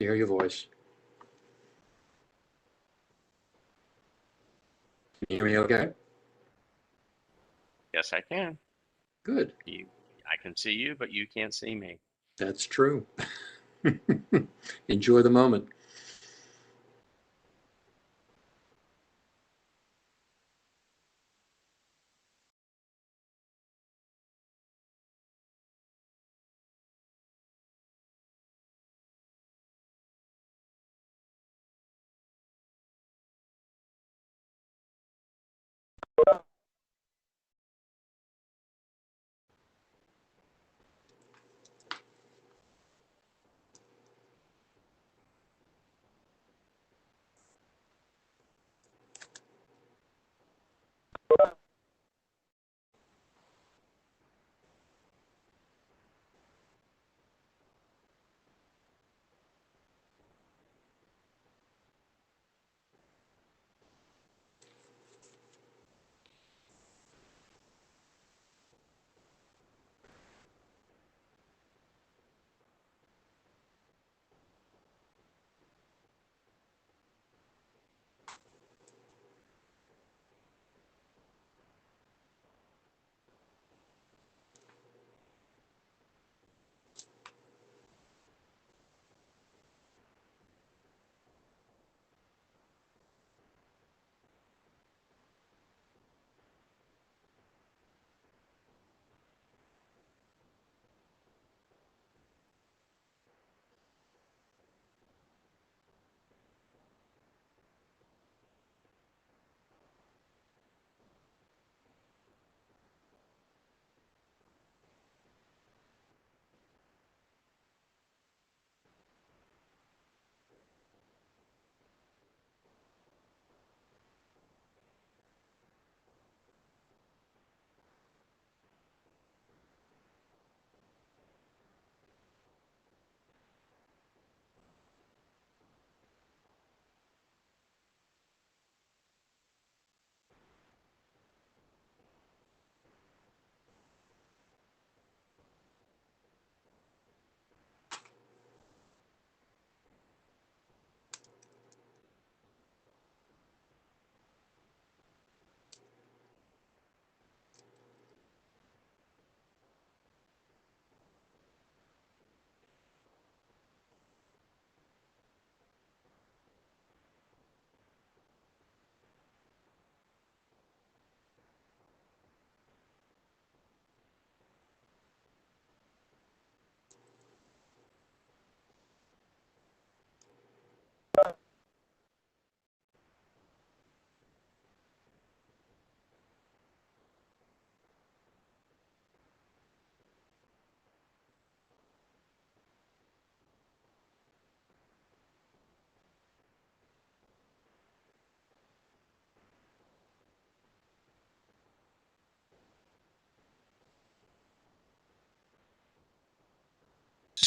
Hear your voice. Can you hear me okay? Yes, I can. Good. I can see you, but you can't see me. That's true. Enjoy the moment.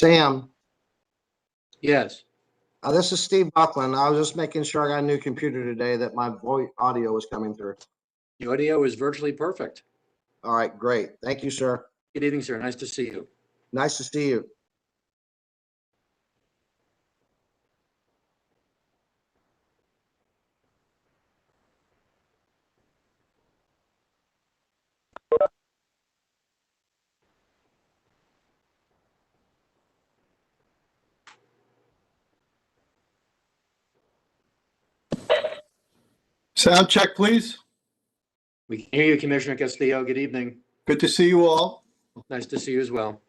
Sam, Yes. this is Steve Buckland. I was just making sure I got a new computer today that my audio was coming through. The audio is virtually perfect. All right, great. Thank you, sir. Good evening, sir. Nice to see you. Nice to see you. Sound check, please. We can hear you, Commissioner Castillo. Good evening. Good to see you all. Nice to see you as well.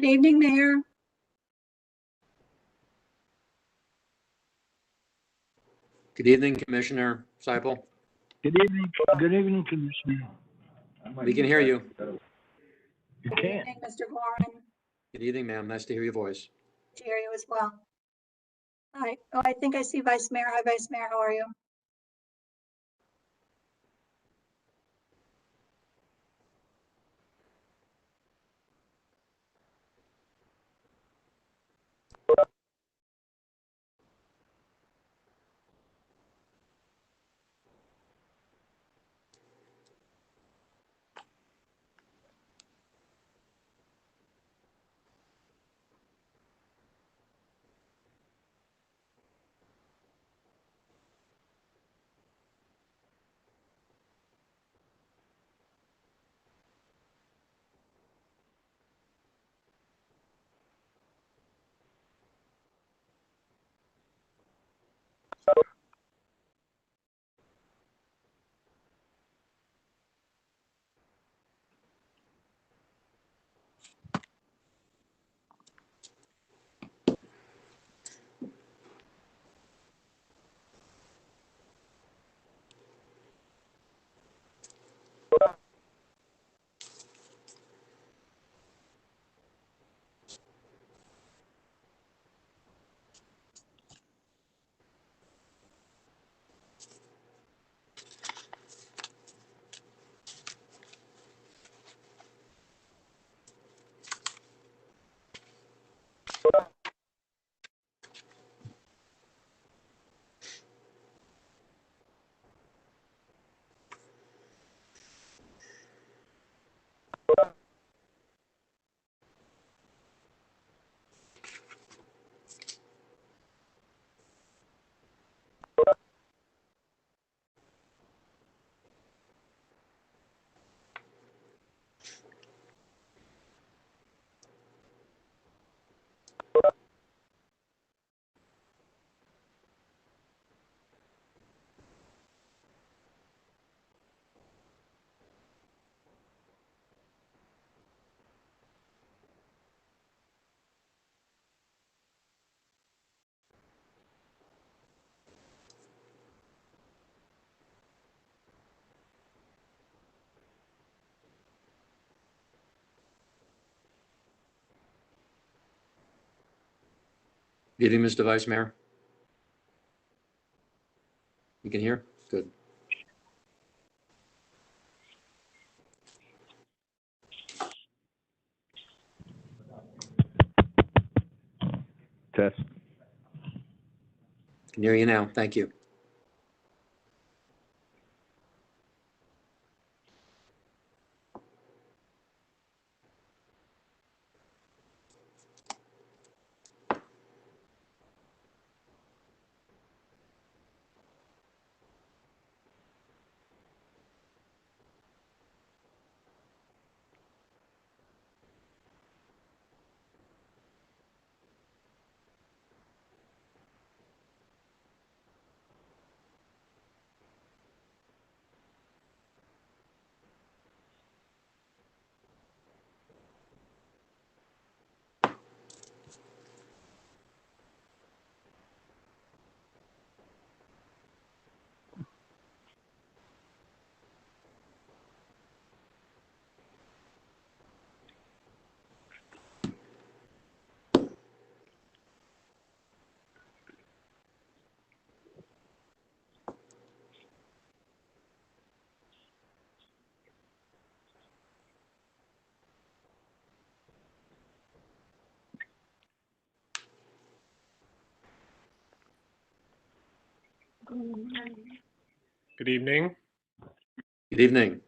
Good evening, Mayor. Good evening, Commissioner Siple. Good evening, Commissioner. We can hear you. You Good can't. evening, Mr. Gorin. Good evening, ma'am. Nice to hear your voice. To hear you as well. Hi. Oh, I think I see Vice Mayor. Hi, Vice Mayor. How are you? Good evening, Mr. Vice Mayor. You can hear? Good. Test. Can hear you now. Thank you. Good evening. Good evening.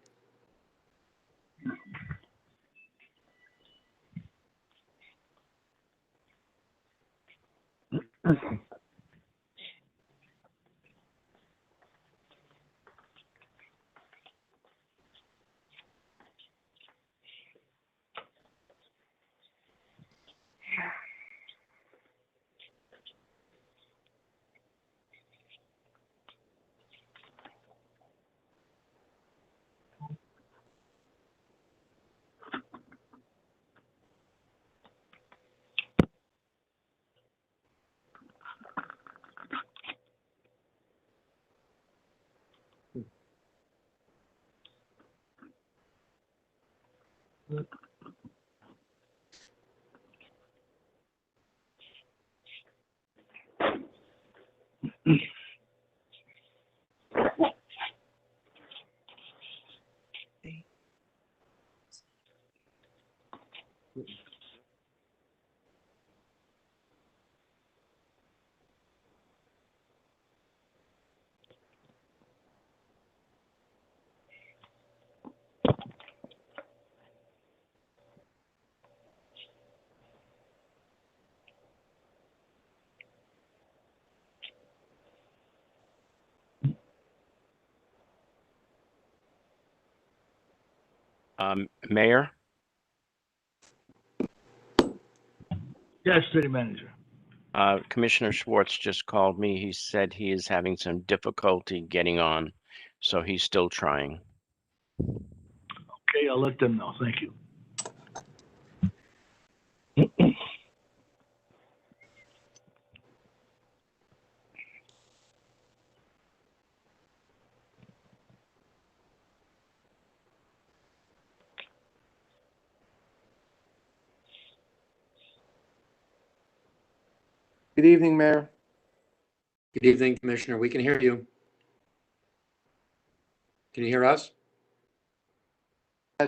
Mayor, Yes, city manager. Commissioner Schwartz just called me. He said he is having some difficulty getting on, so he's still trying. Okay, I'll let them know. Thank you. Good evening, Mayor. Good evening, Commissioner. We can hear you. Can you hear us?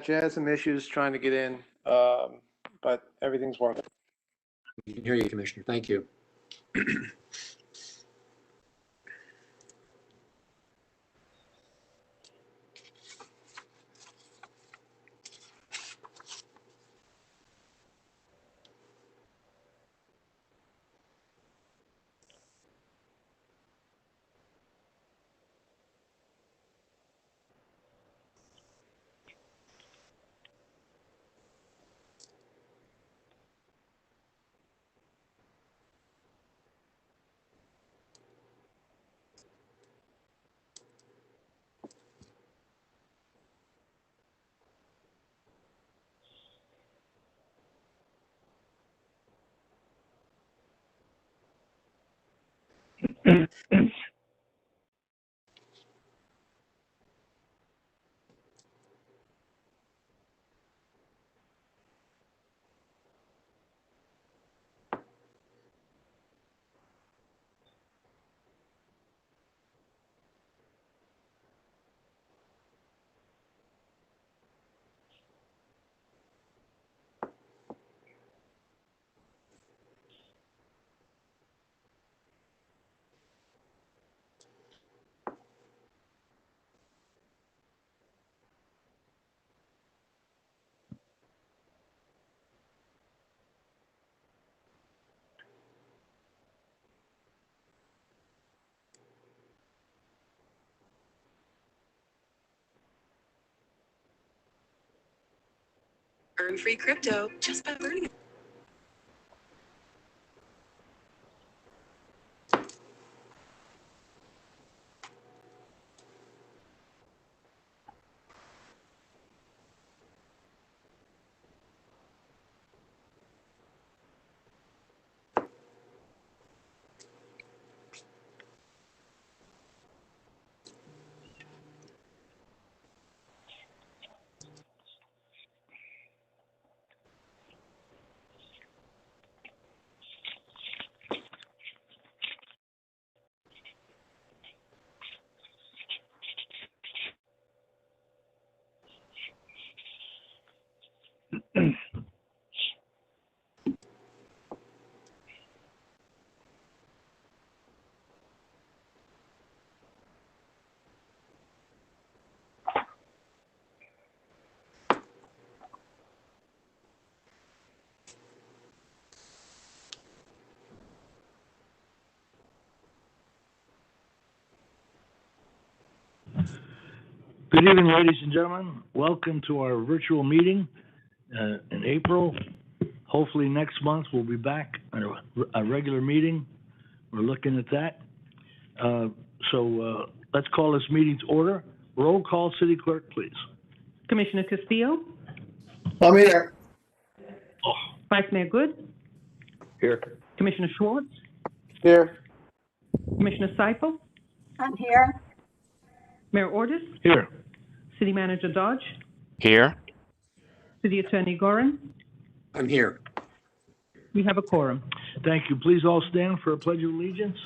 She had some issues trying to get in, but everything's working. We can hear you, Commissioner. Thank you. Earn free crypto just by learning. Good evening, ladies and gentlemen. Welcome to our virtual meeting in April. Hopefully next month we'll be back at a regular meeting. We're looking at that. So let's call this meeting to order. Roll call, City Clerk, please. Commissioner Castillo, I'm here. Vice Mayor Good, Here. Commissioner Schwartz, Here. Commissioner Siple, I'm here. Mayor Ordus, Here. City Manager Dodge, Here, City Attorney Gorin. I'm here. We have a quorum. Thank you. Please all stand for a pledge of allegiance.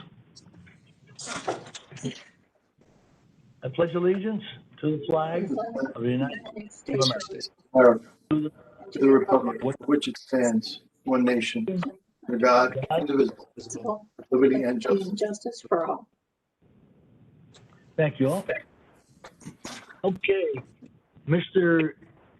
I pledge allegiance to the flag of the United States of America. To the republic for which it stands, one nation, under God, indivisible, with liberty and justice. For all. Thank you all. Okay. Mr.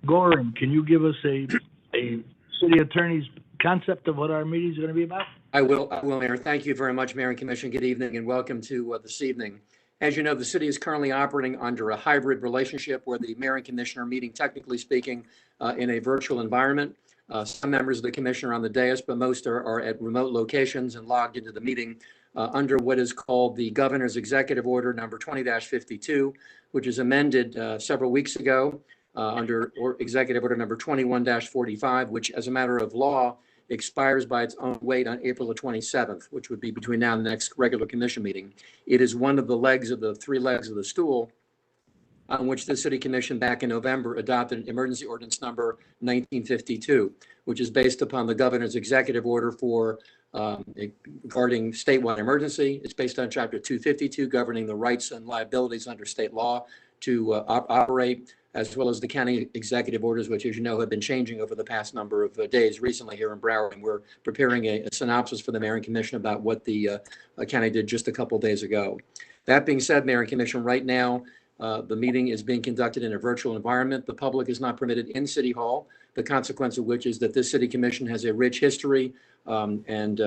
Gorin, can you give us a city attorney's concept of what our meeting is going to be about? I will, Mayor. Thank you very much, Mayor and Commission. Good evening and welcome to this evening. As you know, the city is currently operating under a hybrid relationship where the Mayor and Commission are meeting, technically speaking, in a virtual environment. Some members of the Commission are on the dais, but most are at remote locations and logged into the meeting under what is called the Governor's Executive Order number 20-52, which is amended several weeks ago under Executive Order number 21-45, which as a matter of law expires by its own weight on April the 27th, which would be between now and the next regular commission meeting. It is one of the legs of the three legs of the stool on which the City Commission back in November adopted emergency ordinance number 1952, which is based upon the governor's executive order for regarding statewide emergency. It's based on chapter 252 governing the rights and liabilities under state law to operate, as well as the county executive orders, which, as you know, have been changing over the past number of days recently here in Broward. And we're preparing a synopsis for the Mayor and Commission about what the county did just a couple of days ago. That being said, Mayor and Commission, right now, the meeting is being conducted in a virtual environment. The public is not permitted in City Hall, the consequence of which is that this City Commission has a rich history and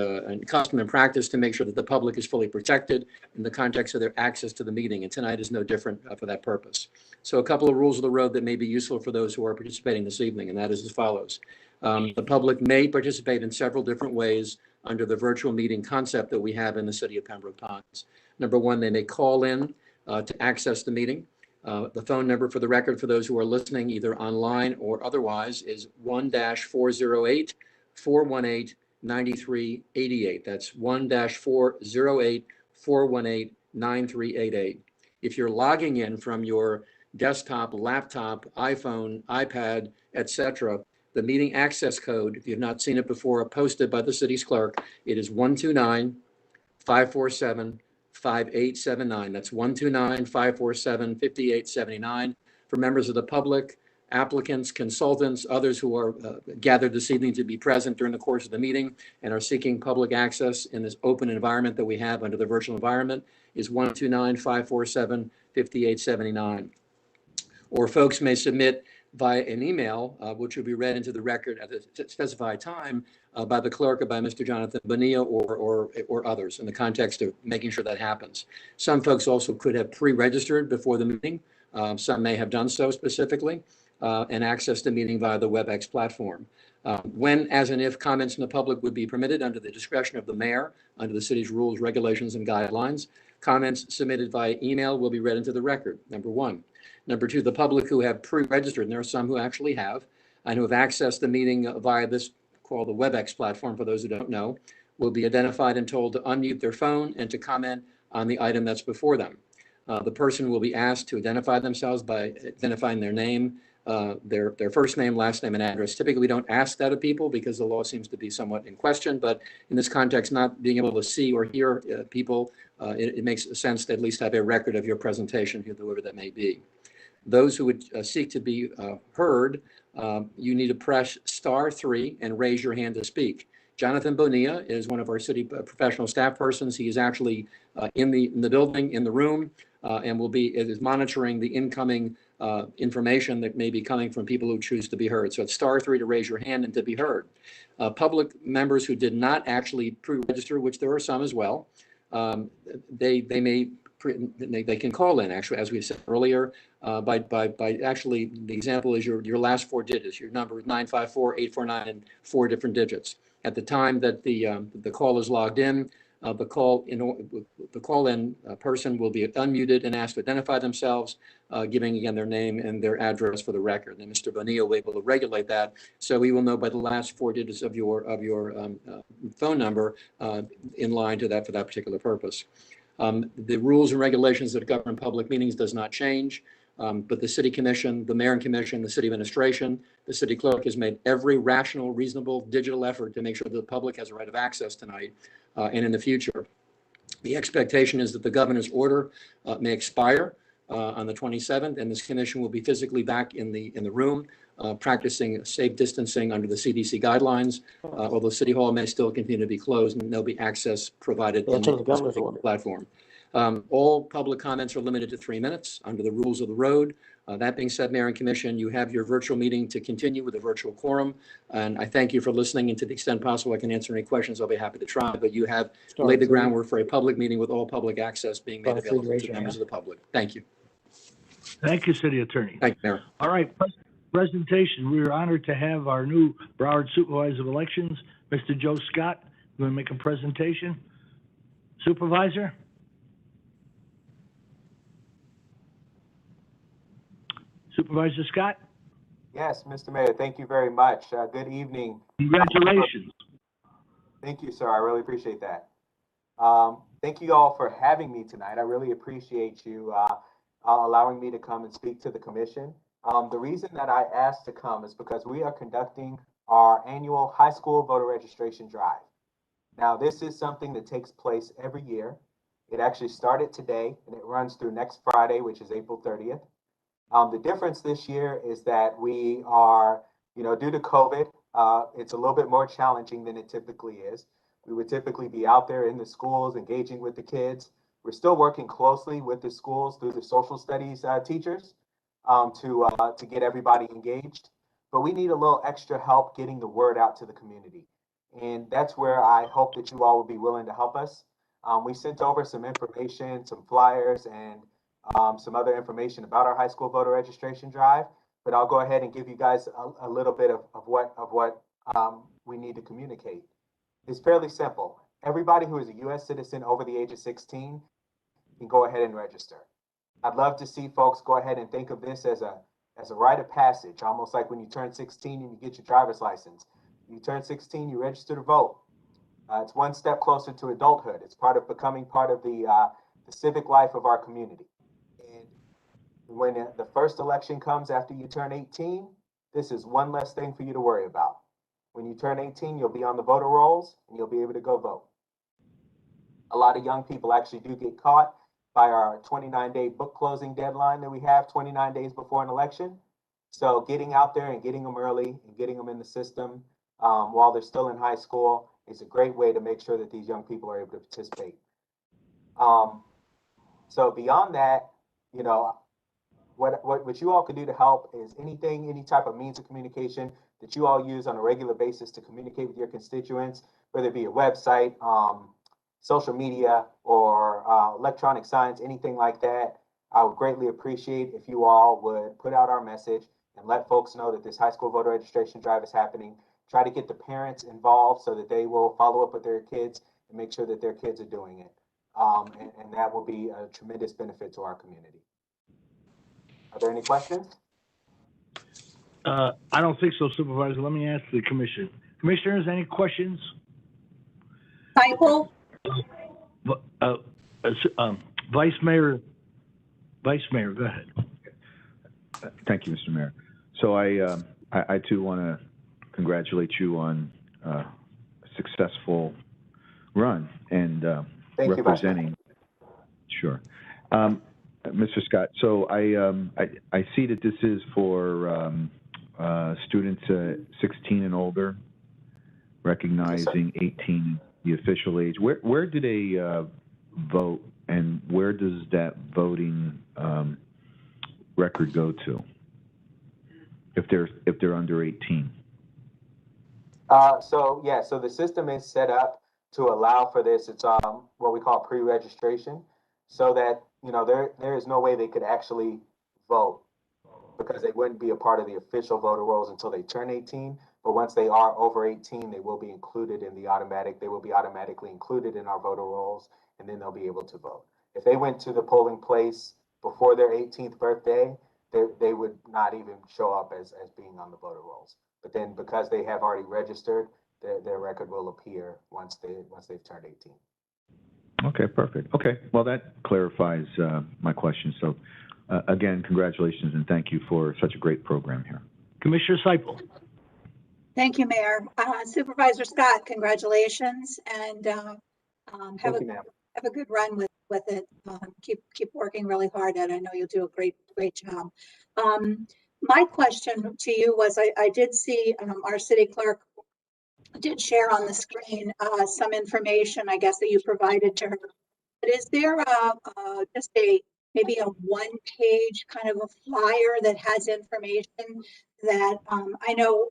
custom and practice to make sure that the public is fully protected in the context of their access to the meeting. And tonight is no different for that purpose. So a couple of rules of the road that may be useful for those who are participating this evening, and that is as follows. The public may participate in several different ways under the virtual meeting concept that we have in the City of Pembroke Pines. Number one, they may call in to access the meeting. The phone number for the record for those who are listening either online or otherwise is 1-408-418-9388. That's 1-408-418-9388. If you're logging in from your desktop, laptop, iPhone, iPad, etc., the meeting access code, if you've not seen it before, posted by the city's clerk, it is 129-547-5879. That's 129-547-5879. For members of the public, applicants, consultants, others who are gathered this evening to be present during the course of the meeting and are seeking public access in this open environment that we have under the virtual environment is 129-547-5879. Or folks may submit via an email, which will be read into the record at the specified time by the clerk or by Mr. Jonathan Bonilla or others in the context of making sure that happens. Some folks also could have pre-registered before the meeting. Some may have done so specifically and access the meeting via the WebEx platform. When, as and if comments from the public would be permitted under the discretion of the mayor, under the city's rules, regulations, and guidelines, comments submitted via email will be read into the record, number one. Number two, the public who have pre-registered, and there are some who actually have, and who have accessed the meeting via this called the WebEx platform, for those who don't know, will be identified and told to unmute their phone and to comment on the item that's before them. The person will be asked to identify themselves by identifying their name, their first name, last name, and address. Typically, we don't ask that of people because the law seems to be somewhat in question, but in this context, not being able to see or hear people, it makes sense to at least have a record of your presentation, whoever that may be. Those who would seek to be heard, you need to press *3 and raise your hand to speak. Jonathan Bonilla is one of our city professional staff persons. He is actually in the building, in the room, and is monitoring the incoming information that may be coming from people who choose to be heard. So it's *3 to raise your hand and to be heard. Public members who did not actually pre-register, which there are some as well, they can call in, actually, as we said earlier, by actually, the example is your last four digits. Your number is 954-849 and 4 different digits. At the time that the call is logged in, the call-in person will be unmuted and asked to identify themselves, giving again their name and their address for the record. And Mr. Bonilla will be able to regulate that, so we will know by the last 4 digits of your phone number in line to that for that particular purpose. The rules and regulations that govern public meetings does not change. But the city commission, the mayor and commission, the city administration, the city clerk has made every rational, reasonable digital effort to make sure that the public has a right of access tonight and in the future. The expectation is that the governor's order may expire on the 27th, and this commission will be physically back in the room, practicing safe distancing under the CDC guidelines, although City Hall may still continue to be closed and there'll be access provided in the platform. All public comments are limited to 3 minutes under the rules of the road. That being said, Mayor and Commission, you have your virtual meeting to continue with a virtual quorum. And I thank you for listening. And to the extent possible, I can answer any questions. I'll be happy to try. But you have laid the groundwork for a public meeting with all public access being made available to members of the public. Thank you. Thank you, City Attorney. Thank you, Mayor. All right, presentation. We are honored to have our new Broward Supervisor of Elections, Mr. Joe Scott. You want to make a presentation? Supervisor? Supervisor Scott? Yes, Mr. Mayor, thank you very much. Good evening. Congratulations. Thank you, sir. I really appreciate that. Thank you all for having me tonight. I really appreciate you allowing me to come and speak to the commission. The reason that I asked to come is because we are conducting our annual high school voter registration drive. Now, this is something that takes place every year. It actually started today and it runs through next Friday, which is April 30th. The difference this year is that we are, due to COVID, it's a little bit more challenging than it typically is. We would typically be out there in the schools engaging with the kids. We're still working closely with the schools through the social studies teachers to get everybody engaged. But we need a little extra help getting the word out to the community. And that's where I hope that you all will be willing to help us. We sent over some information, some flyers, and some other information about our high school voter registration drive, but I'll go ahead and give you guys a little bit of what we need to communicate. It's fairly simple. Everybody who is a U.S. citizen over the age of 16 can go ahead and register. I'd love to see folks go ahead and think of this as a rite of passage, almost like when you turn 16 and you get your driver's license. You turn 16, you register to vote. It's one step closer to adulthood. It's part of becoming part of the civic life of our community. When the first election comes after you turn 18, this is one less thing for you to worry about. When you turn 18, you'll be on the voter rolls and you'll be able to go vote. A lot of young people actually do get caught by our 29-day book closing deadline that we have 29 days before an election. So getting out there and getting them early and getting them in the system while they're still in high school is a great way to make sure that these young people are able to participate. So beyond that, what you all can do to help is any type of means of communication that you all use on a regular basis to communicate with your constituents, whether it be a website, social media, or electronic signs, anything like that. I would greatly appreciate if you all would put out our message and let folks know that this high school voter registration drive is happening. Try to get the parents involved so that they will follow up with their kids and make sure that their kids are doing it. And that will be a tremendous benefit to our community. Are there any questions? I don't think so, Supervisor. Let me ask the commission. Commissioners, any questions? Siple? Vice Mayor, go ahead. Thank you, Mr. Mayor. So I too want to congratulate you on a successful run and representing. Sure. Mr. Scott, so I see that this is for students 16 and older, recognizing 18 the official age. Where do they vote, and where does that voting record go to if they're under 18? So the system is set up to allow for this. It's what we call pre-registration, so that there is no way they could actually vote because they wouldn't be a part of the official voter rolls until they turn 18. But once they are over 18, they will be included in they will be automatically included in our voter rolls, and then they'll be able to vote. If they went to the polling place before their 18th birthday, they would not even show up as being on the voter rolls. But then because they have already registered, their record will appear once they've turned 18. Okay, perfect. Okay, well, that clarifies my question. So again, congratulations and thank you for such a great program here. Commissioner Siple. Thank you, Mayor. Supervisor Scott, congratulations, and have a good run with it. Keep working really hard at it. I know you'll do a great job. My question to you was, I did see our city clerk did share on the screen some information, I guess, that you provided to her. But is there just maybe a one-page kind of a flyer that has information that I know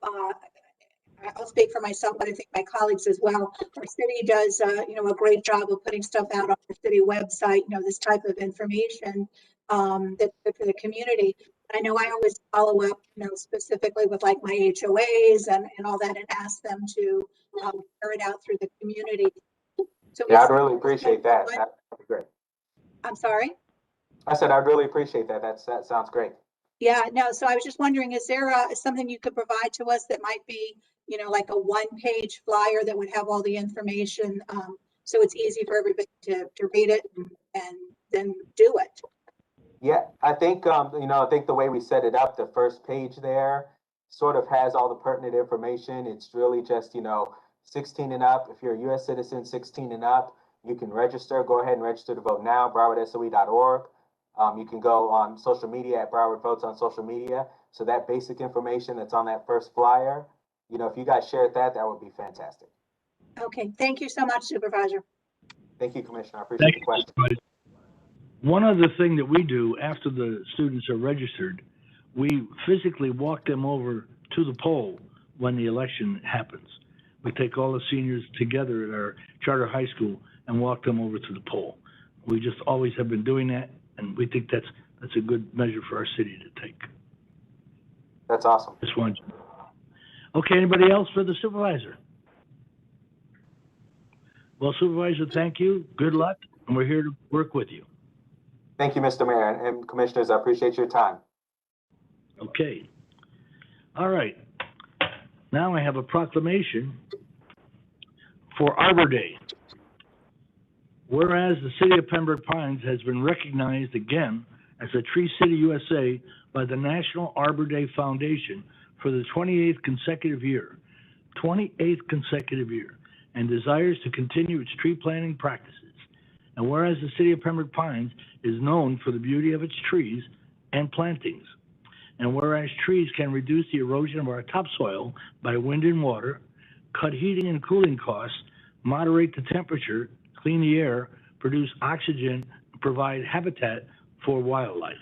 I'll speak for myself, but I think my colleagues as well. Our city does, a great job of putting stuff out on the city website, this type of information that's good for the community. I know I always follow up, specifically with like my HOAs and all that, and ask them to share it out through the community. So yeah, I'd really appreciate that. That'd be great. I'm sorry? I said I'd really appreciate that. That sounds great. Yeah, no, so I was just wondering, is there something you could provide to us that might be, like a one-page flyer that would have all the information, so it's easy for everybody to read it and then do it? Yeah, I think, I think the way we set it up, the first page there sort of has all the pertinent information. It's really just, 16 and up. If you're a U.S. citizen, 16 and up, you can register. Go ahead and register to vote now, browardsoe.org. You can go on social media at Broward Votes on social media. So that basic information that's on that first flyer, if you guys shared that, that would be fantastic. Okay, thank you so much, Supervisor. Thank you, Commissioner. I appreciate the question. One other thing that we do after the students are registered, we physically walk them over to the poll when the election happens. We take all the seniors together at our charter high school and walk them over to the poll. We just always have been doing that, and we think that's a good measure for our city to take. That's awesome. Just one. Okay, anybody else for the supervisor? Well, Supervisor, thank you. Good luck, and we're here to work with you. Thank you, Mr. Mayor and Commissioners. I appreciate your time. Okay. All right. Now I have a proclamation for Arbor Day. Whereas the City of Pembroke Pines has been recognized again as a Tree City USA by the National Arbor Day Foundation for the 28th consecutive year, and desires to continue its tree planting practices. And whereas the City of Pembroke Pines is known for the beauty of its trees and plantings, and whereas trees can reduce the erosion of our topsoil by wind and water, cut heating and cooling costs, moderate the temperature, clean the air, produce oxygen, and provide habitat for wildlife.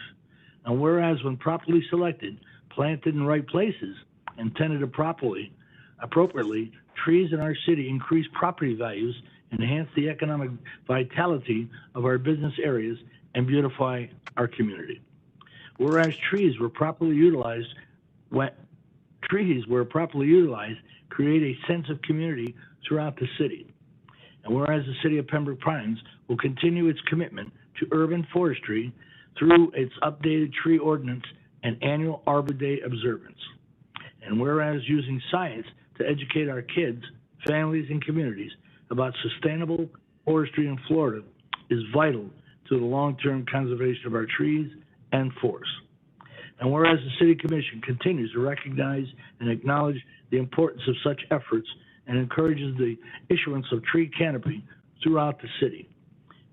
And whereas when properly selected, planted in right places, and tended appropriately, trees in our city increase property values, enhance the economic vitality of our business areas, and beautify our community. Whereas trees were properly utilized, create a sense of community throughout the city. And whereas the City of Pembroke Pines will continue its commitment to urban forestry through its updated tree ordinance and annual Arbor Day observance. And whereas using science to educate our kids, families, and communities about sustainable forestry in Florida is vital to the long-term conservation of our trees and forests. And whereas the City Commission continues to recognize and acknowledge the importance of such efforts and encourages the issuance of tree canopy throughout the city.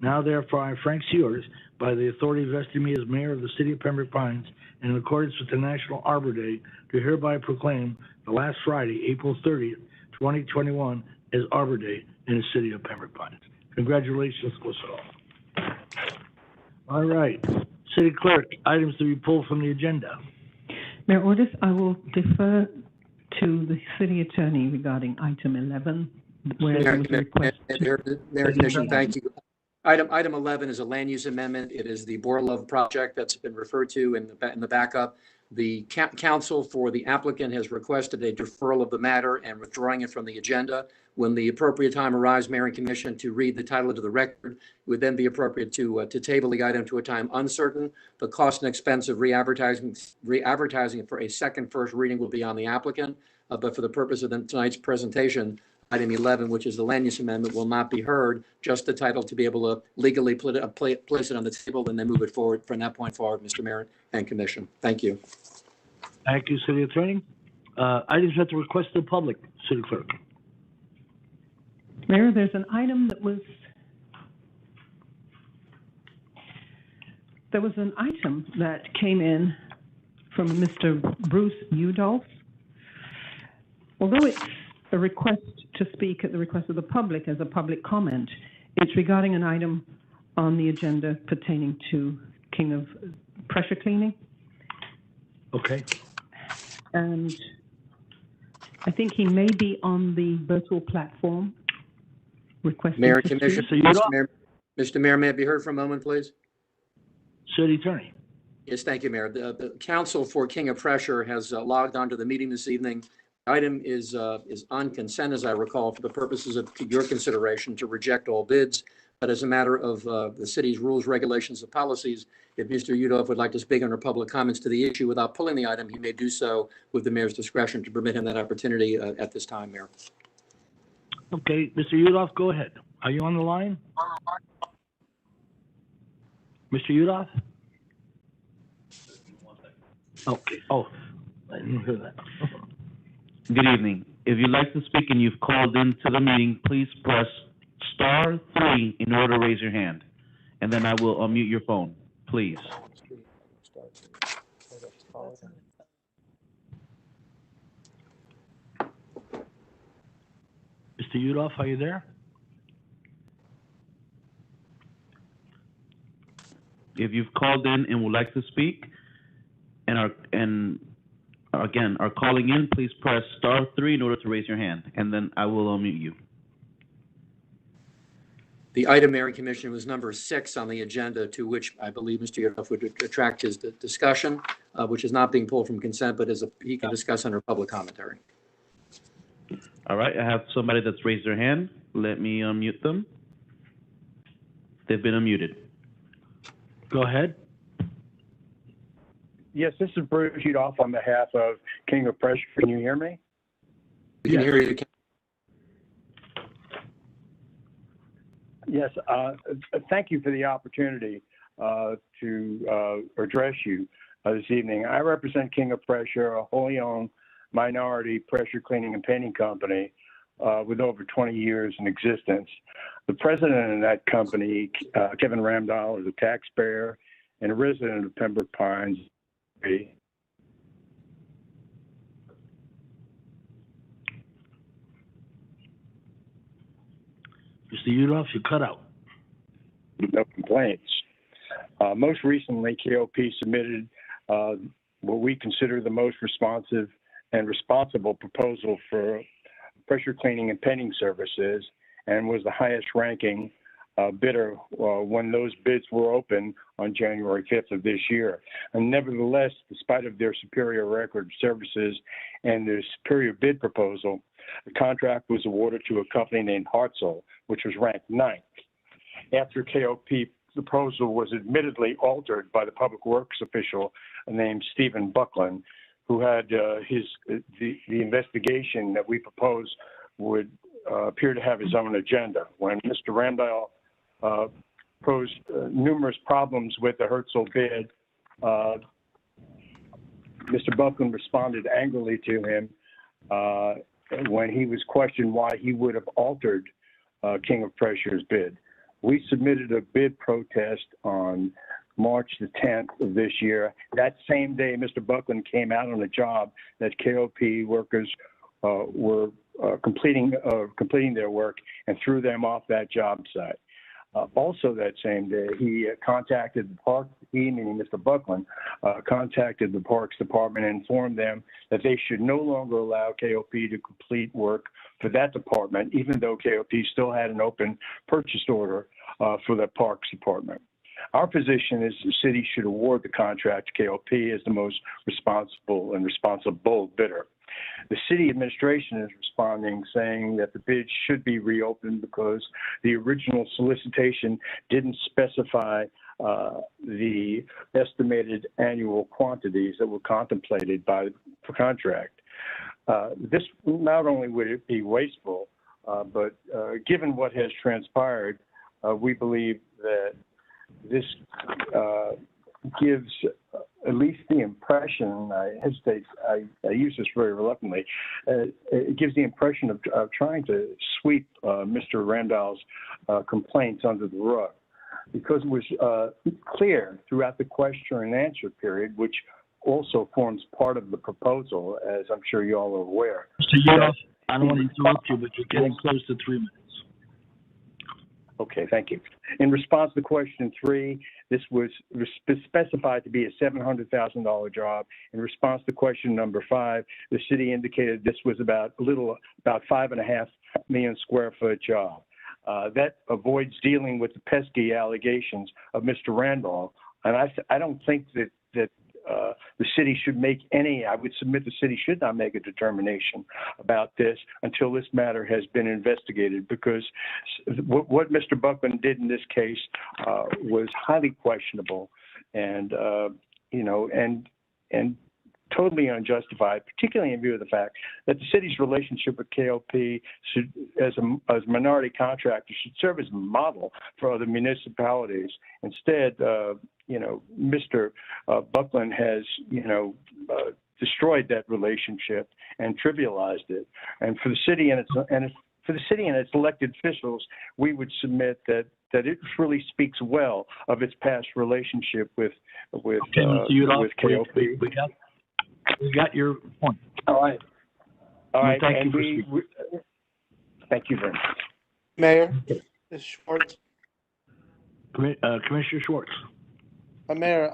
Now therefore I, Frank Sears, by the authority vested in me as Mayor of the City of Pembroke Pines, and in accordance with the National Arbor Day, do hereby proclaim the last Friday, April 30th, 2021, as Arbor Day in the City of Pembroke Pines. Congratulations to us all. All right, City Clerk, items to be pulled from the agenda. Mayor Ordus, I will defer to the City Attorney regarding item 11, where there was a request. Mayor Commission, thank you. Item 11 is a land use amendment. It is the Borlove project that's been referred to in the backup. The counsel for the applicant has requested a deferral of the matter and withdrawing it from the agenda. When the appropriate time arrives, Mayor and Commission, to read the title into the record, it would then be appropriate to table the item to a time uncertain. The cost and expense of re-advertising for a second first reading will be on the applicant. But for the purpose of tonight's presentation, item 11, which is the land use amendment, will not be heard, just the title to be able to legally place it on the table and then move it forward from that point forward, Mr. Mayor and Commission. Thank you. Thank you, City Attorney. Items at the request of the public, City Clerk. Mayor, there's an item that was, there was an item that came in from Mr. Bruce Udolph. Although it's a request to speak at the request of the public as a public comment, it's regarding an item on the agenda pertaining to King of pressure cleaning. Okay. And I think he may be on the virtual platform requesting Mayor, to Commission, speak. Mr. Mayor, may I be heard for a moment, please? City Attorney. Yes, thank you, Mayor. The counsel for King of Pressure has logged onto the meeting this evening. Item is on consent, as I recall, for the purposes of your consideration to reject all bids. But as a matter of the city's rules, regulations, and policies, if Mr. Udolph would like to speak under public comments to the issue without pulling the item, he may do so with the mayor's discretion to permit him that opportunity at this time, Mayor. Okay, Mr. Udolph, go ahead. Are you on the line? Mr. Udolph? Okay. Oh, I didn't hear that. Good evening. If you'd like to speak and you've called into the meeting, please press *3 in order to raise your hand, and then I will unmute your phone, please. Mr. Udolph, are you there? If you've called in and would like to speak and are calling in, please press *3 in order to raise your hand, and then I will unmute you. The item, Mayor and Commission, was number 6 on the agenda, to which I believe Mr. Udolph would attract his discussion, which is not being pulled from consent, but he can discuss under public commentary. All right, I have somebody that's raised their hand. Let me unmute them. They've been unmuted. Go ahead. Yes, this is Bruce Udolph on behalf of King of Pressure. Can you hear me? We can hear you. Yes, thank you for the opportunity to address you this evening. I represent King of Pressure, a wholly owned minority pressure cleaning and painting company with over 20 years in existence. The president of that company, Kevin Ramdahl, is a taxpayer and a resident of Pembroke Pines. Mr. Udolph, you cut out. No complaints. Most recently, KOP submitted what we consider the most responsive and responsible proposal for pressure cleaning and painting services, and was the highest ranking bidder when those bids were open on January 5th of this year. And nevertheless, despite of their superior record of services and their superior bid proposal, the contract was awarded to a company named Hartzell, which was ranked 9th. After KOP proposal was admittedly altered by the public works official named Stephen Buckland, who had the investigation that we proposed would appear to have his own agenda. When Mr. Ramdahl posed numerous problems with the Hartzell bid, Mr. Buckland responded angrily to him when he was questioned why he would have altered King of Pressure's bid. We submitted a bid protest on March the 10th of this year. That same day, Mr. Buckland came out on a job that KOP workers were completing their work and threw them off that job site. Also that same day, he contacted the park, meaning Mr. Buckland, contacted the Parks Department and informed them that they should no longer allow KOP to complete work for that department, even though KOP still had an open purchase order for the Parks Department. Our position is the city should award the contract to KOP as the most responsible and responsible bidder. The city administration is responding, saying that the bid should be reopened because the original solicitation didn't specify the estimated annual quantities that were contemplated by the contract. This not only would it be wasteful, But given what has transpired, we believe that this gives at least the impression, I hesitate, I use this very reluctantly, it gives the impression of trying to sweep Mr. Randall's complaints under the rug, because it was clear throughout the question and answer period, which also forms part of the proposal, as I'm sure you all are aware. Mr. Yudof, I don't want to interrupt you, but you're getting close to 3 minutes. Okay, thank you. In response to question 3, this was specified to be a $700,000 job. In response to question number 5, the city indicated this was about 5.5 million square foot job. That avoids dealing with the pesky allegations of Mr. Randall. And I don't think that the city should make any, I would submit the city should not make a determination about this until this matter has been investigated, because what Mr. Buckland did in this case was highly questionable and, and totally unjustified, particularly in view of the fact that the city's relationship with KOP should, as a minority contractor, should serve as a model for other municipalities. Instead, Mr. Buckland has, destroyed that relationship and trivialized it. And for the city and its elected officials, we would submit that it really speaks well of its past relationship with KOP. We got your point. All right. Thank you. Thank you very much. Mayor, this is Schwartz. Commissioner Schwartz. Mayor,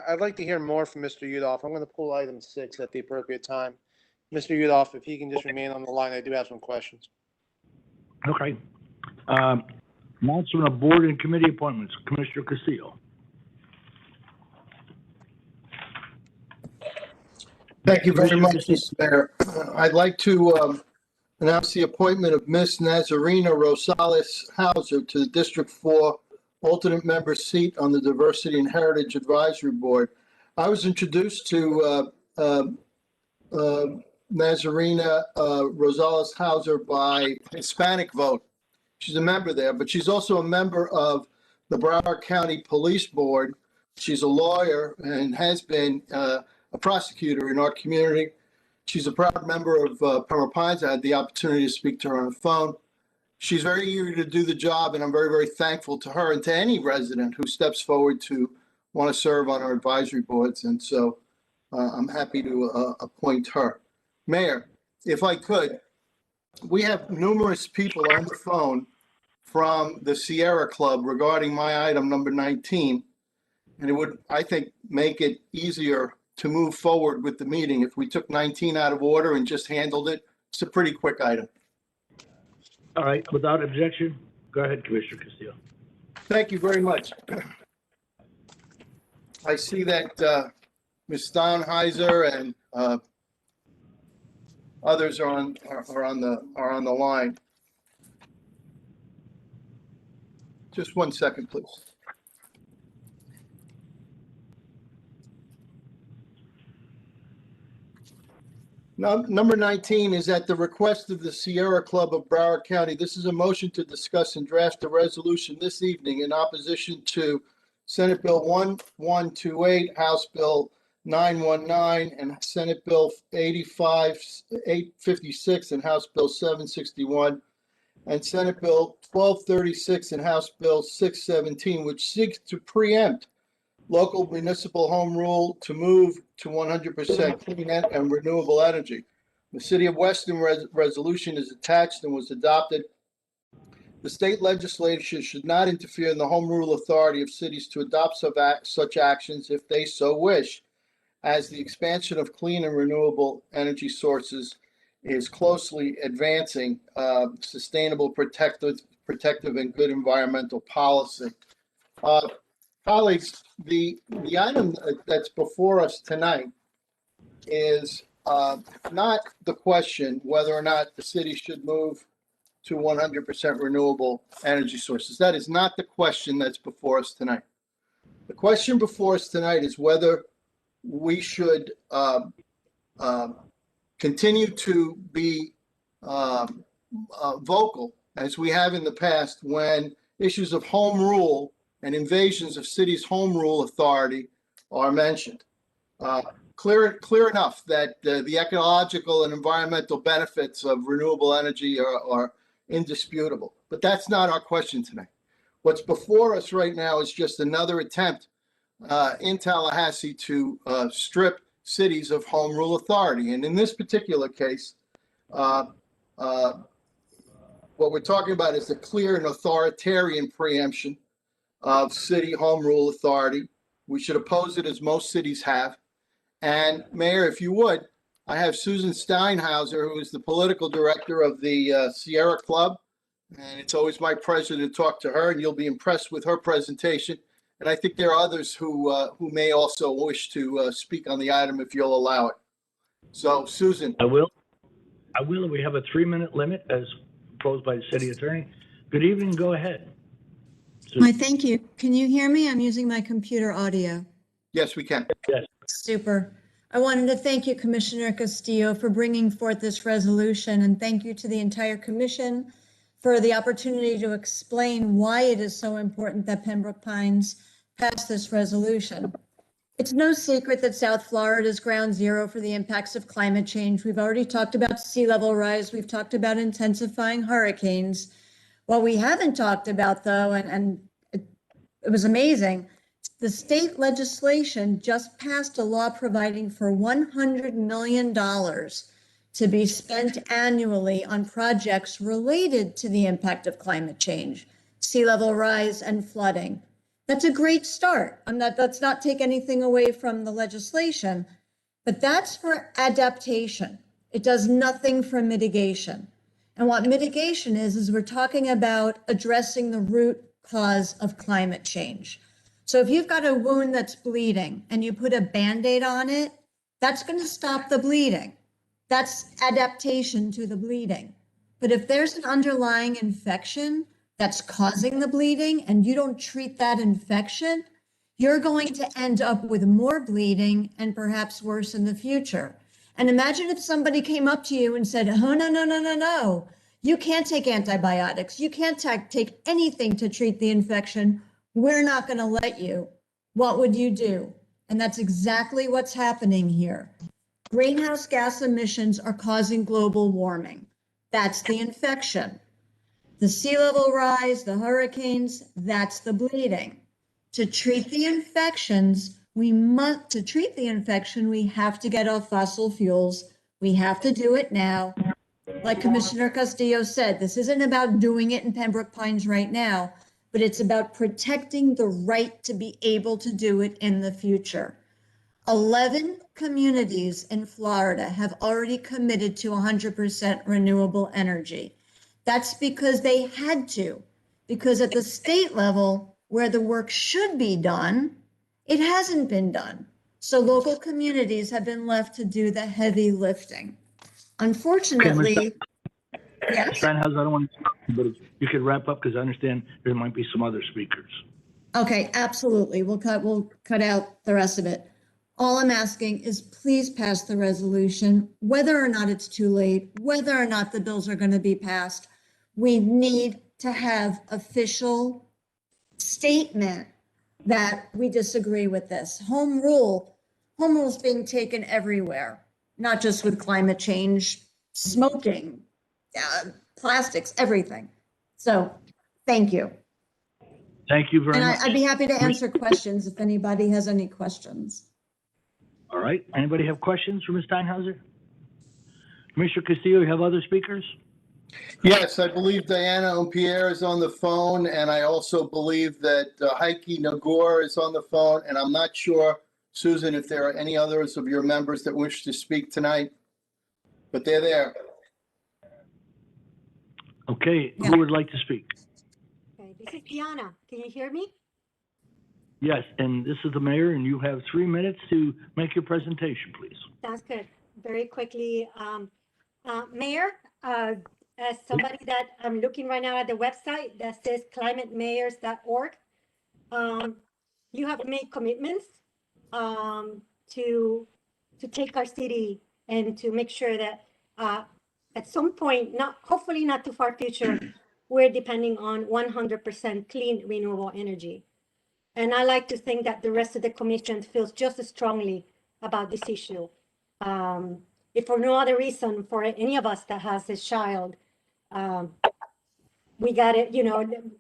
I'd like to hear more from Mr. Yudof. I'm going to pull item 6 at the appropriate time. Mr. Yudof, if he can just remain on the line, I do have some questions. Okay. Announcement of board and committee appointments. Commissioner Castillo. Thank you very much, Mr. Mayor. I'd like to announce the appointment of Ms. Nazarena Rosales Hauser to the District 4 alternate member seat on the Diversity and Heritage Advisory Board. I was introduced to Nazarena Rosales Hauser by Hispanic vote. She's a member there, but she's also a member of the Broward County Police Board. She's a lawyer and has been a prosecutor in our community. She's a proud member of Pembroke Pines. I had the opportunity to speak to her on the phone. She's very eager to do the job, and I'm very, very thankful to her and to any resident who steps forward to want to serve on our advisory boards. And so I'm happy to appoint her. Mayor, if I could, we have numerous people on the phone from the Sierra Club regarding my item number 19. And it would, I think, make it easier to move forward with the meeting if we took 19 out of order and just handled it. It's a pretty quick item. All right, without objection, go ahead, Commissioner Castillo. Thank you very much. I see that Ms. Steinheiser and others are on the line. Just 1 second, please. Now, number 19 is at the request of the Sierra Club of Broward County. This is a motion to discuss and draft a resolution this evening in opposition to Senate Bill 1128, House Bill 919, and Senate Bill 856 and House Bill 761, and Senate Bill 1236 and House Bill 617, which seeks to preempt local municipal home rule to move to 100% clean and renewable energy. The City of Weston resolution is attached and was adopted. The state legislature should not interfere in the home rule authority of cities to adopt such actions if they so wish, as the expansion of clean and renewable energy sources is closely advancing sustainable, protective, and good environmental policy. Colleagues, the item that's before us tonight is not the question whether or not the city should move to 100% renewable energy sources. That is not the question that's before us tonight. The question before us tonight is whether we should continue to be vocal, as we have in the past, when issues of home rule and invasions of cities' home rule authority are mentioned. Clear enough that the ecological and environmental benefits of renewable energy are indisputable. But that's not our question tonight. What's before us right now is just another attempt in Tallahassee to strip cities of home rule authority. And in this particular case, what we're talking about is the clear and authoritarian preemption of city home rule authority. We should oppose it, as most cities have. And Mayor, if you would, I have Susan Steinhauser, who is the political director of the Sierra Club. And it's always my pleasure to talk to her, and you'll be impressed with her presentation. And I think there are others who may also wish to speak on the item if you'll allow it. So, Susan. I will. We have a 3-minute limit as proposed by the city attorney. Good evening. Go ahead. Why, thank you. Can you hear me? I'm using my computer audio. Yes, we can. Yes. Super. I wanted to thank you, Commissioner Castillo, for bringing forth this resolution, and thank you to the entire commission for the opportunity to explain why it is so important that Pembroke Pines pass this resolution. It's no secret that South Florida is ground zero for the impacts of climate change. We've already talked about sea level rise. We've talked about intensifying hurricanes. What we haven't talked about, though, and it was amazing, the state legislation just passed a law providing for $100 million to be spent annually on projects related to the impact of climate change, sea level rise, and flooding. That's a great start. Let's not take anything away from the legislation, but that's for adaptation. It does nothing for mitigation. And what mitigation is we're talking about addressing the root cause of climate change. So if you've got a wound that's bleeding and you put a Band-Aid on it, that's going to stop the bleeding. That's adaptation to the bleeding. But if there's an underlying infection that's causing the bleeding and you don't treat that infection, you're going to end up with more bleeding and perhaps worse in the future. And imagine if somebody came up to you and said, oh, no, you can't take antibiotics. You can't take anything to treat the infection. We're not going to let you. What would you do? And that's exactly what's happening here. Greenhouse gas emissions are causing global warming. That's the infection. The sea level rise, the hurricanes, that's the bleeding. To treat the infections, we have to get off fossil fuels. We have to do it now. Like Commissioner Castillo said, this isn't about doing it in Pembroke Pines right now, but it's about protecting the right to be able to do it in the future. 11 communities in Florida have already committed to 100% renewable energy. That's because they had to, because at the state level, where the work should be done, it hasn't been done. So local communities have been left to do the heavy lifting. Unfortunately, yes. Steinhauser, I don't want to, but if you could wrap up because I understand there might be some other speakers. Okay, absolutely. We'll cut out the rest of it. All I'm asking is please pass the resolution, whether or not it's too late, whether or not the bills are going to be passed. We need to have official statement that we disagree with this. Home rule is being taken everywhere, not just with climate change, smoking, plastics, everything. So thank you. Thank you very much. And I'd be happy to answer questions if anybody has any questions. All right. Anybody have questions for Ms. Steinhauser? Commissioner Castillo, you have other speakers? Yes, I believe Diana Pierre is on the phone, and I also believe that Heike Nagor is on the phone, and I'm not sure, Susan, if there are any others of your members that wish to speak tonight, but they're there. Okay, who would like to speak? Okay, this is Diana. Can you hear me? Yes, and this is the mayor, and you have 3 minutes to make your presentation, please. Sounds good. Very quickly, Mayor, as somebody that I'm looking right now at the website that says climatemayors.org, you have made commitments to take our city and to make sure that at some point, hopefully not too far future, we're depending on 100% clean renewable energy. And I like to think that the rest of the commission feels just as strongly about this issue. If for no other reason, for any of us that has a child, we got it,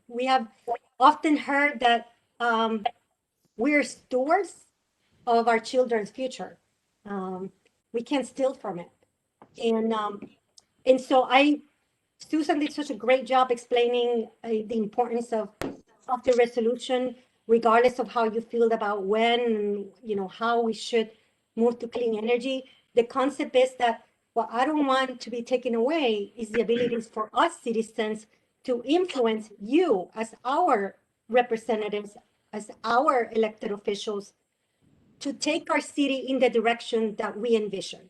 we have often heard that we're stewards of our children's future. We can't steal from it. And so Susan did such a great job explaining the importance of the resolution, regardless of how you feel about when, how we should move to clean energy. The concept is that what I don't want to be taken away is the abilities for us citizens to influence you as our representatives, as our elected officials, to take our city in the direction that we envision.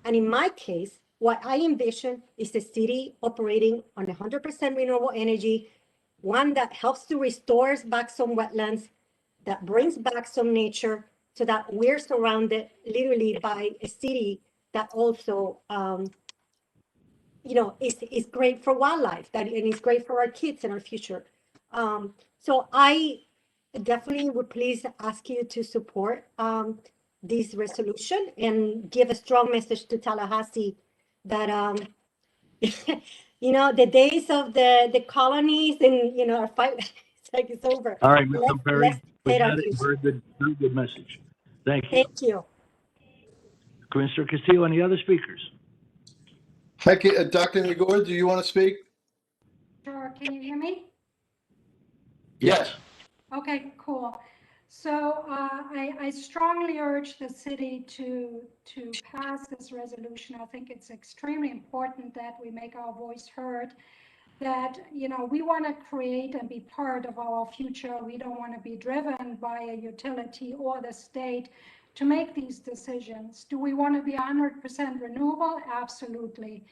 And in my case, what I envision is a city operating on 100% renewable energy, one that helps to restore back some wetlands, that brings back some nature, so that we're surrounded literally by a city that also, is great for wildlife, and is great for our kids and our future. So I definitely would please ask you to support this resolution and give a strong message to Tallahassee that the days of the colonies and our fight it's like it's over. All right, Mr. Perry, we let's got it. Very good message. Thank you. Thank you. Commissioner Castillo, any other speakers? Heck, Dr. Nagor, do you want to speak? Sure, can you hear me? Yes. Okay, cool. So I strongly urge the city to pass this resolution. I think it's extremely important that we make our voice heard, that, we want to create and be part of our future. We don't want to be driven by a utility or the state to make these decisions. Do we want to be 100% renewable? Absolutely.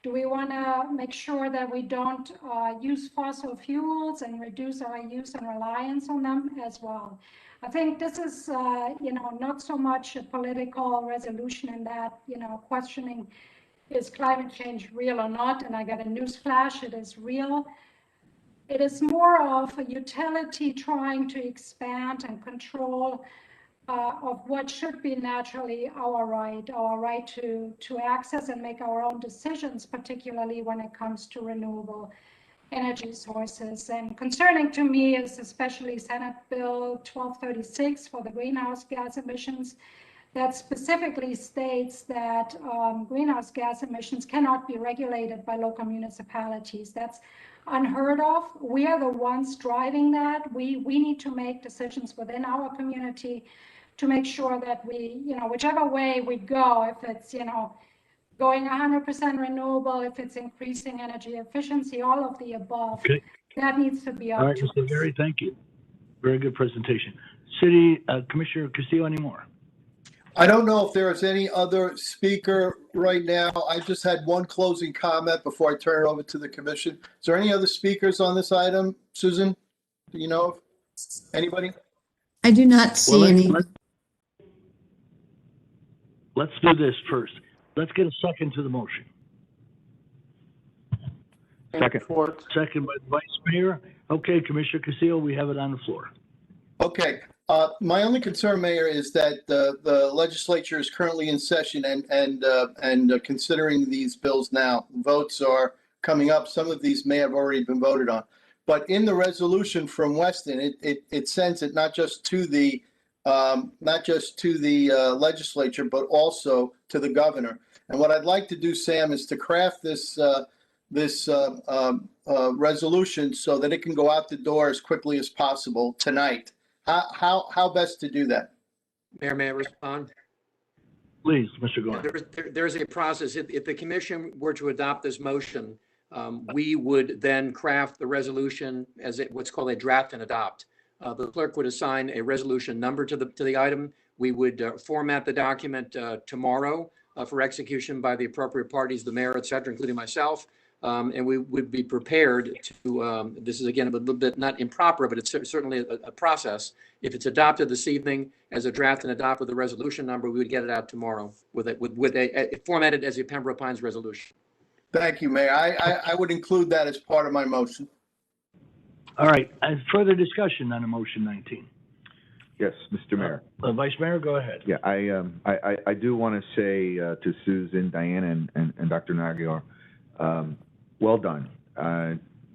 Do we want to make sure that we don't use fossil fuels and reduce our use and reliance on them as well? I think this is, not so much a political resolution in that, questioning is climate change real or not? And I got a news flash, it is real. It is more of a utility trying to expand and control of what should be naturally our right to access and make our own decisions, particularly when it comes to renewable energy sources. And concerning to me is especially Senate Bill 1236 for the greenhouse gas emissions, that specifically states that greenhouse gas emissions cannot be regulated by local municipalities. That's unheard of. We are the ones driving that. We need to make decisions within our community to make sure that we, whichever way we go, if it's, going 100% renewable, if it's increasing energy efficiency, all of the above, okay, that needs to be up all right, to Mr. us. Berry, thank you. Very good presentation. City Commissioner Castillo, any more? I don't know if there's any other speaker right now. I just had one closing comment before I turn it over to the commission. Is there any other speakers on this item? Susan, do you know of anybody? I do not see any. Let's do this first. Let's get a second to the motion. Second. Second by the Vice Mayor. Okay, Commissioner Castillo, we have it on the floor. Okay. My only concern, Mayor, is that the legislature is currently in session and considering these bills now. Votes are coming up. Some of these may have already been voted on. But in the resolution from Weston, it sends it not just to the legislature, but also to the governor. And what I'd like to do, Sam, is to craft this resolution so that it can go out the door as quickly as possible tonight. How best to do that? Mayor, may I respond? Please, Mr. Gordon. There's a process. If the commission were to adopt this motion, we would then craft the resolution as what's called a draft and adopt. The clerk would assign a resolution number to the item. We would format the document tomorrow for execution by the appropriate parties, the mayor, et cetera, including myself. And we would be prepared to, this is again a little bit not improper, but it's certainly a process. If it's adopted this evening as a draft and adopt with a resolution number, we would get it out tomorrow with a formatted as a Pembroke Pines resolution. Thank you, Mayor. I would include that as part of my motion. All right, further discussion on motion 19. Yes, Mr. Mayor. Vice Mayor, go ahead. Yeah, I do want to say to Susan, Diana, and Dr. Magyar, well done.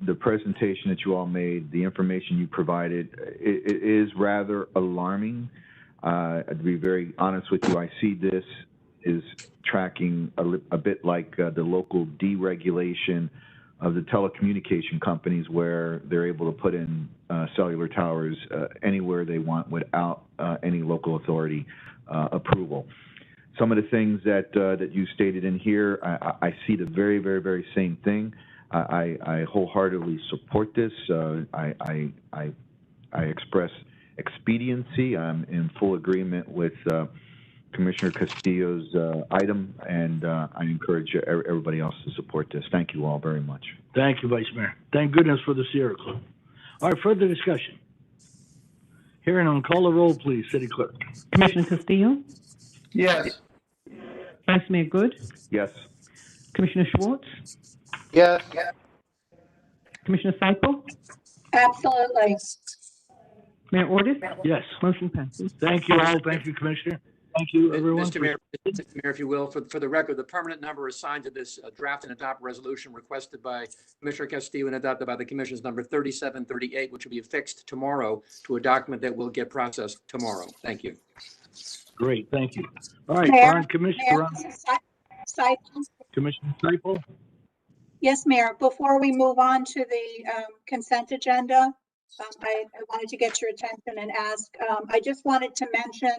The presentation that you all made, the information you provided, it is rather alarming. To be very honest with you, I see this is tracking a bit like the local deregulation of the telecommunication companies, where they're able to put in cellular towers anywhere they want without any local authority approval. Some of the things that you stated in here, I see the very, very, very same thing. I wholeheartedly support this. I express expediency. I'm in full agreement with Commissioner Castillo's item, and I encourage everybody else to support this. Thank you all very much. Thank you, Vice Mayor. Thank goodness for the Sierra Club. All right, further discussion. Hearing on, call the roll, please, City Clerk. Commissioner Castillo? Yes. Vice Mayor Good? Yes. Commissioner Schwartz? Yes. Commissioner Siple? Absolutely. Mayor Ordus? Yes. Motion passes. Thank you all. Thank you, Commissioner. Thank you, everyone. Mr. Mayor, if you will, for the record, the permanent number assigned to this draft and adopt resolution requested by Commissioner Castillo and adopted by the Commission is number 3738, which will be affixed tomorrow to a document that will get processed tomorrow. Thank you. Great, thank you. All right, Mayor, on Commissioner Siple. Yes, Mayor. Before we move on to the consent agenda, I wanted to get your attention and ask, I just wanted to mention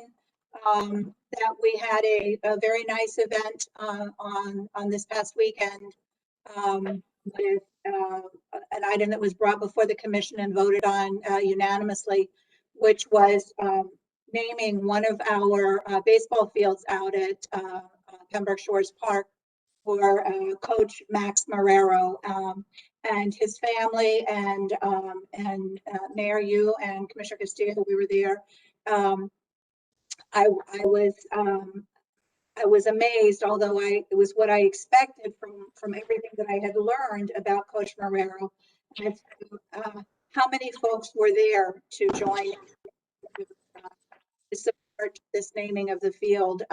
that we had a very nice event on this past weekend with an item that was brought before the commission and voted on unanimously, which was naming one of our baseball fields out at Pembroke Shores Park for Coach Max Marrero and his family, and Mayor, you and Commissioner Castillo, we were there. I was amazed, although it was what I expected from everything that I had learned about Coach Marrero. And how many folks were there to join to support this naming of the field?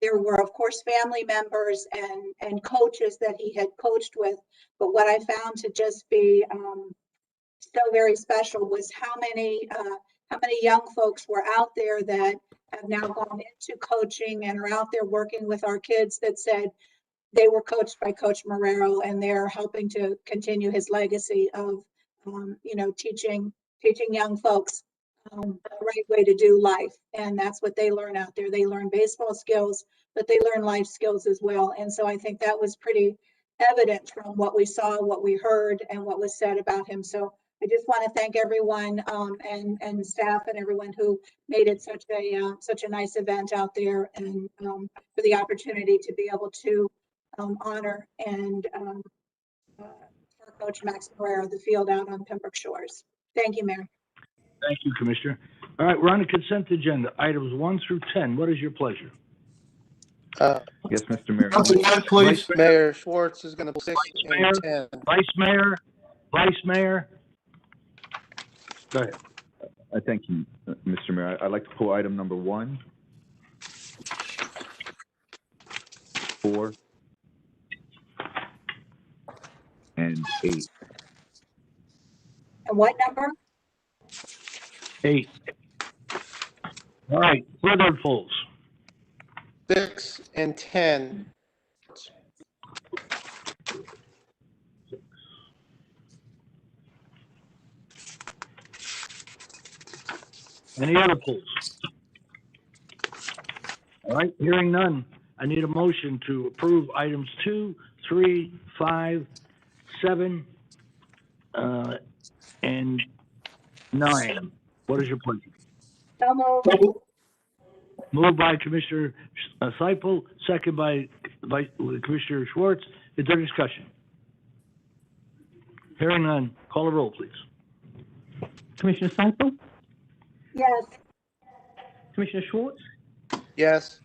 There were, of course, family members and coaches that he had coached with, but what I found to just be so very special was how many young folks were out there that have now gone into coaching and are out there working with our kids that said they were coached by Coach Marrero, and they're helping to continue his legacy of, teaching young folks the right way to do life. And that's what they learn out there. They learn baseball skills, but they learn life skills as well. And so I think that was pretty evident from what we saw, what we heard, and what was said about him. So I just want to thank everyone and staff and everyone who made it such a nice event out there, and for the opportunity to be able to honor and for Coach Max Marrero, the field out on Pembroke Shores. Thank you, Mayor. Thank you, Commissioner. All right, we're on the consent agenda, items 1 through 10. What is your pleasure? Yes, Mr. Mayor. Vice Mayor Schwartz is going to 6 and 10. Vice Mayor. Go ahead. Thank you, Mr. Mayor. I'd like to pull item number 1, 4, and 8. And what number? 8. All right, further pulls. 6 and 10. Any other pulls? All right, hearing none, I need a motion to approve items 2, 3, 5, 7, and 9. What is your pleasure? So moved. Moved by Commissioner Siple, second by Commissioner Schwartz. Is there discussion? Hearing none, call a roll, please. Commissioner Siple? Yes. Commissioner Schwartz? Yes.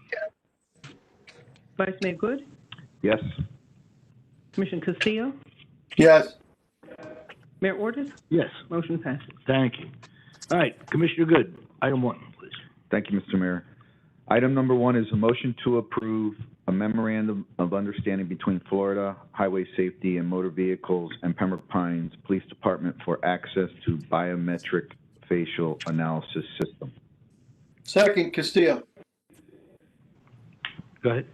Vice Mayor Good? Yes. Commissioner Castillo, Yes. Mayor Ordus, Yes, motion passes. thank you. All right, Commissioner Good, item 1, please. Thank you, Mr. Mayor. Item number 1 is a motion to approve a memorandum of understanding between Florida Highway Safety and Motor Vehicles and Pembroke Pines Police Department for access to biometric facial analysis system. Second, Castillo. Go ahead.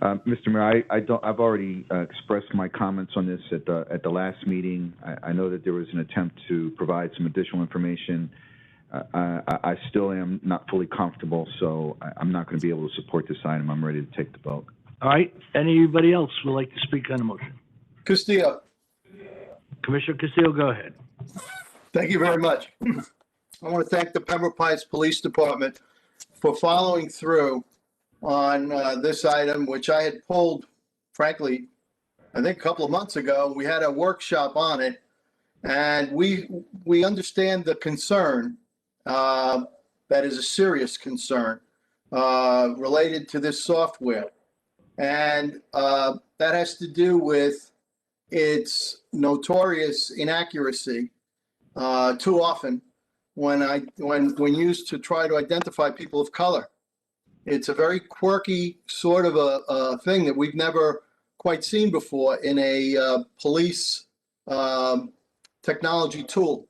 Mr. Mayor, I've already expressed my comments on this at the last meeting. I know that there was an attempt to provide some additional information. I still am not fully comfortable, so I'm not going to be able to support this item. I'm ready to take the vote. All right, anybody else would like to speak on the motion? Castillo. Commissioner Castillo, go ahead. Thank you very much. I want to thank the Pembroke Pines Police Department for following through on this item, which I had pulled, frankly, I think a couple of months ago. We had a workshop on it, and we understand the concern. That is a serious concern related to this software. And that has to do with its notorious inaccuracy too often when used to try to identify people of color. It's a very quirky sort of a thing that we've never quite seen before in a police technology tool.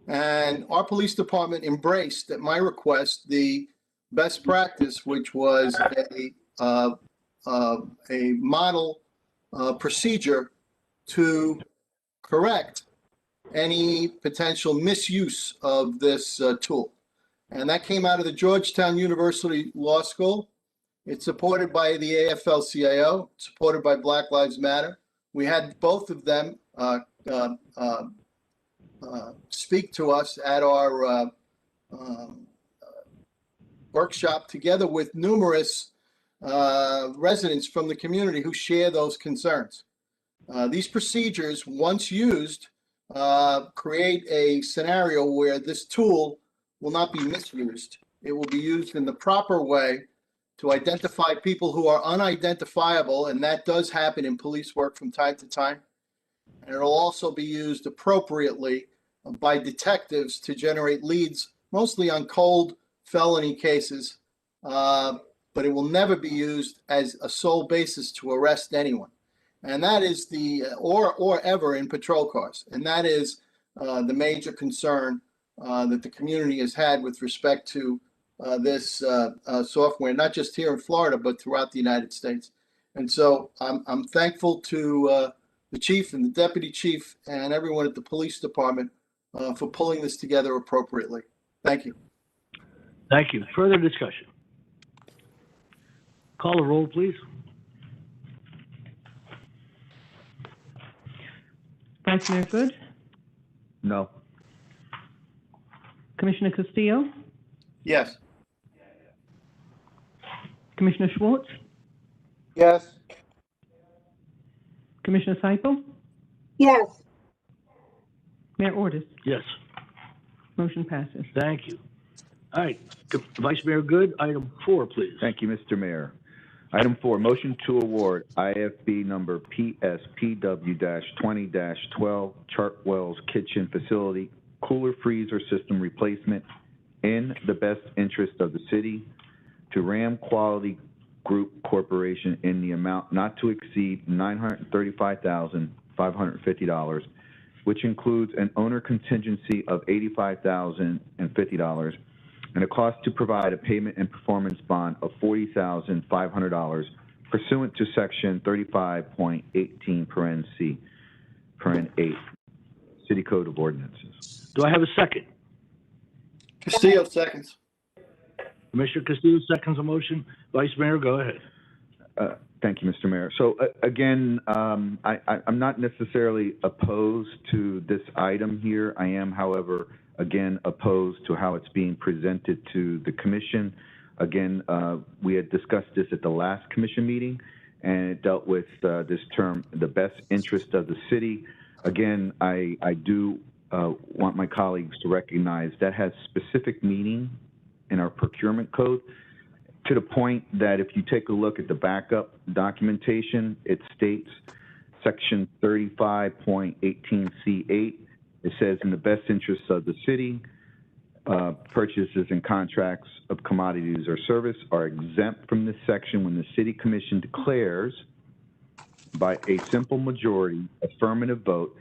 And our police department embraced, at my request, the best practice, which was a model procedure to correct any potential misuse of this tool. And that came out of the Georgetown University Law School. It's supported by the AFL-CIO, supported by Black Lives Matter. We had both of them speak to us at our workshop, together with numerous residents from the community who share those concerns. These procedures, once used, create a scenario where this tool will not be misused. It will be used in the proper way to identify people who are unidentifiable, and that does happen in police work from time to time. And it'll also be used appropriately by detectives to generate leads, mostly on cold felony cases, but it will never be used as a sole basis to arrest anyone. And that is or ever in patrol cars. And that is the major concern that the community has had with respect to this software, not just here in Florida, but throughout the United States. And so I'm thankful to the chief and the deputy chief and everyone at the police department for pulling this together appropriately. Thank you. Thank you. Further discussion? Call the roll, please. Vice Mayor Good, No. Commissioner Castillo, Yes. Commissioner Schwartz, Yes. Commissioner Siple, Yes. Mayor Ordus, Yes, motion passes. thank you. All right, Vice Mayor Good, item 4, please. Thank you, Mr. Mayor. Item 4, motion to award IFB number PSPW-20-12 Chartwell's Kitchen Facility Cooler Freezer System Replacement in the best interest of the city to Ram Quality Group Corporation in the amount not to exceed $935,550, which includes an owner contingency of $85,050 and a cost to provide a payment and performance bond of $40,500 pursuant to section 35.18(c)(8) City Code of Ordinances. Do I have a second? Castillo seconds. Commissioner Castillo seconds the motion. Vice Mayor, go ahead. Thank you, Mr. Mayor. So again, I'm not necessarily opposed to this item here. I am, however, again, opposed to how it's being presented to the commission. Again, we had discussed this at the last commission meeting, and it dealt with this term, the best interest of the city. Again, I do want my colleagues to recognize that has specific meaning in our procurement code, to the point that if you take a look at the backup documentation, it states section 35.18C8. It says, in the best interests of the city, purchases and contracts of commodities or service are exempt from this section when the city commission declares by a simple majority affirmative vote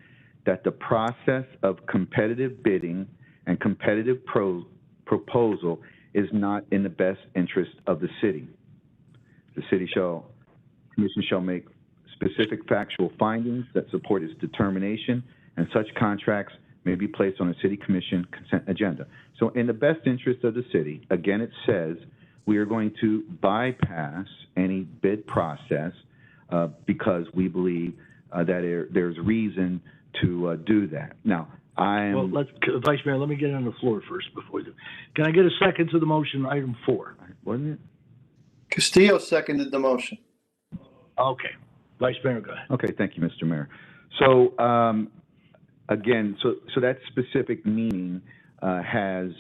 that the process of competitive bidding and competitive proposal is not in the best interest of the city. The commission shall make specific factual findings that support its determination, and such contracts may be placed on a city commission consent agenda. So in the best interest of the city, again, it says we are going to bypass any bid process because we believe that there's reason to do that. Now, Well, Vice Mayor, let me get on the floor first before you do. Can I get a second to the motion, item 4? Wasn't it? Castillo seconded the motion. Okay. Vice Mayor, go ahead. Okay, thank you, Mr. Mayor. So again, so that specific meaning has,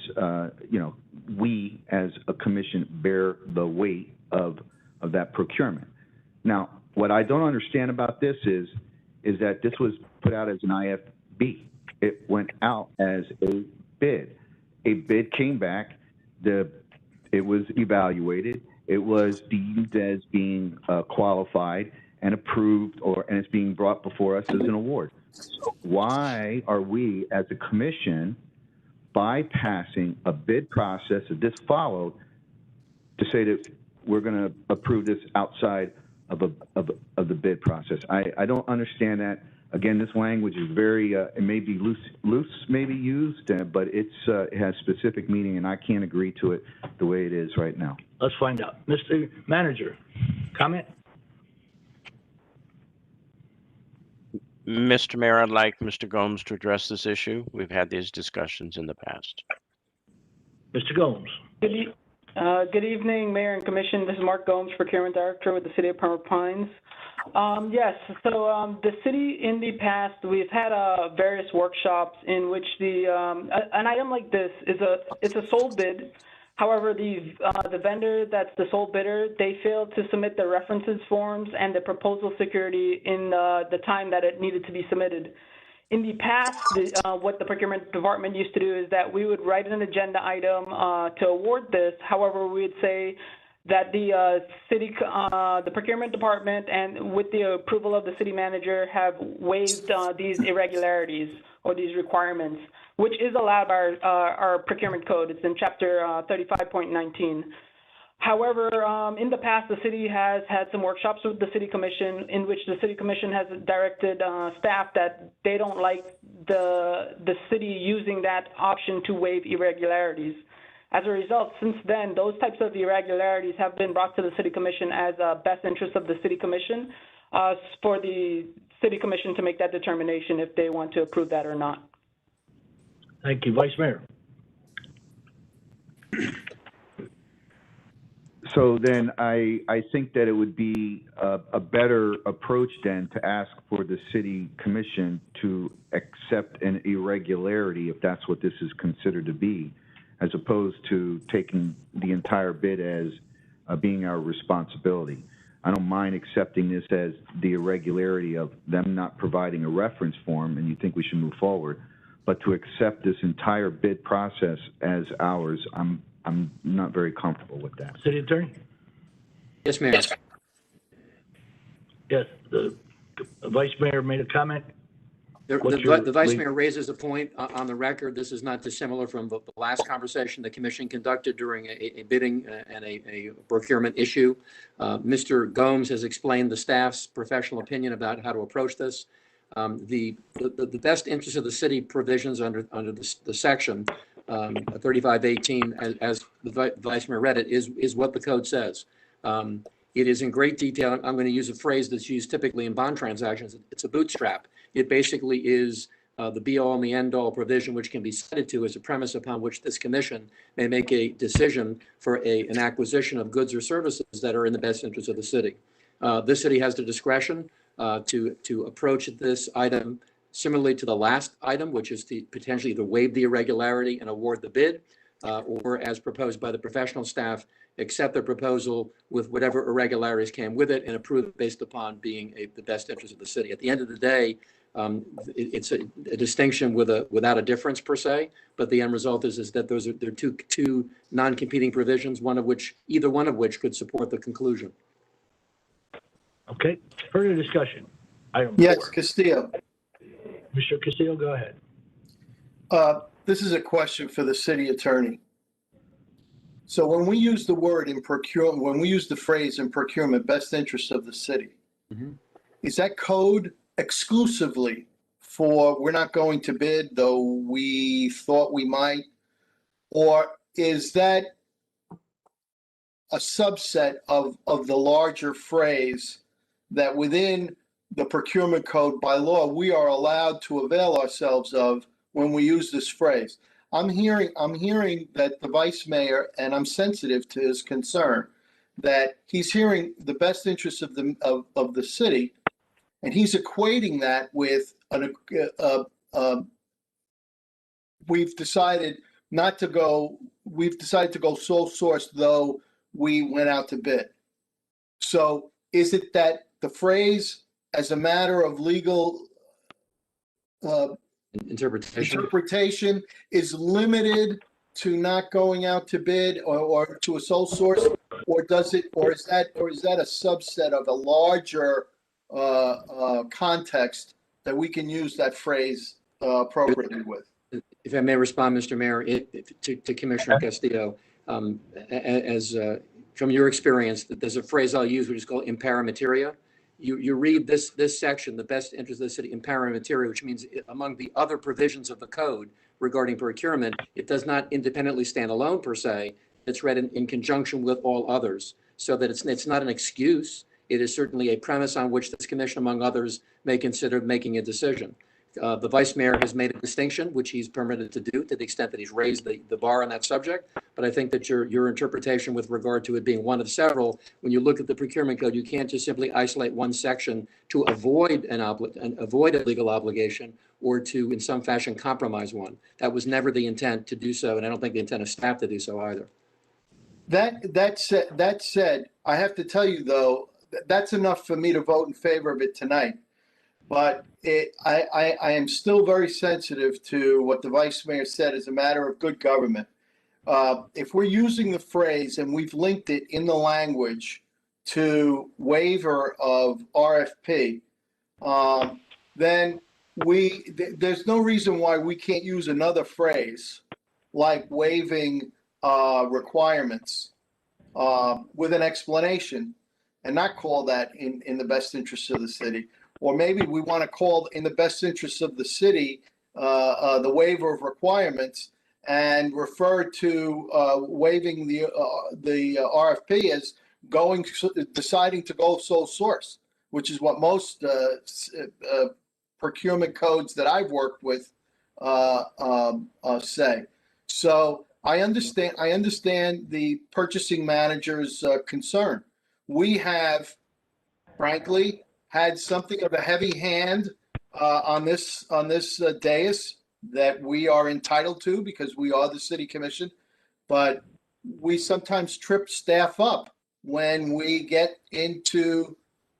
we as a commission bear the weight of that procurement. Now, what I don't understand about this is that this was put out as an IFB. It went out as a bid. A bid came back. It was evaluated. It was deemed as being qualified and approved, and it's being brought before us as an award. So why are we, as a commission, bypassing a bid process that this followed to say that we're going to approve this outside of the bid process? I don't understand that. Again, this language is very, it may be loose maybe used, but it has specific meaning, and I can't agree to it the way it is right now. Let's find out. Mr. Manager, comment? Mr. Mayor, I'd like Mr. Gomes to address this issue. We've had these discussions in the past. Mr. Gomes. Good evening, Mayor and Commission. This is Mark Gomes, Procurement Director with the City of Pembroke Pines. Yes, so the city in the past, we've had various workshops in which an item like this it's a sole bid. However, the vendor that's the sole bidder, they failed to submit the references forms and the proposal security in the time that it needed to be submitted. In the past, what the procurement department used to do is that we would write an agenda item to award this. However, we would say that the procurement department, and with the approval of the city manager, have waived these irregularities or these requirements, which is allowed by our procurement code. It's in chapter 35.19. However, in the past, the city has had some workshops with the city commission in which the city commission has directed staff that they don't like the city using that option to waive irregularities. As a result, since then, those types of irregularities have been brought to the city commission as a best interest of the city commission for the city commission to make that determination if they want to approve that or not. Thank you. Vice Mayor. So then I think that it would be a better approach then to ask for the city commission to accept an irregularity if that's what this is considered to be, as opposed to taking the entire bid as being our responsibility. I don't mind accepting this as the irregularity of them not providing a reference form, and you think we should move forward, but to accept this entire bid process as ours, I'm not very comfortable with that. City Attorney? Yes, Mayor. Yes, the Vice Mayor made a comment. The Vice Mayor raises a point on the record. This is not dissimilar from the last conversation the Commission conducted during a bidding and a procurement issue. Mr. Gomes has explained the staff's professional opinion about how to approach this. The best interest of the city provisions under the section 3518, as the Vice Mayor read it, is what the code says. It is in great detail. I'm going to use a phrase that's used typically in bond transactions. It's a bootstrap. It basically is the be-all and the end-all provision which can be cited to as a premise upon which this commission may make a decision for an acquisition of goods or services that are in the best interest of the city. The city has the discretion to approach this item similarly to the last item, which is potentially to waive the irregularity and award the bid, or as proposed by the professional staff, accept the proposal with whatever irregularities came with it and approve it based upon being the best interest of the city. At the end of the day, it's a distinction without a difference per se, but the end result is that they're two non-competing provisions, either one of which could support the conclusion. Okay, further discussion. Item Yes, 4. Castillo. Mr. Castillo, go ahead. This is a question for the city attorney. So when we use the word in procurement, when we use the phrase in procurement, best interest of the city, is that code exclusively for we're not going to bid, though we thought we might? Or is that a subset of the larger phrase that within the procurement code by law, we are allowed to avail ourselves of when we use this phrase? I'm hearing that the vice mayor, and I'm sensitive to his concern, that he's hearing the best interests of the city, and he's equating that with we've decided to go sole source, though we went out to bid. So is it that the phrase, as a matter of legal interpretation, is limited to not going out to bid or to a sole source, or is that a subset of a larger context that we can use that phrase appropriately with? If I may respond, Mr. Mayor, to Commissioner Castillo, as from your experience, there's a phrase I'll use which is called impera materia. You read this section, the best interest of the city, impera materia, which means among the other provisions of the code regarding procurement, it does not independently stand alone per se. It's read in conjunction with all others, so that it's not an excuse. It is certainly a premise on which this commission, among others, may consider making a decision. The vice mayor has made a distinction, which he's permitted to do to the extent that he's raised the bar on that subject. But I think that your interpretation with regard to it being one of several, when you look at the procurement code, you can't just simply isolate one section to avoid avoid a legal obligation or to, in some fashion, compromise one. That was never the intent to do so, and I don't think the intent of staff to do so either. That said, I have to tell you though, that's enough for me to vote in favor of it tonight. But I am still very sensitive to what the vice mayor said as a matter of good government. If we're using the phrase and we've linked it in the language to waiver of RFP, then there's no reason why we can't use another phrase like waiving requirements with an explanation and not call that in the best interest of the city. Or maybe we want to call in the best interest of the city the waiver of requirements and refer to waiving the RFP as deciding to go sole source, which is what most procurement codes that I've worked with say. So I understand the purchasing manager's concern. We have, frankly, had something of a heavy hand on this dais that we are entitled to because we are the city commission, but we sometimes trip staff up when we get into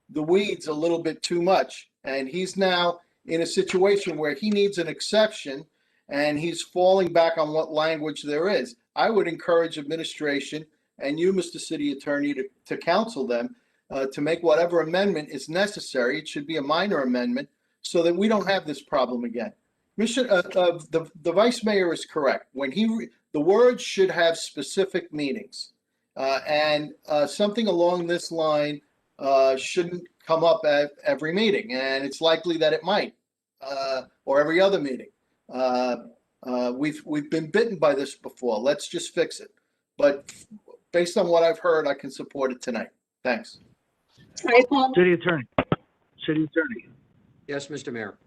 the weeds a little bit too much. And he's now in a situation where he needs an exception and he's falling back on what language there is. I would encourage administration and you, Mr. City Attorney, to counsel them to make whatever amendment is necessary. It should be a minor amendment so that we don't have this problem again. The vice mayor is correct. When the words should have specific meanings, and something along this line shouldn't come up at every meeting, and it's likely that it might, or every other meeting. We've been bitten by this before. Let's just fix it. But based on what I've heard, I can support it tonight. Thanks. City Attorney. Yes, Mr. Mayor.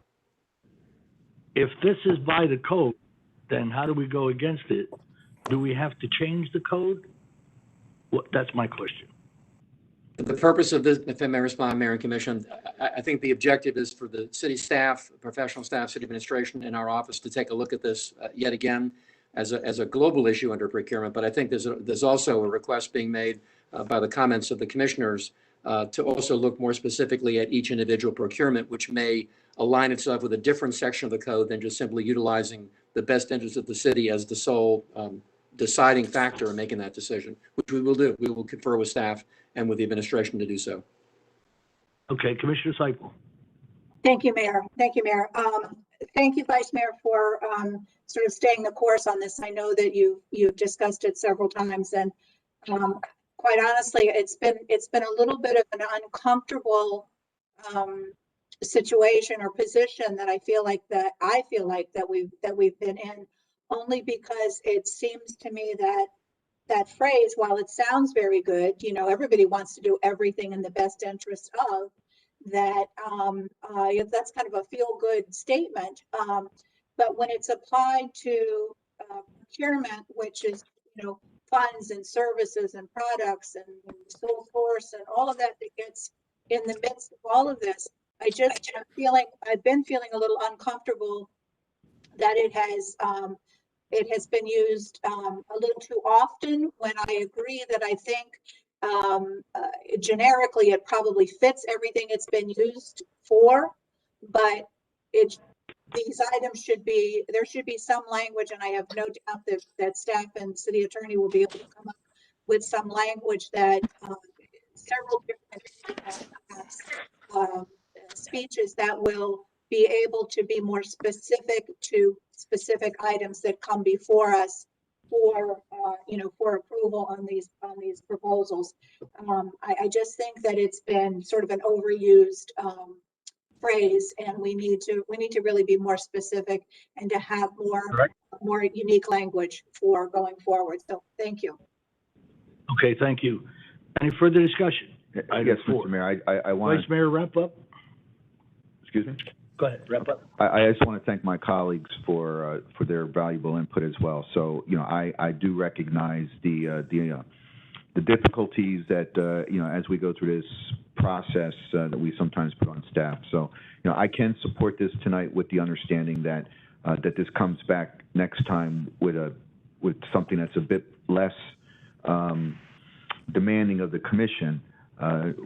If this is by the code, then how do we go against it? Do we have to change the code? Well, that's my question. The purpose of this, if I may respond, Mayor and Commission, I think the objective is for the city staff, professional staff, city administration, and our office to take a look at this yet again. as a global issue under procurement, but I think there's also a request being made by the comments of the commissioners to also look more specifically at each individual procurement, which may align itself with a different section of the code than just simply utilizing the best interest of the city as the sole deciding factor in making that decision, which we will do. We will confer with staff and with the administration to do so. Okay, Commissioner Siple. Thank you, Mayor. Thank you, Mayor. Thank you, Vice Mayor, for sort of staying the course on this. I know that you've discussed it several times, and quite honestly, it's been a little bit of an uncomfortable situation or position that I feel like that we've been in, only because it seems to me that that phrase, while it sounds very good, you know, everybody wants to do everything in the best interest of that. That's kind of a feel-good statement, but when it's applied to procurement, which is, you know, funds and services and products and sole source and all of that gets in the midst of all of this, I've been feeling a little uncomfortable that it has been used a little too often, when I agree that I think generically it probably fits everything it's been used for, but these items there should be some language, and I have no doubt that staff and city attorney will be able to come up with some language that several different speeches that will be able to be more specific to specific items that come before us for for approval on these proposals. I just think that it's been sort of an overused phrase, and we need to really be more specific and to have more unique language for going forward. So thank you. Okay, thank you. Any further discussion? Yes, Mr. Mayor, I want Vice Mayor, wrap up. Excuse me? Go ahead, wrap up. I just want to thank my colleagues for their valuable input as well. So, you know, I do recognize the difficulties that, you know, as we go through this process that we sometimes put on staff. So, you know, I can support this tonight with the understanding that that this comes back next time with something that's a bit less demanding of the commission,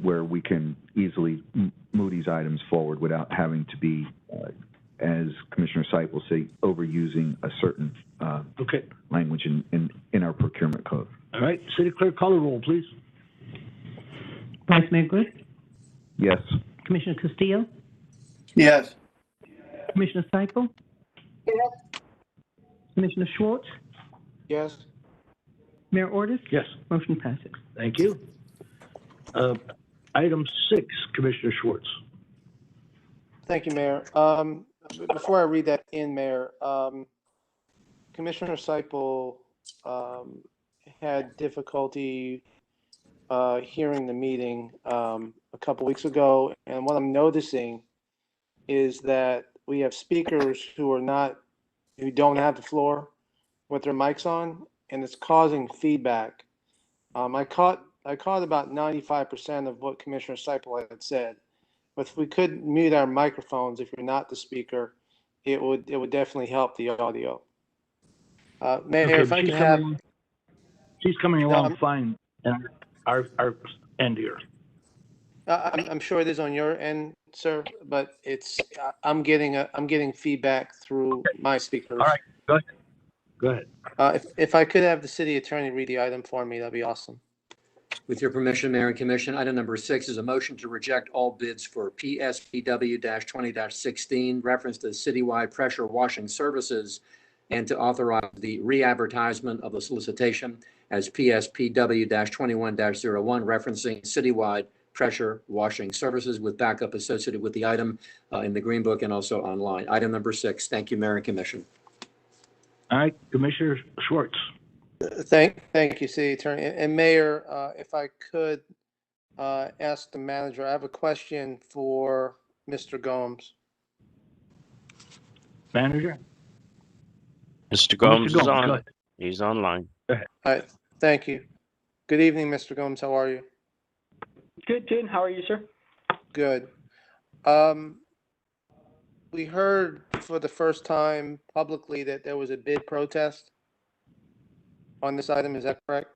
where we can easily move these items forward without having to be, as Commissioner Sipe will say, overusing a certain language in our procurement code. All right, City Clerk, call the roll, please. Vice Mayor Good? Yes. Commissioner Castillo? Yes. Commissioner Siple? Yes. Commissioner Schwartz? Yes. Mayor Ordus? Yes. Motion passes. Thank you. Item 6, Commissioner Schwartz. Thank you, Mayor. Before I read that in, Mayor, Commissioner Siple had difficulty hearing the meeting a couple weeks ago, and what I'm noticing is that we have speakers who don't have the floor with their mics on, and it's causing feedback. I caught about 95% of what Commissioner Siple had said, but if we could mute our microphones, if you're not the speaker, it would definitely help the audio. Mayor, Okay, if I could have. She's coming along fine, and our end here. I'm sure it is on your end, sir, but I'm getting feedback through my speakers. All right, go ahead. Go ahead. If I could have the city attorney read the item for me, that'd be awesome. With your permission, Mayor and Commission, item number 6 is a motion to reject all bids for PSPW-20-16, reference to citywide pressure washing services, and to authorize the re-advertisement of the solicitation as PSPW-21-01, referencing citywide pressure washing services, with backup associated with the item in the Green Book and also online. Item number 6. Thank you, Mayor and Commission. All right, Commissioner Schwartz. Thank you, City Attorney. And Mayor, if I could ask the manager, I have a question for Mr. Gomes. Manager? Mr. Gomes is go on. ahead. He's online. Go ahead. All right, thank you. Good evening, Mr. Gomes. How are you? Good. How are you, sir? Good. We heard for the first time publicly that there was a bid protest on this item, is that correct?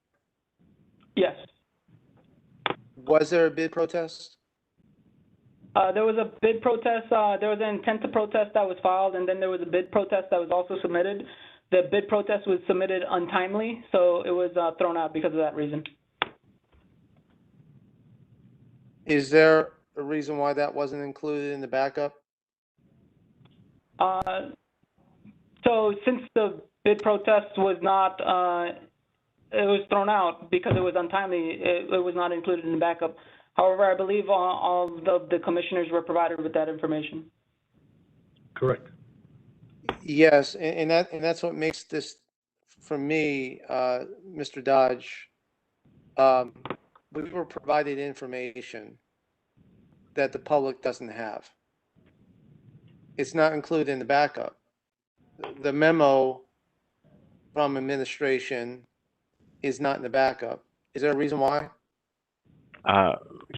Yes. Was there a bid protest? There was a bid protest, there was an intent to protest that was filed, and then there was a bid protest that was also submitted. The bid protest was submitted untimely, so it was thrown out because of that reason. Is there a reason why that wasn't included in the backup? So since the bid protest was not, it was thrown out because it was untimely, it was not included in the backup. However, I believe all of the commissioners were provided with that information. Correct. Yes, and that's what makes this, for me, Mr. Dodge, we were provided information that the public doesn't have. It's not included in the backup. The memo from administration is not in the backup. Is there a reason why?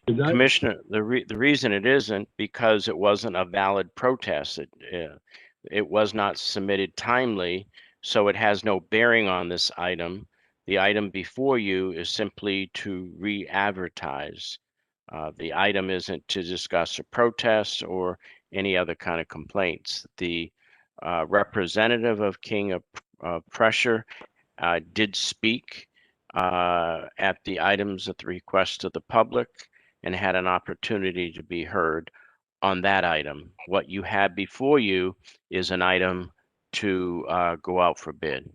Commissioner, the reason it isn't because it wasn't a valid protest. It was not submitted timely, so it has no bearing on this item. The item before you is simply to re-advertise. The item isn't to discuss a protest or any other kind of complaints. The representative of King of Prussia did speak at the items at the request of the public and had an opportunity to be heard on that item. What you have before you is an item to go out for bid.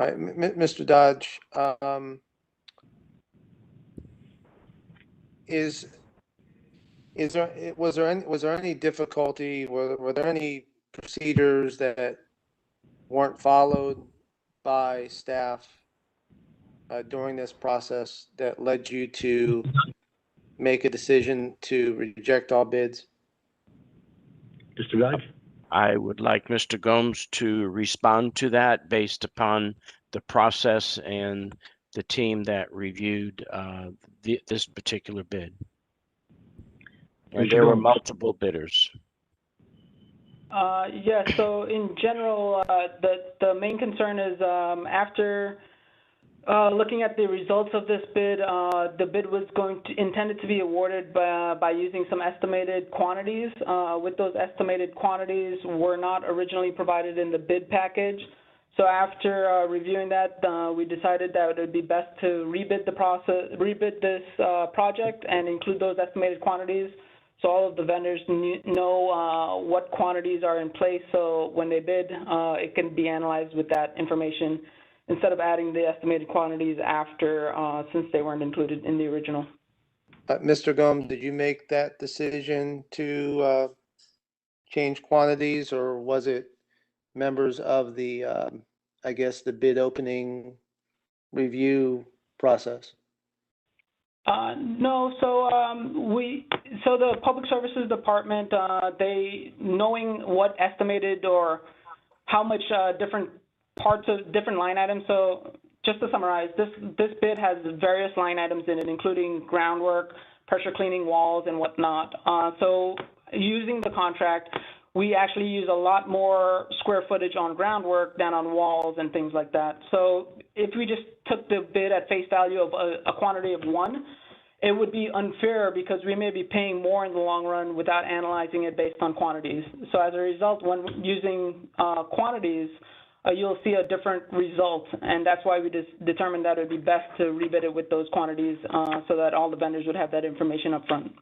All right, Mr. Dodge, was there any difficulty? Were there any procedures that weren't followed by staff during this process that led you to make a decision to reject all bids? Mr. Dodge? I would like Mr. Gomes to respond to that based upon the process and the team that reviewed this particular bid. And there were multiple bidders. Yes, so in general, the main concern is after looking at the results of this bid, the bid was intended to be awarded by using some estimated quantities. With those estimated quantities were not originally provided in the bid package. So after reviewing that, we decided that it would be best to rebid this project and include those estimated quantities, so all of the vendors know what quantities are in place. So when they bid, it can be analyzed with that information, instead of adding the estimated quantities after, since they weren't included in the original. Mr. Gomes, did you make that decision to change quantities, or was it members of the, I guess, the bid opening review process? No, so the Public Services Department, they, knowing what estimated or how much different parts of different line items. So just to summarize, this bid has various line items in it, including groundwork, pressure cleaning walls, and whatnot. So using the contract, we actually use a lot more square footage on groundwork than on walls and things like that. So if we just took the bid at face value of a quantity of 1, it would be unfair because we may be paying more in the long run without analyzing it based on quantities. So as a result, when using quantities, you'll see a different result, and that's why we just determined that it would be best to rebid it with those quantities so that all the vendors would have that information up front.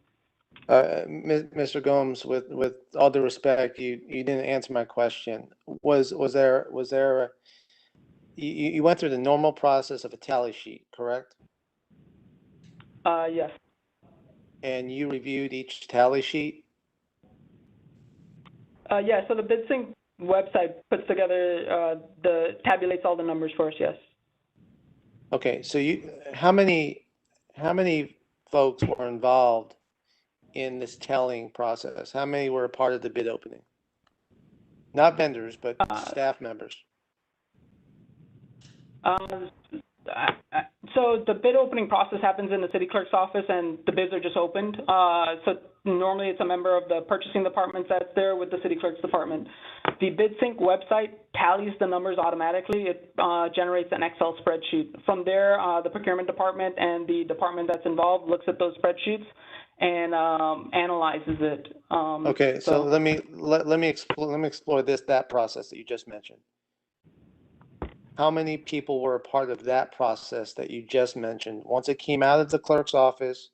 Mr. Gomes, with all due respect, you didn't answer my question. Was there you went through the normal process of a tally sheet, correct? Yes. And you reviewed each tally sheet? Yeah, so the BidSync website puts together, tabulates all the numbers for us, yes. Okay, so how many folks were involved in this tallying process? How many were a part of the bid opening? Not vendors, but staff members. So the bid opening process happens in the city clerk's office, and the bids are just opened. So normally it's a member of the purchasing department that's there with the city clerk's department. The BidSync website tallies the numbers automatically. It generates an Excel spreadsheet. From there, the procurement department and the department that's involved looks at those spreadsheets and analyzes it. Okay, so let me explore that process that you just mentioned. How many people were a part of that process that you just mentioned? Once it came out of the clerk's office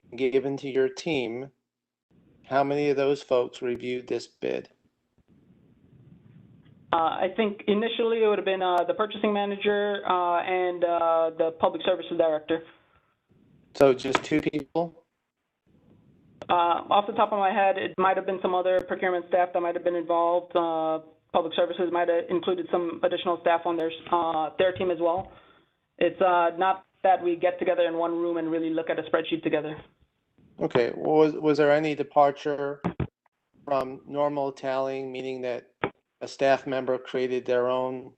and given to your team, how many of those folks reviewed this bid? I think initially it would have been the purchasing manager and the public services director. So just 2 people? Off the top of my head, it might have been some other procurement staff that might have been involved. Public services might have included some additional staff on their team as well. It's not that we get together in one room and really look at a spreadsheet together. Okay, was there any departure from normal tallying, meaning that a staff member created their own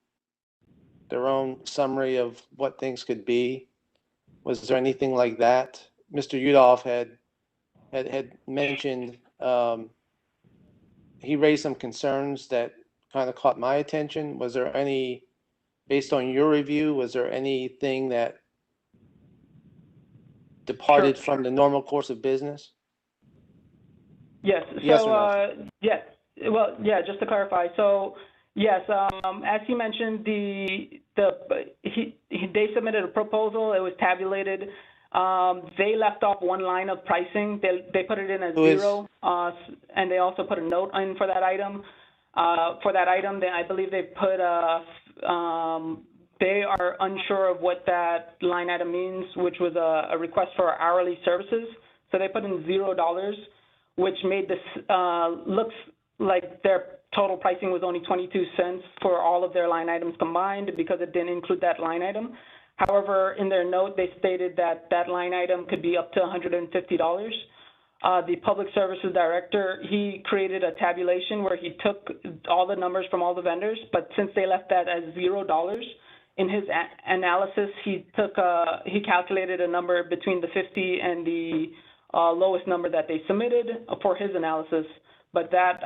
summary of what things could be? Was there anything like that? Mr. Udolph had mentioned, he raised some concerns that kind of caught my attention. Was there any, based on your review, was there anything that departed from the normal course of business? Yes. Yes So, or no? yes. Well, yeah, just to clarify. So, yes, as he mentioned, they submitted a proposal. It was tabulated. They left off one line of pricing. They put it in as 0, and they also put a note in for that item. I believe they put they are unsure of what that line item means, which was a request for hourly services. So they put in $0, which made this looks like their total pricing was only 22 cents for all of their line items combined because it didn't include that line item. However, in their note, they stated that that line item could be up to $150. The public services director, he created a tabulation where he took all the numbers from all the vendors, but since they left that as $0, in his analysis, he calculated a number between the 50 and the lowest number that they submitted for his analysis. But that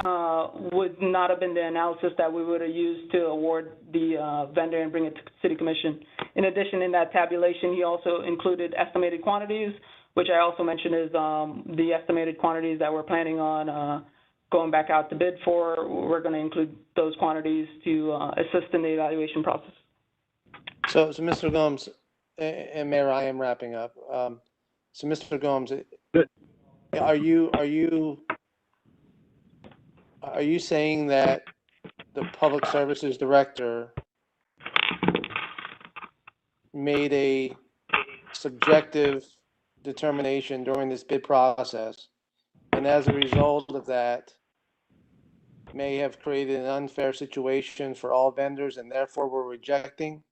would not have been the analysis that we would have used to award the vendor and bring it to City Commission. In addition, in that tabulation, he also included estimated quantities, which I also mentioned is the estimated quantities that we're planning on going back out to bid for. We're going to include those quantities to assist in the evaluation process. So Mr. Gomes, and Mayor, I am wrapping up. So Mr. Gomes, are you saying that the public services director made a subjective determination during this bid process, and as a result of that, may have created an unfair situation for all vendors, and therefore we're rejecting?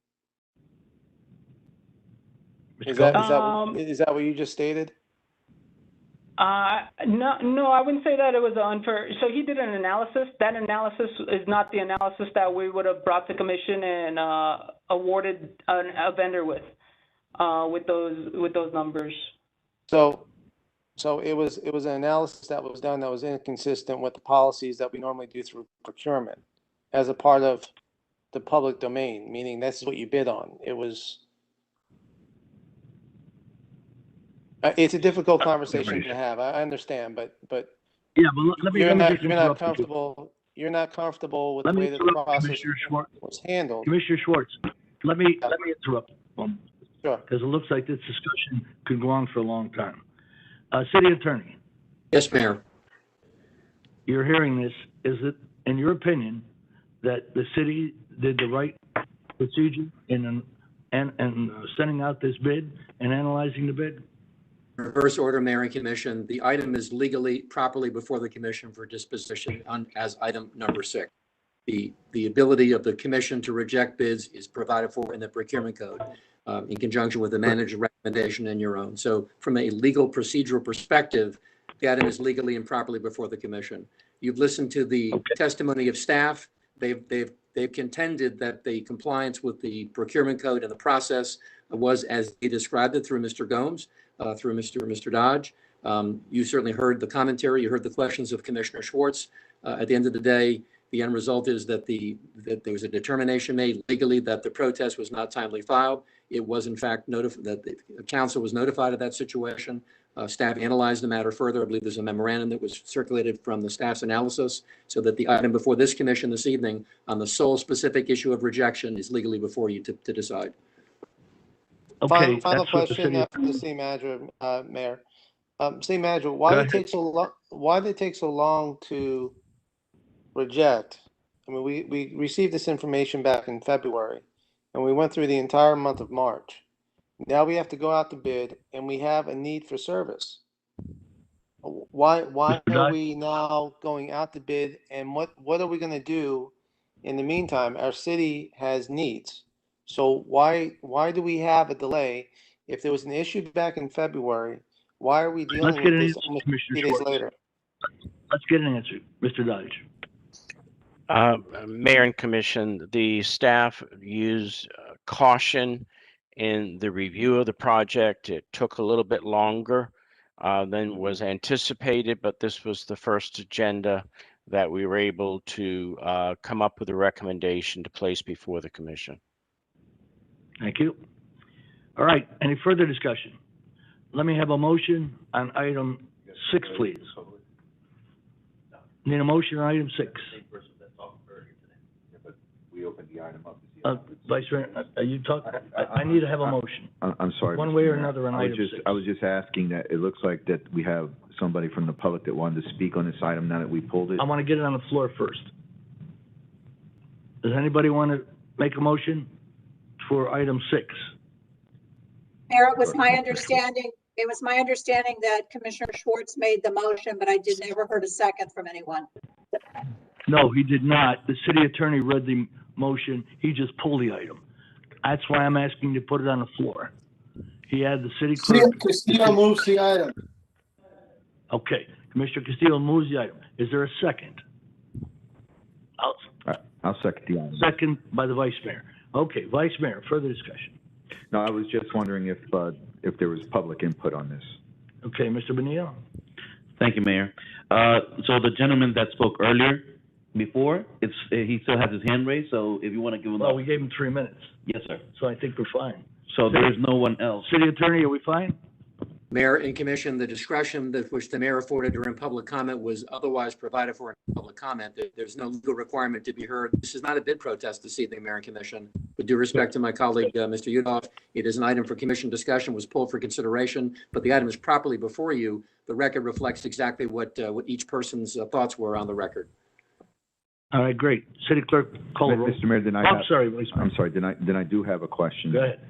Is that what you just stated? No, I wouldn't say that it was unfair. So he did an analysis. That analysis is not the analysis that we would have brought to commission and awarded a vendor with those numbers. So it was an analysis that was done that was inconsistent with the policies that we normally do through procurement as a part of the public domain, meaning this is what you bid on. It was. It's a difficult conversation to have. I understand, but yeah, but let me you're not comfortable. You're not comfortable with the way that the process was handled. Commissioner Schwartz, let me interrupt. Sure. Because it looks like this discussion could go on for a long time. City Attorney. Yes, Mayor. You're hearing this. Is it, in your opinion, that the city did the right procedure in sending out this bid and analyzing the bid? Reverse order, Mayor and Commission. The item is legally properly before the Commission for disposition as item number 6. The ability of the Commission to reject bids is provided for in the procurement code in conjunction with the manager's recommendation and your own. So from a legal procedural perspective, the item is legally and properly before the Commission. You've listened to the testimony of staff. They've contended that the compliance with the procurement code and the process was as he described it through Mr. Gomes, through Mr. Dodge. You certainly heard the commentary, you heard the questions of Commissioner Schwartz. At the end of the day, the end result is that there was a determination made legally that the protest was not timely filed. It was in fact notified that the council was notified of that situation. Staff analyzed the matter further. I believe there's a memorandum that was circulated from the staff's analysis so that the item before this commission this evening on the sole specific issue of rejection is legally before you to decide. Okay, Final that's what the question city. for the city manager, Mayor. City manager, why did it take so long? Why did it take so long to reject? I mean, we received this information back in February, and we went through the entire month of March. Now we have to go out to bid, and we have a need for service. Why are we now going out to bid, and what are we going to do in the meantime? Our city has needs. So why do we have a delay? If there was an issue back in February, why are we dealing with this almost 3 days later? Let's get an answer, Mr. Dodge. Mayor and Commission, the staff used caution in the review of the project. It took a little bit longer than was anticipated, but this was the first agenda that we were able to come up with a recommendation to place before the commission. Thank you. All right, any further discussion? Let me have a motion on item 6, please. Need a motion on item 6. We opened the item up. Vice Mayor, are you talking? I need to have a motion. I'm sorry. One Mr. way or Mayor. another on item 6. I was just asking that it looks like that we have somebody from the public that wanted to speak on this item now that we pulled it. I want to get it on the floor first. Does anybody want to make a motion for item 6? Mayor, it was my understanding that Commissioner Schwartz made the motion, but I never heard a second from anyone. No, he did not. The city attorney read the motion. He just pulled the item. That's why I'm asking to put it on the floor. He had the city clerk. Castillo moves the item. Okay, Commissioner Castillo moves the item. Is there a second? I'll second the item. Second by the Vice Mayor. Okay, Vice Mayor, further discussion. No, I was just wondering if there was public input on this. Okay, Mr. Bonilla. Thank you, Mayor. So the gentleman that spoke earlier, before, he still has his hand raised, so if you want to give him. Well, we gave him 3 minutes. Yes, sir. So I think we're fine. So there's no one else. City Attorney, are we fine? Mayor and Commission, the discretion that which the mayor afforded during public comment was otherwise provided for in public comment. There's no legal requirement to be heard. This is not a bid protest this evening, Mayor and Commission. With due respect to my colleague, Mr. Udall, it is an item for commission discussion, was pulled for consideration, but the item is properly before you. The record reflects exactly what each person's thoughts were on the record. All right, great. City Clerk, call the roll. Mr. Mayor, I'm sorry, Vice Mayor. I'm sorry, then I do have a question. Go ahead.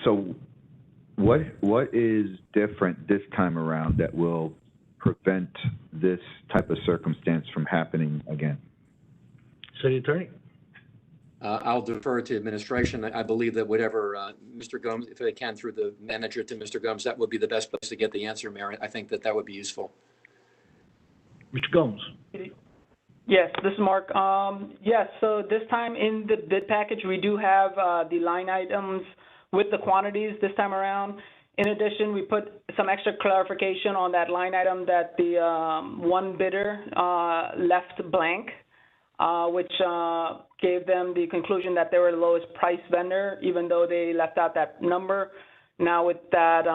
So what is different this time around that will prevent this type of circumstance from happening again? City Attorney? I'll defer to administration. I believe that whatever Mr. Gomes, if they can through the manager to Mr. Gomes, that would be the best place to get the answer, Mayor. I think that would be useful. Mr. Gomes? Yes, this is Mark. Yes, so this time in the bid package, we do have the line items with the quantities this time around. In addition, we put some extra clarification on that line item that the one bidder left blank, which gave them the conclusion that they were the lowest price vendor, even though they left out that number. Now with that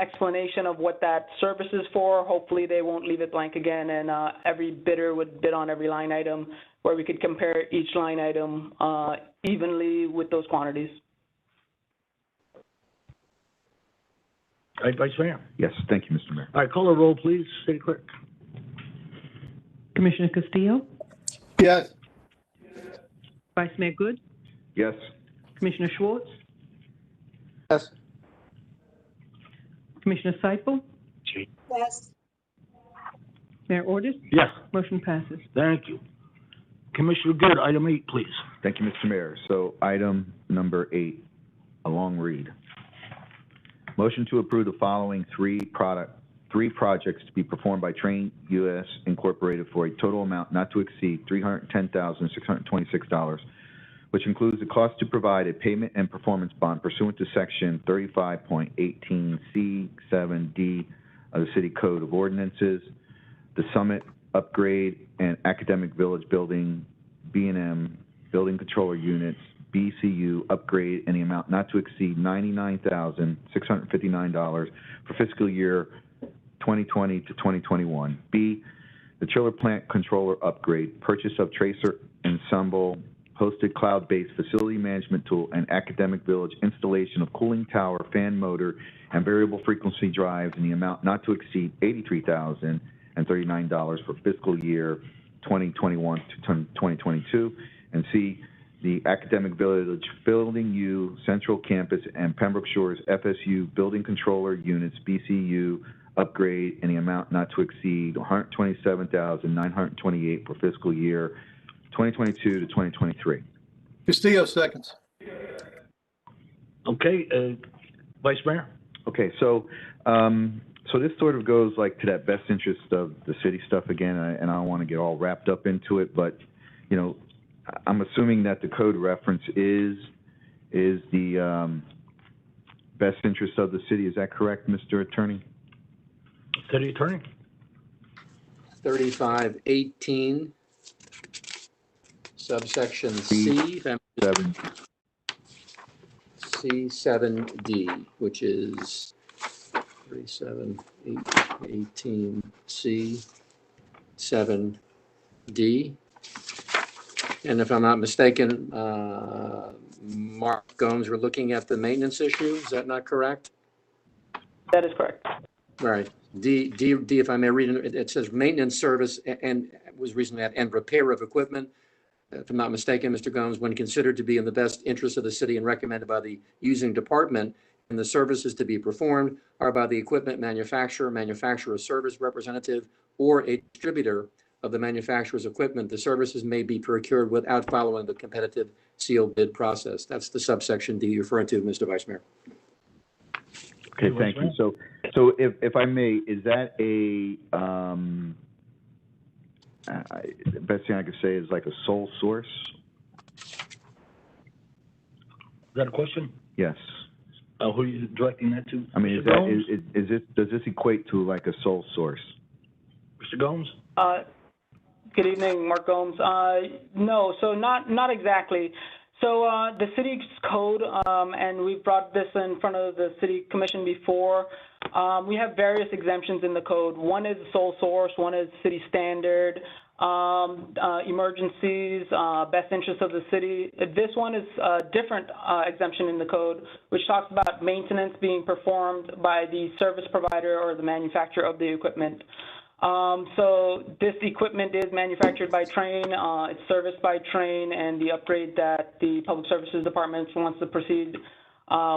explanation of what that service is for, hopefully they won't leave it blank again, and every bidder would bid on every line item where we could compare each line item evenly with those quantities. All right, Vice Mayor? Yes, thank you, Mr. Mayor. All right, call a roll, please, City Clerk. Commissioner Castillo? Yes. Vice Mayor Good? Yes. Commissioner Schwartz? Yes. Commissioner Siple? Yes. Mayor Ordus? Yes. Motion passes. Thank you. Commissioner Good, item 8, please. Thank you, Mr. Mayor. So item number 8, a long read. Motion to approve the following three projects to be performed by Train US Incorporated for a total amount not to exceed $310,626 which includes the cost to provide a payment and performance bond pursuant to Section 35.18C7D of the City Code of Ordinances, the Summit Upgrade and Academic Village Building, B&M, Building Controller Units, BCU upgrade in the amount not to exceed $99,659 for fiscal year 2020 to 2021. B, the chiller plant controller upgrade, purchase of tracer ensemble, hosted cloud-based facility management tool, and academic village installation of cooling tower, fan motor, and variable frequency drives in the amount not to exceed $83,039 for fiscal year 2021 to 2022. And C, the Academic Village Building U, Central Campus, and Pembroke Shores FSU Building Controller Units, BCU, upgrade in the amount not to exceed $127,928 for fiscal year 2022 to 2023. Castillo seconds. Okay, Vice Mayor? Okay, so this sort of goes like to that best interest of the city stuff again, and I don't want to get all wrapped up into it, but, you know, I'm assuming that the code reference is the best interest of the city. Is that correct, Mr. Attorney? City Attorney? 3518, subsection C, C7D, which is 3718 C7D. And if I'm not mistaken, Mark Gomes, we're looking at the maintenance issue. Is that not correct? That is correct. Right. D, if I may read it, it says maintenance service and was recently at and repair of equipment. If I'm not mistaken, Mr. Gomes, when considered to be in the best interest of the city and recommended by the using department, and the services to be performed are by the equipment manufacturer, manufacturer service representative, or a distributor of the manufacturer's equipment, the services may be procured without following the competitive sealed bid process. That's the subsection D you're referring to, Mr. Vice Mayor. Okay, thank you. So if I may, is that a the best thing I could say is like a sole source? Is that a question? Yes. Who are you directing that to? I mean, does this equate to like a sole source? Mr. Gomes? Good evening, Mark Gomes. No, so not exactly. So the city's code, and we've brought this in front of the city commission before, we have various exemptions in the code. One is sole source, one is city standard, emergencies, best interest of the city. This one is a different exemption in the code, which talks about maintenance being performed by the service provider or the manufacturer of the equipment. So this equipment is manufactured by Train, it's serviced by Train, and the upgrade that the Public Services Department wants to proceed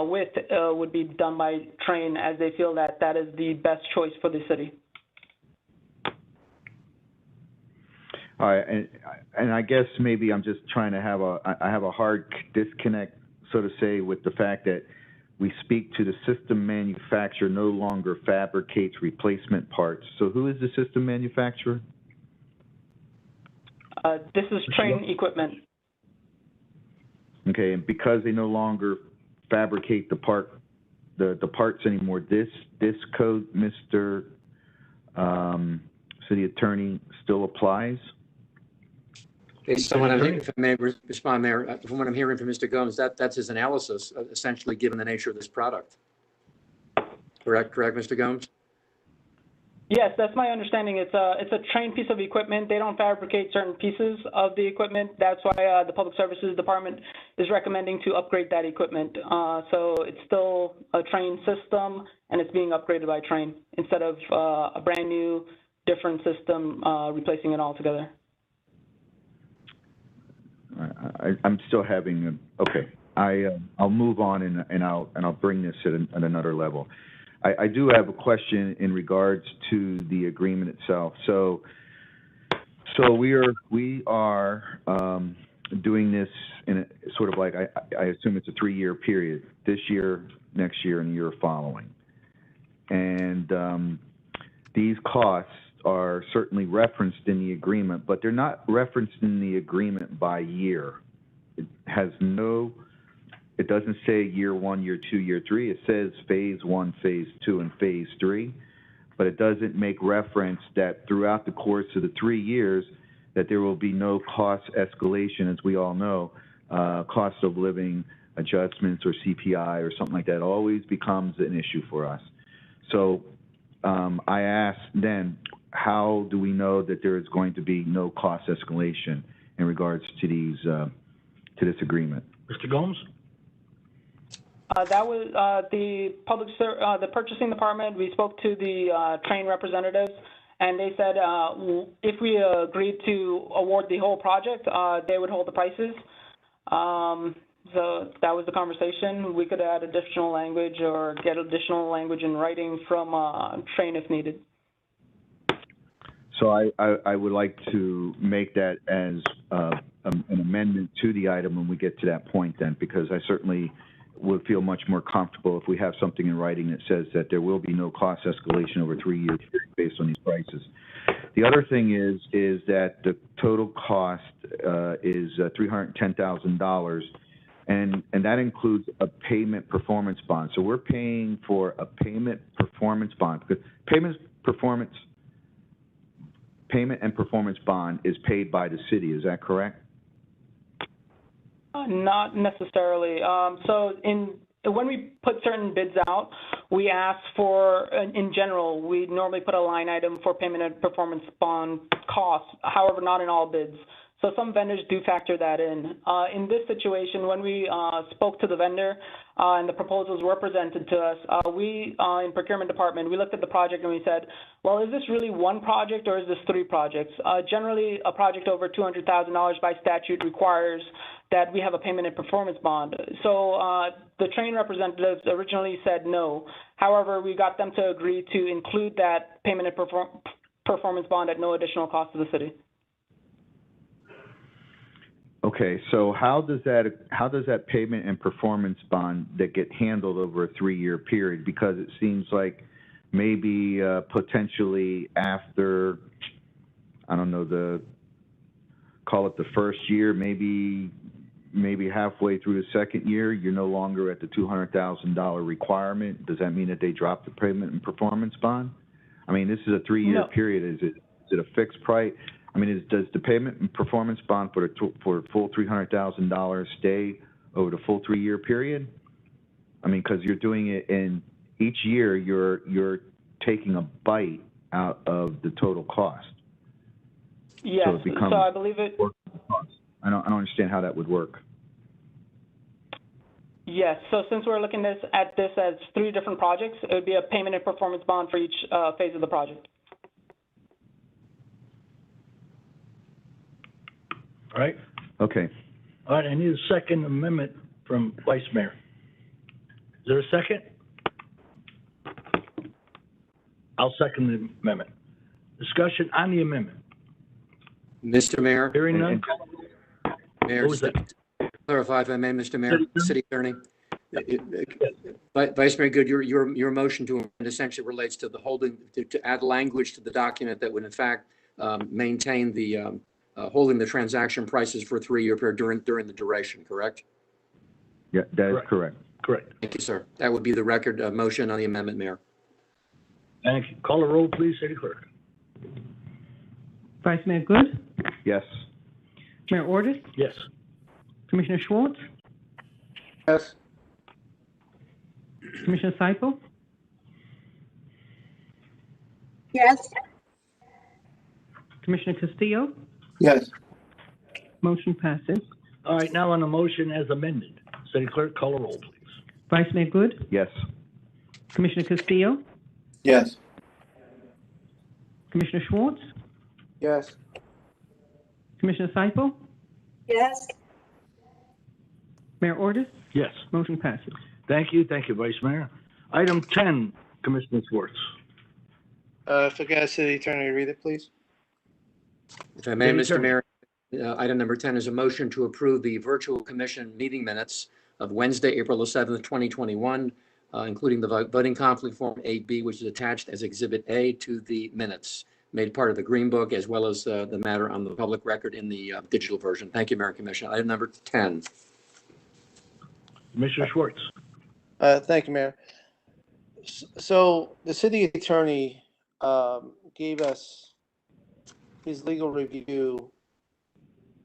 with would be done by Train, as they feel that that is the best choice for the city. All right, and I guess maybe I'm just trying to have a hard disconnect, so to say, with the fact that we speak to the system manufacturer no longer fabricates replacement parts. So who is the system manufacturer? This is Train equipment. Okay, and because they no longer fabricate the parts anymore, this code, Mr. City Attorney, still applies? Based on what if I may respond, Mayor, from what I'm hearing from Mr. Gomes, that's his analysis, essentially, given the nature of this product. Correct, Mr. Gomes? Yes, that's my understanding. It's a Train piece of equipment. They don't fabricate certain pieces of the equipment. That's why the Public Services Department is recommending to upgrade that equipment. So it's still a Train system, and it's being upgraded by Train instead of a brand new, different system replacing it altogether. I'm still having okay. I'll move on and I'll bring this at another level. I do have a question in regards to the agreement itself. So we are doing this in a sort of like I assume it's a 3-year period. This year, next year, and the year following. And these costs are certainly referenced in the agreement, but they're not referenced in the agreement by year. it doesn't say year 1, year 2, year 3. It says phase 1, phase 2, and phase 3, but it doesn't make reference that throughout the course of the 3 years that there will be no cost escalation. As we all know, cost of living adjustments or CPI or something like that always becomes an issue for us. So I asked then, how do we know that there is going to be no cost escalation in regards to these to this agreement? Mr. Gomes? That was the the purchasing department. We spoke to the train representatives, and they said if we agreed to award the whole project, they would hold the prices. So that was the conversation. We could add additional language or get additional language in writing from train if needed. So I would like to make that as an amendment to the item when we get to that point then, because I certainly would feel much more comfortable if we have something in writing that says that there will be no cost escalation over 3 years based on these prices. The other thing is that the total cost is $310,000, and that includes a payment performance bond. So we're paying for a payment performance bond, because payment and performance bond is paid by the city. Is that correct? Not necessarily. So when we put certain bids out, we ask for, in general, we normally put a line item for payment and performance bond costs, however, not in all bids. So some vendors do factor that in. In this situation, when we spoke to the vendor and the proposals were presented to us, we, in procurement department, we looked at the project and we said, well, is this really one project or is this 3 projects? Generally, a project over $200,000 by statute requires that we have a payment and performance bond. So the train representatives originally said no. However, we got them to agree to include that payment and performance bond at no additional cost to the city. Okay, so how does that payment and performance bond that get handled over a 3-year period? Because it seems like maybe potentially after, I don't know, call it the first year, maybe halfway through the second year, you're no longer at the $200,000 requirement. Does that mean that they drop the payment and performance bond? I mean, this is a 3-year period. Is it a fixed price? I mean, does the payment and performance bond for a full $300,000 stay over the full 3-year period? I mean, because you're doing it in each year, you're taking a bite out of the total cost. Yes. So I believe it. I don't understand how that would work. Yes. So since we're looking at this as 3 different projects, it would be a payment and performance bond for each phase of the project. All right. Okay. All right, I need a second amendment from Vice Mayor. Is there a second? I'll second the amendment. Discussion on the amendment. Mr. Mayor. Hearing none. Mayor, just to clarify, if I may, Mr. Mayor, City Attorney. Vice Mayor Good, your motion to amend essentially relates to the holding, to add language to the document that would in fact maintain the holding the transaction prices for a 3-year period during the duration, correct? Yeah, that is correct. Correct. Thank you, sir. That would be the record motion on the amendment, Mayor. Thank you. Call a roll, please, City Clerk. Vice Mayor Good? Yes. Mayor Ordus? Yes. Commissioner Schwartz? Yes. Commissioner Siple? Yes. Commissioner Castillo? Yes. Motion passes. All right, now on the motion as amended. City Clerk, call a roll, please. Vice Mayor Good? Yes. Commissioner Castillo? Yes. Commissioner Schwartz? Yes. Commissioner Siple? Yes. Mayor Ordus? Yes. Motion passes. Thank you, Vice Mayor. Item 10, Commissioner Schwartz. If I could ask City Attorney to read it, please. If I may, Mr. Mayor, item number 10 is a motion to approve the virtual commission meeting minutes of Wednesday, April 7th, 2021, including the voting conflict form 8B, which is attached as Exhibit A to the minutes. made part of the Green Book, as well as the matter on the public record in the digital version. Thank you, Mayor and Commissioner. Item number 10. Commissioner Schwartz. Thank you, Mayor. So the city attorney gave us his legal review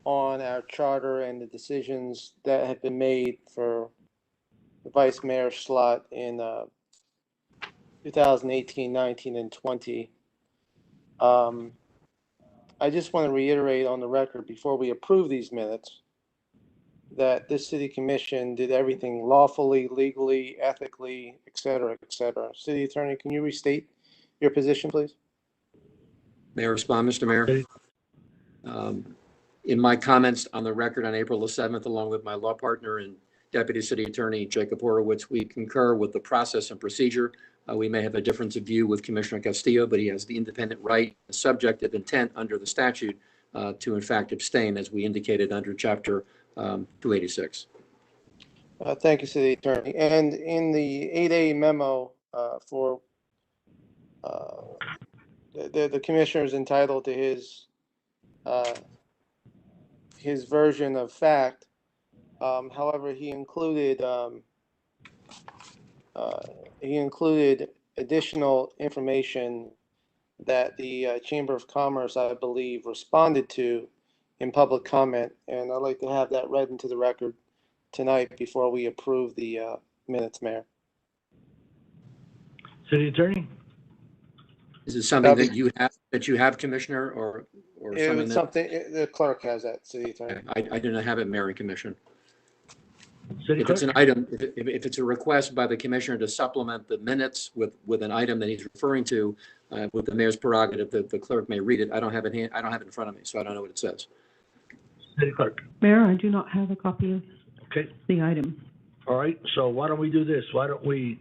on our charter and the decisions that have been made for the vice mayor slot in 2018, 19, and 20. I just want to reiterate on the record before we approve these minutes that this city commission did everything lawfully, legally, ethically, et cetera, et cetera. City attorney, can you restate your position, please? May I respond, Mr. Mayor? In my comments on the record on April the 7th, along with my law partner and Deputy City Attorney Jacob Horowitz, we concur with the process and procedure. We may have a difference of view with Commissioner Castillo, but he has the independent right, the subjective intent under the statute to in fact abstain, as we indicated under Chapter 286. Thank you, City Attorney. And in the 8A memo for the commissioner is entitled to his version of fact. However, he included additional information that the Chamber of Commerce, I believe, responded to in public comment, and I'd like to have that read into the record tonight before we approve the minutes, Mayor. City Attorney? Is it something that you have, Commissioner, or something that? Something the clerk has that, City Attorney. I do not have it, Mayor and Commission. City If it's an item, if it's a request by the commissioner to supplement the minutes with an item that he's referring to, with the mayor's prerogative, the clerk may read it. I don't have it in front of me, so I don't know what it says. City Clerk. Mayor, I do not have a copy of the item. All right, so why don't we do this? Why don't we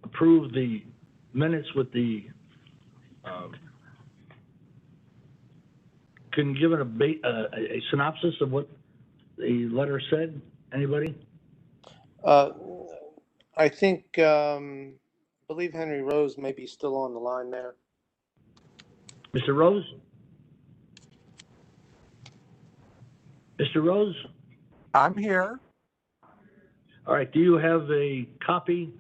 approve the minutes with the, can you give it a synopsis of what the letter said? Anybody? I think, I believe Henry Rose may be still on the line there. Mr. Rose? Mr. Rose? I'm here. All right, do you have a copy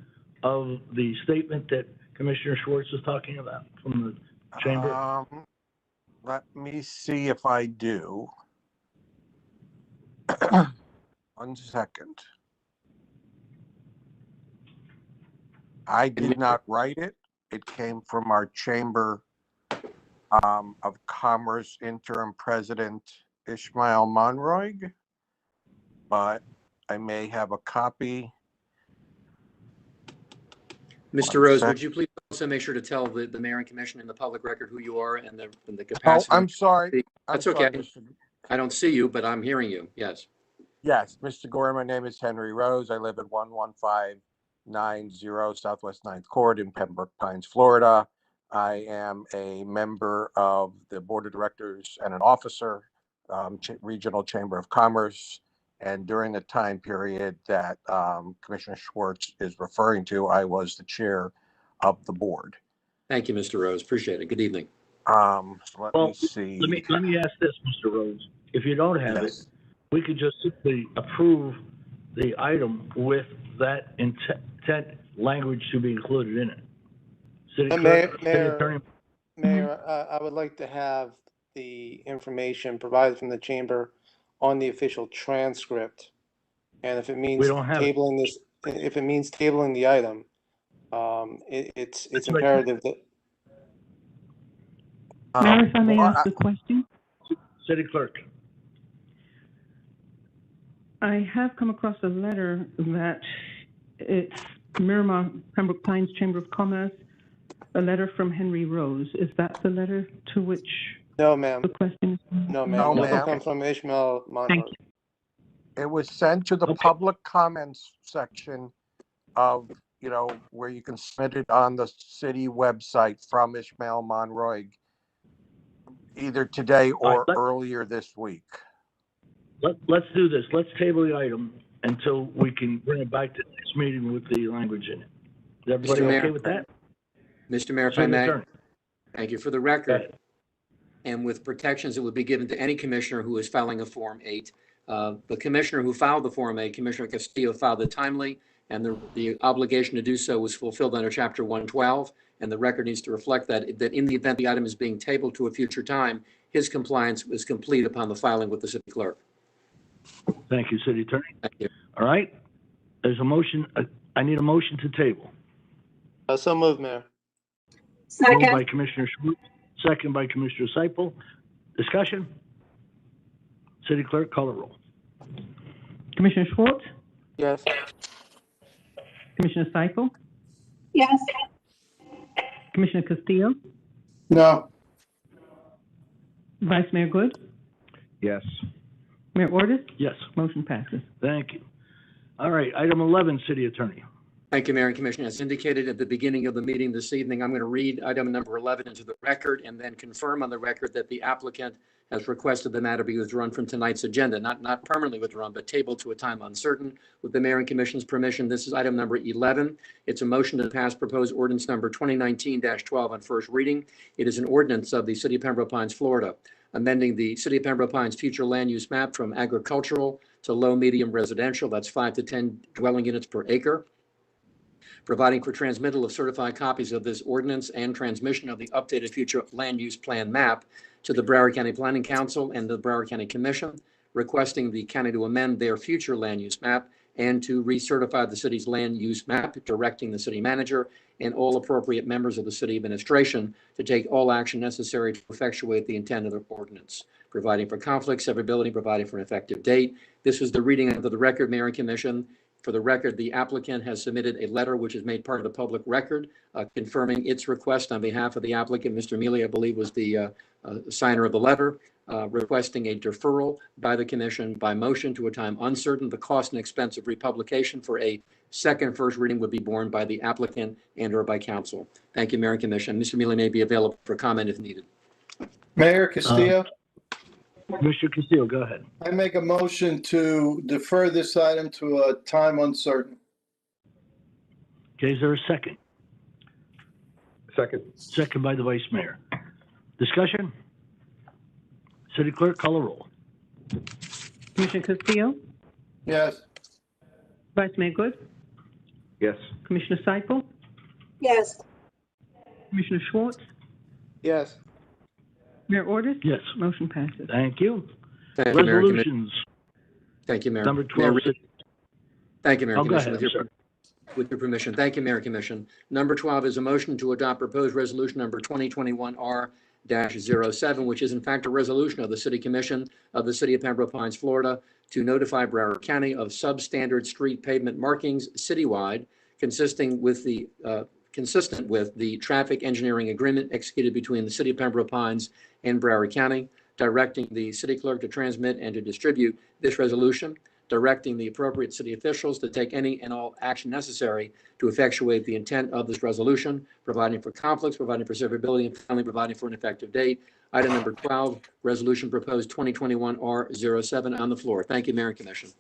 of the statement that Commissioner Schwartz is talking about from the chamber? Let me see if I do. 1 second. I did not write it. It came from our Chamber of Commerce interim president, Ishmael Monroig, but I may have a copy. Mr. Rose, would you please also make sure to tell the mayor and commission in the public record who you are and the capacity? Oh, I'm sorry. That's okay. I don't see you, but I'm hearing you. Yes. Yes, Mr. Gore, my name is Henry Rose. I live at 11590 Southwest 9th Court in Pembroke Pines, Florida. I am a member of the board of directors and an officer, Regional Chamber of Commerce. And during the time period that Commissioner Schwartz is referring to, I was the chair of the board. Thank you, Mr. Rose. Appreciate it. Good evening. Let me see. Let me ask this, Mr. Rose. If you don't have it, we could just simply approve the item with that intent language to be included in it. City Clerk, City Attorney. Mayor, I would like to have the information provided from the chamber on the official transcript. And if it means tabling this, if it means tabling the item, it's imperative that. Mayor, if I may ask a question? City Clerk. I have come across a letter that it's Miramar, Pembroke Pines Chamber of Commerce, a letter from Henry Rose. Is that the letter to which No, ma'am. the question is? No, ma'am. No, It ma'am. comes from Ishmael Monroe. It was sent to the public comments section of, where you can submit it on the city website from Ishmael Monroig, either today or earlier this week. Let's do this. Let's table the item until we can bring it back to the next meeting with the language in it. Is everybody okay with that? Mr. Mayor, if I may. Thank you. For the record, and with protections that would be given to any commissioner who is filing a Form 8, the commissioner who filed the Form 8, Commissioner Castillo, filed it timely, and the obligation to do so was fulfilled under Chapter 112, and the record needs to reflect that in the event the item is being tabled to a future time, his compliance was complete upon the filing with the city clerk. Thank you, City Attorney. Thank you. All right, there's a motion. I need a motion to table. So moved, Mayor. Moved Second. by Commissioner Schwartz, second by Commissioner Siple. Discussion? City Clerk, call a roll. Commissioner Schwartz, Yes. Commissioner Siple, Yes. Commissioner Castillo, No. Vice Mayor Good, Yes. Mayor Ordus, Yes. motion passes. Thank you. All right, item 11, City Attorney. Thank you, Mayor and Commissioner. As indicated at the beginning of the meeting this evening, I'm going to read item number 11 into the record and then confirm on the record that the applicant has requested the matter be withdrawn from tonight's agenda, not permanently withdrawn, but tabled to a time uncertain. With the Mayor and Commission's permission, this is item number 11. It's a motion to pass proposed ordinance number 2019-12 on first reading. It is an ordinance of the City of Pembroke Pines, Florida, amending the City of Pembroke Pines future land use map from agricultural to low medium residential. That's 5 to 10 dwelling units per acre. Providing for transmittal of certified copies of this ordinance and transmission of the updated future land use plan map to the Broward County Planning Council and the Broward County Commission, requesting the county to amend their future land use map and to recertify the city's land use map, directing the city manager and all appropriate members of the city administration to take all action necessary to effectuate the intent of the ordinance, providing for conflict severability, providing for an effective date. This is the reading of the record, Mayor and Commission. For the record, the applicant has submitted a letter which is made part of the public record, confirming its request on behalf of the applicant. Mr. Mealy, I believe, was the signer of the letter, requesting a deferral by the commission by motion to a time uncertain. The cost and expense of republication for a second first reading would be borne by the applicant and or by council. Thank you, Mayor and Commission. Mr. Mealy may be available for comment if needed. Mayor Castillo, Commissioner Castillo, go ahead. I make a motion to defer this item to a time uncertain. Okay, is there a second? Second. Second by the Vice Mayor. Discussion? City Clerk, call a roll. Commissioner Castillo, Yes. Vice Mayor Good, Yes. Commissioner Siple, Yes. Commissioner Schwartz, Yes. Mayor Ordus, Yes. motion passes. Thank you. Thank you, Mayor and Commission. Resolutions, Thank you, Mayor. number 12. Mayor, thank you, Mayor Oh, and go Commission. ahead, With your permission. Thank you, Mayor and Commission. Number 12 is a motion to adopt proposed resolution number 2021-R-07, which is in fact a resolution of the City Commission of the City of Pembroke Pines, Florida, to notify Broward County of substandard street pavement markings citywide, consistent with the traffic engineering agreement executed between the City of Pembroke Pines and Broward County, directing the city clerk to transmit and to distribute this resolution, directing the appropriate city officials to take any and all action necessary to effectuate the intent of this resolution, providing for conflicts, providing for severability, and finally providing for an effective date. Item number 12, resolution proposed 2021-R-07 on the floor. Thank you, Mayor and Commission.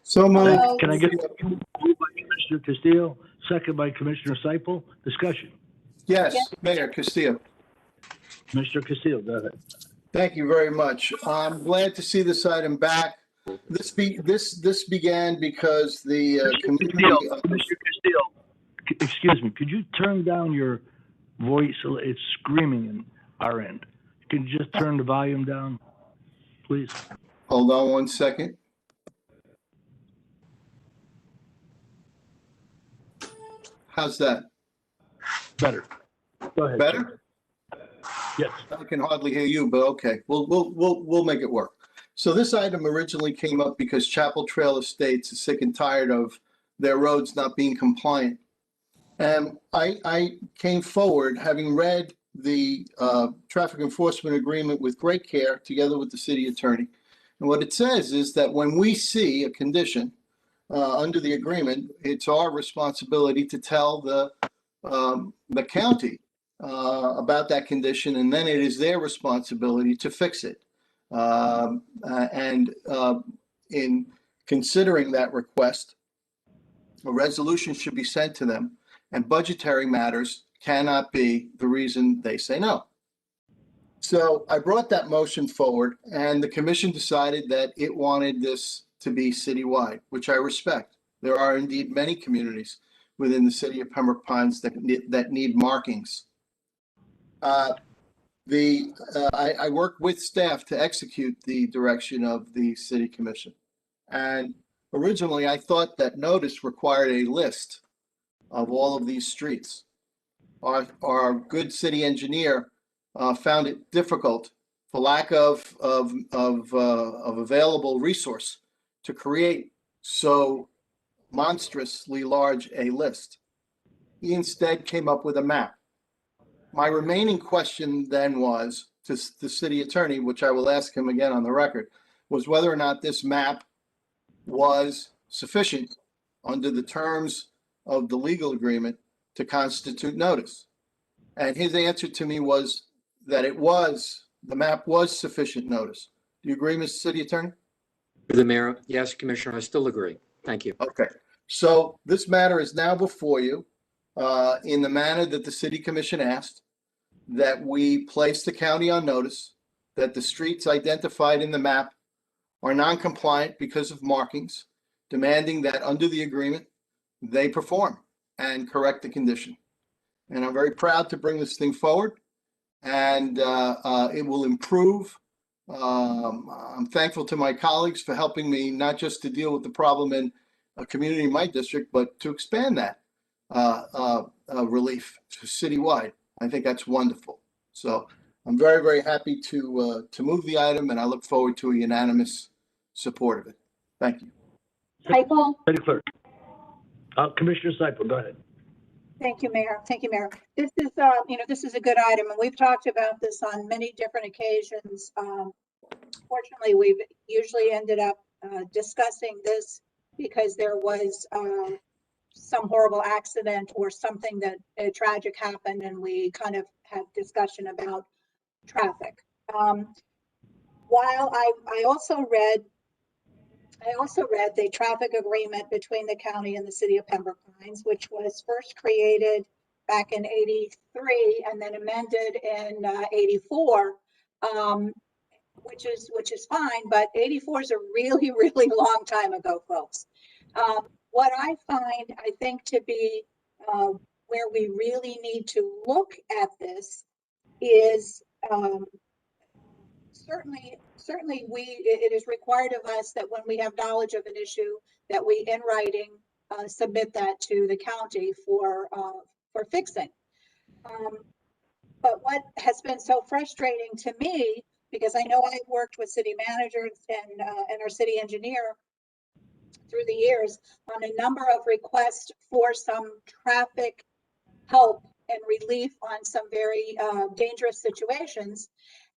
So moved. Can I get moved by Commissioner Castillo, second by Commissioner Siple? Discussion? Yes, Mayor Castillo. Commissioner Castillo, go ahead. Thank you very much. I'm glad to see this item back. This began because the community. Commissioner Castillo, excuse me, could you turn down your voice? It's screaming in our end. Can you just turn the volume down, please? Hold on one second. How's that? Better. Go ahead. Better? Yes. I can hardly hear you, but okay, we'll make it work. So this item originally came up because Chapel Trail Estates is sick and tired of their roads not being compliant. And I came forward, having read the traffic enforcement agreement with great care, together with the city attorney. And what it says is that when we see a condition under the agreement, it's our responsibility to tell the county about that condition, and then it is their responsibility to fix it. In considering that request, a resolution should be sent to them, and budgetary matters cannot be the reason they say no. So I brought that motion forward, and the commission decided that it wanted this to be citywide, which I respect. There are indeed many communities within the city of Pembroke Pines that need markings. I worked with staff to execute the direction of the city commission. And originally I thought that notice required a list of all of these streets. Our good city engineer found it difficult for lack of available resource to create so monstrously large a list. He instead came up with a map. My remaining question then was to the city attorney, which I will ask him again on the record, was whether or not this map was sufficient under the terms of the legal agreement to constitute notice. And his answer to me was that the map was sufficient notice. Do you agree, Mr. City Attorney? The mayor, yes, Commissioner, I still agree. Thank you. Okay, so this matter is now before you in the manner that the city commission asked, that we place the county on notice, that the streets identified in the map are non-compliant because of markings, demanding that under the agreement, they perform and correct the condition. And I'm very proud to bring this thing forward, and it will improve. I'm thankful to my colleagues for helping me not just to deal with the problem in a community in my district, but to expand that relief to citywide. I think that's wonderful. So I'm very, very happy to move the item, and I look forward to a unanimous support of it. Thank you. Siple? City Clerk. Commissioner Siple, go ahead. Thank you, Mayor. Thank you, Mayor. This is, this is a good item, and we've talked about this on many different occasions. Fortunately, we've usually ended up discussing this because there was some horrible accident or something that tragic happened, and we kind of had discussion about traffic. While I also read the traffic agreement between the county and the city of Pembroke Pines, which was first created back in '83 and then amended in '84, which is fine, but '84 is a really, really long time ago, folks. What I find, I think, to be where we really need to look at this is certainly it is required of us that when we have knowledge of an issue, that we in writing submit that to the county for fixing. But what has been so frustrating to me, because I know I've worked with city managers and our city engineer through the years on a number of requests for some traffic help and relief on some very dangerous situations.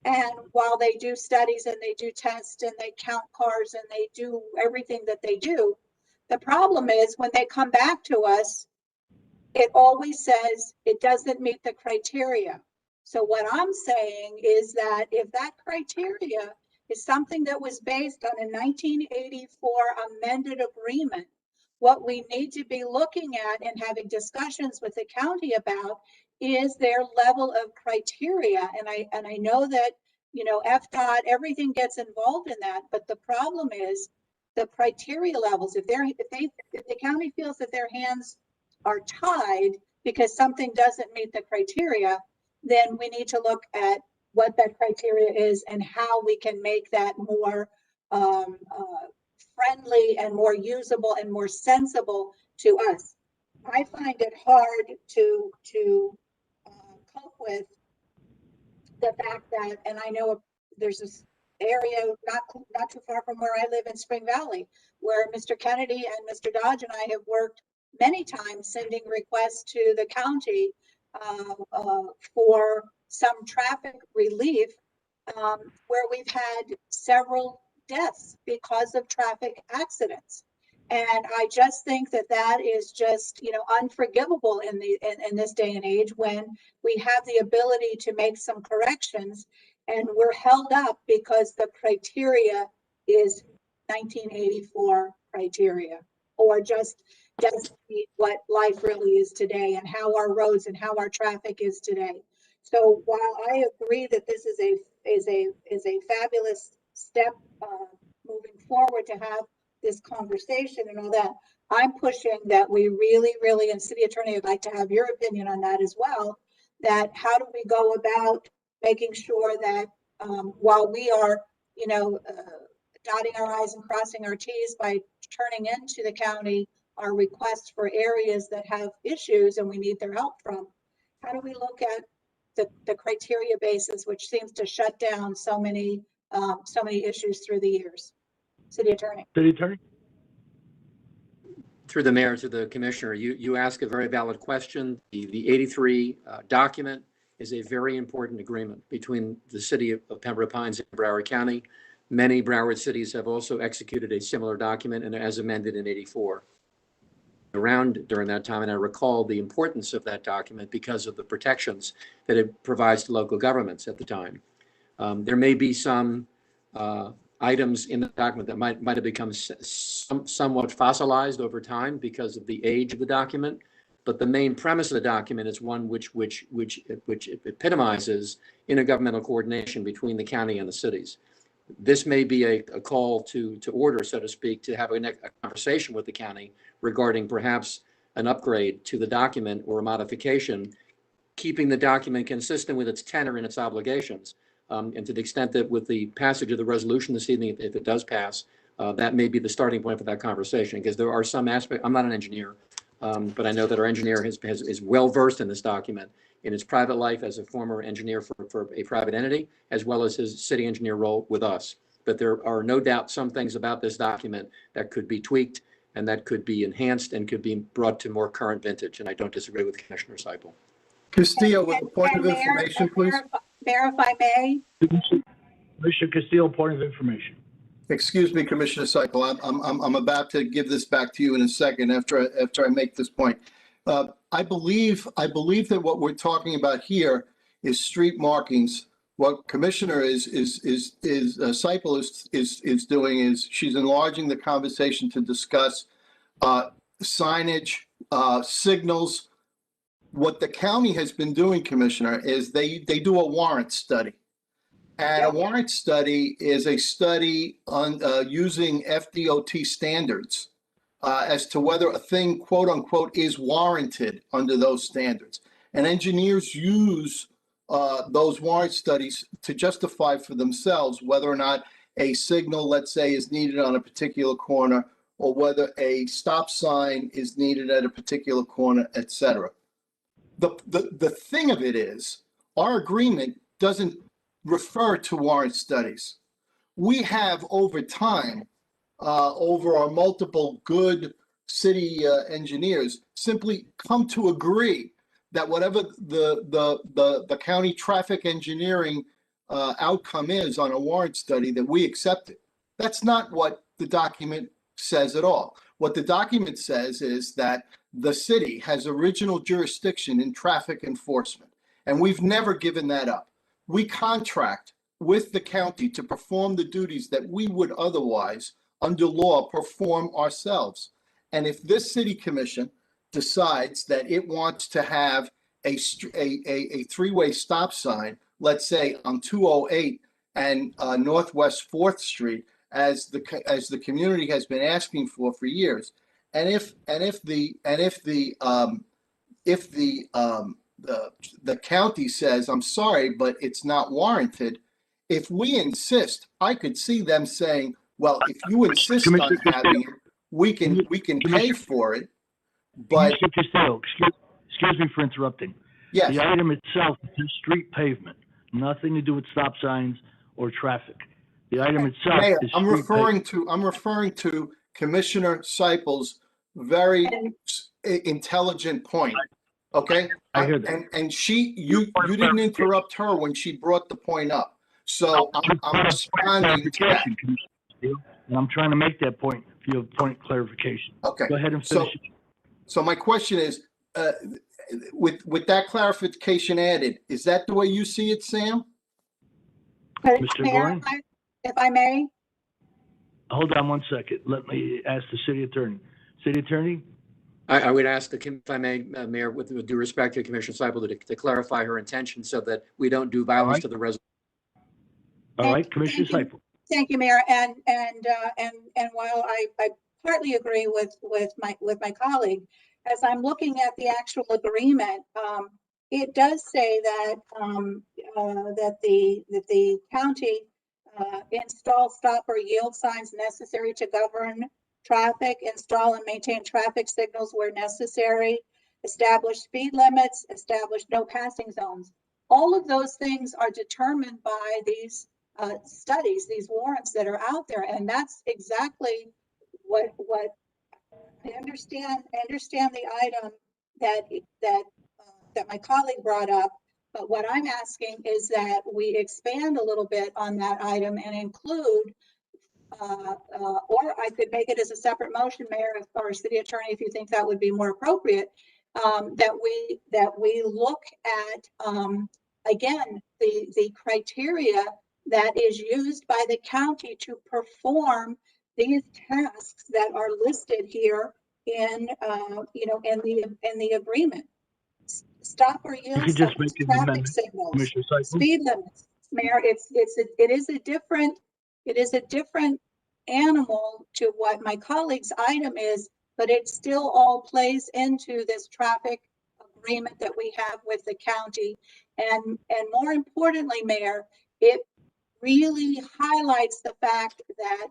And while they do studies and they do tests and they count cars and they do everything that they do, the problem is when they come back to us, it always says it doesn't meet the criteria. So what I'm saying is that if that criteria is something that was based on a 1984 amended agreement, what we need to be looking at and having discussions with the county about is their level of criteria. And I know that, FDOT, everything gets involved in that, but the problem is the criteria levels. If the county feels that their hands are tied because something doesn't meet the criteria, then we need to look at what that criteria is and how we can make that more friendly and more usable and more sensible to us. I find it hard to cope with the fact that, and I know there's this area not too far from where I live in Spring Valley, where Mr. Kennedy and Mr. Dodge and I have worked many times sending requests to the county for some traffic relief, where we've had several deaths because of traffic accidents. And I just think that that is just, unforgivable in this day and age when we have the ability to make some corrections and we're held up because the criteria is 1984 criteria, or just, doesn't meet what life really is today and how our roads and how our traffic is today. So while I agree that this is a fabulous step moving forward to have this conversation and all that, I'm pushing that we really, and City Attorney, I'd like to have your opinion on that as well, that how do we go about making sure that while we are, dotting our I's and crossing our T's by turning into the county our requests for areas that have issues and we need their help from, how do we look at the criteria basis, which seems to shut down so many issues through the years? City Attorney. City Attorney? Through the mayor to the commissioner, you ask a very valid question. The 83 document is a very important agreement between the city of Pembroke Pines and Broward County. Many Broward cities have also executed a similar document and as amended in 84. Around during that time, and I recall the importance of that document because of the protections that it provides to local governments at the time. There may be some items in the document that might have become somewhat fossilized over time because of the age of the document, but the main premise of the document is one which epitomizes intergovernmental coordination between the county and the cities. This may be a call to order, so to speak, to have a conversation with the county regarding perhaps an upgrade to the document or a modification, keeping the document consistent with its tenor and its obligations. And to the extent that with the passage of the resolution this evening, if it does pass, that may be the starting point for that conversation, because there are some aspects. I'm not an engineer, but I know that our engineer is well versed in this document in his private life as a former engineer for a private entity, as well as his city engineer role with us. But there are no doubt some things about this document that could be tweaked and that could be enhanced and could be brought to more current vintage. And I don't disagree with Commissioner Siple. Castillo, with a point of information, please. Mayor, if I may. Commissioner Castillo, point of information. Excuse me, Commissioner Siple. I'm about to give this back to you in a second after I make this point. I believe that what we're talking about here is street markings. What Commissioner Siple is doing is she's enlarging the conversation to discuss signage, signals. What the county has been doing, Commissioner, is they do a warrant study. And a warrant study is a study on using FDOT standards as to whether a thing, quote unquote, is warranted under those standards. And engineers use those warrant studies to justify for themselves whether or not a signal, let's say, is needed on a particular corner, or whether a stop sign is needed at a particular corner, et cetera. The thing of it is, our agreement doesn't refer to warrant studies. We have over time, over our multiple good city engineers, simply come to agree that whatever the county traffic engineering outcome is on a warrant study, that we accept it. That's not what the document says at all. What the document says is that the city has original jurisdiction in traffic enforcement, and we've never given that up. We contract with the county to perform the duties that we would otherwise, under law, perform ourselves. And if this city commission decides that it wants to have a three-way stop sign, let's say on 208 and Northwest 4th Street, as the community has been asking for years, and if the county says, I'm sorry, but it's not warranted, if we insist, I could see them saying, well, if you insist on having it, we can pay for it. But Castillo, excuse me for interrupting. Yes. The item itself is street pavement, nothing to do with stop signs or traffic. The item itself Mayor, is I'm referring to Commissioner Siple's very intelligent point. Okay, I hear that. And you didn't interrupt her when she brought the point up. So I'm responding to that. And I'm trying to make that point for your point clarification. Okay. Go ahead and finish. So my question is, with that clarification added, is that the way you see it, Sam? Mr. Goring? If I may. Hold on one second. Let me ask the city attorney. City attorney? I would ask if I may, Mayor, with due respect to Commissioner Siple, to clarify her intention so that we don't do violence to the resolution. All right, Commissioner Siple. Thank you, Mayor. And while I partly agree with my colleague, as I'm looking at the actual agreement, it does say that that the county install stop or yield signs necessary to govern traffic, install and maintain traffic signals where necessary, establish speed limits, establish no passing zones. All of those things are determined by these studies, these warrants that are out there, and that's exactly what I understand. I understand the item that my colleague brought up, but what I'm asking is that we expand a little bit on that item and include, or I could make it as a separate motion, Mayor or City Attorney, if you think that would be more appropriate, that we look at again the criteria that is used by the county to perform these tasks that are listed here in in the agreement. Stop or yield signs, traffic signals, speed limits. Mayor, it is a different animal to what my colleague's item is, but it still all plays into this traffic agreement that we have with the county. And more importantly, Mayor, it really highlights the fact that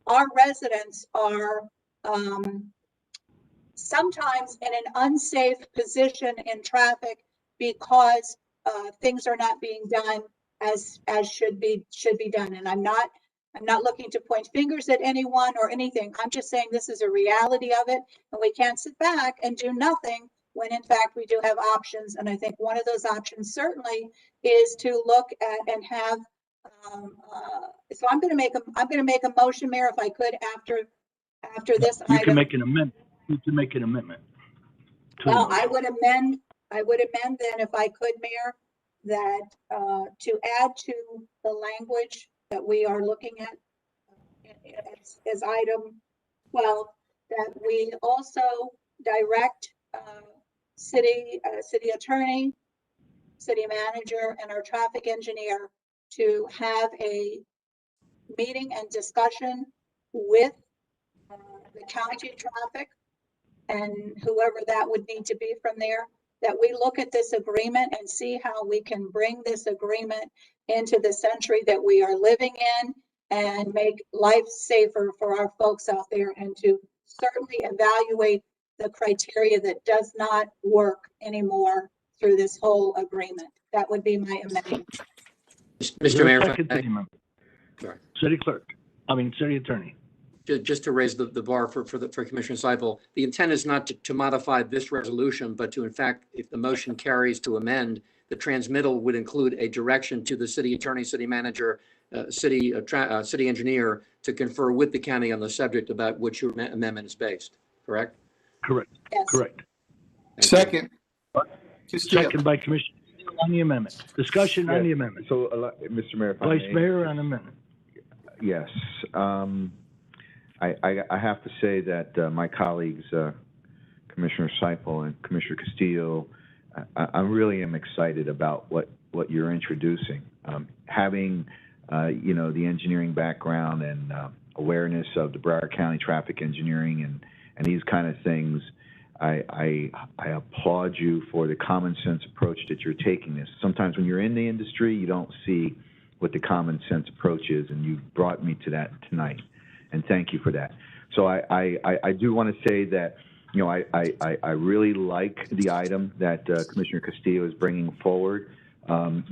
our residents are sometimes in an unsafe position in traffic because things are not being done as should be done. And I'm not looking to point fingers at anyone or anything. I'm just saying this is a reality of it, and we can't sit back and do nothing when in fact we do have options. And I think one of those options certainly is to look at and have. So I'm going to make a motion, Mayor, if I could, after this item. You can make an amendment. You can make an amendment. Well, I would amend then, if I could, Mayor, that to add to the language that we are looking at as item 12, that we also direct city attorney, city manager, and our traffic engineer to have a meeting and discussion with the county traffic and whoever that would need to be from there, that we look at this agreement and see how we can bring this agreement into the century that we are living in and make life safer for our folks out there, and to certainly evaluate the criteria that does not work anymore through this whole agreement. That would be my amendment. Mr. Mayor, sorry. City Attorney. Just to raise the bar for Commissioner Siple, the intent is not to modify this resolution, but to, in fact, if the motion carries, to amend. The transmittal would include a direction to the city attorney, city manager, city engineer to confer with the county on the subject about which your amendment is based. Correct? Correct. Yes. Correct. Second. Second by Commissioner on the amendment. Discussion on the amendment. So, Mr. Mayor, if I Vice may. Mayor on amendment. Yes. I have to say that my colleagues, Commissioner Siple and Commissioner Castillo, I really am excited about what you're introducing. Having, the engineering background and awareness of the Broward County traffic engineering and these kind of things, I applaud you for the common sense approach that you're taking this. Sometimes when you're in the industry, you don't see what the common sense approach is, and you brought me to that tonight. And thank you for that. So I do want to say that, I really like the item that Commissioner Castillo is bringing forward. I'm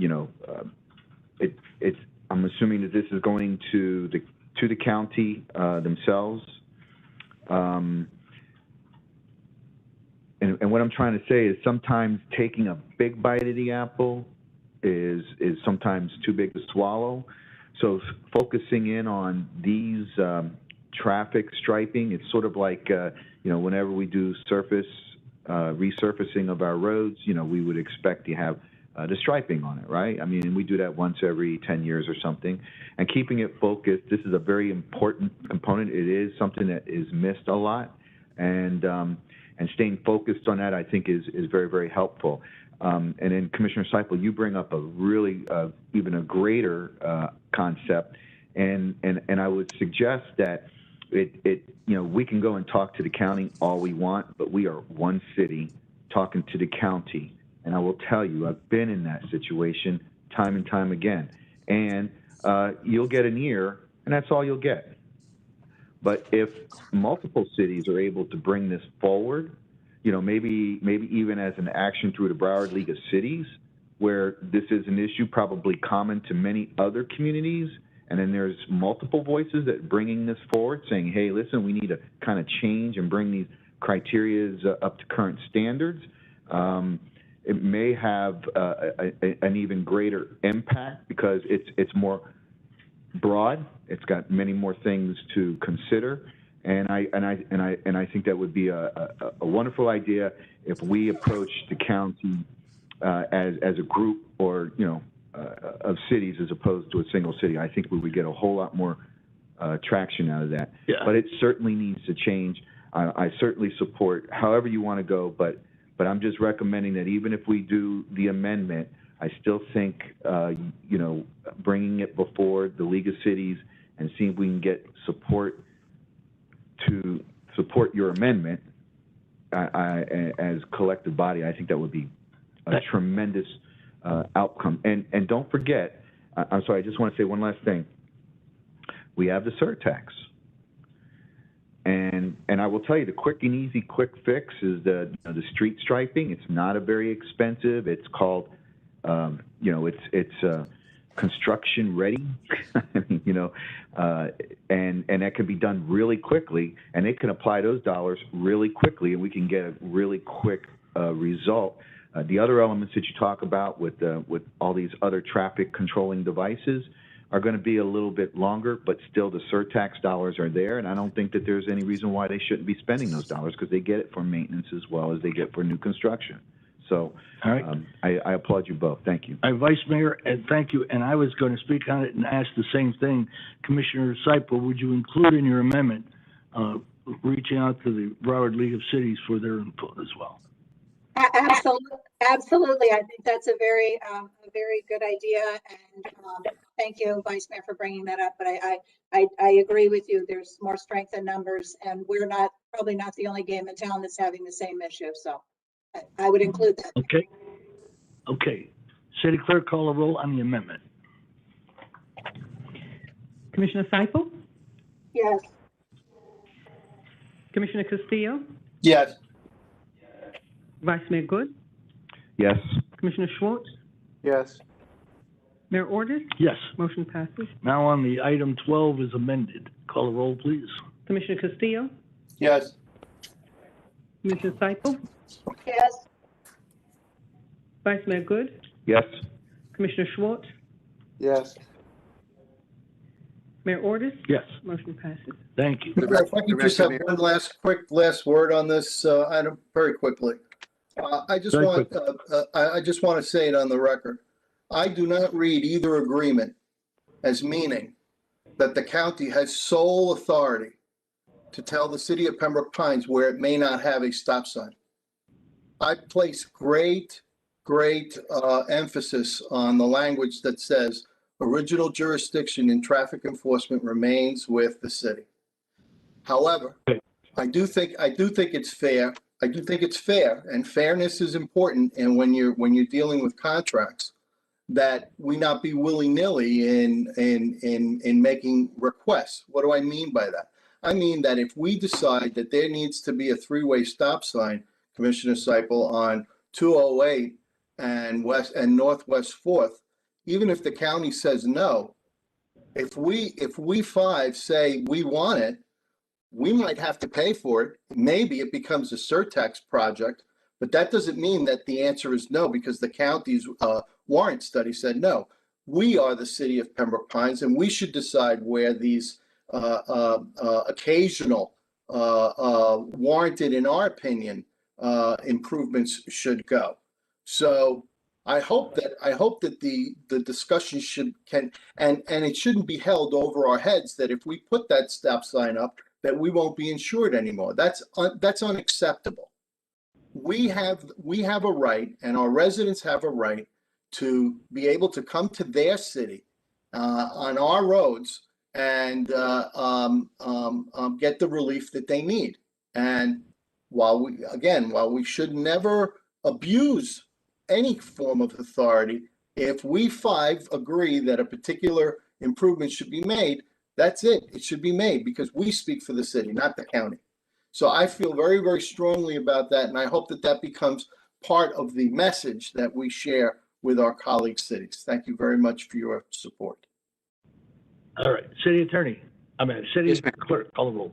assuming that this is going to the county themselves. And what I'm trying to say is sometimes taking a big bite of the apple is sometimes too big to swallow. So focusing in on these traffic striping, it's sort of like, whenever we do resurfacing of our roads, we would expect to have the striping on it, right? I mean, we do that once every 10 years or something. And keeping it focused, this is a very important component. It is something that is missed a lot. and staying focused on that, I think, is very, very helpful. And then Commissioner Siple, you bring up a really even a greater concept, and I would suggest that we can go and talk to the county all we want, but we are one city talking to the county. And I will tell you, I've been in that situation time and time again. And you'll get an ear, and that's all you'll get. But if multiple cities are able to bring this forward, maybe even as an action through the Broward League of Cities, where this is an issue probably common to many other communities, and then there's multiple voices that bringing this forward, saying, hey, listen, we need to kind of change and bring these criterias up to current standards. It may have an even greater impact because it's more broad. It's got many more things to consider, and I think that would be a wonderful idea if we approach the county as a group or of cities as opposed to a single city. I think we would get a whole lot more traction out of that. Yeah. But it certainly needs to change. I certainly support however you want to go, but I'm just recommending that even if we do the amendment, I still think, bringing it before the League of Cities and seeing if we can get support to support your amendment as collective body, I think that would be a tremendous outcome. And don't forget, I'm sorry, I just want to say one last thing. We have the surtax. And I will tell you, the quick and easy quick fix is the street striping. It's not a very expensive. It's called, it's construction ready, and that can be done really quickly, and it can apply those dollars really quickly, and we can get a really quick result. The other elements that you talk about with all these other traffic controlling devices are going to be a little bit longer, but still the surtax dollars are there, and I don't think that there's any reason why they shouldn't be spending those dollars because they get it for maintenance as well as they get for new construction. So all right. I applaud you both. Thank you. Vice Mayor, and thank you. And I was going to speak on it and ask the same thing. Commissioner Siple, would you include in your amendment reaching out to the Broward League of Cities for their input as well? Absolutely. I think that's a very good idea. And thank you, Vice Mayor, for bringing that up. But I agree with you. There's more strength in numbers, and we're probably not the only game in town that's having the same issue. So I would include that. Okay. City Clerk, call a roll on the amendment. Commissioner Siple? Yes. Commissioner Castillo? Yes. Vice Mayor Good? Yes. Commissioner Schwartz? Yes. Mayor Ordus? Yes. Motion passes. Now on the item 12 is amended. Call a roll, please. Commissioner Castillo? Yes. Commissioner Siple? Yes. Vice Mayor Good? Yes. Commissioner Schwartz? Yes. Mayor Ordus? Yes. Motion passes. Thank you. If I could just have one last word on this item very quickly. I just want to say it on the record. I do not read either agreement as meaning that the county has sole authority to tell the city of Pembroke Pines where it may not have a stop sign. I place great emphasis on the language that says original jurisdiction in traffic enforcement remains with the city. However, I do think it's fair. I do think it's fair, and fairness is important. And when you're dealing with contracts, that we not be willy-nilly in making requests. What do I mean by that? I mean that if we decide that there needs to be a three-way stop sign, Commissioner Siple, on 208 and Northwest 4th, even if the county says no, if we five say we want it, we might have to pay for it. Maybe it becomes a surtax project, but that doesn't mean that the answer is no, because the county's warrant study said no. We are the city of Pembroke Pines, and we should decide where these occasional, warranted, in our opinion, improvements should go. So I hope that the discussion and it shouldn't be held over our heads that if we put that stop sign up, that we won't be insured anymore. That's unacceptable. We have a right, and our residents have a right to be able to come to their city on our roads and get the relief that they need. And while we should never abuse any form of authority, if we five agree that a particular improvement should be made, that's it. It should be made because we speak for the city, not the county. So I feel very, very strongly about that, and I hope that that becomes part of the message that we share with our colleague cities. Thank you very much for your support. All right, City Attorney, City Yes, Clerk, call the roll.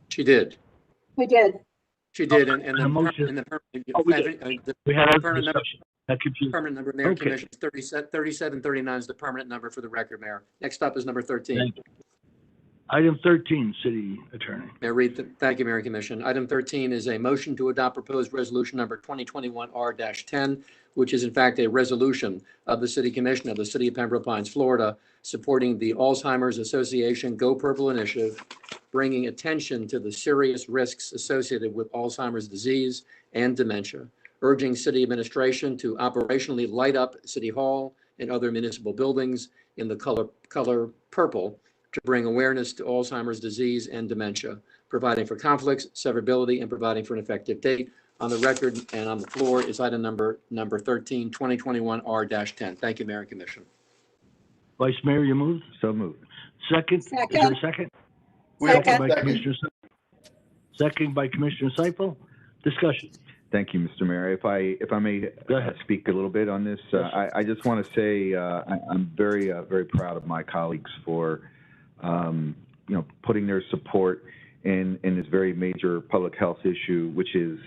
She did. We did. She did, and the motion. the We had a permanent number. discussion. That confused. Permanent number, Mayor, Okay. Commission, 3739 is the permanent number for the record, Mayor. Next up is number 13. Thank you. Item 13, City Attorney. Mayor Reed, thank you, Mayor and Commission. Item 13 is a motion to adopt proposed resolution number 2021-R-10, which is in fact a resolution of the City Commission of the City of Pembroke Pines, Florida, supporting the Alzheimer's Association Go Purple initiative, bringing attention to the serious risks associated with Alzheimer's disease and dementia, urging city administration to operationally light up City Hall and other municipal buildings in the color purple to bring awareness to Alzheimer's disease and dementia, providing for conflicts, severability, and providing for an effective date. On the record and on the floor is item number 13, 2021-R-10. Thank you, Mayor and Commission. Vice Mayor, you moved? So moved. Second? Is there a second? Second by Commissioner Second by Commissioner Siple. Discussion. Thank you, Mr. Mayor. If I may speak a little bit on this, I just want to say I'm very proud of my colleagues for putting their support in this very major public health issue, which is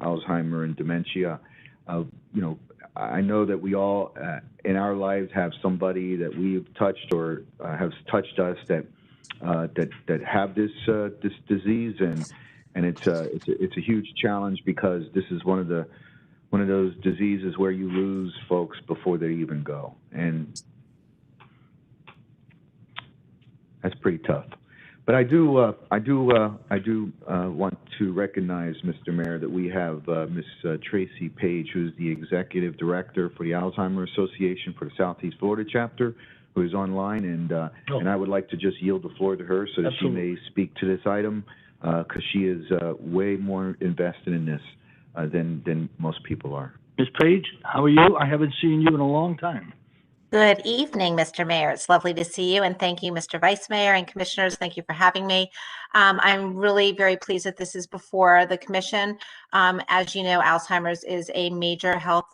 Alzheimer and dementia. I know that we all in our lives have somebody that we've touched or has touched us that have this disease, and it's a huge challenge because this is one of those diseases where you lose folks before they even go, and that's pretty tough. But I do want to recognize, Mr. Mayor, that we have Ms. Tracy Page, who's the Executive Director for the Alzheimer Association for the Southeast Florida chapter, who is online, and I would like to just yield the floor to her so that she may speak to this item, because she is way more invested in this than most people are. Ms. Page, how are you? I haven't seen you in a long time. Good evening, Mr. Mayor. It's lovely to see you, and thank you, Mr. Vice Mayor and Commissioners. Thank you for having me. I'm really very pleased that this is before the Commission. As you know, Alzheimer's is a major health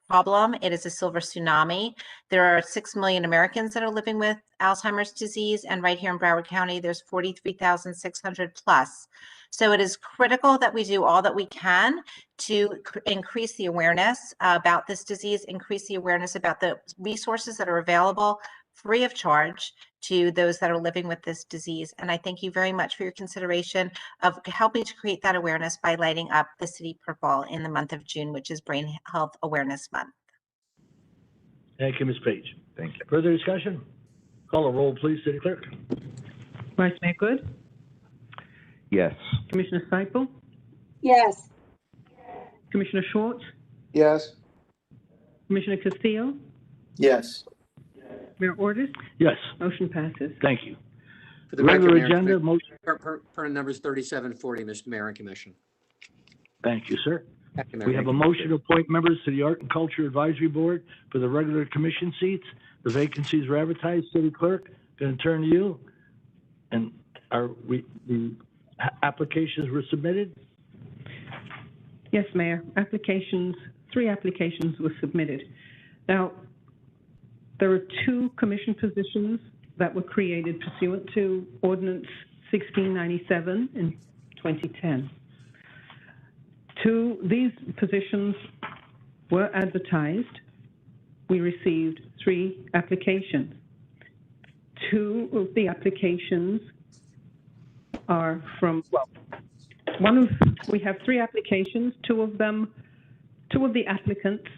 problem. It is a silver tsunami. There are 6 million Americans that are living with Alzheimer's disease, and right here in Broward County, there's 43,600 plus. So it is critical that we do all that we can to increase the awareness about this disease, increase the awareness about the resources that are available free of charge to those that are living with this disease. And I thank you very much for your consideration of helping to create that awareness by lighting up the City Purple in the month of June, which is Brain Health Awareness Month. Thank you, Ms. Page. Thank you. Further discussion? Call a roll, please, City Clerk. Vice Mayor Good? Yes. Commissioner Siple? Yes. Commissioner Schwartz? Yes. Commissioner Castillo? Yes. Mayor Ordus? Yes. Motion passes. Thank you. For the Regular record, Mayor, agenda, motion. permanent number is 3740, Mr. Mayor and Commission. Thank you, sir. Thank you, Mayor. We have a motion to appoint members to the Art and Culture Advisory Board for the regular commission seats. The vacancies were advertised. City Clerk, going to turn to you. And the applications were submitted? Yes, Mayor. Three applications were submitted. Now, there are 2 commission positions that were created pursuant to Ordinance 1697 in 2010. These positions were advertised. We received 3 applications. 2 of the applications are from, we have 3 applications. 2 of the applicants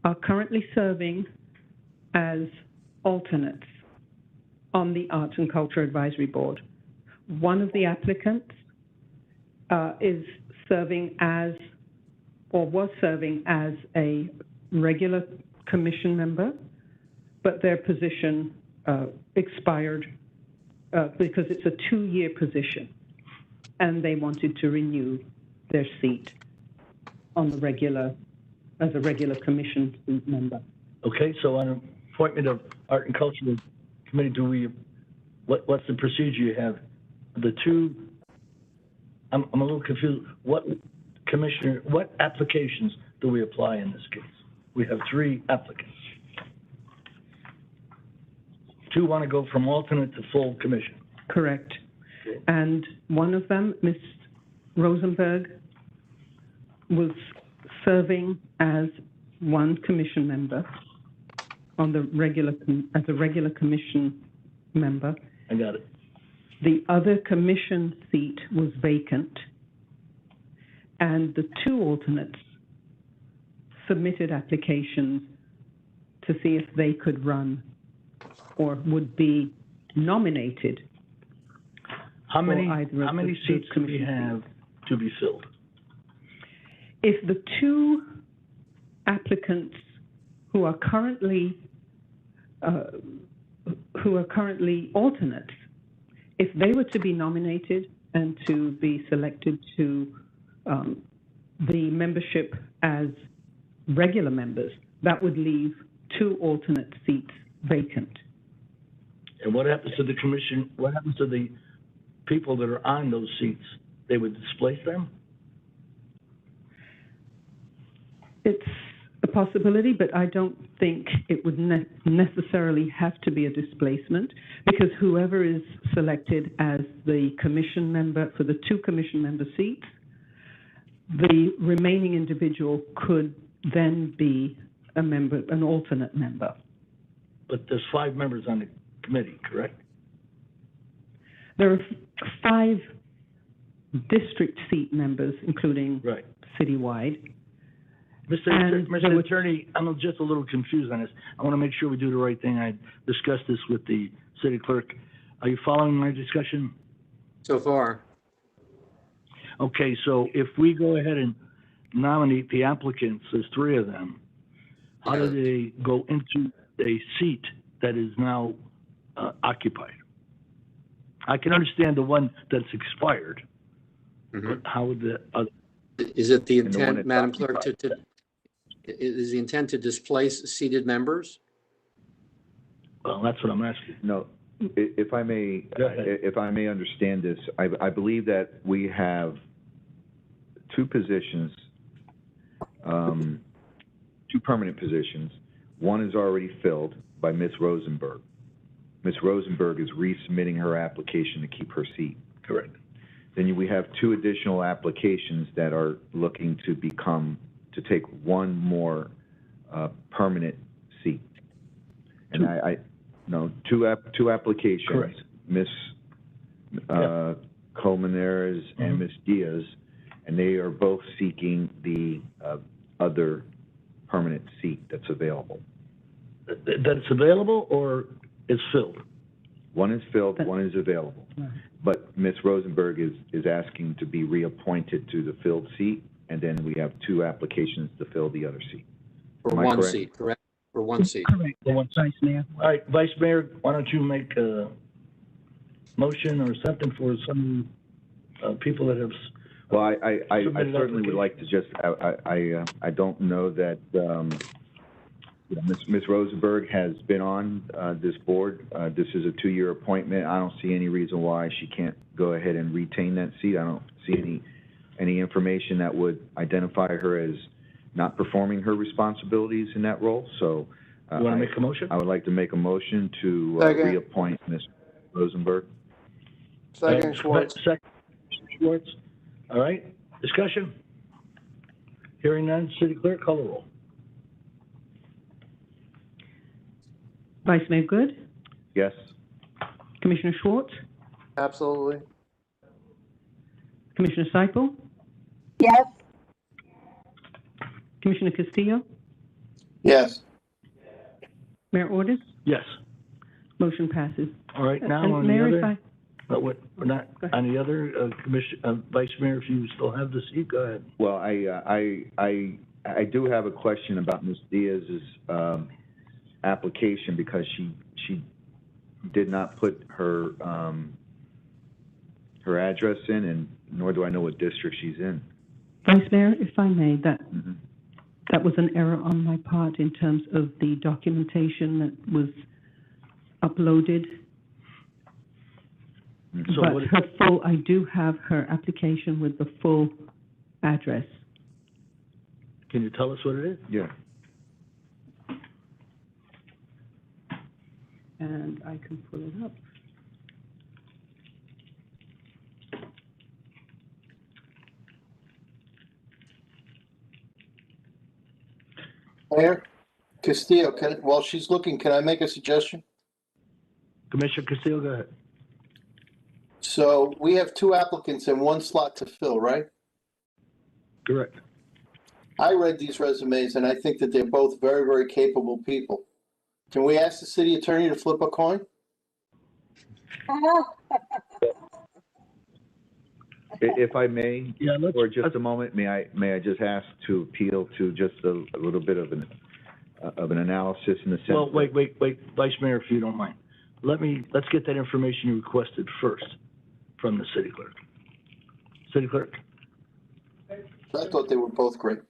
are currently serving as alternates on the Arts and Culture Advisory Board. one of the applicants is serving as, or was serving as a regular commission member, but their position expired because it's a 2-year position, and they wanted to renew their seat on the regular, as a regular commission member. Okay, so on appointment of Art and Cultural Committee, what's the procedure you have? The two, I'm a little confused. What applications do we apply in this case? We have 3 applicants. 2 want to go from alternate to full commission. Correct. Okay. And one of them, Ms. Rosenberg, was serving as one commission member on the as a regular commission member. I got it. The other commission seat was vacant, and the 2 alternates submitted applications to see if they could run or would be nominated. How many seats do we have to be filled? If the 2 applicants who are currently alternates, if they were to be nominated and to be selected to the membership as regular members, that would leave 2 alternate seats vacant. And what happens to the commission? What happens to the people that are on those seats? They would displace them? It's a possibility, but I don't think it would necessarily have to be a displacement, because whoever is selected as the commission member for the 2 commission member seats, the remaining individual could then be a member, an alternate member. But there's 5 members on the committee, correct? There are 5 district seat members, including citywide. Mr. Attorney, I'm just a little confused on this. I want to make sure we do the right thing. I discussed this with the city clerk. Are you following my discussion? So far. Okay, so if we go ahead and nominate the applicants, there's 3 of them, how do they go into a seat that is now occupied? I can understand the one that's expired, but how would the other? Is it the intent, Madam Clerk, is the intent to displace seated members? Well, that's what I'm asking. No, if I may understand this, I believe that we have 2 positions, 2 permanent positions. One is already filled by Ms. Rosenberg. Ms. Rosenberg is resubmitting her application to keep her seat. Correct. Then we have 2 additional applications that are looking to take 1 more permanent seat. And two applications. Correct. Ms. Colmenares and Ms. Diaz, and they are both seeking the other permanent seat that's available. That's available or is filled? One is filled, one is available. But Ms. Rosenberg is asking to be reappointed to the filled seat, and then we have 2 applications to fill the other seat. For 1 seat, correct? For 1 seat. Correct. Vice Mayor. All right, Vice Mayor, why don't you make a motion or something for some people that have. Well, I certainly would like to just, I don't know that, Ms. Rosenberg has been on this board. This is a 2-year appointment. I don't see any reason why she can't go ahead and retain that seat. I don't see any information that would identify her as not performing her responsibilities in that role. So, you want to make a motion? I would like to make a motion to reappoint Ms. Rosenberg. Second, Schwartz. Second, Schwartz. All right, discussion? Hearing none, City Clerk, call the roll. Vice Mayor Good? Yes. Commissioner Schwartz? Absolutely. Commissioner Siple? Yes. Commissioner Castillo? Yes. Mayor Ordus? Yes. Motion passes. All right, now And on Mayor, the other. But we're not, any other, Vice Mayor, if you still have the seat, go ahead. Well, I do have a question about Ms. Diaz's application because she did not put her her address in, and nor do I know what district she's in. Vice Mayor, if I may, that was an error on my part in terms of the documentation that was uploaded. So but I do have her application with the full address. Can you tell us what it is? Yeah. And I can pull it up. Mayor Castillo, while she's looking, can I make a suggestion? Commissioner Castillo, go ahead. So we have 2 applicants and 1 slot to fill, right? Correct. I read these resumes and I think that they're both very, very capable people. Can we ask the city attorney to flip a coin? If I may, for just a moment, may I just ask to appeal to just a little bit of an analysis in the sense. Well, wait, Vice Mayor, if you don't mind. Let's get that information you requested first from the city clerk. City clerk? I thought they were both great.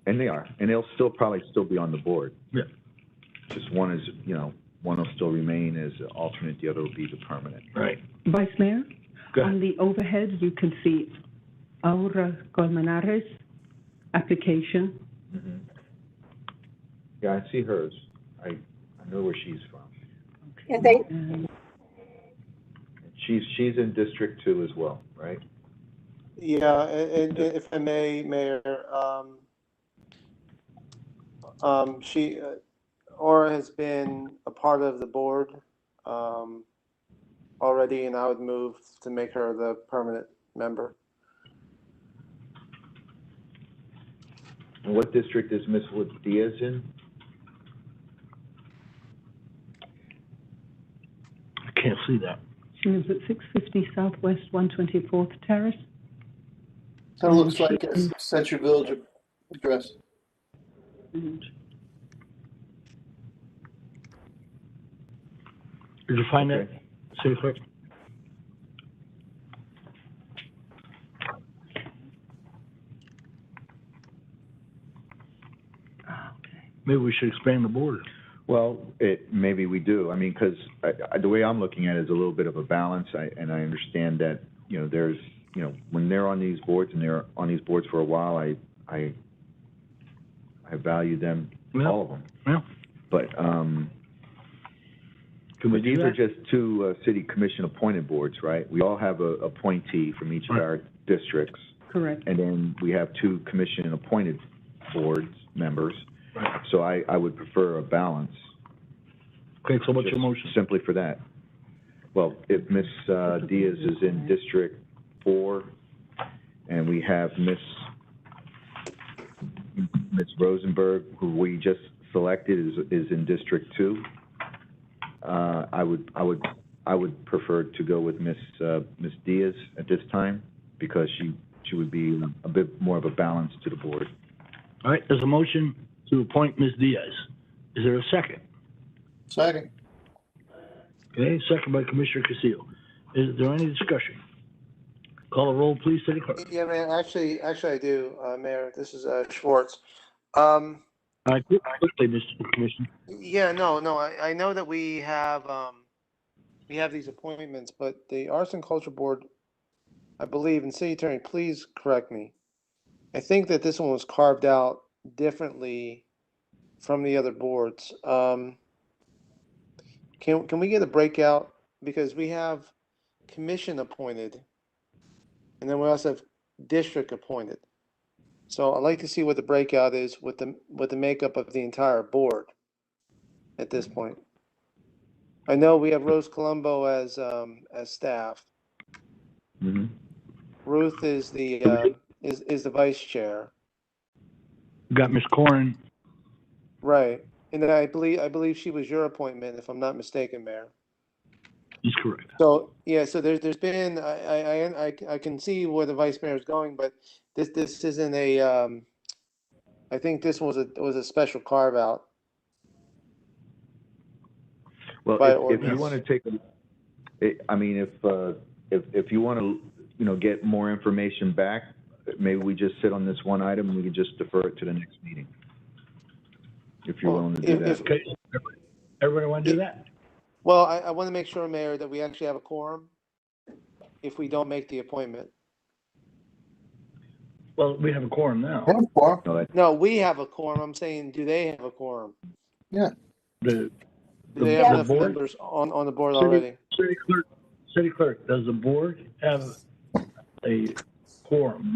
And they are, and they'll probably still be on the board. Yeah. Just one is, one will still remain as an alternate, the other will be the permanent. Right. Vice Mayor, on the overhead, you can see Aura Colmenares application. Mm-hmm. Yeah, I see hers. I know where she's from. Yeah, She's in District 2 as well, right? Yeah, and if I may, Mayor, she, Aura has been a part of the board already, and I would move to make her the permanent member. And what district is Ms. Diaz in? I can't see that. She lives at 650 Southwest 124th Terrace. That looks like a Century Village address. Did you find that, City Clerk? Maybe we should expand the border. Well, maybe we do. I mean, because the way I'm looking at it is a little bit of a balance, and I understand that, there's, when they're on these boards and they're on these boards for a while, I value them, all of them. Yeah. But these are just 2 city commission appointed boards, right? We all have a appointee from each of our districts. Correct. And then we have 2 commission appointed boards members. Right. So I would prefer a balance. Okay, so what's your motion? Simply for that. Well, if Ms. Diaz is in District 4, and we have Ms. Rosenberg, who we just selected, is in District 2, I would prefer to go with Ms. Diaz at this time, because she would be a bit more of a balance to the board. All right, there's a motion to appoint Ms. Diaz. Is there a second? Second. Okay, second by Commissioner Castillo. Is there any discussion? Call a roll, please, City Clerk. Yeah, man, actually I do, Mayor. This is Schwartz. Quickly, Mr. Commissioner. Yeah, no, I know that we have these appointments, but the Arts and Culture Board, I believe, and City Attorney, please correct me. I think that this one was carved out differently from the other boards. Can we get a breakout? Because we have commission appointed, and then we also have district appointed. So I'd like to see what the breakout is with the makeup of the entire board at this point. I know we have Rose Colombo as staff. Mm-hmm. Ruth is the vice chair. Got Ms. Corrin. Right. And then I believe she was your appointment, if I'm not mistaken, Mayor. That's correct. So, yeah, so there's been, I can see where the vice mayor is going, but this isn't a, I think this was a special carve out. Well, By if you ordinance. want to take, I mean, if you want to, get more information back, maybe we just sit on this one item and we can just defer it to the next meeting. If you're willing to do that. Okay, everybody want to do that? Well, I want to make sure, Mayor, that we actually have a quorum if we don't make the appointment. Well, we have a quorum now. No, we have a quorum. I'm saying, do they have a quorum? Yeah. Do they have enough board? members on the board already? City clerk, does the board have a quorum?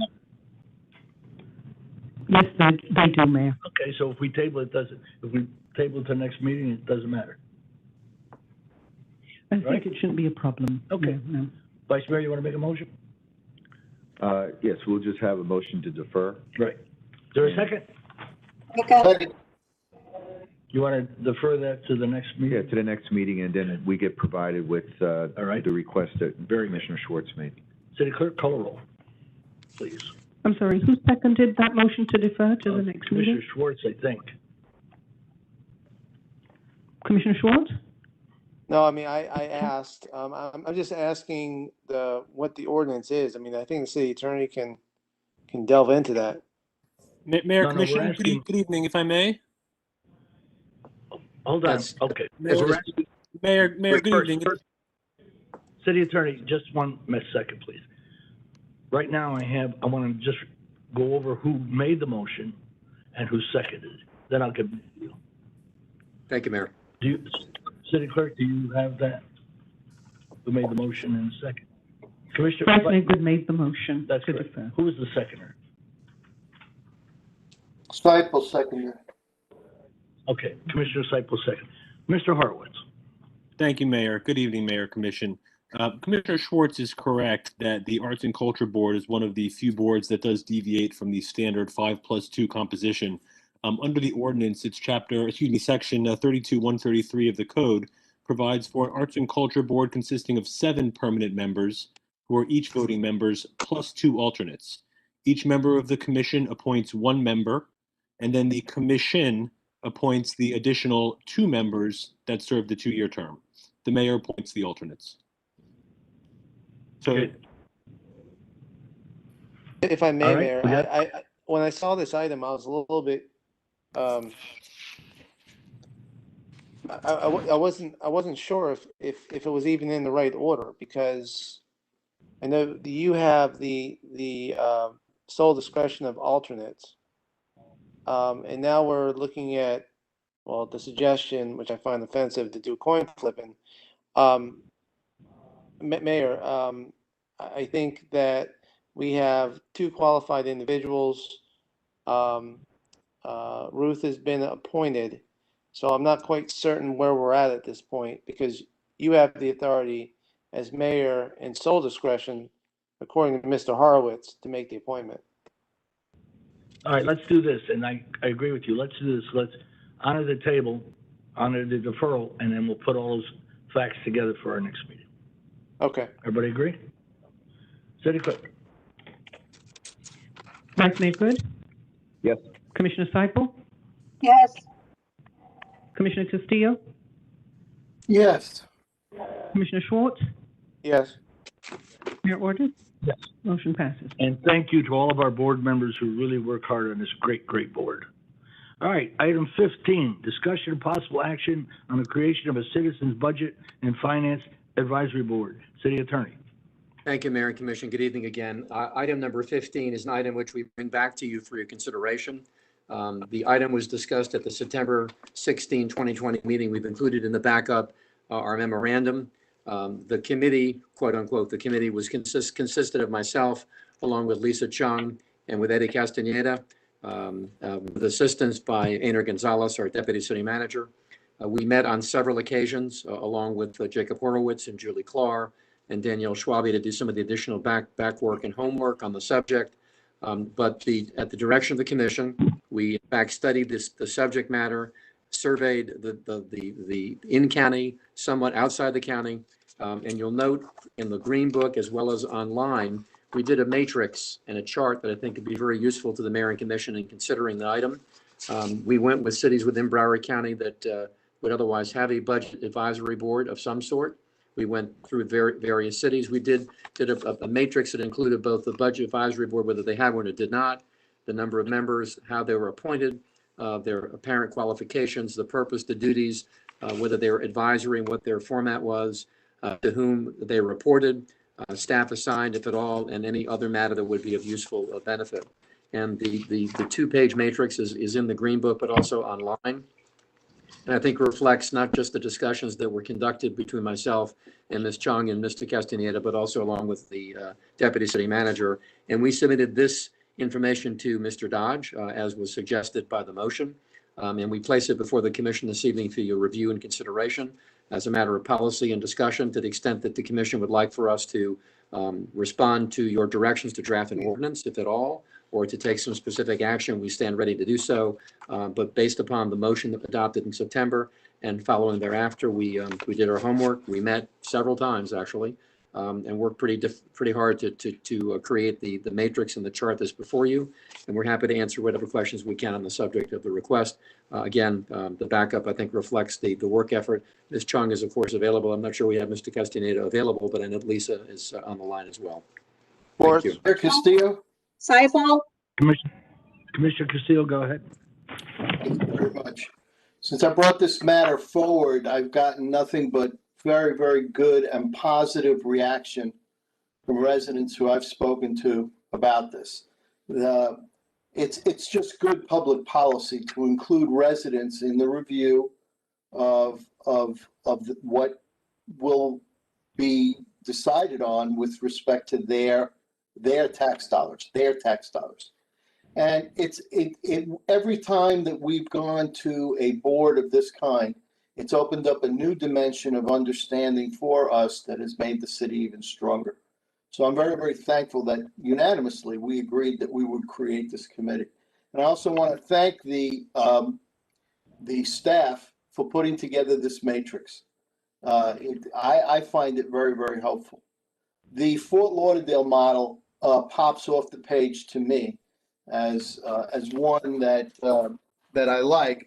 Yes, they do, Mayor. Okay, so if we table it, if we table it to the next meeting, it doesn't matter. I think it shouldn't be a problem. Okay. No. Vice Mayor, you want to make a motion? Yes, we'll just have a motion to defer. Right. Is there a second? Okay. You want to defer that to the next meeting? Yeah, to the next meeting, and then we get provided with the request that Commissioner Schwartz made. City clerk, call a roll, please. I'm sorry, who seconded that motion to defer to the next Commissioner meeting? Schwartz, I think. Commissioner Schwartz? No, I mean, I asked, I'm just asking what the ordinance is. I mean, I think the city attorney can delve into that. Mayor, No, Commissioner, we're asking- good evening, if I may. Hold on, That's- okay. Mayor, good evening. City attorney, just one second, please. Right now, I want to just go over who made the motion and who seconded it. Then I'll give it to you. Thank you, Mayor. City clerk, do you have that? Who made the motion and the second? Commissioner. Vice Mayor Good made the motion That's to correct. defer. Who was the seconder? Siple second. Okay, Commissioner Siple second. Mr. Horowitz. Thank you, Mayor. Good evening, Mayor, Commission. Commissioner Schwartz is correct that the Arts and Culture Board is one of the few boards that does deviate from the standard 5+2 composition. Under the ordinance, it's section 32-133 of the code provides for an Arts and Culture Board consisting of 7 permanent members who are each voting members plus 2 alternates. Each member of the commission appoints 1 member, and then the commission appoints the additional 2 members that serve the 2-year term. The mayor appoints the alternates. So, Okay. If I may, All right, Mayor, we got- I when I saw this item, I was a little bit, I wasn't sure if it was even in the right order, because I know you have the sole discretion of alternates. And now we're looking at, well, the suggestion, which I find offensive, to do coin flipping. Mayor, I think that we have 2 qualified individuals. Ruth has been appointed, so I'm not quite certain where we're at this point, because you have the authority as mayor and sole discretion, according to Mr. Horowitz, to make the appointment. All right, let's do this, and I agree with you. Let's do this. Let's honor the table, honor the deferral, and then we'll put all those facts together for our next meeting. Okay. Everybody agree? City clerk. Vice Mayor Good? Yes. Commissioner Siple? Yes. Commissioner Castillo? Yes. Commissioner Schwartz? Yes. Mayor Ordus? Yes. Motion passes. And thank you to all of our board members who really work hard on this great board. All right, item 15, discussion of possible action on the creation of a Citizens Budget and Finance Advisory Board. City Attorney. Thank you, Mayor and Commission. Good evening again. Item number 15 is an item which we bring back to you for your consideration. The item was discussed at the September 16, 2020 meeting. We've included in the backup our memorandum. The committee, quote unquote, the committee was consisted of myself, along with Lisa Chung and with Eddie Castaneda, with assistance by Einer Gonzalez, our deputy city manager. We met on several occasions, along with Jacob Horowitz and Julie Clark and Danielle Schwabe, to do some of the additional back work and homework on the subject. But at the direction of the commission, we in fact studied the subject matter, surveyed the in-county, somewhat outside the county, And you'll note in the Green Book as well as online, we did a matrix and a chart that I think could be very useful to the mayor and commission in considering the item. We went with cities within Broward County that would otherwise have a budget advisory board of some sort. We went through various cities. We did a matrix that included both the budget advisory board, whether they had one or did not, the number of members, how they were appointed, their apparent qualifications, the purpose, the duties, whether they were advisory and what their format was, to whom they reported, staff assigned, if at all, and any other matter that would be of useful benefit. And the two-page matrix is in the Green Book, but also online. And I think reflects not just the discussions that were conducted between myself and Ms. Chung and Mr. Castellano, but also along with the Deputy City Manager. And we submitted this information to Mr. Dodge, as was suggested by the motion. And we place it before the commission this evening for your review and consideration as a matter of policy and discussion, to the extent that the commission would like for us to respond to your directions to draft an ordinance, if at all, or to take some specific action, we stand ready to do so. But based upon the motion that was adopted in September and following thereafter, we did our homework. We met several times, actually, and worked pretty hard to create the matrix and the chart that's before you. And we're happy to answer whatever questions we can on the subject of the request. Again, the backup, I think, reflects the work effort. Ms. Chung is, of course, available. I'm not sure we have Mr. Castellano available, but I know Lisa is on the line as well. Thank you. Mayor Castillo? Siple? Commissioner Castillo, go ahead. Thank you very much. Since I brought this matter forward, I've gotten nothing but very, very good and positive reaction from residents who I've spoken to about this. It's just good public policy to include residents in the review of what will be decided on with respect to their tax dollars, And every time that we've gone to a board of this kind, it's opened up a new dimension of understanding for us that has made the city even stronger. So I'm very, very thankful that unanimously we agreed that we would create this committee. And I also want to thank the staff for putting together this matrix. I find it very, very helpful. The Fort Lauderdale model pops off the page to me as one that I like,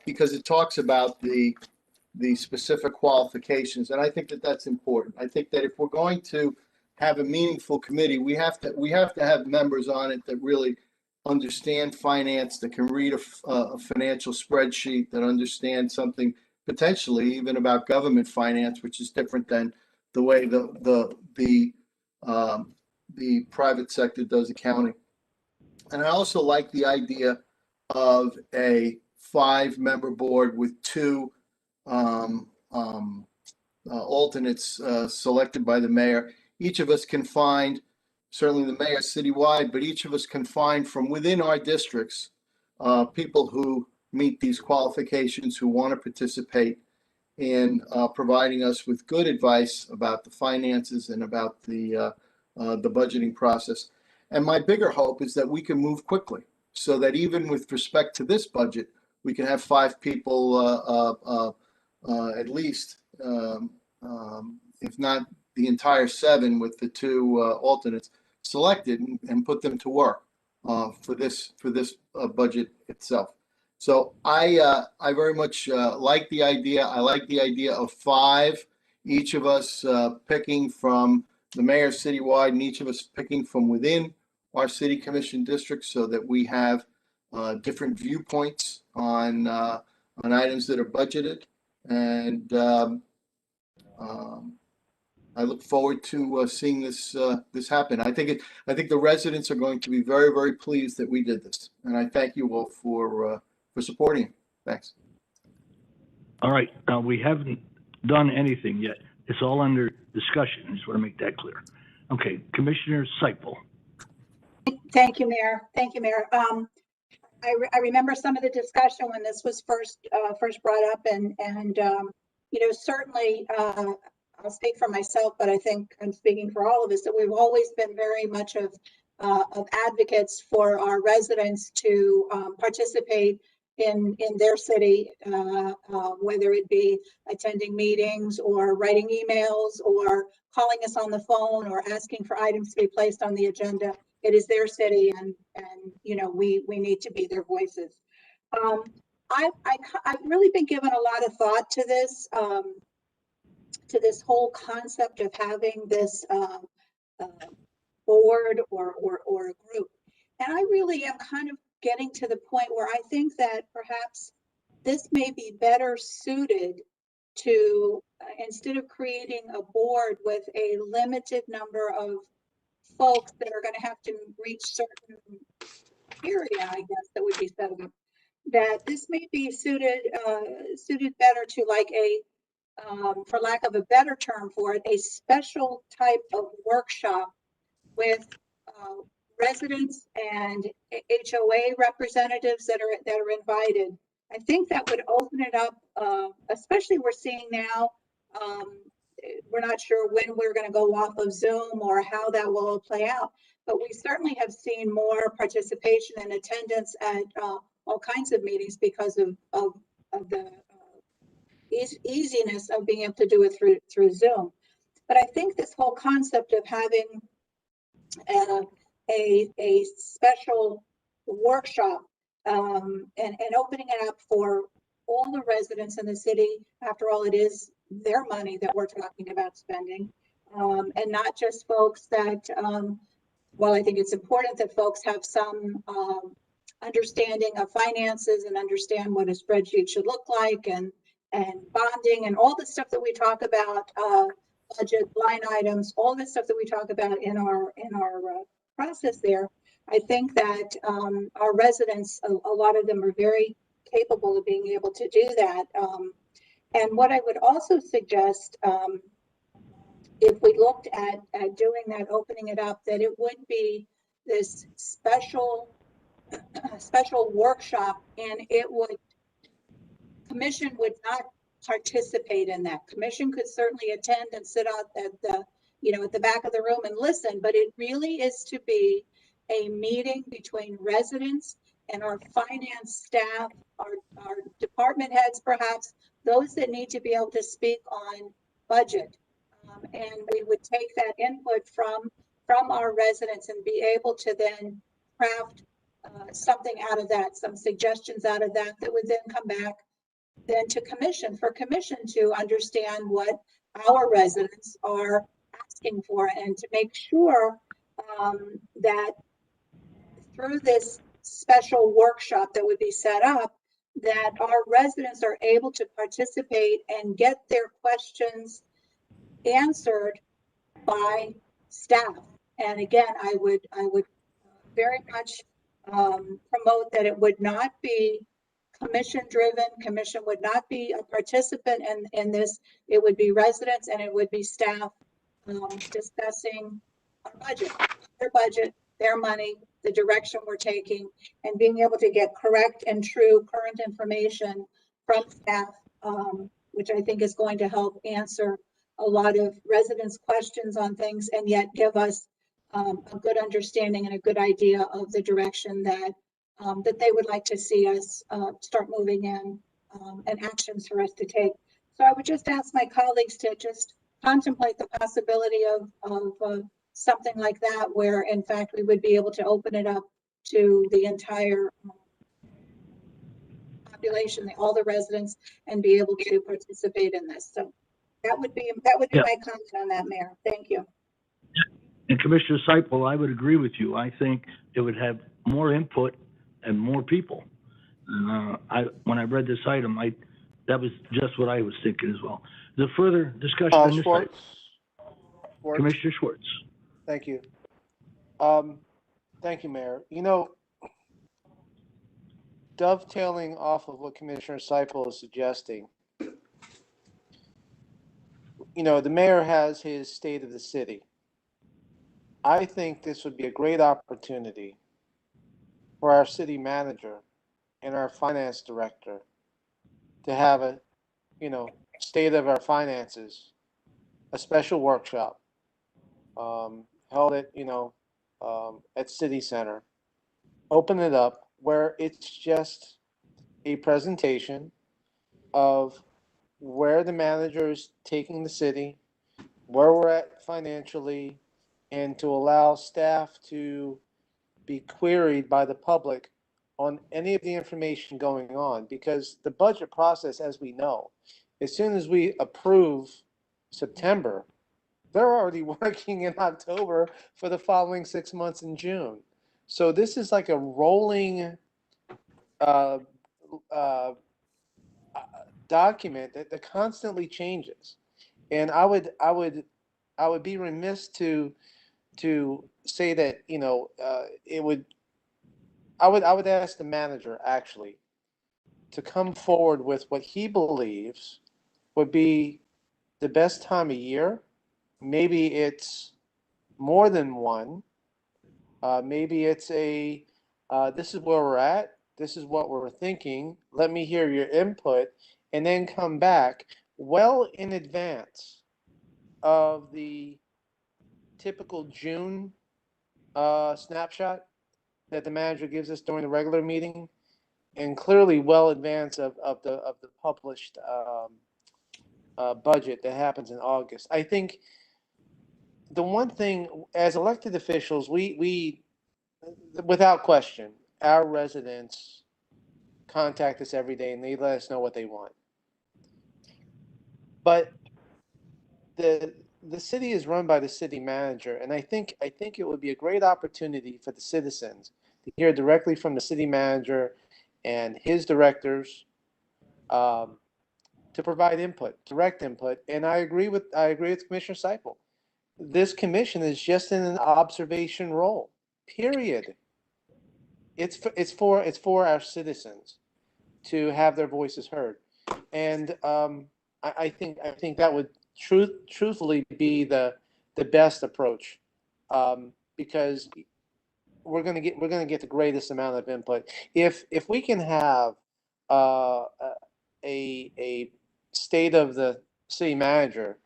because it talks about the specific qualifications, and I think that that's important. I think that if we're going to have a meaningful committee, we have to have members on it that really understand finance, that can read a financial spreadsheet, that understand something potentially even about government finance, which is different than the way the private sector does accounting. And I also like the idea of a 5-member board with 2 alternates selected by the mayor. Each of us can find, certainly the mayor citywide, but each of us can find from within our districts people who meet these qualifications, who want to participate in providing us with good advice about the finances and about the budgeting process. And my bigger hope is that we can move quickly, so that even with respect to this budget, we can have 5 people at least, if not the entire 7 with the 2 alternates selected, and put them to work for this budget itself. So I very much like the idea. I like the idea of 5, each of us picking from the mayor citywide, and each of us picking from within our city commission district, so that we have different viewpoints on items that are budgeted. And I look forward to seeing this happen. I think the residents are going to be very, very pleased that we did this, and I thank you all for supporting. Thanks. All right, now we haven't done anything yet. It's all under discussion. I just want to make that clear. Okay, Commissioner Siple. Thank you, Mayor. Thank you, Mayor. I remember some of the discussion when this was first brought up, and certainly I'll speak for myself, but I think I'm speaking for all of us, that we've always been very much of advocates for our residents to participate in their city, whether it be attending meetings or writing emails or calling us on the phone or asking for items to be placed on the agenda. It is their city, and you know, we need to be their voices. I've really been given a lot of thought to this whole concept of having this board or a group. And I really am kind of getting to the point where I think that perhaps this may be better suited to, instead of creating a board with a limited number of folks that are going to have to reach certain criteria, I guess, that would be set up, that this may be suited better to like a, for lack of a better term for it, a special type of workshop with residents and HOA representatives that are invited. I think that would open it up, especially we're seeing now, we're not sure when we're going to go off of Zoom or how that will play out, but we certainly have seen more participation and attendance at all kinds of meetings because of the easiness of being able to do it through Zoom. But I think this whole concept of having a special workshop and opening it up for all the residents in the city. After all, it is their money that we're talking about spending, and not just folks that, well, I think it's important that folks have some understanding of finances and understand what a spreadsheet should look like, and bonding and all the stuff that we talk about, budget line items, all the stuff that we talk about in our process there. I think that our residents, a lot of them are very capable of being able to do that. And what I would also suggest, if we looked at doing that, opening it up, that it would be this special workshop, and it would, commission would not participate in that. Commission could certainly attend and sit out at the, you know, at the back of the room and listen, but it really is to be a meeting between residents and our finance staff, our department heads, perhaps those that need to be able to speak on budget. And we would take that input from our residents and be able to then craft something out of that, some suggestions out of that would then come back then to commission, for commission to understand what our residents are asking for, and to make sure that through this special workshop that would be set up, that our residents are able to participate and get their questions answered by staff. And again, I would very much promote that it would not be commission driven. Commission would not be a participant in this. It would be residents and it would be staff discussing our budget, their money, the direction we're taking, and being able to get correct and true current information from staff, which I think is going to help answer a lot of residents' questions on things, and yet give us a good understanding and a good idea of the direction that they would like to see us start moving in, and actions for us to take. So I would just ask my colleagues to just contemplate the possibility of something like that, where in fact we would be able to open it up to the entire population, all the residents, and be able to participate in this. So that would be my comment on that, Mayor. Thank you. And Commissioner Siple, I would agree with you. I think it would have more input and more people. When I read this item, that was just what I was thinking as well. The further discussion on this item. Commissioner Schwartz. Thank you. Thank you, Mayor. You know, dovetailing off of what Commissioner Siple is suggesting, you know, the mayor has his state of the city. I think this would be a great opportunity for our city manager and our finance director to have a, you know, state of our finances, a special workshop held at, you know, at City Center. Open it up where it's just a presentation of where the manager is taking the city, where we're at financially, and to allow staff to be queried by the public on any of the information going on. Because the budget process, as we know, as soon as we approve September, they're already working in October for the following 6 months in June. So this is like a rolling document that constantly changes. And I would be remiss to say that, you know, I would ask the manager actually to come forward with what he believes would be the best time of year. Maybe it's more than one. Maybe it's this is where we're at. This is what we're thinking. Let me hear your input, and then come back well in advance of the typical June snapshot that the manager gives us during the regular meeting, and clearly well in advance of the published budget that happens in August. I think the one thing as elected officials, we without question, our residents contact us every day and they let us know what they want. But the city is run by the city manager, and I think it would be a great opportunity for the citizens to hear directly from the city manager and his directors to provide input, direct input. And I agree with Commissioner Siple. This commission is just in an observation role. Period. It's for our citizens to have their voices heard, and I think that would truthfully be the best approach, because we're gonna get the greatest amount of input if we can have a state of the city manager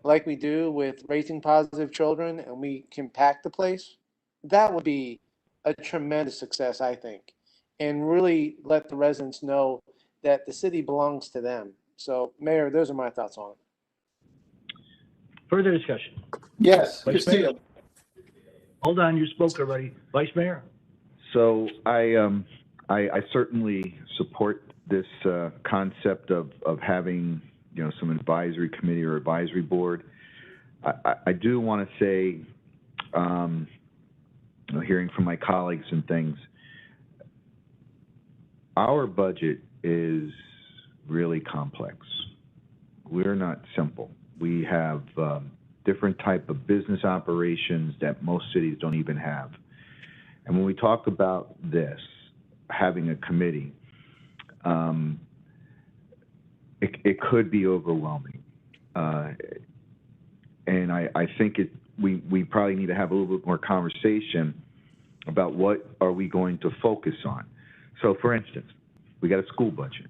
like we do with Raising Positive Children, and we can pack the place. That would be a tremendous success, I think, and really let the residents know that the city belongs to them. So, Mayor, those are my thoughts on it. Further discussion? Yes, Vice Mayor? Castillo. Hold on, you spoke already. Vice Mayor? So I certainly support this concept of having, you know, some advisory committee or advisory board. I do want to say, you know, hearing from my colleagues and things, our budget is really complex. We're not simple. We have different type of business operations that most cities don't even have. And when we talk about this, having a committee, it could be overwhelming. And I think we probably need to have a little bit more conversation about what are we going to focus on. So for instance, we got a school budget.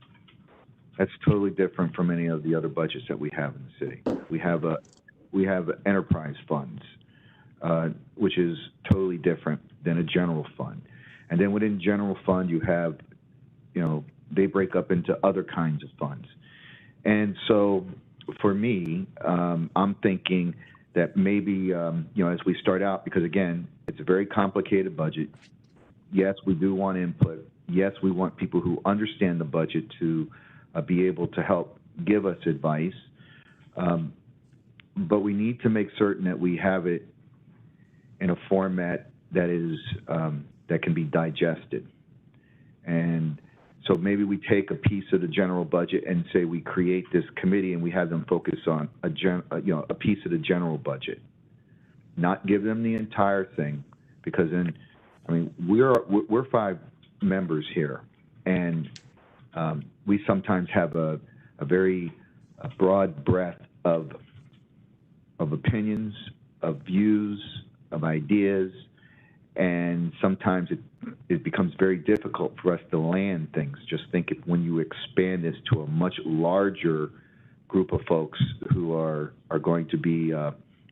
That's totally different from any of the other budgets that we have in the city. We have enterprise funds, which is totally different than a general fund. And then within general fund, you have, you know, they break up into other kinds of funds. And so for me, I'm thinking that maybe, you know, as we start out, because again, it's a very complicated budget. Yes, we do want input. Yes, we want people who understand the budget to be able to help give us advice. But we need to make certain that we have it in a format that is that can be digested. And so maybe we take a piece of the general budget and say we create this committee and we have them focus on a piece of the general budget, not give them the entire thing, because then, I mean, we're 5 members here, and we sometimes have a very broad breadth of opinions, of views, of ideas, and sometimes it becomes very difficult for us to land things. Just think when you expand this to a much larger group of folks who are going to be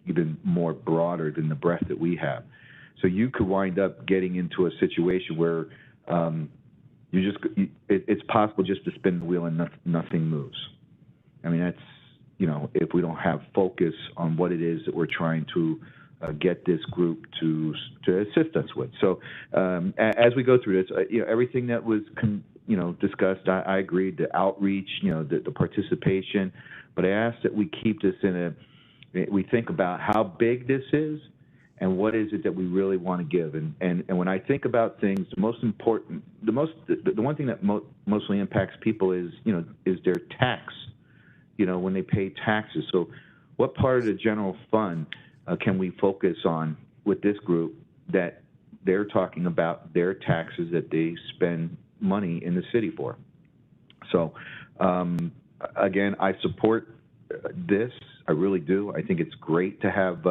even more broader than the breadth that we have. So you could wind up getting into a situation where it's possible just to spin the wheel and nothing moves. I mean, that's, if we don't have focus on what it is that we're trying to get this group to assist us with. So as we go through this, everything that was discussed, I agreed. The outreach, the participation, but I asked that we keep this we think about how big this is and what is it that we really want to give. And when I think about things, the most important, the one thing that mostly impacts people is their tax. When they pay taxes. So what part of the general fund can we focus on with this group that they're talking about their taxes that they spend money in the city for? So again, I support this. I really do. I think it's great to have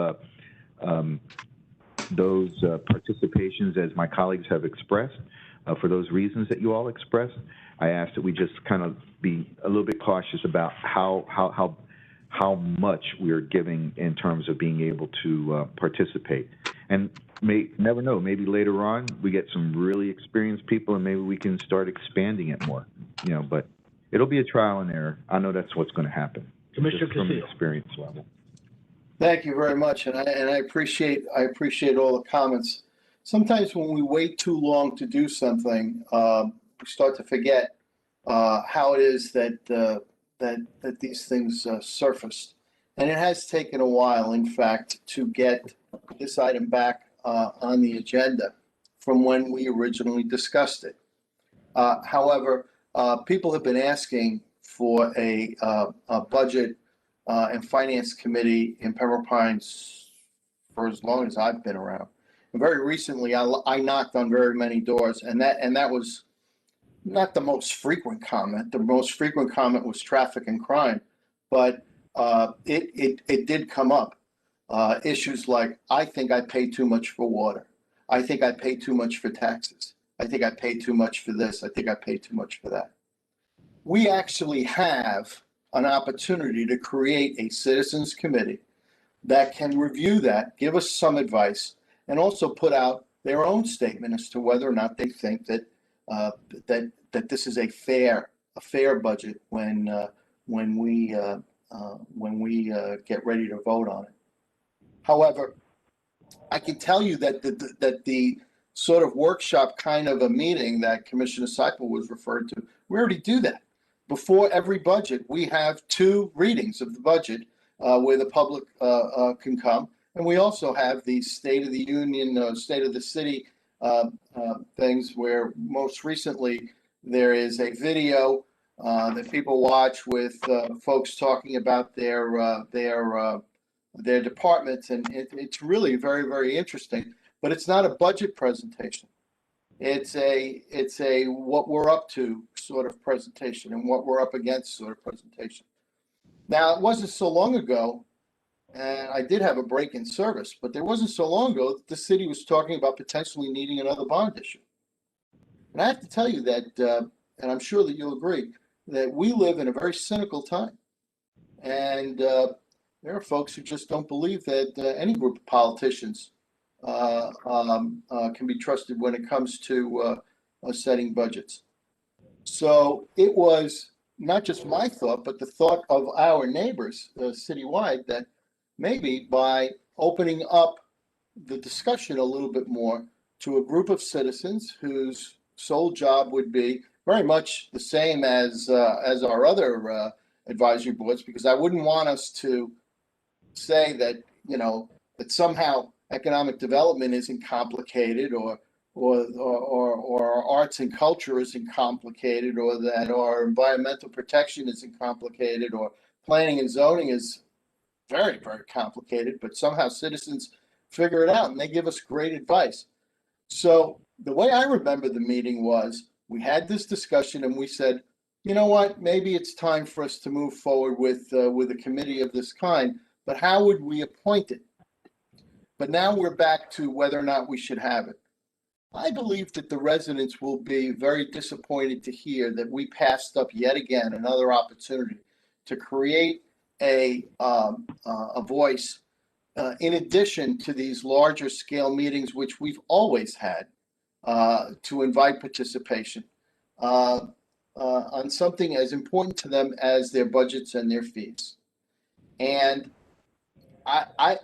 those participations, as my colleagues have expressed, for those reasons that you all expressed. I ask that we just kind of be a little bit cautious about how much we are giving in terms of being able to participate. And never know, maybe later on we get some really experienced people and maybe we can start expanding it more. But it'll be a trial and error. I know that's what's going to happen. Commissioner just from an Castillo. experience level. Thank you very much, and I appreciate all the comments. Sometimes when we wait too long to do something, we start to forget how it is that these things surfaced, and it has taken a while, in fact, to get this item back on the agenda from when we originally discussed it. However, people have been asking for a budget and finance committee in Pembroke Pines for as long as I've been around. And very recently, I knocked on very many doors, and that was not the most frequent comment. The most frequent comment was traffic and crime, but it did come up. Issues like, I think I pay too much for water. I think I pay too much for taxes. I think I pay too much for this. I think I pay too much for that. We actually have an opportunity to create a citizens committee that can review that, give us some advice, and also put out their own statement as to whether or not they think that that this is a fair budget when we get ready to vote on it. However, I can tell you that the sort of workshop kind of a meeting that Commissioner Siple was referred to, we already do that. Before every budget, we have 2 readings of the budget where the public can come. And we also have the State of the Union, State of the City things where most recently there is a video that people watch with folks talking about their departments. And it's really very, very interesting. But it's not a budget presentation. It's a what we're up to sort of presentation and what we're up against sort of presentation. Now, it wasn't so long ago, and I did have a break in service, but there wasn't so long ago that the city was talking about potentially needing another bond issue. And I have to tell you that, and I'm sure that you'll agree, that we live in a very cynical time. And there are folks who just don't believe that any group of politicians can be trusted when it comes to setting budgets. So it was not just my thought, but the thought of our neighbors citywide that maybe by opening up the discussion a little bit more to a group of citizens whose sole job would be very much the same as our other advisory boards, because I wouldn't want us to say that, that somehow economic development isn't complicated or arts and culture isn't complicated, or that our environmental protection isn't complicated, or planning and zoning is very, very complicated, but somehow citizens figure it out and they give us great advice. So the way I remember the meeting was we had this discussion and we said, you know what, maybe it's time for us to move forward with a committee of this kind, but how would we appoint it? But now we're back to whether or not we should have it. I believe that the residents will be very disappointed to hear that we passed up yet again another opportunity to create a voice in addition to these larger scale meetings, which we've always had, to invite participation. on something as important to them as their budgets and their fees. And I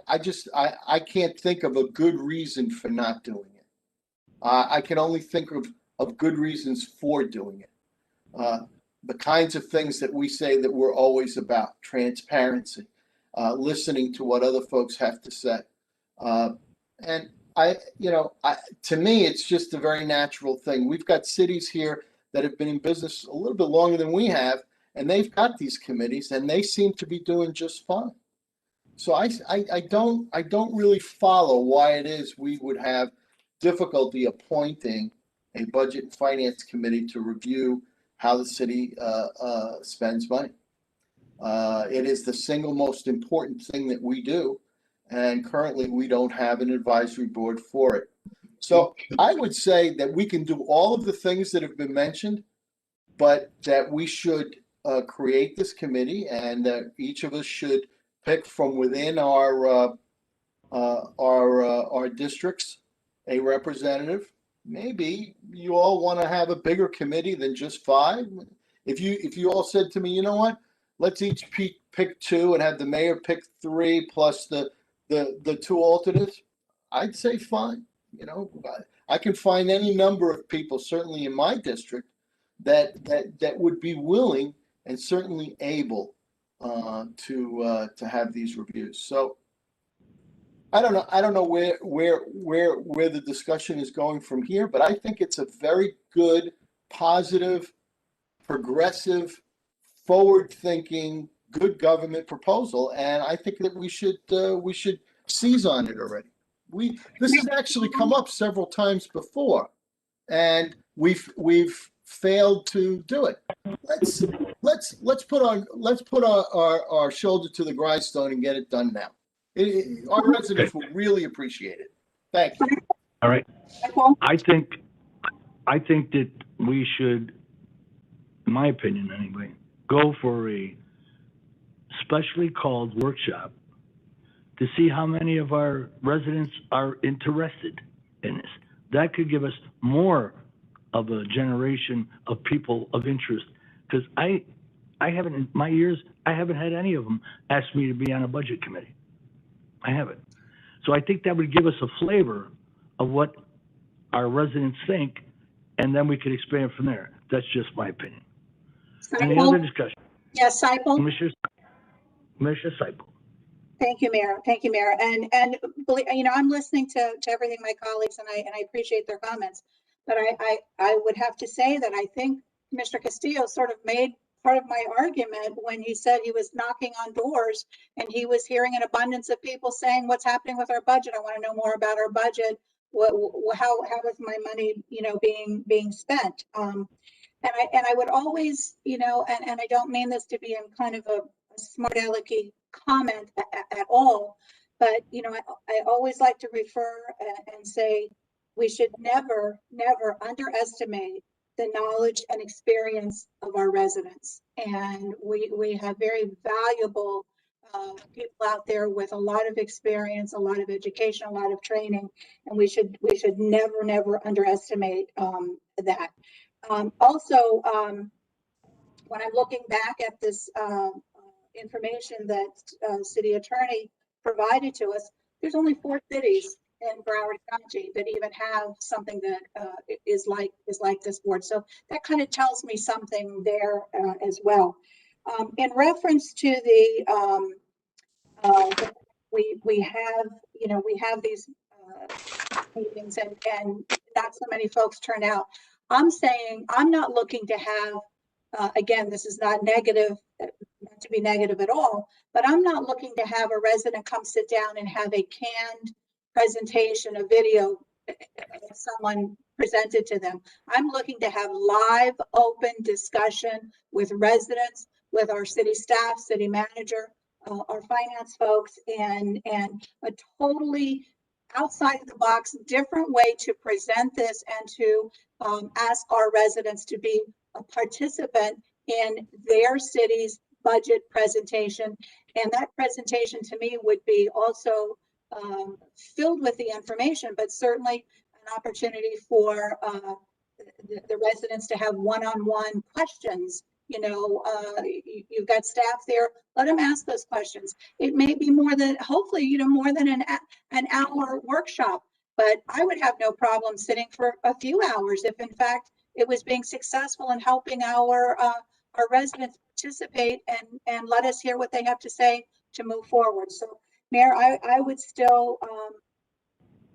can't think of a good reason for not doing it. I can only think of good reasons for doing it. The kinds of things that we say that we're always about: transparency, listening to what other folks have to say. And to me, it's just a very natural thing. We've got cities here that have been in business a little bit longer than we have, and they've got these committees, and they seem to be doing just fine. So I don't really follow why it is we would have difficulty appointing a budget and finance committee to review how the city spends money. It is the single most important thing that we do, and currently we don't have an advisory board for it. So I would say that we can do all of the things that have been mentioned, but that we should create this committee, and that each of us should pick from within our districts a representative. Maybe you all want to have a bigger committee than just 5. If you all said to me, you know what, let's each pick 2 and have the mayor pick 3 plus the 2 alternates, I'd say fine. I can find any number of people, certainly in my district, that would be willing and certainly able to have these reviews. So I don't know where the discussion is going from here, but I think it's a very good, positive, progressive, forward-thinking, good government proposal, and I think that we should seize on it already. This has actually come up several times before, and we've failed to do it. Let's put our shoulder to the grindstone and get it done now. Our residents will really appreciate it. Thank you. All right. I think that we should, in my opinion anyway, go for a specially called workshop to see how many of our residents are interested in this. That could give us more of a generation of people of interest, because I haven't, in my years, I haven't had any of them ask me to be on a budget committee. I haven't. So I think that would give us a flavor of what our residents think, and then we could expand from there. That's just my opinion. Any other discussion? Yes, Siple. Commissioner Siple. Thank you, Mayor. Thank you, Mayor. And I'm listening to everything my colleagues, and I appreciate their comments. But I would have to say that I think Commissioner Castillo sort of made part of my argument when he said he was knocking on doors and he was hearing an abundance of people saying, what's happening with our budget? I want to know more about our budget. How is my money, being spent? And I would always, and I don't mean this to be in kind of a smart alecky comment at all, but I always like to refer and say we should never underestimate the knowledge and experience of our residents. And we have very valuable people out there with a lot of experience, a lot of education, a lot of training, and we should never underestimate that. Also, when I'm looking back at this information that city attorney provided to us, there's only 4 cities in Broward County that even have something that is like this board. So that kind of tells me something there as well. In reference to the we have these meetings and not so many folks turn out. I'm saying I'm not looking to have again, this is not negative, not to be negative at all, but I'm not looking to have a resident come sit down and have a canned presentation, a video someone presented to them. I'm looking to have live, open discussion with residents, with our city staff, city manager, our finance folks, and a totally outside the box, different way to present this and to ask our residents to be a participant in their city's budget presentation. And that presentation to me would be also filled with the information, but certainly an opportunity for the residents to have one-on-one questions. You know, you've got staff there, let them ask those questions. It may be more than, hopefully, you know, more than an hour workshop, but I would have no problem sitting for a few hours if in fact it was being successful in helping our residents participate and let us hear what they have to say to move forward. So Mayor, I would still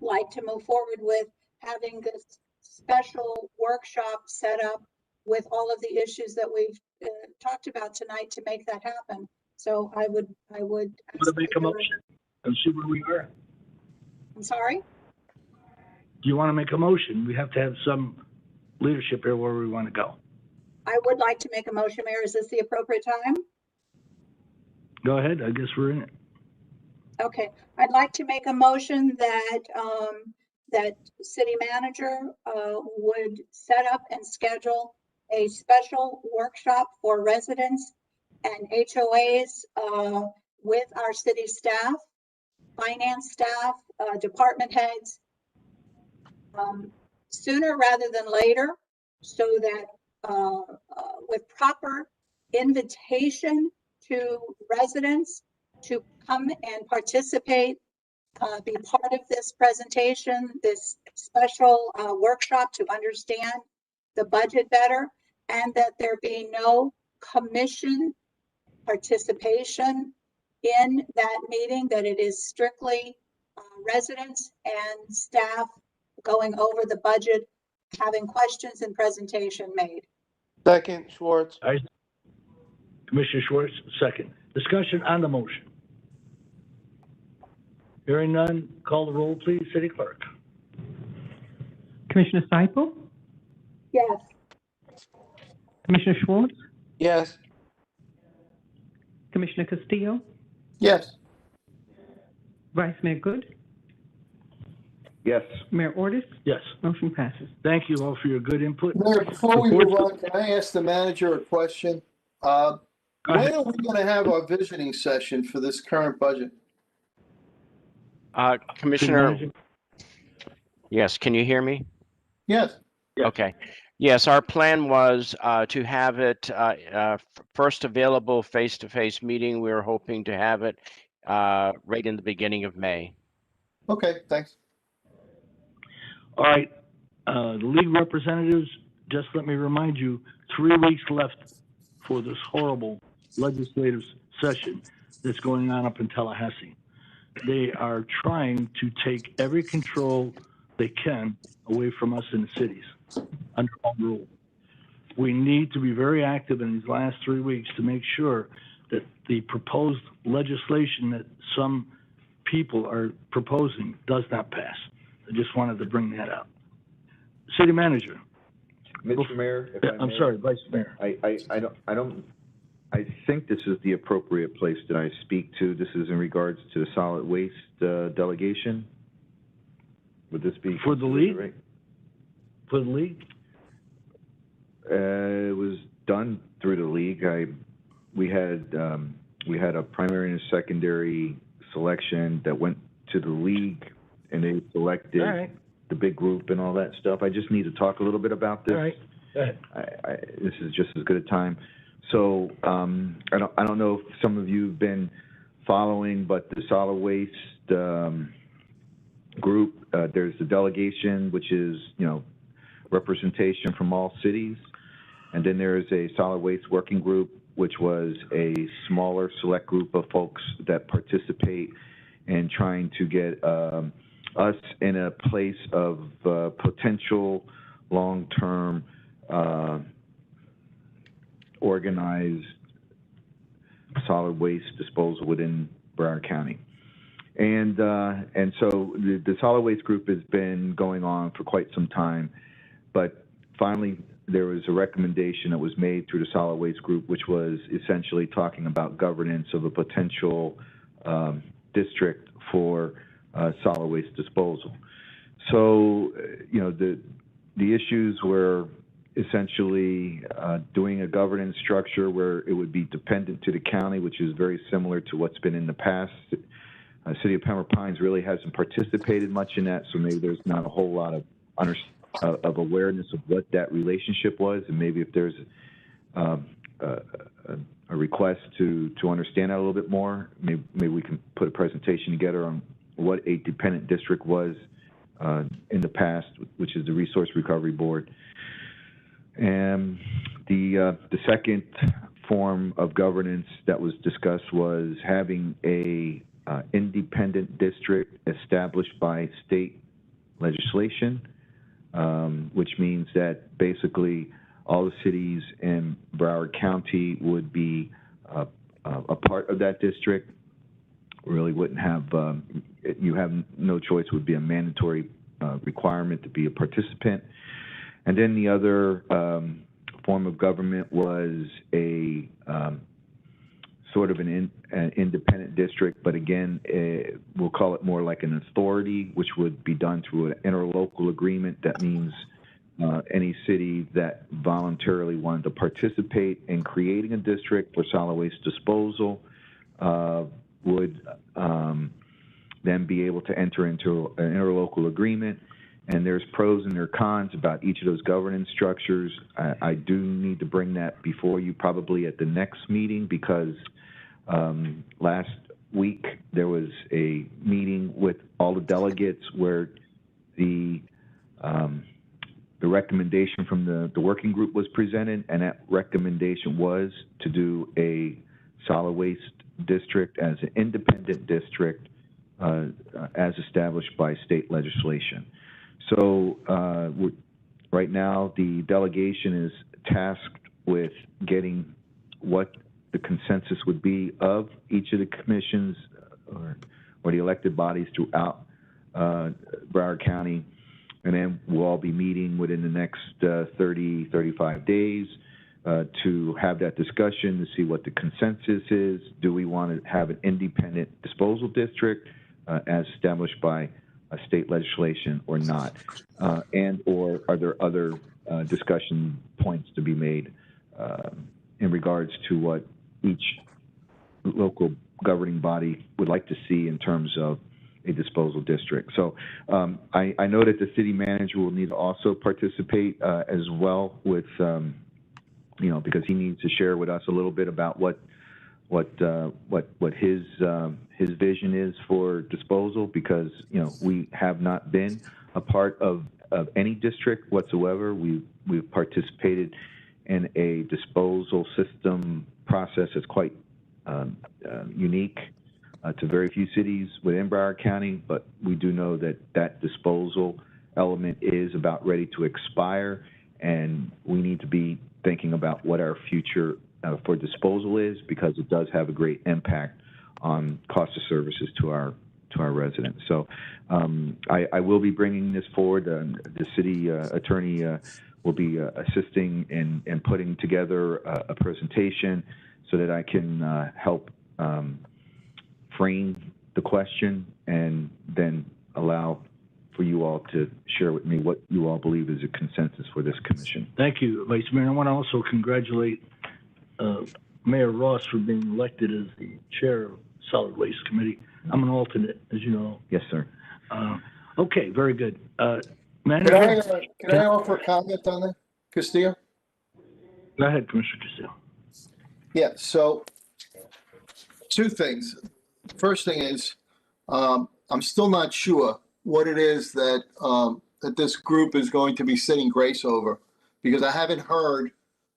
like to move forward with having this special workshop set up with all of the issues that we've talked about tonight to make that happen. So I would. Want to make a motion and see where we are? I'm sorry? Do you want to make a motion? We have to have some leadership here where we want to go. I would like to make a motion, Mayor. Is this the appropriate time? Go ahead. I guess we're in it. Okay, I'd like to make a motion that that city manager would set up and schedule a special workshop for residents and HOAs with our city staff, finance staff, department heads, sooner rather than later, so that with proper invitation to residents to come and participate, be part of this presentation, this special workshop to understand the budget better, and that there be no commission participation in that meeting, that it is strictly residents and staff going over the budget, having questions and presentation made. Second, Schwartz. Commissioner Schwartz, second. Discussion on the motion. Hearing none, call the roll, please, City Clerk. Commissioner Siple? Yes. Commissioner Schwartz? Yes. Commissioner Castillo? Yes. Vice Mayor Good? Yes. Mayor Ordus? Yes. Motion passes. Thank you all for your good input. Mayor, before we move on, can I ask the manager a question? When are we going to have our visioning session for this current budget? Commissioner, yes, can you hear me? Yes. Okay. Yes, our plan was to have it first available face-to-face meeting. We were hoping to have it right in the beginning of May. Okay, thanks. All right, the league representatives, just let me remind you, 3 weeks left for this horrible legislative session that's going on up in Tallahassee. They are trying to take every control they can away from us in the cities under home rule. We need to be very active in these last 3 weeks to make sure that the proposed legislation that some people are proposing does not pass. I just wanted to bring that up. City Manager. Mr. Mayor, if I I'm may, sorry, Vice Mayor. I think this is the appropriate place that I speak to. This is in regards to the solid waste delegation. Would this be for the league? Right? For the league? It was done through the league. We had a primary and a secondary selection that went to the league, and they selected the big group and all that stuff. I just need to talk a little bit about this. All right. Go ahead. This is just as good a time. So I don't know if some of you have been following, but the solid waste group, there's the delegation, which is, you know, representation from all cities. And then there's a solid waste working group, which was a smaller select group of folks that participate in trying to get us in a place of potential long-term organized solid waste disposal within Broward County. And so the solid waste group has been going on for quite some time, but finally there was a recommendation that was made through the solid waste group, which was essentially talking about governance of a potential district for solid waste disposal. So, you know, the issues were essentially doing a governance structure where it would be dependent to the county, which is very similar to what's been in the past. City of Pembroke Pines really hasn't participated much in that, so maybe there's not a whole lot of of awareness of what that relationship was, and maybe if there's a request to understand that a little bit more, maybe we can put a presentation together on what a dependent district was in the past, which is the Resource Recovery Board. And the second form of governance that was discussed was having a independent district established by state legislation, which means that basically all the cities in Broward County would be a part of that district. Really wouldn't have, you have no choice, would be a mandatory requirement to be a participant. And then the other form of government was a sort of an independent district, but again, we'll call it more like an authority, which would be done through an interlocal agreement. That means any city that voluntarily wanted to participate in creating a district for solid waste disposal would then be able to enter into an interlocal agreement. And there's pros and there are cons about each of those governance structures. I do need to bring that before you probably at the next meeting, because last week there was a meeting with all the delegates where the recommendation from the working group was presented, and that recommendation was to do a solid waste district as an independent district as established by state legislation. So right now the delegation is tasked with getting what the consensus would be of each of the commissions or the elected bodies throughout Broward County. And then we'll all be meeting within the next 30, 35 days to have that discussion to see what the consensus is. Do we want to have an independent disposal district as established by state legislation or not? And or are there other discussion points to be made in regards to what each local governing body would like to see in terms of a disposal district? So I know that the city manager will need to also participate as well with, because he needs to share with us a little bit about what his vision is for disposal, because we have not been a part of any district whatsoever. We've participated in a disposal system process that's quite unique to very few cities within Broward County, but we do know that that disposal element is about ready to expire, and we need to be thinking about what our future for disposal is, because it does have a great impact on cost of services to our residents. So I will be bringing this forward. The city attorney will be assisting in putting together a presentation so that I can help frame the question and then allow for you all to share with me what you all believe is a consensus for this commission. Thank you, Vice Mayor. I want to also congratulate Mayor Ross for being elected as the chair of Solid Waste Committee. I'm an alternate, as you know. Yes, sir. Okay, very good. Can I offer a comment on that, Castillo? Go ahead, Commissioner Castillo. Yeah, so two things. First thing is, I'm still not sure what it is that that this group is going to be sitting grace over, because I haven't heard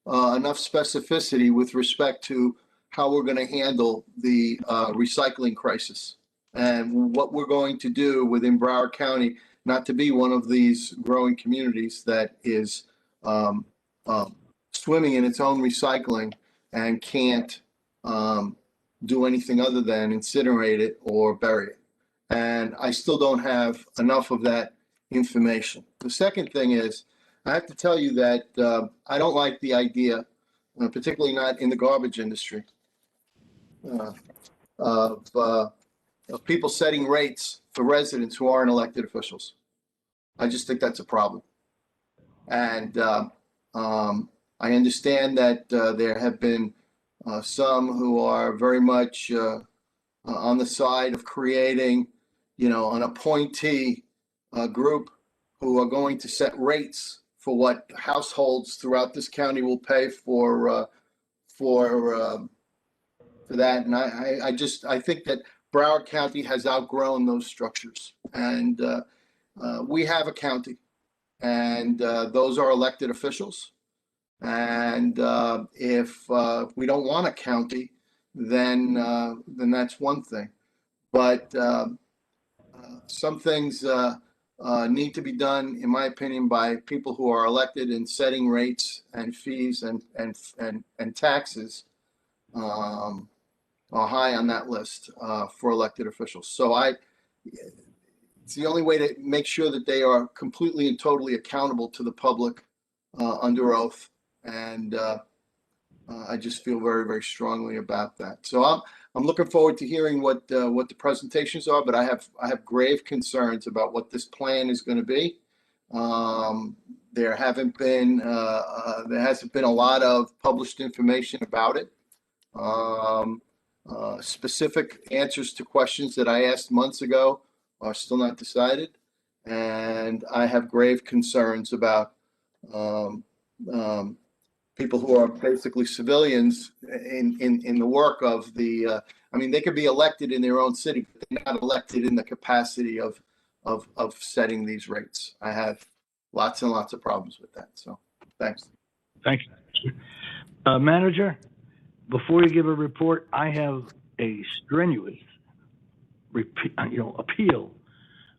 enough specificity with respect to how we're going to handle the recycling crisis and what we're going to do within Broward County not to be one of these growing communities that is swimming in its own recycling and can't do anything other than incinerate it or bury it. And I still don't have enough of that information. The second thing is, I have to tell you that I don't like the idea, particularly not in the garbage industry, of people setting rates for residents who aren't elected officials. I just think that's a problem. And I understand that there have been some who are very much on the side of creating, an appointee group who are going to set rates for what households throughout this county will pay for that. And I think that Broward County has outgrown those structures, and we have a county, and those are elected officials. And if we don't want a county, then that's one thing. But some things need to be done, in my opinion, by people who are elected, in setting rates and fees and taxes are high on that list for elected officials. So it's the only way to make sure that they are completely and totally accountable to the public under oath. And I just feel very, very strongly about that. So I'm looking forward to hearing what the presentations are, but I have grave concerns about what this plan is going to be. There hasn't been a lot of published information about it. Specific answers to questions that I asked months ago are still not decided, and I have grave concerns about people who are basically civilians in the work of the. I mean, they could be elected in their own city, but they're not elected in the capacity of setting these rates. I have lots and lots of problems with that. So, thanks. Thanks. Manager, before you give a report, I have a strenuous appeal.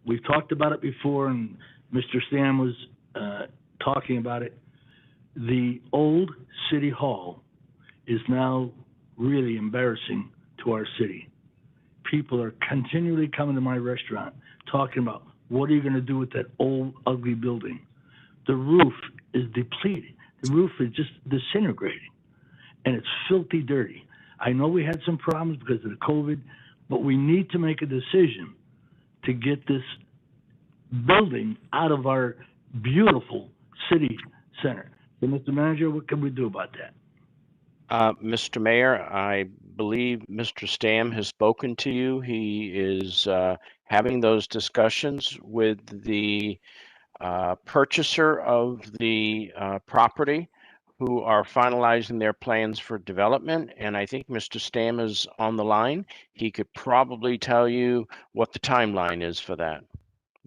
We've talked about it before, and Mr. Sam was talking about it. The old city hall is now really embarrassing to our city. People are continually coming to my restaurant talking about, what are you going to do with that old, ugly building? The roof is depleted. The roof is just disintegrating, and it's filthy dirty. I know we had some problems because of the COVID, but we need to make a decision to get this building out of our beautiful city center. So, Mr. Manager, what can we do about that? Mr. Mayor, I believe Mr. Stam has spoken to you. He is having those discussions with the purchaser of the property, who are finalizing their plans for development. And I think Mr. Stam is on the line. He could probably tell you what the timeline is for that.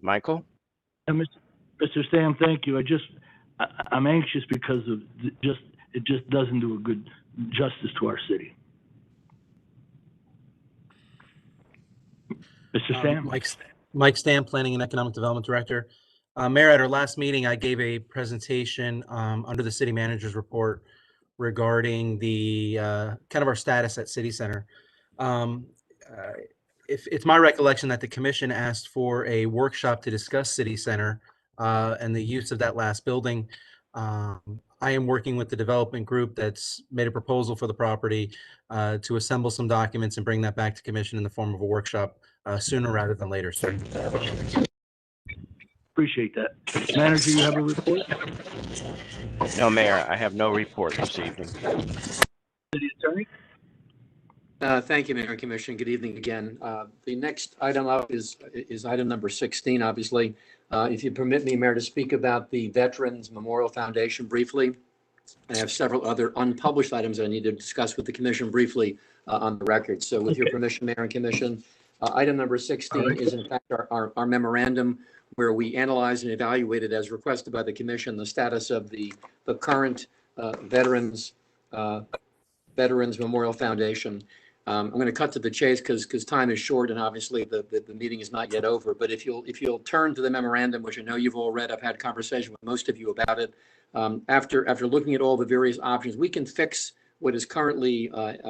Michael? Mr. Stam, thank you. I'm anxious because of it just doesn't do a good justice to our city. Mr. Stam? Mike Stam, Planning and Economic Development Director. Mayor, at our last meeting, I gave a presentation under the city manager's report regarding the kind of our status at City Center. If it's my recollection that the commission asked for a workshop to discuss City Center and the use of that last building. I am working with the development group that's made a proposal for the property to assemble some documents and bring that back to commission in the form of a workshop sooner rather than later. So. Appreciate that. Manager, you have a report? No, Mayor, I have no report this evening. City Attorney? Thank you, Mayor and Commission. Good evening again. The next item up is item number 16, obviously. If you permit me, Mayor, to speak about the Veterans Memorial Foundation briefly. I have several other unpublished items I need to discuss with the Commission briefly on the record. So with your permission, Mayor and Commission, item number 16 is in fact our memorandum, where we analyzed and evaluated, as requested by the Commission, the status of the current Veterans Memorial Foundation. I'm going to cut to the chase because time is short, and obviously the meeting is not yet over. But if you'll turn to the memorandum, which I know you've all read, I've had conversation with most of you about it. After looking at all the various options, we can fix what is currently at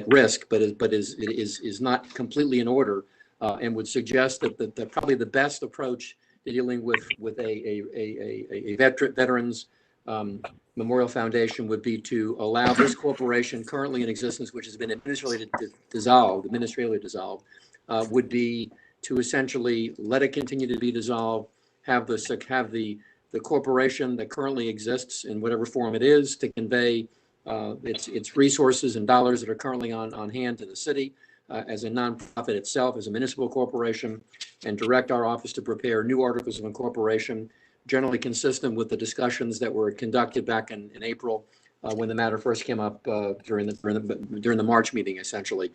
risk, but is not completely in order, and would suggest that probably the best approach to dealing with a veterans Memorial Foundation would be to allow this corporation currently in existence, which has been administratively dissolved, would be to essentially let it continue to be dissolved, have the corporation that currently exists in whatever form it is to convey its resources and dollars that are currently on hand to the city as a nonprofit itself, as a municipal corporation, and direct our office to prepare new articles of incorporation, generally consistent with the discussions that were conducted back in April when the matter first came up during the March meeting, essentially,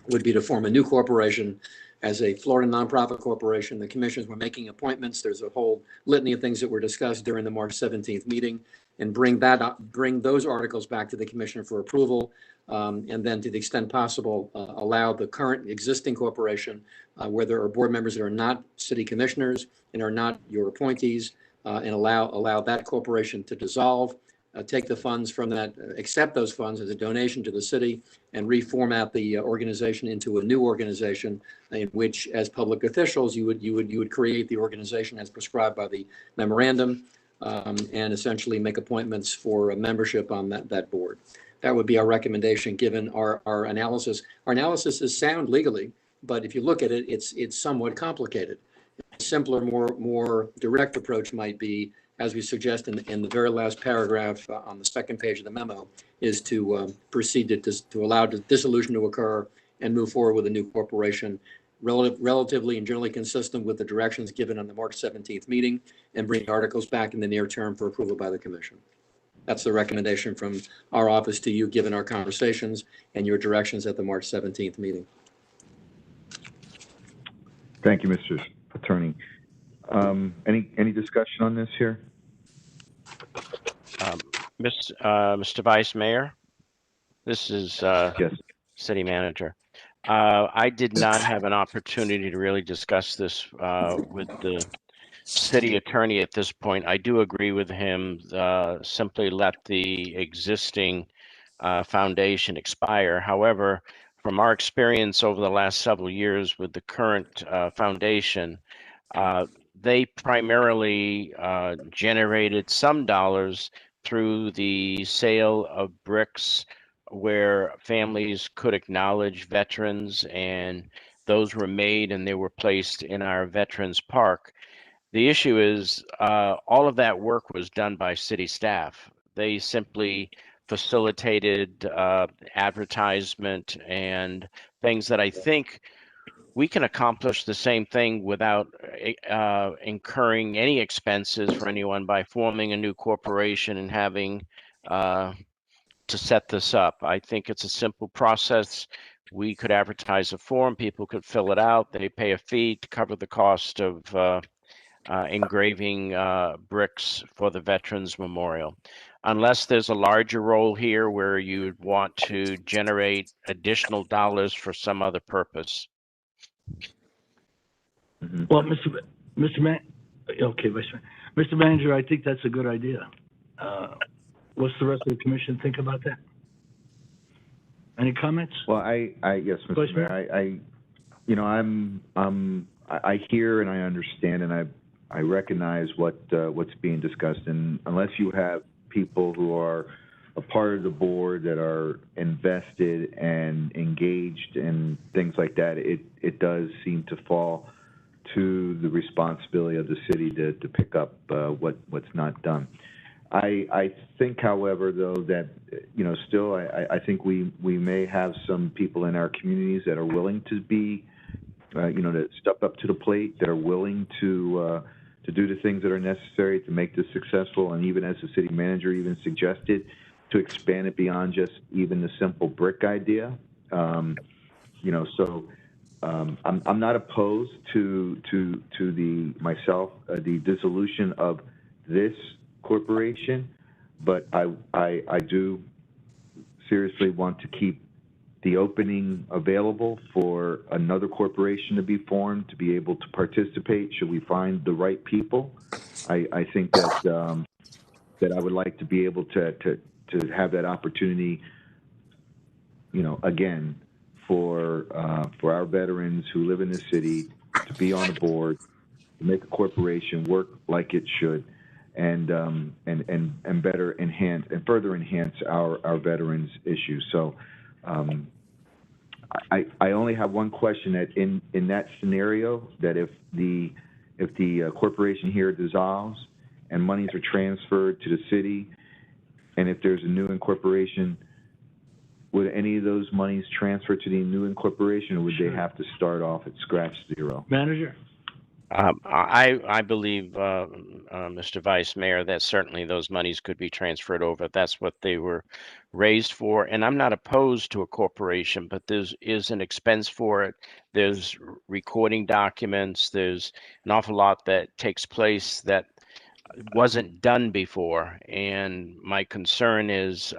would be to form a new corporation as a Florida nonprofit corporation. The commissioners were making appointments. There's a whole litany of things that were discussed during the March 17th meeting, and bring those articles back to the commissioner for approval. And then to the extent possible, allow the current existing corporation, where there are board members that are not city commissioners and are not your appointees, and allow that corporation to dissolve, take the funds from that, accept those funds as a donation to the city, and reformat the organization into a new organization in which, as public officials, you would create the organization as prescribed by the memorandum, and essentially make appointments for a membership on that board. That would be our recommendation, given our analysis. Our analysis is sound legally, but if you look at it, it's somewhat complicated. A simpler, more direct approach might be, as we suggest in the very last paragraph on the second page of the memo, is to proceed to allow the dissolution to occur and move forward with a new corporation, relatively and generally consistent with the directions given on the March 17th meeting, and bring articles back in the near term for approval by the commission. That's the recommendation from our office to you, given our conversations and your directions at the March 17th meeting. Thank you, Mr. Attorney. Any discussion on this here? Mr. Vice Mayor, this is yes. City Manager. I did not have an opportunity to really discuss this with the city attorney at this point. I do agree with him. Simply let the existing foundation expire. However, from our experience over the last several years with the current foundation, they primarily generated some dollars through the sale of bricks where families could acknowledge veterans, and those were made and they were placed in our Veterans Park. The issue is all of that work was done by city staff. They simply facilitated advertisement and things that I think we can accomplish the same thing without incurring any expenses for anyone by forming a new corporation and having to set this up. I think it's a simple process. We could advertise a form, people could fill it out, they pay a fee to cover the cost of engraving bricks for the Veterans Memorial. Unless there's a larger role here where you would want to generate additional dollars for some other purpose. Well, Mr. Manager, I think that's a good idea. What's the rest of the commission think about that? Any comments? Well, yes, Mr. Mayor, I hear and I understand and I recognize what's being discussed, and unless you have people who are a part of the board that are invested and engaged and things like that, it does seem to fall to the responsibility of the city to pick up what's not done. I think, however, though, that still I think we may have some people in our communities that are willing to be to step up to the plate, that are willing to do the things that are necessary to make this successful, and even as the city manager even suggested, to expand it beyond just even the simple brick idea. I'm not opposed to the dissolution of this corporation, but I do seriously want to keep the opening available for another corporation to be formed, to be able to participate should we find the right people. I think that that I would like to be able to have that opportunity, again, for our veterans who live in the city to be on the board, to make a corporation work like it should, and better enhance and further enhance our veterans issues. So I only have one question: that in that scenario, that if the corporation here dissolves and monies are transferred to the city, and if there's a new incorporation, would any of those monies transfer to the new incorporation, or would they have to start off at scratch zero? Manager? I believe, Mr. Vice Mayor, that certainly those monies could be transferred over. That's what they were raised for. And I'm not opposed to a corporation, but there is an expense for it. There's recording documents. There's an awful lot that takes place that wasn't done before. And my concern is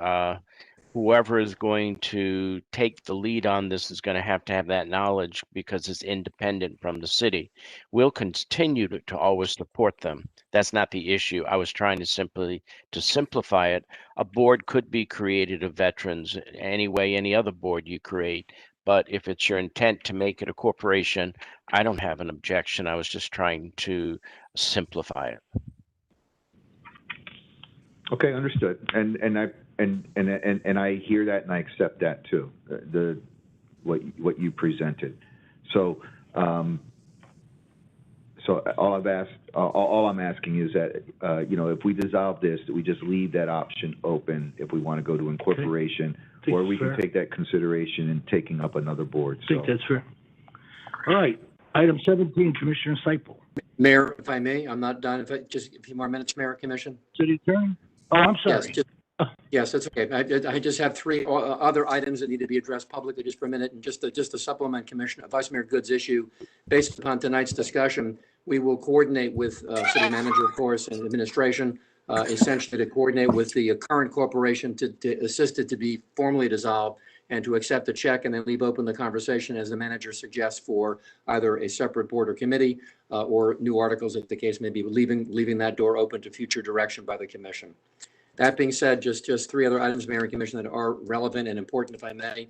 whoever is going to take the lead on this is going to have that knowledge because it's independent from the city. We'll continue to always support them. That's not the issue. I was trying to simplify it. A board could be created of veterans any way any other board you create. But if it's your intent to make it a corporation, I don't have an objection. I was just trying to simplify it. Okay, understood. And I hear that and I accept that too. What you presented. So all I'm asking is that if we dissolve this, that we just leave that option open if we want to go to incorporation, or we can take that consideration in taking up another board. I think that's fair. All right, item 17, Commissioner Siple. Mayor, if I may, I'm not done. If I just a few more minutes, Mayor, Commission. City Attorney? Oh, I'm sorry. Yes, that's okay. I just have three other items that need to be addressed publicly just for a minute. And just to supplement Commissioner Vice Mayor Good's issue, based upon tonight's discussion, we will coordinate with City Manager, of course, and administration, essentially to coordinate with the current corporation to assist it to be formally dissolved and to accept the check and then leave open the conversation as the manager suggests for either a separate board or committee or new articles, if the case may be, leaving that door open to future direction by the commission. That being said, just three other items, Mayor and Commission, that are relevant and important, if I may.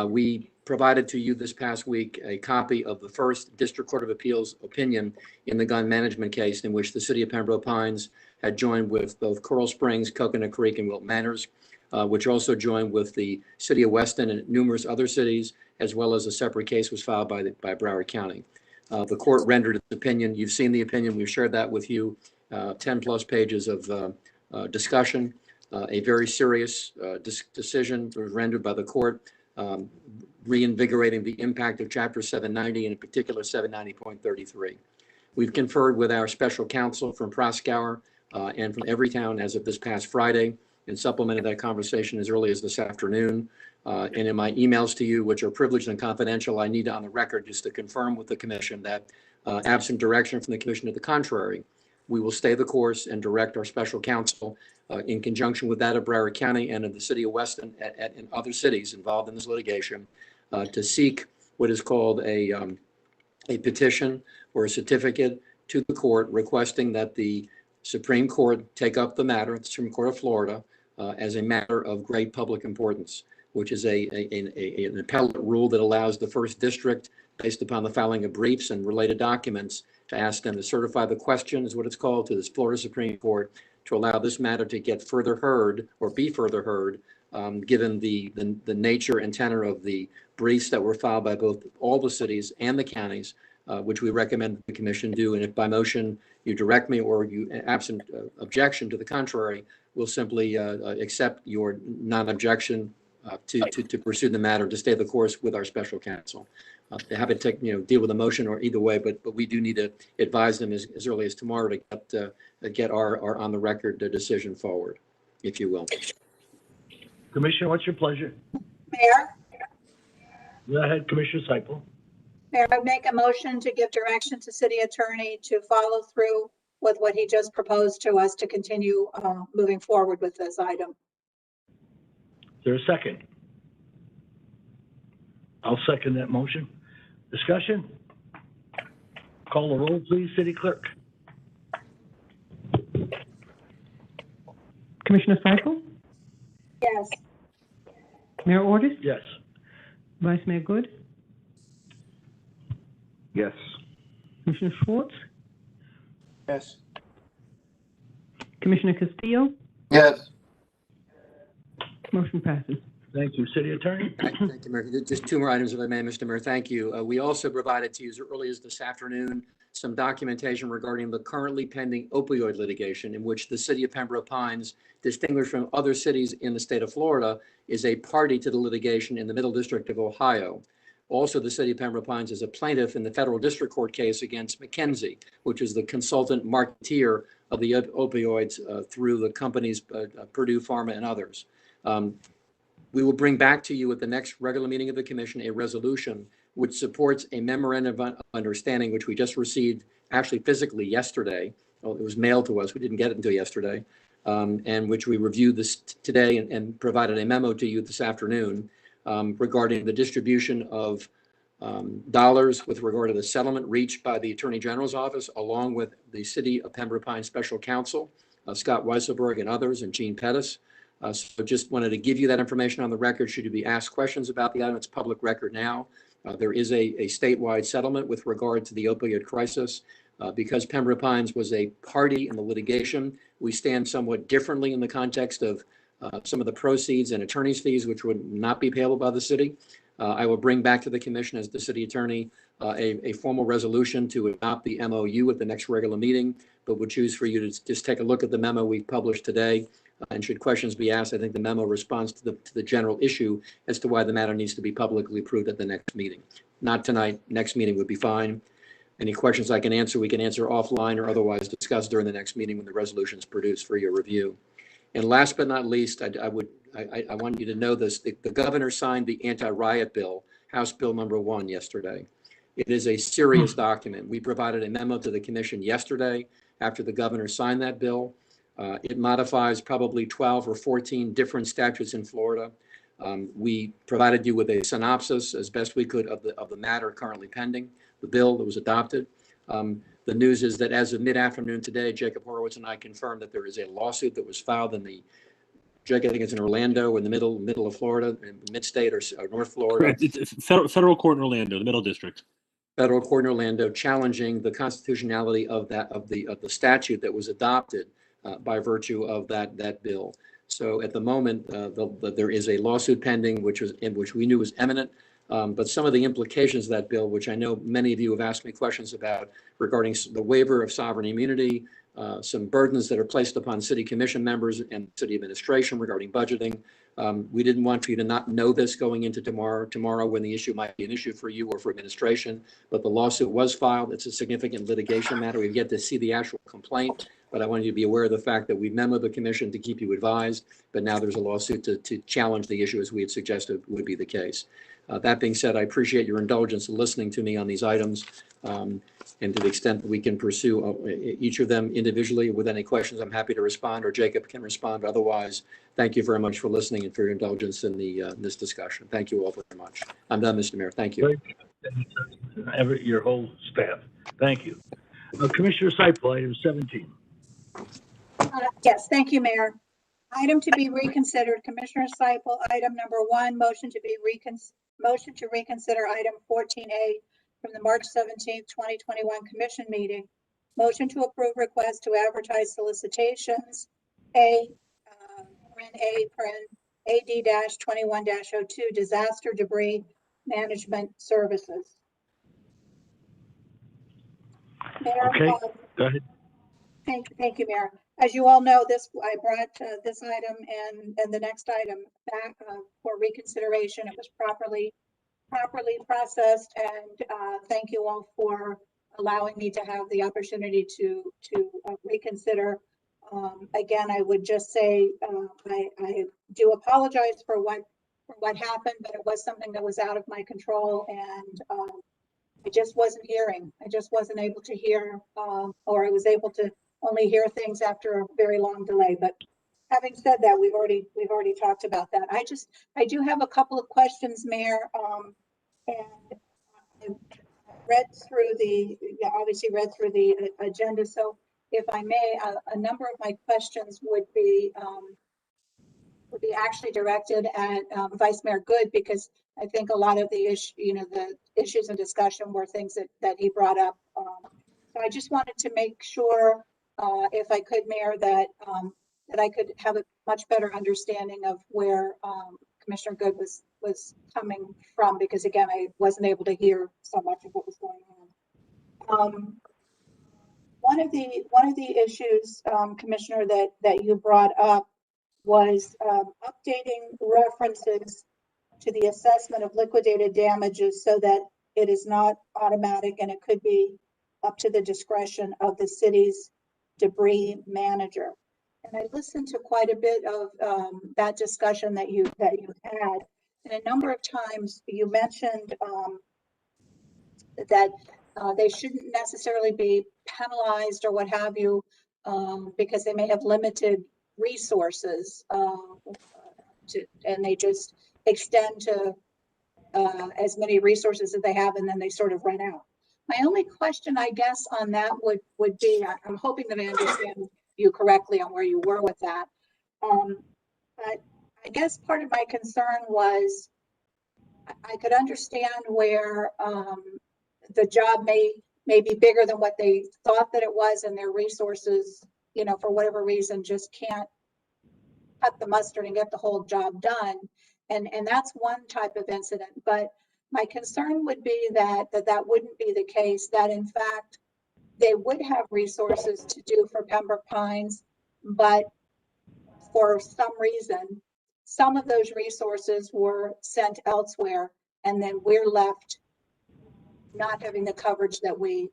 We provided to you this past week a copy of the first District Court of Appeals opinion in the gun management case in which the City of Pembroke Pines had joined with both Coral Springs, Coconut Creek, and Wilton Manors, which also joined with the City of Weston and numerous other cities, as well as a separate case was filed by Broward County. The court rendered its opinion. You've seen the opinion. We've shared that with you, 10 plus pages of discussion. A very serious decision was rendered by the court, reinvigorating the impact of Chapter 790, and in particular 790.33. We've conferred with our special counsel from Proskauer and from Everytown as of this past Friday, and supplemented that conversation as early as this afternoon. And in my emails to you, which are privileged and confidential, I need on the record just to confirm with the commission that absent direction from the commission to the contrary, we will stay the course and direct our special counsel in conjunction with that of Broward County and of the City of Weston and other cities involved in this litigation to seek what is called a petition or a certificate to the court requesting that the Supreme Court take up the matter, the Supreme Court of Florida, as a matter of great public importance, which is an appellate rule that allows the first district, based upon the filing of briefs and related documents, to ask them to certify the question, is what it's called, to the Florida Supreme Court, to allow this matter to get further heard or be further heard, given the nature and tenor of the briefs that were filed by both all the cities and the counties, which we recommend the commission do. And if by motion you direct me or you absent objection to the contrary, we'll simply accept your non-objection to pursue the matter, to stay the course with our special counsel. Have it take, deal with a motion or either way, but we do need to advise them as early as tomorrow to get our on the record decision forward, if you will. Commissioner, what's your pleasure? Mayor, Go ahead, Commissioner Siple. Mayor, I make a motion to give direction to City Attorney to follow through with what he just proposed to us to continue moving forward with this item. Is there a second? I'll second that motion. Discussion? Call the roll, please, City Clerk. Commissioner Siple? Yes. Mayor Ordus? Yes. Vice Mayor Good? Yes. Commissioner Schwartz? Yes. Commissioner Castillo? Yes. Motion passes. Thank you. City Attorney? Thank you, Mayor. Just two more items, if I may, Mr. Mayor. Thank you. We also provided to you as early as this afternoon some documentation regarding the currently pending opioid litigation in which the City of Pembroke Pines, distinguished from other cities in the state of Florida, is a party to the litigation in the Middle District of Ohio. Also, the city of Pembroke Pines is a plaintiff in the federal district court case against McKinsey, which is the consultant marketeer of the opioids through the companies Purdue Pharma and others. We will bring back to you at the next regular meeting of the commission a resolution which supports a memorandum of understanding, which we just received actually physically yesterday. Well, it was mailed to us. We didn't get it until yesterday, and which we reviewed this today and provided a memo to you this afternoon regarding the distribution of dollars with regard to the settlement reached by the Attorney General's office, along with the City of Pembroke Pines Special Counsel, Scott Weisselberg and others, and Gene Pettis. So just wanted to give you that information on the record. Should you be asked questions about the item, it's public record now. There is a statewide settlement with regard to the opioid crisis. Because Pembroke Pines was a party in the litigation, we stand somewhat differently in the context of some of the proceeds and attorney's fees, which would not be payable by the city. I will bring back to the commission as the city attorney a formal resolution to adopt the MOU at the next regular meeting, but would choose for you to just take a look at the memo we published today. And should questions be asked, I think the memo responds to the general issue as to why the matter needs to be publicly approved at the next meeting. Not tonight, next meeting would be fine. Any questions I can answer, we can answer offline or otherwise discuss during the next meeting when the resolution is produced for your review. And last but not least, I want you to know this, the governor signed the anti-riot bill, House Bill number 1 yesterday. It is a serious document. We provided a memo to the commission yesterday after the governor signed that bill. It modifies probably 12 or 14 different statutes in Florida. We provided you with a synopsis as best we could of the matter currently pending, the bill that was adopted. The news is that as of mid-afternoon today, Jacob Horowitz and I confirmed that there is a lawsuit that was filed in the, Jake, I think it's in Orlando, in the middle of Florida, mid-state or North Florida. Correct. It's federal court in Orlando, the Middle District. Federal court in Orlando, challenging the constitutionality of the statute that was adopted by virtue of that bill. So at the moment, there is a lawsuit pending, which we knew was imminent. But some of the implications of that bill, which I know many of you have asked me questions about regarding the waiver of sovereign immunity, some burdens that are placed upon city commission members and city administration regarding budgeting. We didn't want you to not know this going into tomorrow when the issue might be an issue for you or for administration, but the lawsuit was filed. It's a significant litigation matter. We've yet to see the actual complaint, but I wanted you to be aware of the fact that we memoed the commission to keep you advised, but now there's a lawsuit to challenge the issue as we had suggested would be the case. That being said, I appreciate your indulgence in listening to me on these items. And to the extent that we can pursue each of them individually with any questions, I'm happy to respond, or Jacob can respond. Otherwise, thank you very much for listening and for your indulgence in this discussion. Thank you all very much. I'm done, Mr. Mayor. Thank you. Your whole staff. Thank you. Commissioner Siple, item 17. Yes, thank you, Mayor. Item to be reconsidered, Commissioner Siple, item number 1, motion to reconsider item 14A from the March 17th, 2021 commission meeting. Motion to approve request to advertise solicitations AD-21-02 disaster debris management services. Mayor, okay, go ahead. Thank you, Mayor. As you all know, I brought this item and the next item back for reconsideration. It was properly processed, and thank you all for allowing me to have the opportunity to reconsider. Again, I would just say I do apologize for what happened, but it was something that was out of my control, and I just wasn't hearing. I just wasn't able to hear, or I was able to only hear things after a very long delay. But having said that, we've already talked about that. I do have a couple of questions, Mayor, and I obviously read through the agenda. So if I may, a number of my questions would be actually directed at Vice Mayor Good, because I think a lot of the issues in discussion were things that he brought up. So I just wanted to make sure, if I could, Mayor, that I could have a much better understanding of where Commissioner Good was coming from, because again, I wasn't able to hear so much of what was going on. One of the issues, Commissioner, that you brought up was updating references to the assessment of liquidated damages so that it is not automatic and it could be up to the discretion of the city's debris manager. And I listened to quite a bit of that discussion that you had, and a number of times you mentioned that they shouldn't necessarily be penalized or what have you because they may have limited resources and they just extend to as many resources as they have and then they sort of run out. My only question, I guess, on that would be, I'm hoping that I understand you correctly on where you were with that. But I guess part of my concern was I could understand where the job may be bigger than what they thought that it was, and their resources, you know, for whatever reason, just can't cut the mustard and get the whole job done. And that's one type of incident. But my concern would be that wouldn't be the case, that in fact, they would have resources to do for Pembroke Pines, but for some reason, some of those resources were sent elsewhere, and then we're left not having the coverage that we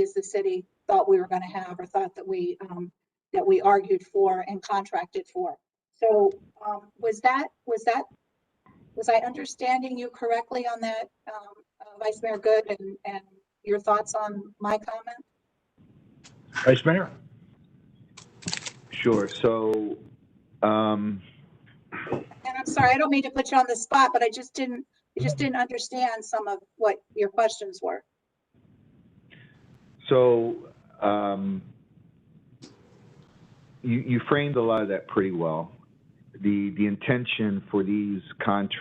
as the city thought we were going to have, or thought that we argued for and contracted for. So was I understanding you correctly on that, Vice Mayor Good, and your thoughts on my comment? Vice Mayor? Sure. So, and I'm sorry, I don't mean to put you on the spot, but I just didn't understand some of what your questions were. So, you framed a lot of that pretty well. The intention for these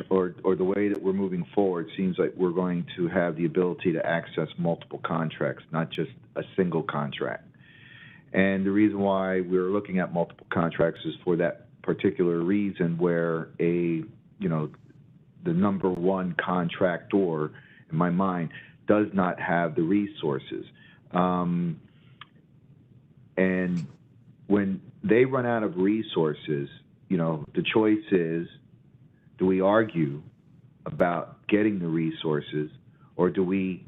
or the way that we're moving forward seems like we're going to have the ability to access multiple contracts, not just a single contract. And the reason why we're looking at multiple contracts is for that particular reason, where the number one contractor, in my mind, does not have the resources. And when they run out of resources, the choice is, do we argue about getting the resources, or do we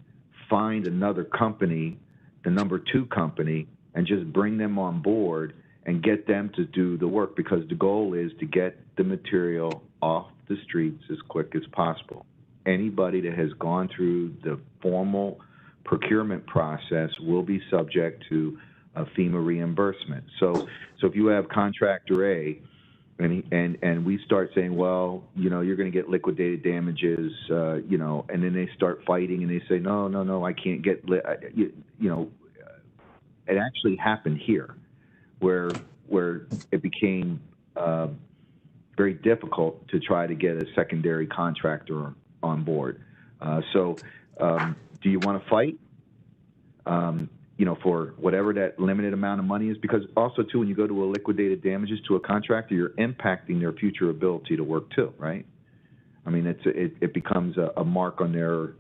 find another company, the number two company, and just bring them on board and get them to do the work? Because the goal is to get the material off the streets as quick as possible. Anybody that has gone through the formal procurement process will be subject to a FEMA reimbursement. So if you have contractor A, and we start saying, well, you're going to get liquidated damages, and then they start fighting and they say, no, I can't get, it actually happened here, where it became very difficult to try to get a secondary contractor on board. So do you want to fight? For whatever that limited amount of money is, because also too, when you go to a liquidated damages to a contractor, you're impacting their future ability to work too, right? I mean, it becomes a mark on their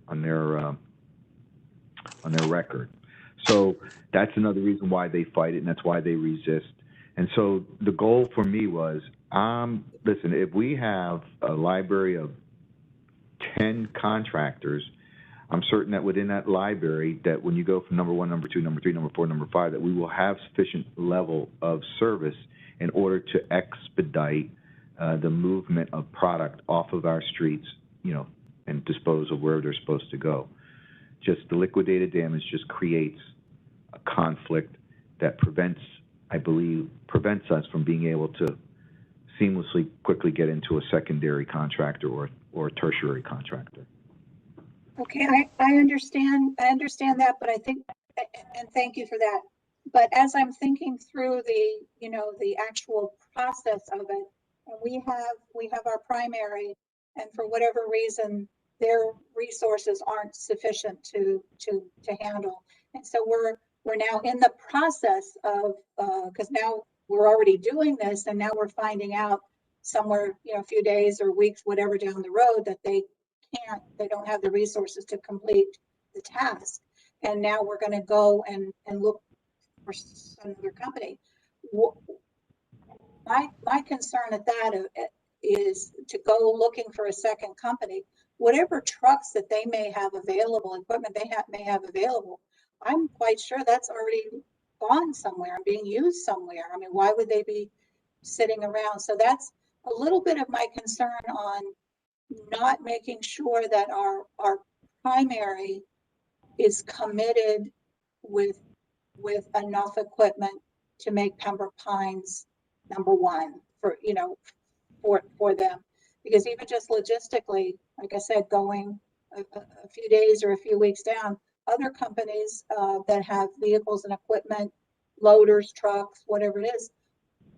record. So that's another reason why they fight it, and that's why they resist. And so the goal for me was, listen, if we have a library of 10 contractors, I'm certain that within that library, that when you go from number one, number two, number three, number four, number five, that we will have sufficient level of service in order to expedite the movement of product off of our streets, and dispose of where they're supposed to go. Just the liquidated damage just creates a conflict that prevents us from being able to seamlessly, quickly get into a secondary contractor or a tertiary contractor. Okay, I understand that, but I think, and thank you for that. But as I'm thinking through the actual process of it, and we have our primary, and for whatever reason, their resources aren't sufficient to handle. And so we're now in the process of, because now we're already doing this, and now we're finding out somewhere, a few days or weeks, whatever down the road, that they don't have the resources to complete the task. And now we're going to go and look for another company. My concern at that is to go looking for a second company, whatever trucks that they may have available, equipment they may have available, I'm quite sure that's already gone somewhere and being used somewhere. I mean, why would they be sitting around? So that's a little bit of my concern on not making sure that our primary is committed with enough equipment to make Pembroke Pines #1 for, you know, for them. Because even just logistically, like I said, going a few days or a few weeks down, other companies that have vehicles and equipment, loaders, trucks, whatever it is,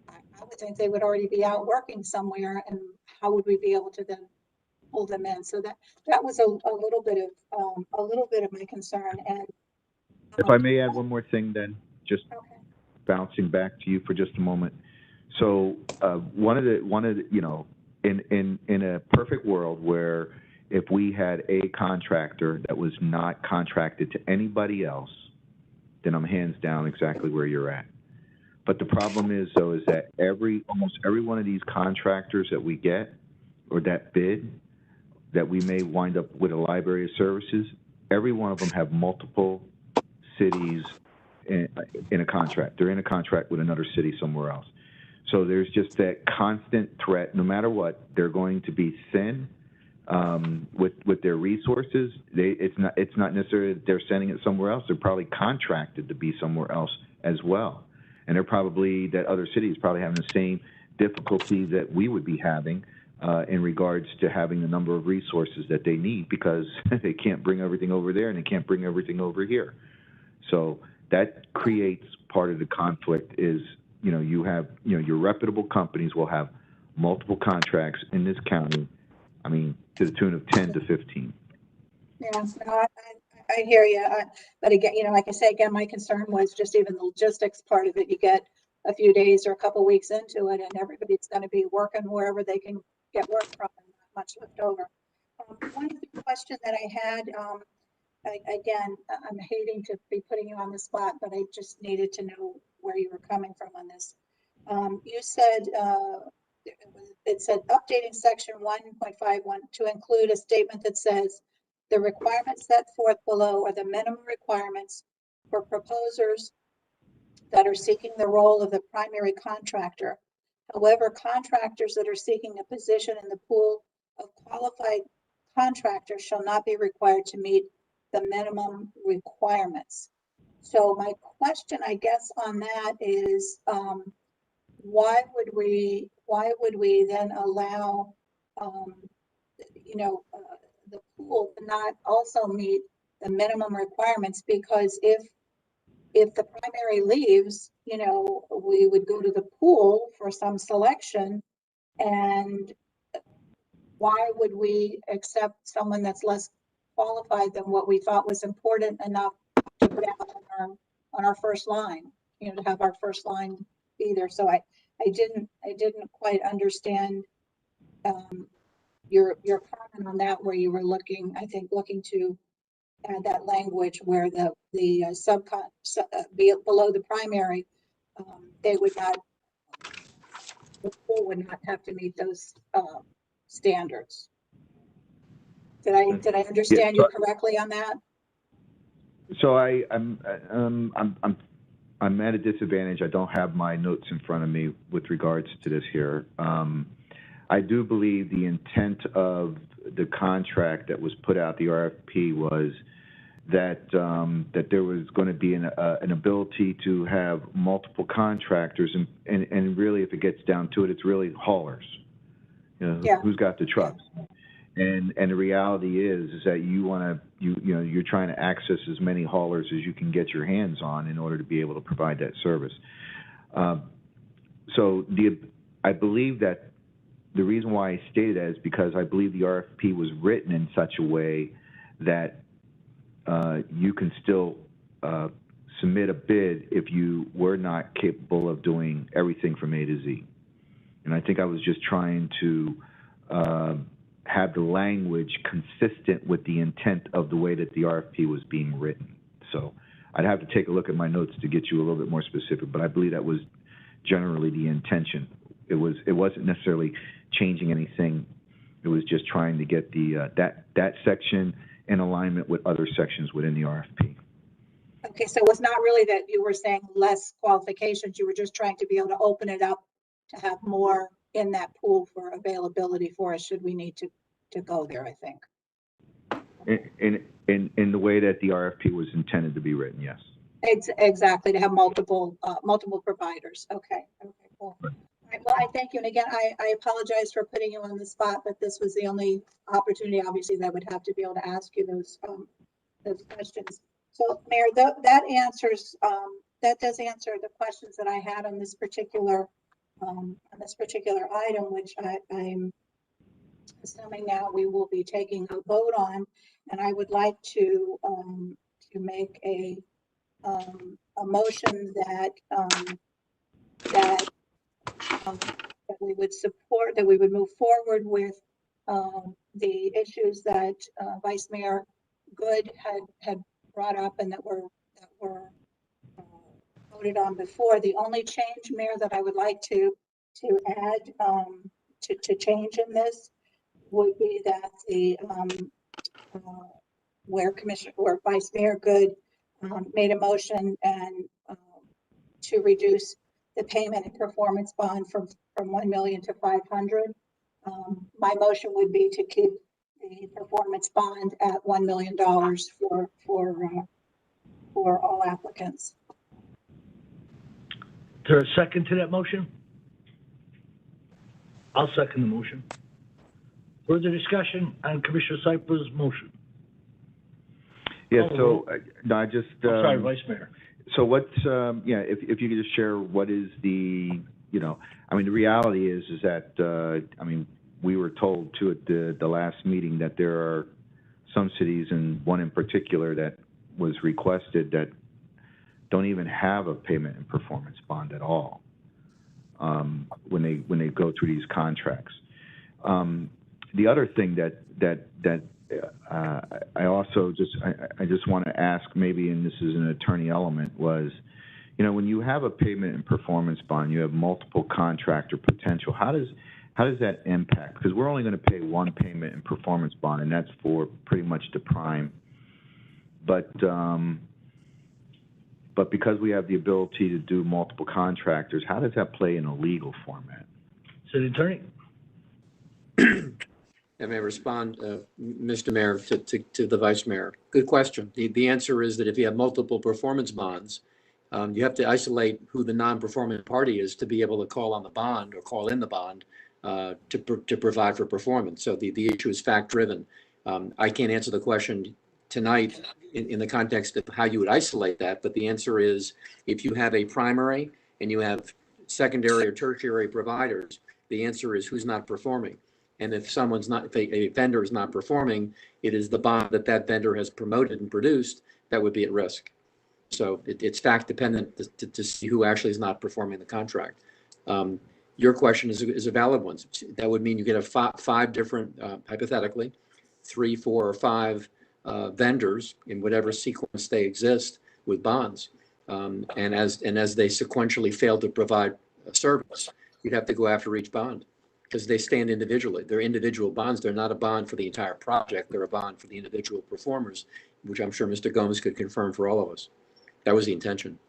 I would think they would already be out working somewhere, and how would we be able to then pull them in? So that was a little bit of my concern. And if I may add one more thing, then just bouncing back to you for just a moment. So one of the you know, in a perfect world where if we had a contractor that was not contracted to anybody else, then I'm hands down exactly where you're at. But the problem is, though, is that almost every one of these contractors that we get or that bid, that we may wind up with a library of services, every one of them have multiple cities in a contract. They're in a contract with another city somewhere else. So there's just that constant threat. No matter what, they're going to be thin with their resources. It's not necessarily that they're sending it somewhere else. They're probably contracted to be somewhere else as well. And they're probably, that other city is probably having the same difficulty that we would be having in regards to having the number of resources that they need, because they can't bring everything over there and they can't bring everything over here. So that creates part of the conflict is, you know, you have, you know, your reputable companies will have multiple contracts in this county, I mean, to the tune of 10 to 15. Yeah, no, I hear you. But again, you know, like I say, again, my concern was just even the logistics part of it. You get a few days or a couple weeks into it, and everybody's going to be working wherever they can get work from, and not much left over. One other question that I had, again, I'm hating to be putting you on the spot, but I just needed to know where you were coming from on this. You said, it said updating section 1.51 to include a statement that says, the requirements set forth below are the minimum requirements for proposers that are seeking the role of the primary contractor. However, contractors that are seeking a position in the pool of qualified contractors shall not be required to meet the minimum requirements. So my question, I guess, on that is, why would we then allow, you know, the pool to not also meet the minimum requirements? Because if the primary leaves, you know, we would go to the pool for some selection, and why would we accept someone that's less qualified than what we thought was important enough to put out on our first line, you know, to have our first line be there? So I didn't quite understand your comment on that, where you were looking to add that language where the below the primary, they would not, the pool would not have to meet those standards. Did I understand you correctly on that? So I'm at a disadvantage. I don't have my notes in front of me with regards to this here. I do believe the intent of the contract that was put out, the RFP, was that that there was going to be an ability to have multiple contractors, and really, if it gets down to it, it's really haulers. You know, yeah. Who's got the trucks? And the reality is that you're trying to access as many haulers as you can get your hands on in order to be able to provide that service. So I believe that the reason why I stated that is because I believe the RFP was written in such a way that you can still submit a bid if you were not capable of doing everything from A to Z. And I think I was just trying to have the language consistent with the intent of the way that the RFP was being written. So I'd have to take a look at my notes to get you a little bit more specific, but I believe that was generally the intention. It wasn't necessarily changing anything. It was just trying to get the that section in alignment with other sections within the RFP. Okay, so it's not really that you were saying less qualifications, you were just trying to be able to open it up to have more in that pool for availability for us, should we need to go there, I think. In the way that the RFP was intended to be written, yes. Exactly, to have multiple providers. Okay, cool. All right, well, I thank you. And again, I apologize for putting you on the spot, but this was the only opportunity, obviously, that I would have to be able to ask you those questions. So, Mayor, that does answer the questions that I had on this particular item, which I'm assuming now we will be taking a vote on. And I would like to make a motion that we would support, that we would move forward with the issues that Vice Mayor Good had brought up and that were voted on before. The only change, Mayor, that I would like to add to change in this would be that the where Vice Mayor Good made a motion and to reduce the payment and performance bond from 1 million to 500. My motion would be to keep the performance bond at $1 million for all applicants. Is there a second to that motion? I'll second the motion. Further discussion on Commissioner Siple's motion? Yeah, so no, I just. Sorry, Vice Mayor. So what's, yeah, if you could just share what is the, you know, I mean, the reality is that, I mean, we were told too at the last meeting that there are some cities, and one in particular that was requested, that don't even have a payment and performance bond at all when they go through these contracts. The other thing that I also just want to ask, maybe, and this is an attorney element, was, you know, when you have a payment and performance bond, you have multiple contractor potential. How does that impact? Because we're only going to pay one payment and performance bond, and that's for pretty much the prime. But because we have the ability to do multiple contractors, how does that play in a legal format? City Attorney. I may respond, Mr. Mayor, to the Vice Mayor. Good question. The answer is that if you have multiple performance bonds, you have to isolate who the non-performing party is to be able to call on the bond or call in the bond to provide for performance. So the issue is fact-driven. I can't answer the question tonight in the context of how you would isolate that, but the answer is if you have a primary and you have secondary or tertiary providers, the answer is who's not performing. And if a vendor is not performing, it is the bond that vendor has promoted and produced that would be at risk. So it's fact dependent to see who actually is not performing the contract. Your question is a valid one. That would mean you get five different, hypothetically, 3, 4, or 5 vendors in whatever sequence they exist with bonds. And as they sequentially fail to provide a service, you'd have to go after each bond, because they stand individually. They're individual bonds. They're not a bond for the entire project. They're a bond for the individual performers, which I'm sure Mr. Gomes could confirm for all of us. That was the intention.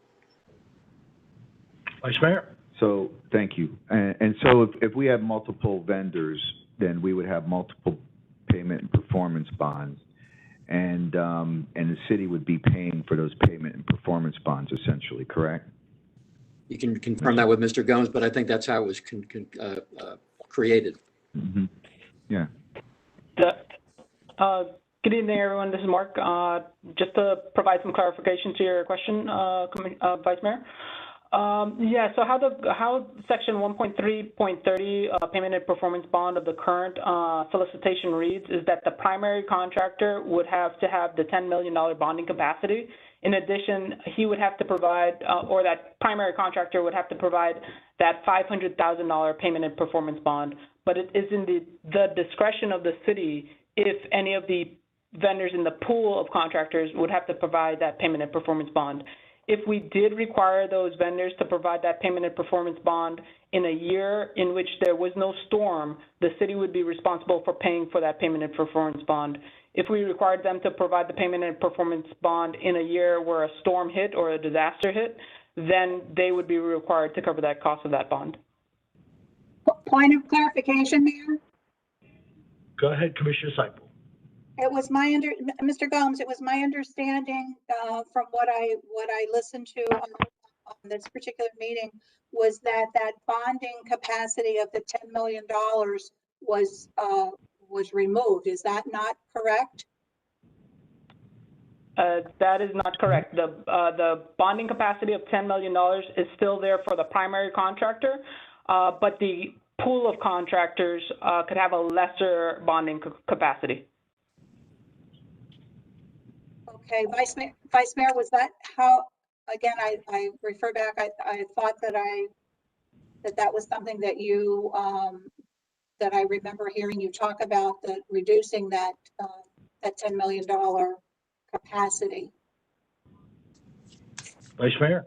Vice Mayor. So thank you. And so if we have multiple vendors, then we would have multiple payment and performance bonds, and the city would be paying for those payment and performance bonds, essentially, correct? You can confirm that with Mr. Gomes, but I think that's how it was created. Mm-hmm. Yeah. Good evening, everyone. This is Mark. Just to provide some clarification to your question, Vice Mayor. Yeah, so how section 1.3.30 payment and performance bond of the current solicitation reads is that the primary contractor would have to have the $10 million bonding capacity. In addition, he would have to provide, or that primary contractor would have to provide that $500,000 payment and performance bond. But it is in the discretion of the city if any of the vendors in the pool of contractors would have to provide that payment and performance bond. if we did require those vendors to provide that payment and performance bond in a year in which there was no storm, the city would be responsible for paying for that payment and performance bond. If we required them to provide the payment and performance bond in a year where a storm hit or a disaster hit, then they would be required to cover that cost of that bond. Point of clarification, Mayor. Go ahead, Commissioner Siple. It was Mr. Gomes, it was my understanding from what I listened to on this particular meeting was that bonding capacity of the $10 million was removed. Is that not correct? That is not correct. The bonding capacity of $10 million is still there for the primary contractor, but the pool of contractors could have a lesser bonding capacity. Okay, Vice Mayor, was that how, again, I refer back, I thought that that was something that you, that I remember hearing you talk about, that reducing that $10 million capacity. Vice Mayor?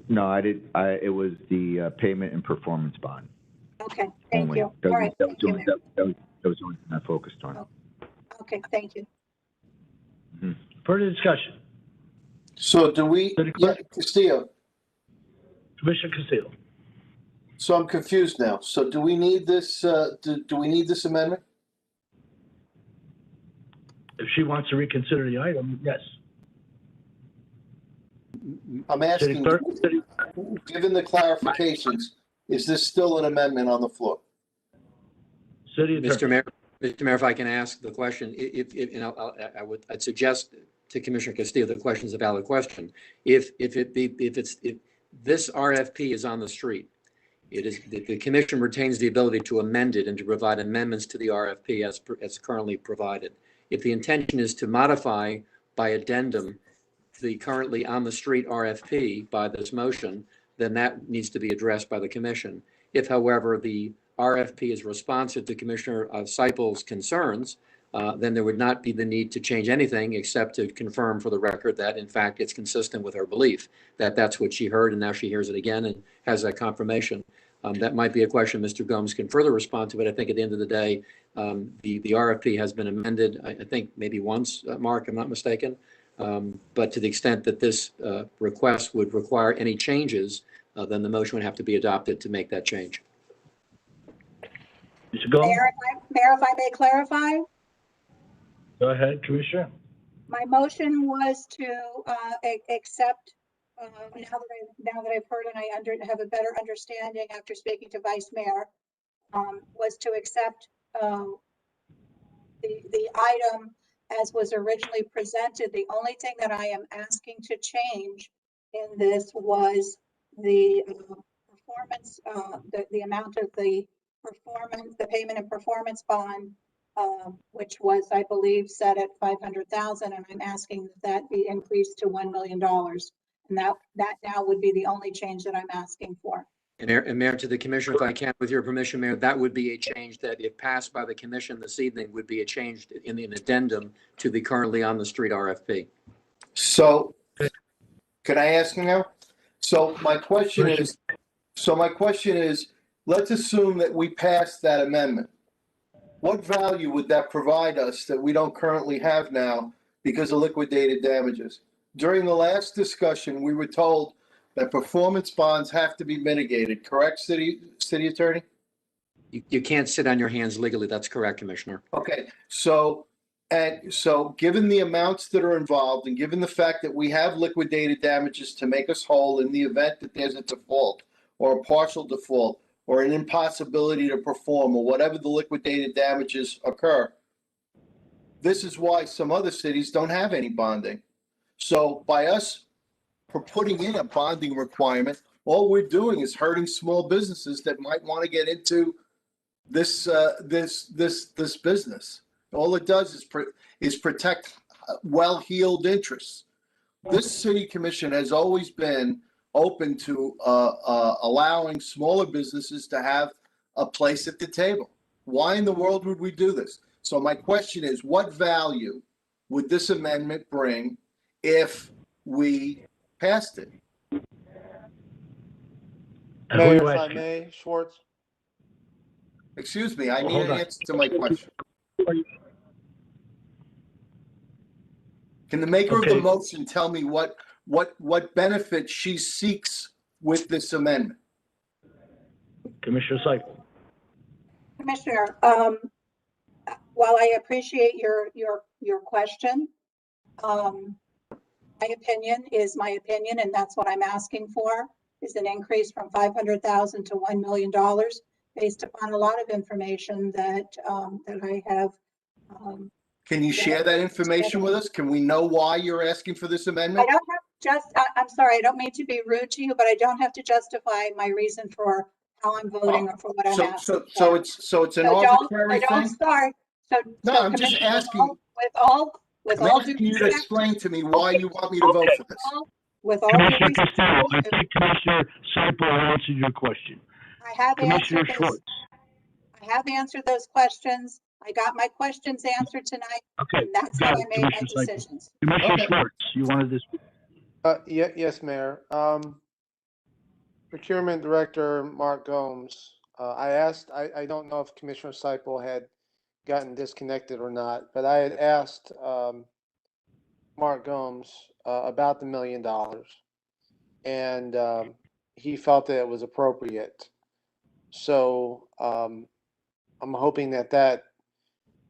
No, I did. It was the payment and performance bond. Okay, thank Only. you. All right, That was thank you, Mayor. the only thing I focused on. Okay, thank you. Mm-hmm. Further discussion? So do we, yeah, Castillo. Commissioner Castillo. So I'm confused now. So do we need this, do we need this amendment? If she wants to reconsider the item, yes. I'm asking, given the clarifications, is this still an amendment on the floor? Mr. Mayor, if I can ask the question, I'd suggest to Commissioner Castillo the question is a valid question. If this RFP is on the street, the commission retains the ability to amend it and to provide amendments to the RFP as currently provided. If the intention is to modify by addendum the currently on the street RFP by this motion, then that needs to be addressed by the commission. If, however, the RFP is responsive to Commissioner Siple's concerns, then there would not be the need to change anything except to confirm for the record that, in fact, it's consistent with her belief that that's what she heard, and now she hears it again and has that confirmation. That might be a question Mr. Gomes can further respond to, but I think at the end of the day, the RFP has been amended, I think maybe once, Mark, I'm not mistaken. But to the extent that this request would require any changes, then the motion would have to be adopted to make that change. Mayor, if I may clarify? Go ahead, Commissioner. My motion was to accept, now that I've heard and I have a better understanding after speaking to Vice Mayor, was to accept the item as was originally presented. The only thing that I am asking to change in this was the performance, the amount of the performance, the payment and performance bond, which was, I believe, set at $500,000, and I'm asking that be increased to $1 million. And that now would be the only change that I'm asking for. And Mayor, to the Commissioner, if I can, with your permission, Mayor, that would be a change that, if passed by the Commission this evening, would be a change in an addendum to the currently on the street RFP. So, can I ask you now? So my question is, let's assume that we pass that amendment. What value would that provide us that we don't currently have now because of liquidated damages? During the last discussion, we were told that performance bonds have to be mitigated, correct, City Attorney? You can't sit on your hands legally. That's correct, Commissioner. Okay, so given the amounts that are involved and given the fact that we have liquidated damages to make us whole in the event that there's a default or a partial default or an impossibility to perform or whatever the liquidated damages occur, this is why some other cities don't have any bonding. So by us putting in a bonding requirement, all we're doing is hurting small businesses that might want to get into this business. All it does is protect well-heeled interests. This city commission has always been open to allowing smaller businesses to have a place at the table. Why in the world would we do this? So my question is, what value would this amendment bring if we passed it. Mayor, if I may, Schwartz. Excuse me, I need Hold an on. answer to my question. Can the maker of the Okay. motion tell me what benefit she seeks with this amendment? Commissioner Siple. Commissioner, while I appreciate your question, my opinion is my opinion, and that's what I'm asking for, is an increase from $500,000 to $1 million based upon a lot of information that I have. Can you share that information with us? Can we know why you're asking for this amendment? I don't have I'm sorry, I don't mean to be rude to you, but I don't have to justify my reason for how I'm voting or for what I'm asking. So it's an arbitrary thing? Don't start. No, I'm just asking. With all I'm due asking you to respect, explain to me why you want me to vote for this. with all due Commissioner respect, Castillo, I think Commissioner Siple answered your question. I have Commissioner answered Schwartz. I have answered those questions. I got my questions answered tonight. Okay, And that's how got I it, made my Commissioner Siple. decisions. Commissioner Okay. Schwartz, you wanted this. Yes, Mayor. Procurement Director Mark Gomes, I don't know if Commissioner Siple had gotten disconnected or not, but I had asked Mark Gomes about the $1 million, and he felt that it was appropriate. So I'm hoping that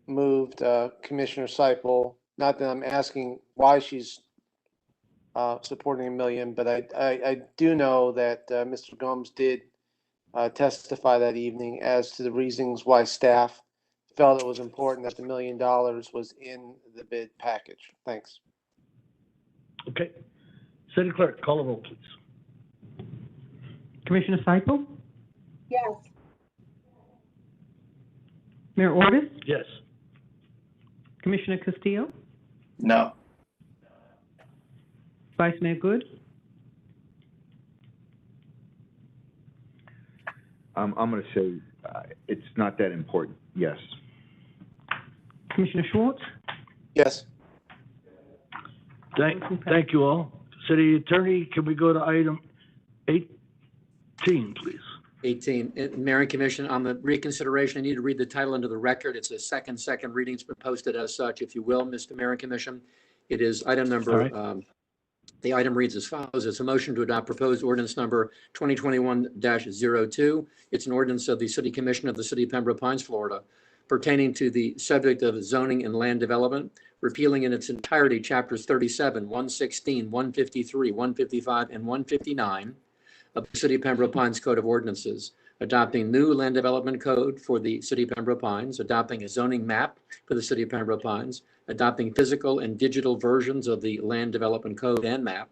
moved Commissioner Siple. Not that I'm asking why she's supporting $1 million, but I do know that Mr. Gomes did testify that evening as to the reasons why staff felt it was important that the $1 million was in the bid package. Thanks. Okay. City Clerk, call the roll, please. Commissioner Siple? Yes. Mayor Ordus? Yes. Commissioner Castillo? No. Vice Mayor Good? I'm going to say it's not that important. Yes. Commissioner Schwartz? Yes. Thank you all. City Attorney, can we go to item 18, please? 18, Mayor and Commission, on the reconsideration, I need to read the title into the record. It's a second reading. It's been posted as such, if you will, Mr. Mayor and Commission. It is item number, the item reads as follows. It's a motion to adopt proposed ordinance number 2021-02. It's an ordinance of the City Commission of the City of Pembroke Pines, Florida, pertaining to the subject of zoning and land development, repealing in its entirety chapters 37, 116, 153, 155, and 159 of the City of Pembroke Pines Code of Ordinances, adopting new land development code for the City of Pembroke Pines, adopting a zoning map for the City of Pembroke Pines, adopting physical and digital versions of the land development code and map,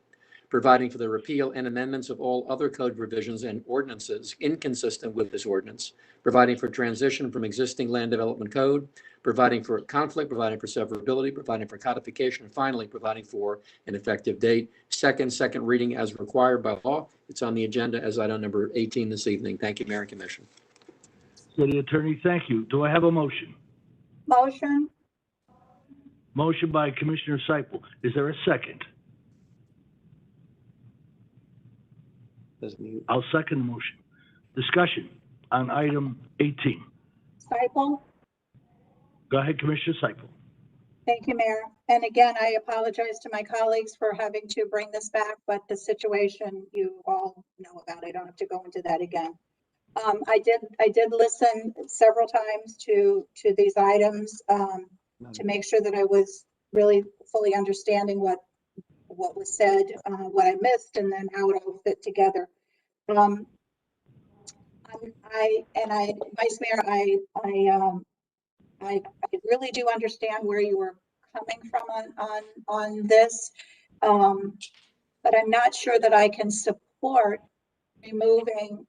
providing for the repeal and amendments of all other code provisions and ordinances inconsistent with this ordinance, providing for transition from existing land development code, providing for conflict, providing for severability, providing for codification, and finally providing for an effective date. Second reading as required by law. It's on the agenda as item number 18 this evening. Thank you, Mayor and Commission. City Attorney, thank you. Do I have a motion? Motion. Motion by Commissioner Siple. Is there a second? I'll second the motion. Discussion on item 18. Siple? Go ahead, Commissioner Siple. Thank you, Mayor. And again, I apologize to my colleagues for having to bring this back, but the situation you all know about. I don't have to go into that again. I did listen several times to these items to make sure that I was really fully understanding what was said, what I missed, and then how it all fit together. Vice Mayor, I really do understand where you were coming from on this, but I'm not sure that I can support removing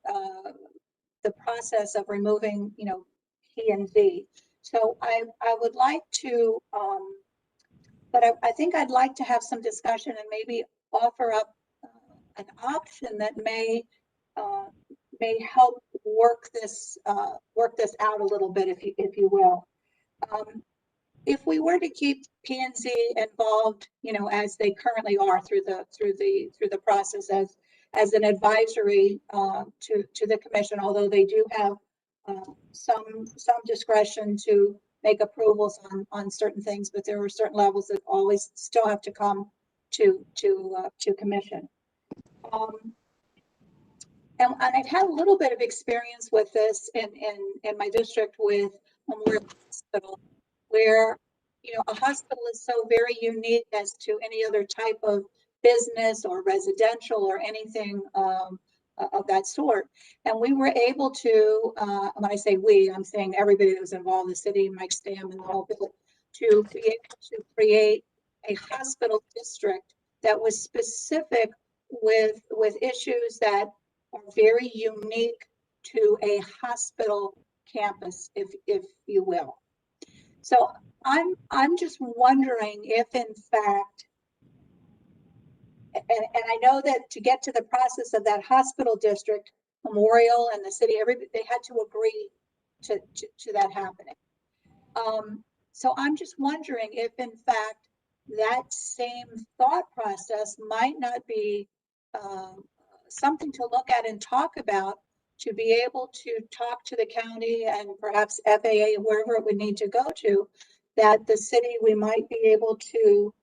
the process of removing, P and Z. So I would like to, but I think I'd like to have some discussion and maybe offer up an option that may help work this out a little bit, if you will. if we were to keep P&Z involved, you know, as they currently are through the process as an advisory to the commission, although they do have some discretion to make approvals on certain things, but there are certain levels that always still have to come to commission. And I've had a little bit of experience with this in my district with Memorial Hospital, where, you know, a hospital is so very unique as to any other type of business or residential or anything of that sort. And we were able to, when I say we, I'm saying everybody that was involved, the city, Mike Stam and the whole village, to be able to create a hospital district that was specific with issues that are very unique to a hospital campus, if you will. So I'm just wondering if in fact, and I know that to get to the process of that hospital district, Memorial and the city, they had to agree to that happening. So I'm just wondering if in fact that same thought process might not be something to look at and talk about, to be able to talk to the county and perhaps FAA, wherever it would need to go to, that the city, we might be able to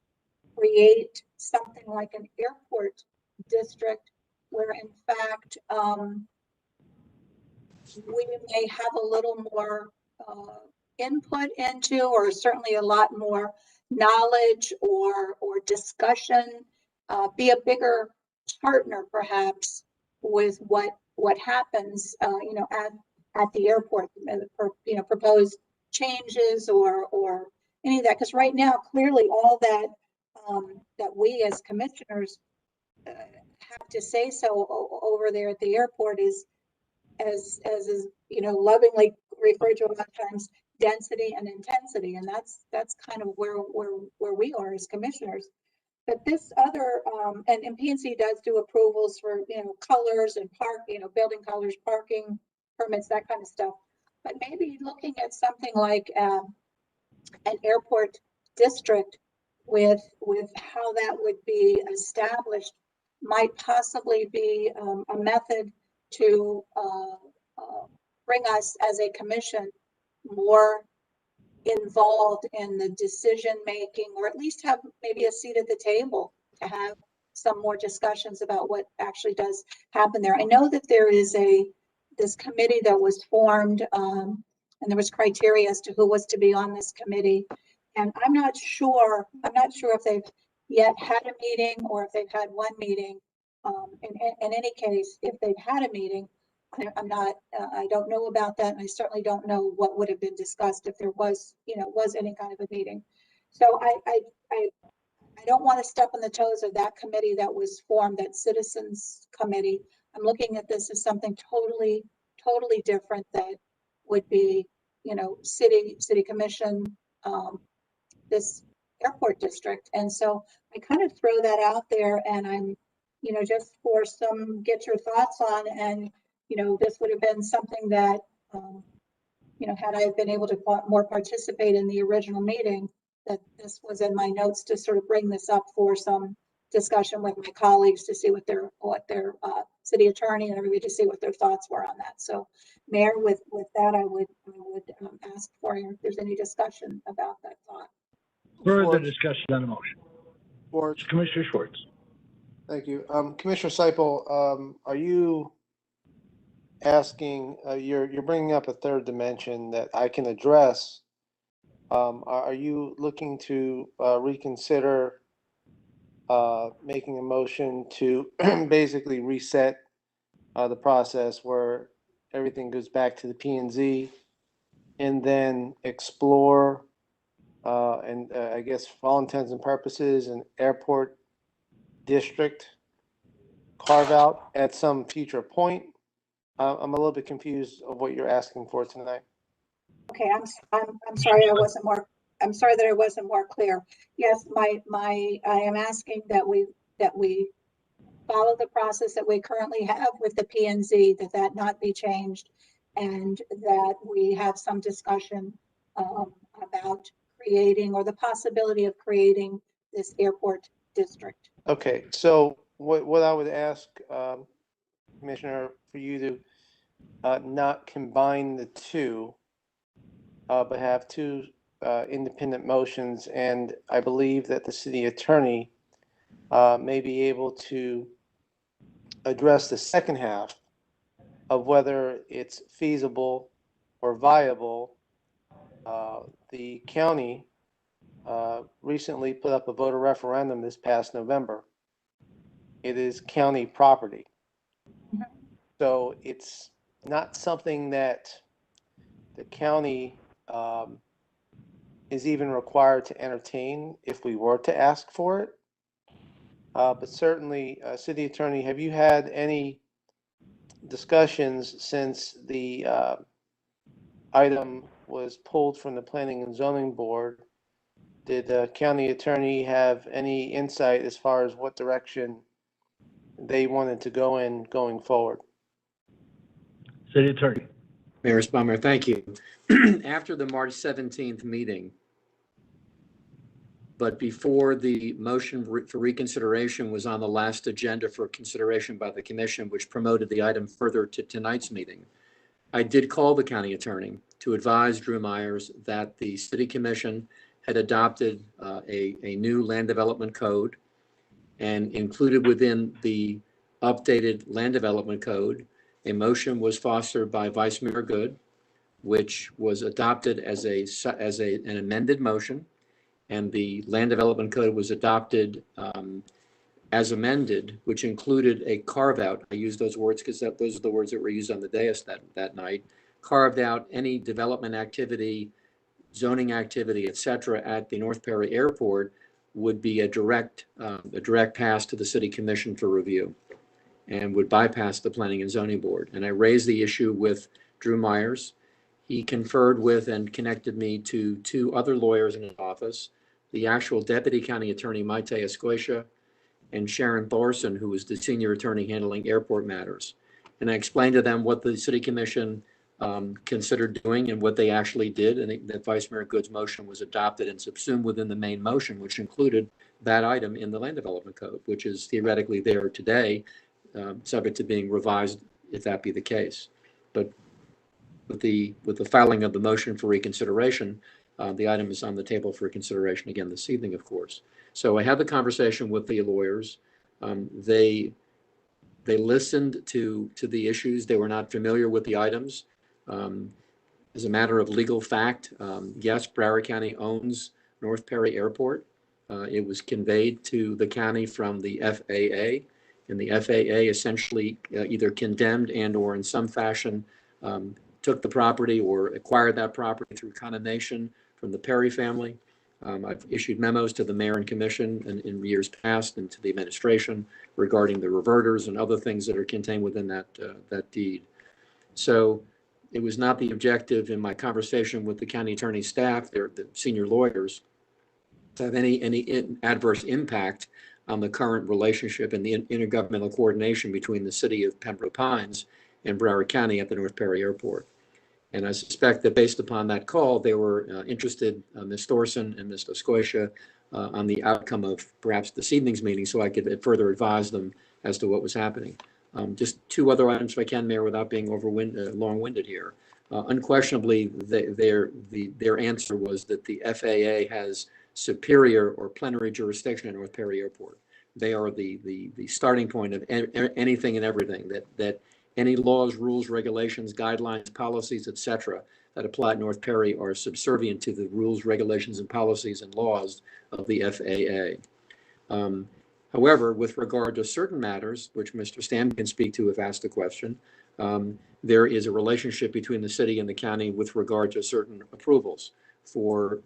create something like an airport district where in fact we may have a little more input into, or certainly a lot more knowledge or discussion, be a bigger partner perhaps with what happens, you know, at the airport, you know, proposed changes or any of that. Because right now, clearly, all that that we as commissioners have to say so over there at the airport is, as is, you know, lovingly referred to a lot of times, density and intensity, and that's kind of where we are as commissioners. But this other, and P&C does do approvals for, you know, colors and park, you know, building colors, parking permits, that kind of stuff. But maybe looking at something like an airport district with how that would be established might possibly be a method to bring us as a commission more involved in the decision making, or at least have maybe a seat at the table to have some more discussions about what actually does happen there. I know that there is this committee that was formed, and there was criteria as to who was to be on this committee. And I'm not sure if they've yet had a meeting or if they've had one meeting. In any case, if they've had a meeting, I'm not, I don't know about that. And I certainly don't know what would have been discussed if there was, you know, was any kind of a meeting. So I don't want to step on the toes of that committee that was formed, that citizens committee. I'm looking at this as something totally different that would be, you know, city commission, this airport district. And so I kind of throw that out there, and I'm, you know, just for some, get your thoughts on, and, you know, this would have been something that, you know, had I been able to more participate in the original meeting, that this was in my notes to sort of bring this up for some discussion with my colleagues to see what their city attorney and everybody to see what their thoughts were on that. So, Mayor, with that, I would ask for you if there's any discussion about that thought. Further discussion on the motion. Schwartz. Commissioner Schwartz. Thank you. Commissioner Siple, are you asking, you're bringing up a third dimension that I can address. Are you looking to reconsider making a motion to basically reset the process where everything goes back to the P&Z and then explore and I guess for all intents and purposes an airport district carve out at some future point? I'm a little bit confused of what you're asking for tonight. Okay, I'm sorry I'm sorry that I wasn't more clear. Yes, I am asking that we follow the process that we currently have with the P&Z, that not be changed, and that we have some discussion about creating or the possibility of creating this airport district. Okay, so what I would ask, Commissioner, for you to not combine the two, but have two independent motions, and I believe that the city attorney may be able to address the second half of whether it's feasible or viable. The county recently put up a voter referendum this past November. It is county property. So it's not something that the county is even required to entertain if we were to ask for it. But certainly, City Attorney, have you had any discussions since the item was pulled from the Planning and Zoning Board? Did the county attorney have any insight as far as what direction they wanted to go in going forward? City Attorney. Mayor Spummer, thank you. After the March 17th meeting, but before the motion for reconsideration was on the last agenda for consideration by the commission, which promoted the item further to tonight's meeting, I did call the county attorney to advise Drew Myers that the city commission had adopted a new land development code, and included within the updated land development code, a motion was fostered by Vice Mayor Good, which was adopted as an amended motion, and the land development code was adopted as amended, which included a carve out. I use those words because those are the words that were used on the dais that night. Carved out any development activity, zoning activity, et cetera, at the North Perry Airport would be a direct pass to the city commission for review, and would bypass the Planning and Zoning Board. And I raised the issue with Drew Myers. He conferred with and connected me to two other lawyers in his office, the actual deputy county attorney, Maite Escocia, and Sharon Thorson, who was the senior attorney handling airport matters. And I explained to them what the city commission considered doing and what they actually did, and that Vice Mayor Good's motion was adopted and subsumed within the main motion, which included that item in the land development code, which is theoretically there today, subject to being revised if that be the case. But with the filing of the motion for reconsideration, the item is on the table for consideration again this evening, of course. So I had the conversation with the lawyers. They listened to the issues. They were not familiar with the items. As a matter of legal fact, yes, Broward County owns North Perry Airport. It was conveyed to the county from the FAA, and the FAA essentially either condemned and or in some fashion took the property or acquired that property through condemnation from the Perry family. I've issued memos to the mayor and commission in years past and to the administration regarding the reverters and other things that are contained within that deed. So it was not the objective in my conversation with the county attorney staff, the senior lawyers, to have any adverse impact on the current relationship and the intergovernmental coordination between the city of Pembroke Pines and Broward County at the North Perry Airport. And I suspect that based upon that call, they were interested, Ms. Thorson and Ms. Escocia, on the outcome of perhaps this evening's meeting, so I could further advise them as to what was happening. Just two other items, if I can, Mayor, without being long-winded here. Unquestionably, their answer was that the FAA has superior or plenary jurisdiction at North Perry Airport. They are the starting point of anything and everything, that any laws, rules, regulations, guidelines, policies, et cetera, that apply at North Perry are subservient to the rules, regulations, and policies and laws of the FAA. However, with regard to certain matters, which Mr. Stam can speak to if asked a question, there is a relationship between the city and the county with regard to certain approvals for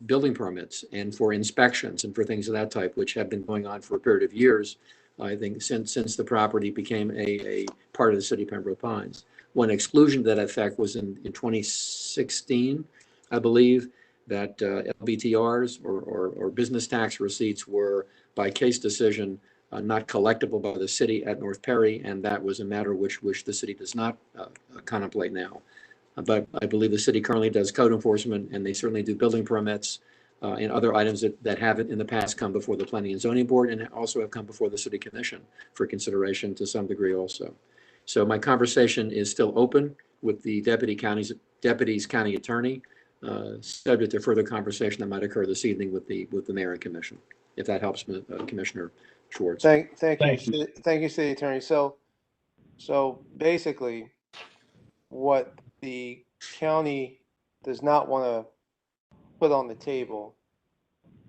building permits and for inspections and for things of that type, which have been going on for a period of years, I think, since the property became a part of the city of Pembroke Pines. One exclusion to that effect was in 2016, I believe, that LBTRs or business tax receipts were, by case decision, not collectible by the city at North Perry, and that was a matter which the city does not contemplate now. But I believe the city currently does code enforcement, and they certainly do building permits. and other items that haven't in the past come before the Planning and Zoning Board and also have come before the City Commission for consideration to some degree also. So my conversation is still open with the deputy's county attorney, subject to further conversation that might occur this evening with the mayor and commission, if that helps, Commissioner Schwartz. Thank you, City Attorney. So basically, what the county does not want to put on the table,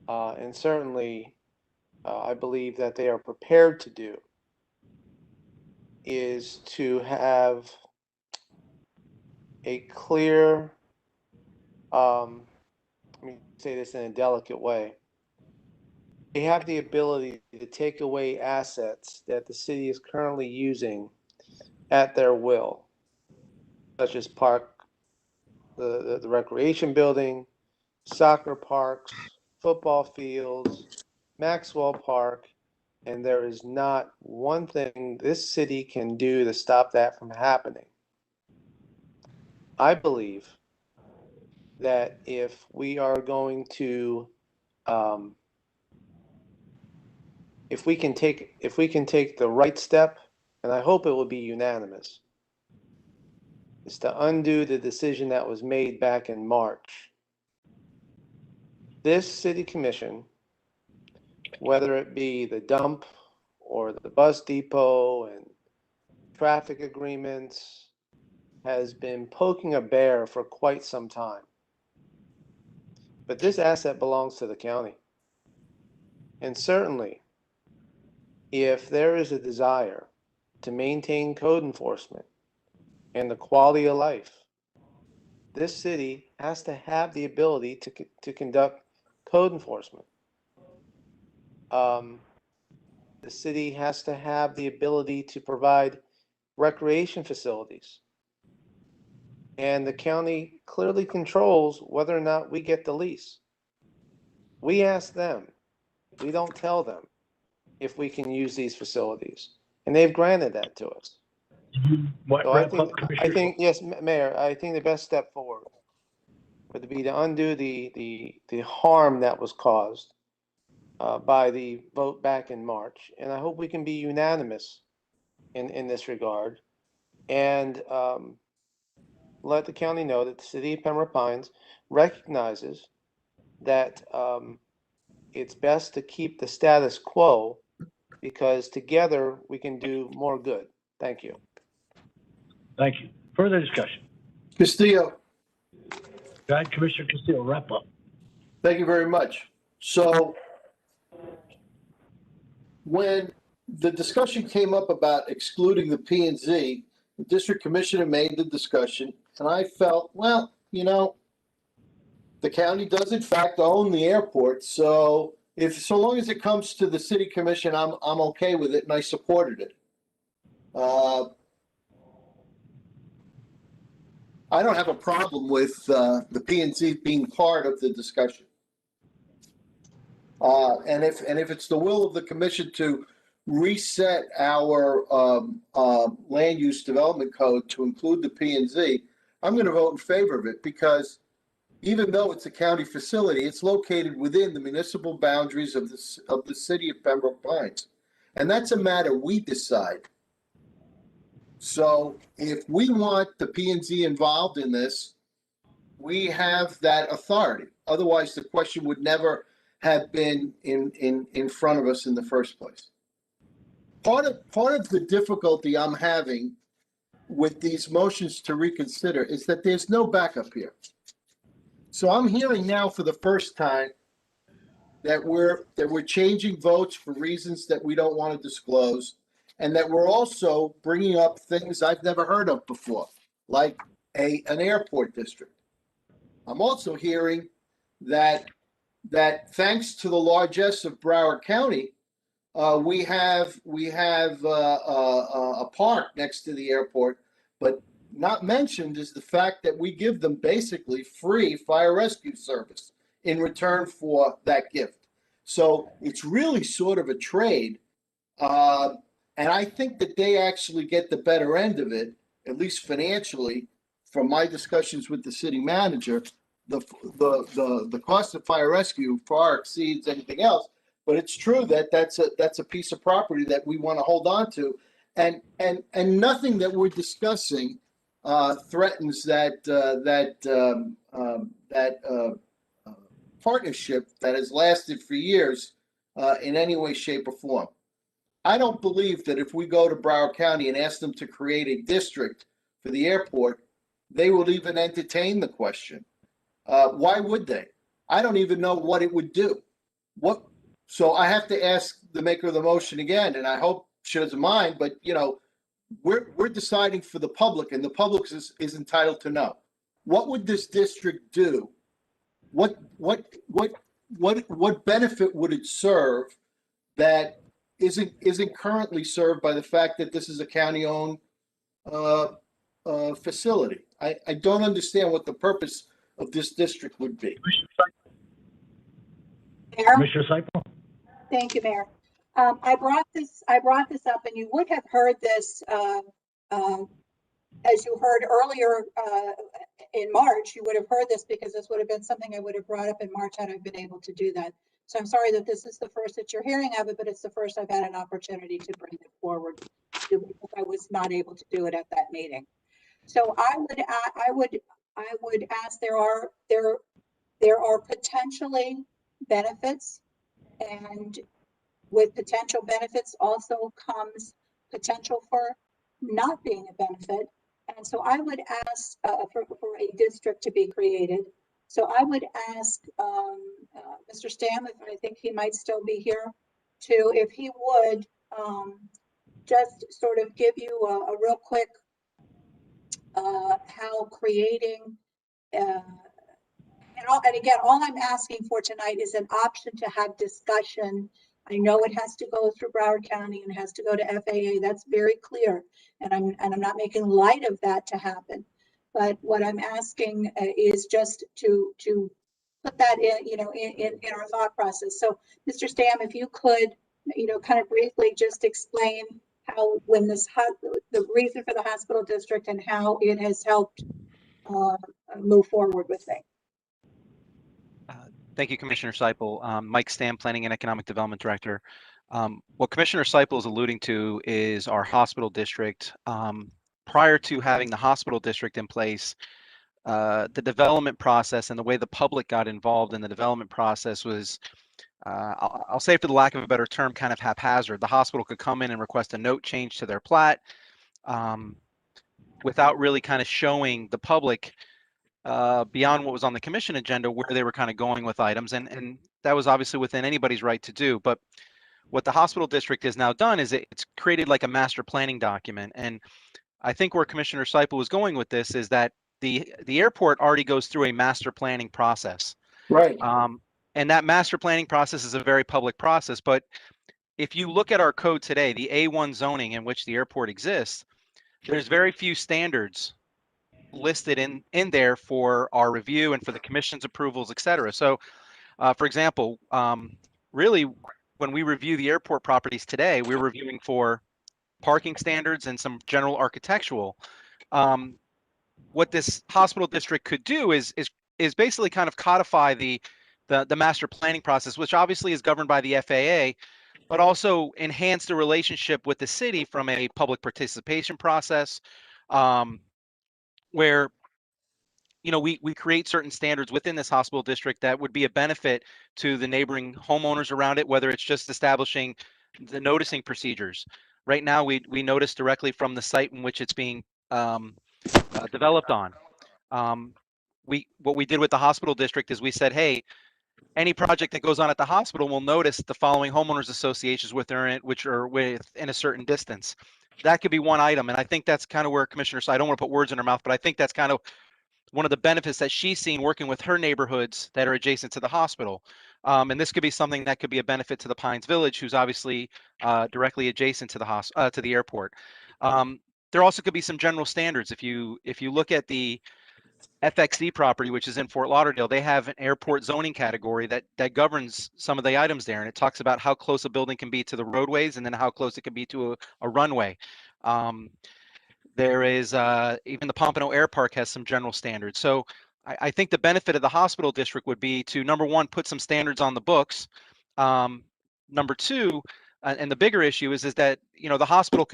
and certainly I believe that they are prepared to do, is to have a clear, let me say this in a delicate way, they have the ability to take away assets that the city is currently using at their will, such as the recreation building, soccer parks, football fields, Maxwell Park, and there is not one thing this city can do to stop that from happening. I believe that if we are going to, if we can take the right step, and I hope it will be unanimous, is to undo the decision that was made back in March. This city commission, whether it be the dump or the bus depot and traffic agreements, has been poking a bear for quite some time. But this asset belongs to the county. And certainly, if there is a desire to maintain code enforcement and the quality of life, this city has to have the ability to conduct code enforcement. The city has to have the ability to provide recreation facilities. And the county clearly controls whether or not we get the lease. We ask them, we don't tell them if we can use these facilities. And they've granted that to us. So I think, yes, Mayor, I think the best step forward would be to undo the harm that was caused by the vote back in March. And I hope we can be unanimous in this regard. And let the county know that the City of Pembroke Pines recognizes that it's best to keep the status quo because together we can do more good. Thank you. Thank you. Further discussion. Castillo. Go ahead, Commissioner Castillo, wrap up. Thank you very much. So when the discussion came up about excluding the P&Z, the district commissioner made the discussion, and I felt, well, you know, the county does in fact own the airport, so long as it comes to the city commission, I'm okay with it, and I supported it. I don't have a problem with the P&Z being part of the discussion. And if it's the will of the commission to reset our land use development code to include the P&Z, I'm going to vote in favor of it because even though it's a county facility, it's located within the municipal boundaries of the city of Pembroke Pines. And that's a matter we decide. So if we want the P&Z involved in this, we have that authority. Otherwise, the question would never have been in front of us in the first place. Part of the difficulty I'm having with these motions to reconsider is that there's no backup here. So I'm hearing now for the first time that we're changing votes for reasons that we don't want to disclose, and that we're also bringing up things I've never heard of before, like an airport district. I'm also hearing that thanks to the largesse of Broward County, we have a park next to the airport, but not mentioned is the fact that we give them basically free fire rescue service in return for that gift. So it's really sort of a trade. And I think that they actually get the better end of it, at least financially, from my discussions with the city manager, the cost of fire rescue far exceeds anything else. But it's true that that's a piece of property that we want to hold on to, and nothing that we're discussing threatens that partnership that has lasted for years in any way, shape, or form. I don't believe that if we go to Broward County and ask them to create a district for the airport, they will even entertain the question. Why would they? I don't even know what it would do. So I have to ask the maker of the motion again, and I hope she doesn't mind, but we're deciding for the public, and the public is entitled to know. What would this district do? What benefit would it serve that isn't currently served by the fact that this is a county-owned facility? I don't understand what the purpose of this district would be. Mayor? Commissioner Siple? Thank you, Mayor. I brought this up, and you would have heard this as you heard earlier in March. You would have heard this because this would have been something I would have brought up in March had I been able to do that. So I'm sorry that this is the first that you're hearing of it, but it's the first I've had an opportunity to bring it forward because I was not able to do it at that meeting. So I would ask, there are potentially benefits, and with potential benefits also comes potential for not being a benefit. And so I would ask for a district to be created. So I would ask Mr. Stam, if I think he might still be here, if he would just sort of give you a real quick how creating and again, all I'm asking for tonight is an option to have discussion. I know it has to go through Broward County and has to go to FAA. That's very clear, and I'm not making light of that to happen. But what I'm asking is just to put that in our thought process. So, Mr. Stam, if you could, kind of briefly just explain how the reason for the hospital district and how it has helped move forward with things. Thank you, Commissioner Siple. Mike Stam, Planning and Economic Development Director. What Commissioner Siple is alluding to is our hospital district. Prior to having the hospital district in place, the development process and the way the public got involved in the development process was, I'll say for the lack of a better term, kind of haphazard. The hospital could come in and request a note change to their plat without really kind of showing the public beyond what was on the commission agenda where they were kind of going with items, and that was obviously within anybody's right to do. But what the hospital district has now done is it's created like a master planning document, and I think where Commissioner Siple was going with this is that the airport already goes through a master planning process, right? And that master planning process is a very public process. But if you look at our code today, the A1 zoning in which the airport exists, there's very few standards listed in there for our review and for the commission's approvals, et cetera. So, for example, really, when we review the airport properties today, we're reviewing for parking standards and some general architectural. What this hospital district could do is basically kind of codify the master planning process, which obviously is governed by the FAA, but also enhance the relationship with the city from a public participation process, where we create certain standards within this hospital district that would be a benefit to the neighboring homeowners around it, whether it's just establishing the noticing procedures. Right now, we notice directly from the site in which it's being developed on. What we did with the hospital district is we said, hey, any project that goes on at the hospital will notice the following homeowners associations which are within a certain distance. That could be one item, and I think that's kind of where Commissioner, so I don't want to put words in her mouth, but I think that's kind of one of the benefits that she's seen working with her neighborhoods that are adjacent to the hospital. And this could be something that could be a benefit to the Pines Village, who's obviously directly adjacent to the airport. There also could be some general standards. If you look at the FXD property, which is in Fort Lauderdale, they have an airport zoning category that governs some of the items there. And it talks about how close a building can be to the roadways and then how close it can be to a runway. There is even the Pompano Air Park has some general standards. So I think the benefit of the hospital district would be to, number one, put some standards on the books. Number two, and the bigger issue is that, the hospital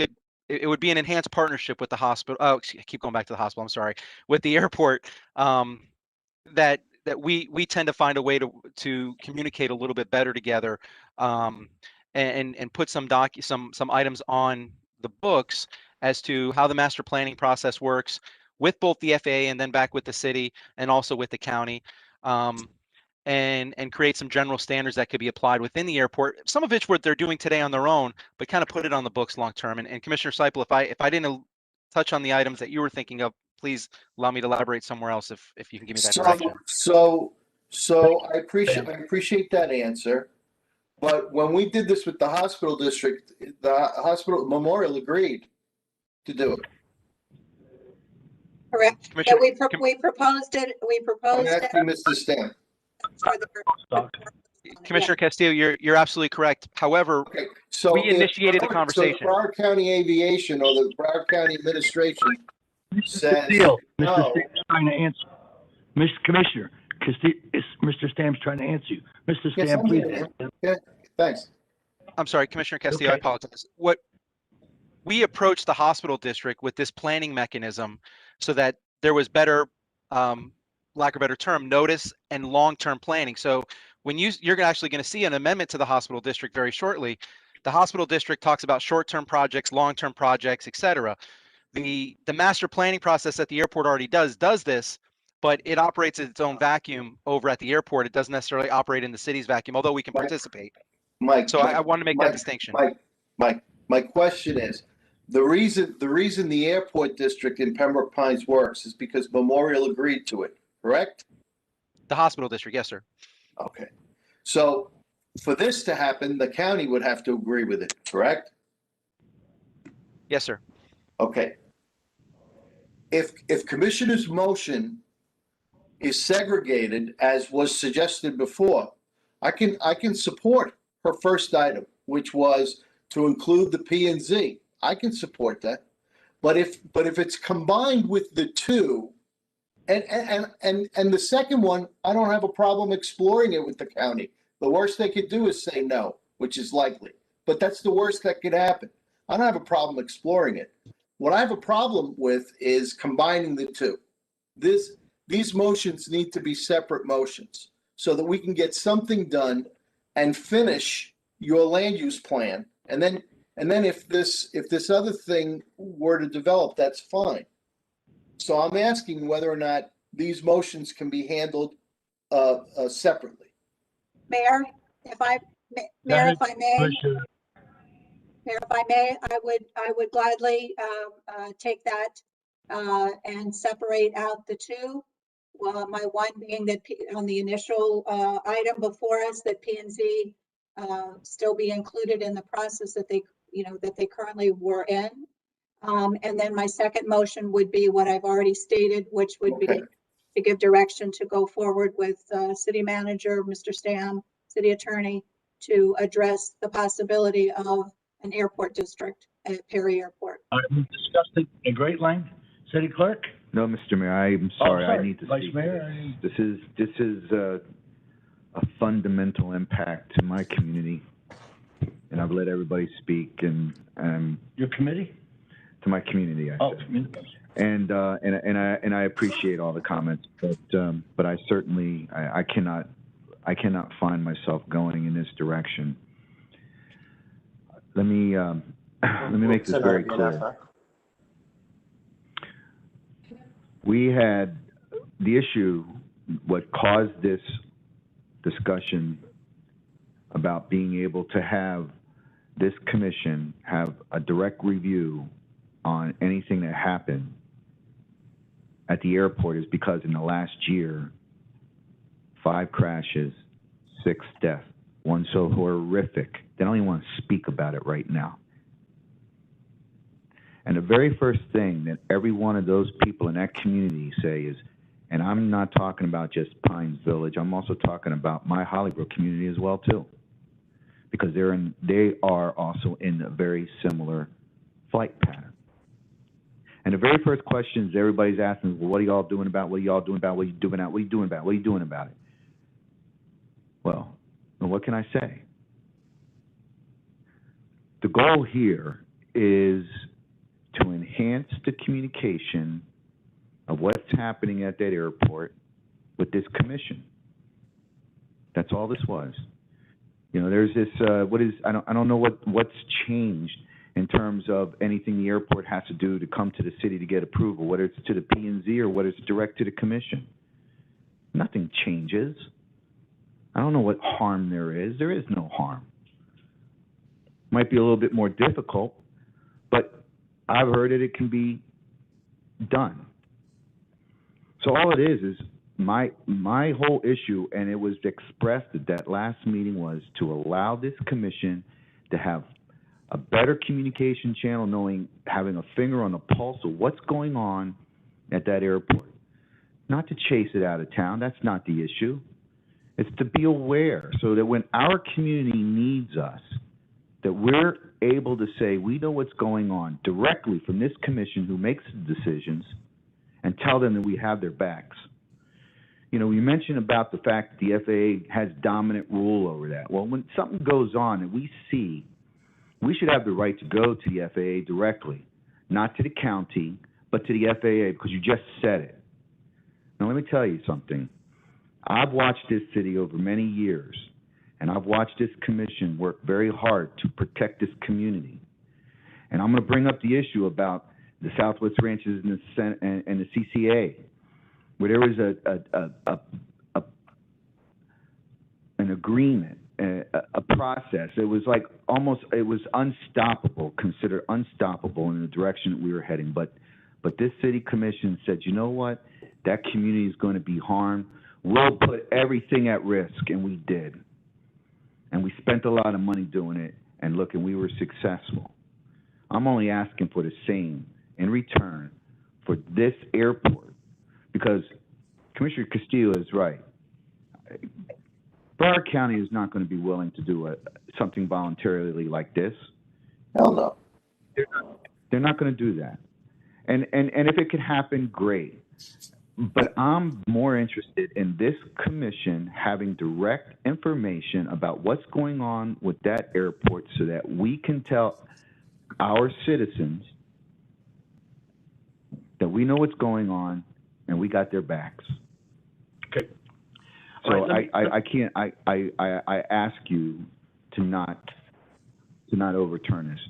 it would be an enhanced partnership with the hospital. Oh, I keep going back to the hospital. I'm sorry, with the airport. That we tend to find a way to communicate a little bit better together, and put some items on the books as to how the master planning process works with both the FAA and then back with the city and also with the county, and create some general standards that could be applied within the airport. Some of which what they're doing today on their own, but kind of put it on the books long term. And Commissioner Siple, if I didn't touch on the items that you were thinking of, please allow me to elaborate somewhere else if you can give me that direction. So I appreciate that answer. But when we did this with the hospital district, the hospital Memorial agreed to do it. Correct. Yeah, we proposed it. We proposed it. Mr. Stamp. Commissioner Castillo, you're absolutely correct. However, so we initiated the conversation. So the Broward County Aviation or the Broward County Administration says Castillo, no. Mr. Stamp's trying to answer. Mr. Commissioner, Mr. Stamp's trying to answer you. Mr. Stamp, please. Yeah, thanks. I'm sorry, Commissioner Castillo, I apologize. What we approached the hospital district with this planning mechanism so that there was better, lack of a better term, notice and long-term planning. So when you're actually going to see an amendment to the hospital district very shortly. The hospital district talks about short-term projects, long-term projects, et cetera. The master planning process at the airport already does this, but it operates its own vacuum over at the airport. It doesn't necessarily operate in the city's vacuum, although we can participate. I want to make that distinction. My question is, the reason the airport district in Pembroke Pines works is because Memorial agreed to it, correct? The hospital district, yes, sir. Okay. So for this to happen, the county would have to agree with it, correct? Yes, sir. Okay. If Commissioner's motion is segregated, as was suggested before, I can support her first item, which was to include the P&Z. I can support that. But if it's combined with the two, and the second one, I don't have a problem exploring it with the county. The worst they could do is say no, which is likely. But that's the worst that could happen. I don't have a problem exploring it. What I have a problem with is combining the two. These motions need to be separate motions so that we can get something done and finish your land use plan. And then if this other thing were to develop, that's fine. So I'm asking whether or not these motions can be handled separately. Mayor, if I may, I would gladly take that and separate out the two. Well, my one being that on the initial item before us, that P&Z still be included in the process that they currently were in. And then my second motion would be what I've already stated, which would be to give direction to go forward with city manager, Mr. Stam, city attorney, to address the possibility of an airport district at Perry Airport. We discussed it in great length. City Clerk? No, Mr. Mayor, I'm sorry. I need to Vice speak. Mayor? This is a fundamental impact to my community, and I've let everybody speak. And your committee? To my community, I said. Community. And I appreciate all the comments, but I certainly I cannot find myself going in this direction. Let me make this very clear. We had the issue, what caused this discussion about being able to have this commission have a direct review on anything that happened at the airport is because in the last year, 5 crashes, 6 deaths, one so horrific, they don't even want to speak about it right now. And the very first thing that every one of those people in that community say is, and I'm not talking about just Pines Village, I'm also talking about my Hollywood community as well too, because they are also in a very similar flight pattern. And the very first questions everybody's asking is, well, what are y'all doing about? What are y'all doing about? What are you doing about? What are you doing about? What are you doing about it? Well, what can I say? The goal here is to enhance the communication of what's happening at that airport with this commission. That's all this was. You know, there's this, I don't know what's changed in terms of anything the airport has to do to come to the city to get approval, whether it's to the P&Z or whether it's direct to the commission. Nothing changes. I don't know what harm there is. There is no harm. Might be a little bit more difficult, but I've heard that it can be done. So all it is my whole issue, and it was expressed at that last meeting, was to allow this commission to have a better communication channel, having a finger on the pulse of what's going on at that airport. Not to chase it out of town, that's not the issue. It's to be aware so that when our community needs us, that we're able to say we know what's going on directly from this commission who makes the decisions and tell them that we have their backs. You know, you mentioned about the fact that the FAA has dominant rule over that. Well, when something goes on and we see, we should have the right to go to the FAA directly, not to the county, but to the FAA, because you just said it. Now, let me tell you something. I've watched this city over many years, and I've watched this commission work very hard to protect this community. And I'm going to bring up the issue about the Southwest Ranches and the CCA, where there was an agreement, a process. It was like it was unstoppable, considered unstoppable in the direction that we were heading. But this city commission said, you know what? That community is going to be harmed. We'll put everything at risk, and we did. And we spent a lot of money doing it, and look, and we were successful. I'm only asking for the same in return for this airport, because Commissioner Castillo is right. Broward County is not going to be willing to do something voluntarily like this. Hell no. They're not going to do that. And if it could happen, great. But I'm more interested in this commission having direct information about what's going on with that airport so that we can tell our citizens that we know what's going on and we got their backs. Okay. So I ask you to not overturn this.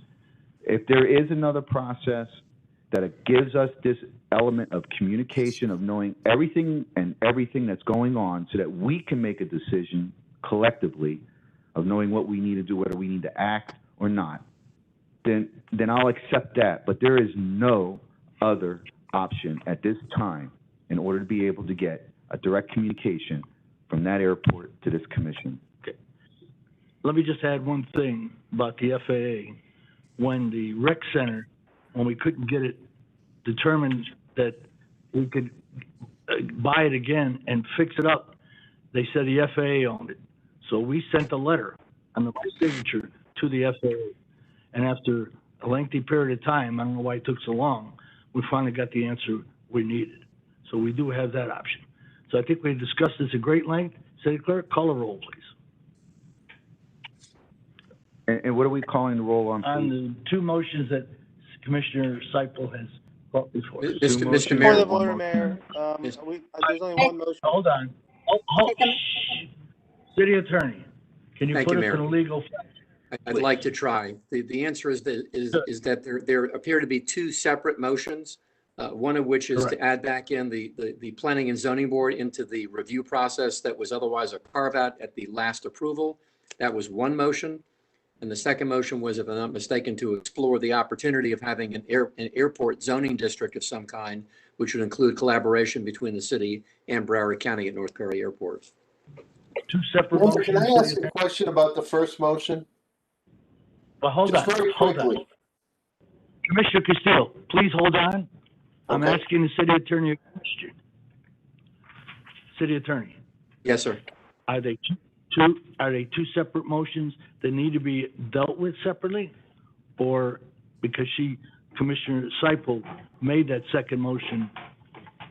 If there is another process that it gives us this element of communication, of knowing everything that's going on so that we can make a decision collectively of knowing what we need to do, whether we need to act or not, then I'll accept that. But there is no other option at this time in order to be able to get a direct communication from that airport to this commission. Okay. Let me just add one thing about the FAA. When the rec center, when we couldn't get it determined that we could buy it again and fix it up, they said the FAA owned it. So we sent a letter on the signature to the FAA. And after a lengthy period of time, I don't know why it took so long, we finally got the answer we needed. So we do have that option. So I think we discussed this at great length. City Clerk, call a roll, please. And what are we calling the roll on, please? On the two motions that Commissioner Siple has brought before us. Mr. Mayor. For the voter, Mayor, there's only one motion. Hold on. City Attorney, can you Thank put you, us Mayor. in a legal? I'd like to try. The answer is that there appear to be two separate motions, one of which is Correct. to add back in the Planning and Zoning Board into the review process that was otherwise a carve-out at the last approval. That was one motion. And the second motion was, if I'm not mistaken, to explore the opportunity of having an airport zoning district of some kind, which would include collaboration between the city and Broward County at North Perry Airport. Two separate Walter, motions. can I ask a question about the first motion? Well, hold Just on. very Hold on. quickly. Commissioner Castillo, please hold on. I'm Okay. asking the city attorney a question. City attorney, Yes, sir. are they two separate motions that need to be dealt with separately? Or because she Commissioner Siple made that second motion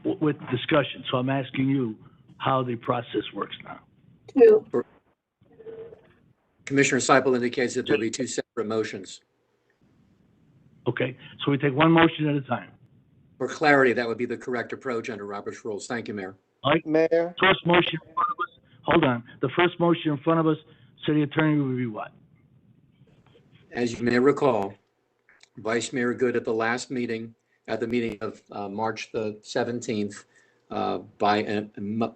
with discussion. So I'm asking you how the process works now. Commissioner Siple indicates that there'll be two separate motions. Okay, so we take one motion at a time. For clarity, that would be the correct approach under Robert's rules. Thank you, Mayor. All right, Mayor, first motion in front of us, hold on. The first motion in front of us, City Attorney, would be what? As you may recall, Vice Mayor Good at the last meeting, at the meeting of March the 17th, by a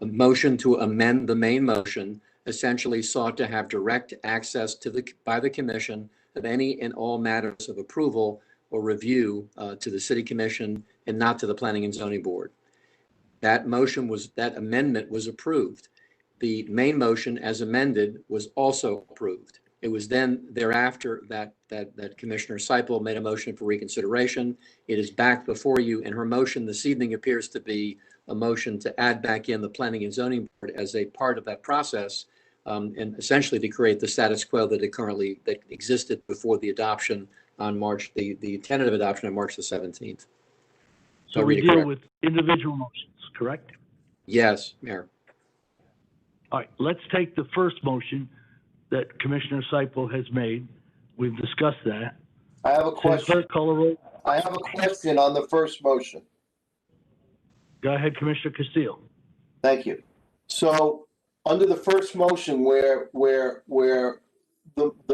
motion to amend the main motion, essentially sought to have direct access to by the commission of any and all matters of approval or review to the City Commission and not to the Planning and Zoning Board. That amendment was approved. The main motion as amended was also approved. It was then thereafter that Commissioner Siple made a motion for reconsideration. It is back before you, and her motion this evening appears to be a motion to add back in the Planning and Zoning Board as a part of that process, and essentially to create the status quo that existed before the adoption on the tentative adoption on March the 17th. So we deal with individual motions, correct? Yes, Mayor. All right, let's take the first motion that Commissioner Siple has made. We've discussed that. I have a question. Call the roll. I have a question on the first motion. Go ahead, Commissioner Castillo. Thank you. So under the first motion where the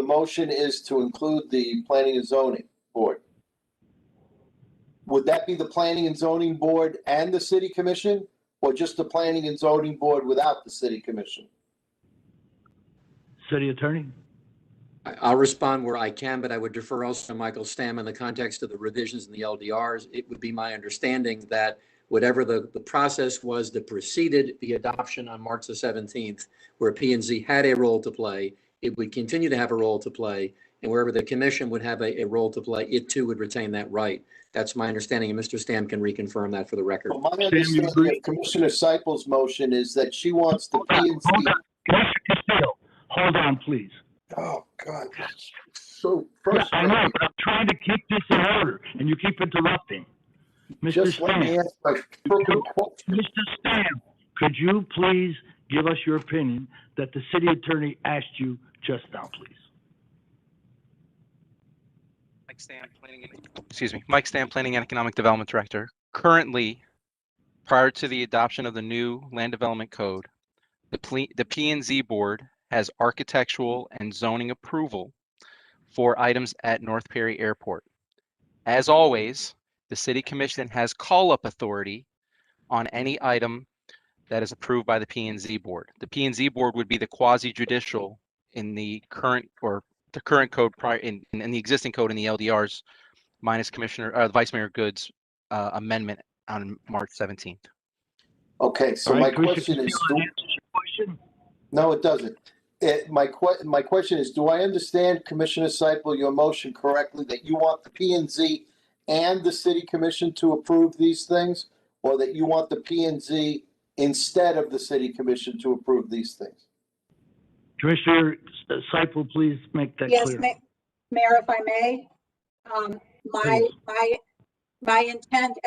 motion is to include the Planning and Zoning Board, would that be the Planning and Zoning Board and the City Commission, or just the Planning and Zoning Board without the City Commission? City Attorney? I'll respond where I can, but I would defer also to Michael Stamm in the context of the revisions in the LDRs. It would be my understanding that whatever the process was that preceded the adoption on March the 17th, where P&Z had a role to play, it would continue to have a role to play, and wherever the commission would have a role to play, it too would retain that right. That's my understanding, and Mr. Stamm can reconfirm that for the record. Well, my understanding of Commissioner Siple's motion is that she wants the P&Z. Hold on, Commissioner Castillo, hold on, please. Oh, God. So Yeah, I frustrating. know, but I'm trying to keep this in order, and you keep interrupting. Mr. Just let me Stamm, ask my freaking question. Mr. Stamm, could you please give us your opinion that the city attorney asked you just now, please? Mike Stam, Planning and Economic Development Director. Currently, prior to the adoption of the new Land Development Code, the P&Z Board has architectural and zoning approval for items at North Perry Airport. As always, the City Commission has call-up authority on any item that is approved by the P&Z Board. The P&Z Board would be the quasi-judicial in the current code prior in the existing code in the LDRs, minus Vice Mayor Good's amendment on March 17th. Okay, so my question is, no, it doesn't. My question is, do I understand, Commissioner Siple, your motion correctly, that you want the P&Z and the City Commission to approve these things, or that you want the P&Z instead of the City Commission to approve these things? Commissioner Siple, please make that Yes, clear. Mayor, if I may, my intent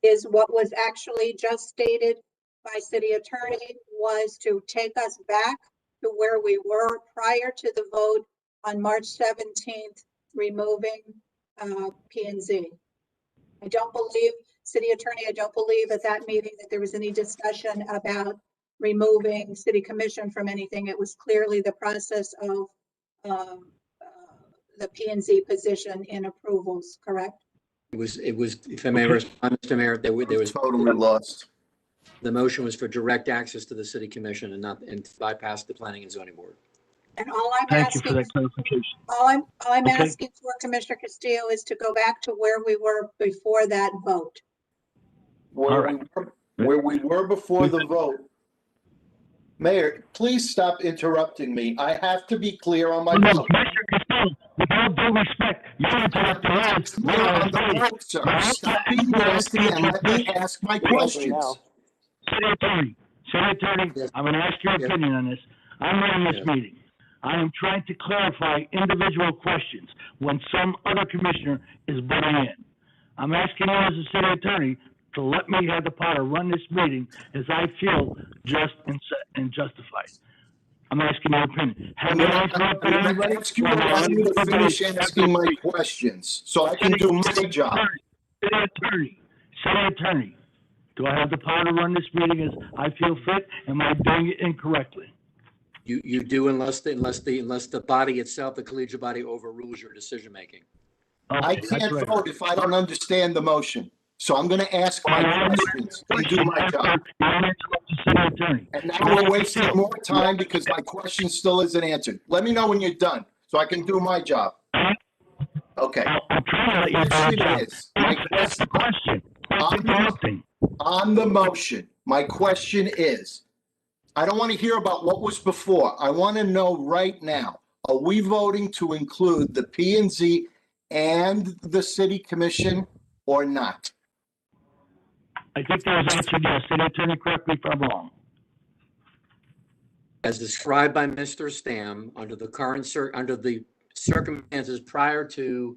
is what was actually just stated by City Attorney was to take us back to where we were prior to the vote on March 17th, removing P&Z. I don't believe, City Attorney, I don't believe at that meeting that there was any discussion about removing City Commission from anything. It was clearly the process of the P&Z position in approvals, correct? It was, if I may respond, Mr. Mayor, there was totally lost. The motion was for direct access to the City Commission and bypass the Planning and Zoning Board. And all I'm Thank asking, you for that clarification. all I'm Okay. asking for, Commissioner Castillo, is to go back to where we were before that vote. Where we were before the vote. Mayor, please stop interrupting me. I have to be clear on my No, vote. Commissioner Castillo, with all due respect, you're interrupting us. On the vote, sir. Stop being nasty and let me ask my questions. City Attorney, I'm going to ask your opinion on this. I'm running this meeting. I am trying to clarify individual questions when some other commissioner is butting in. I'm asking you as a city attorney to let me have the power to run this meeting as I feel just and justified. I'm asking your opinion. Have I interrupted anybody? Ask you to allow me to finish asking my questions so I can do my job. City attorney, do I have the power to run this meeting as I feel fit? Am I doing it incorrectly? You do unless the body itself, the collegiate body, overrules your decision making. I can't vote if I don't understand the motion. So I'm going to ask my questions and do my job. And now we're wasting more time because my question still isn't answered. Let me know when you're done so I can do my job. Okay. My question on the motion. My question is, I don't want to hear about what was before. I want to know right now, are we voting to include the P&Z and the city commission or not? I think there was answered yes. City attorney, correct me if I'm wrong. As described by Mr. Stam, under the circumstances prior to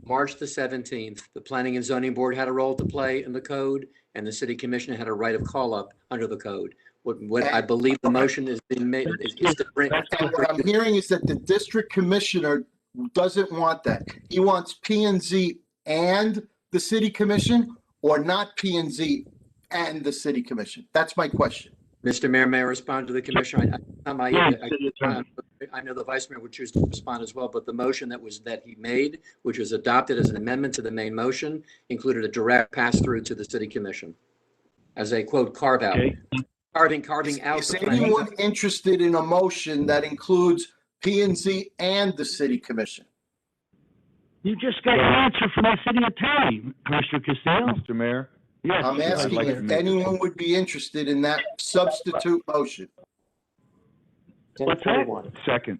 March the 17th, the Planning and Zoning Board had a role to play in the code, and the City Commission had a right of call-up under the code. What I believe the motion is being made is to bring. And what I'm hearing is that the district commissioner doesn't want that. He wants P&Z and the City Commission, or not P&Z and the City Commission. That's my question. Mr. Mayor, may I respond to the commissioner? I know the vice mayor would choose to respond as well, but the motion that he made, which was adopted as an amendment to the main motion, included a direct pass-through to the City Commission as a quote carve out. Okay. Carving out. Is anyone interested in a motion that includes P&Z and the City Commission? You just got your answer from the city attorney, Commissioner Castillo. Mr. Mayor? Yes. I'm asking if anyone would be interested in that substitute motion. What's that? Second.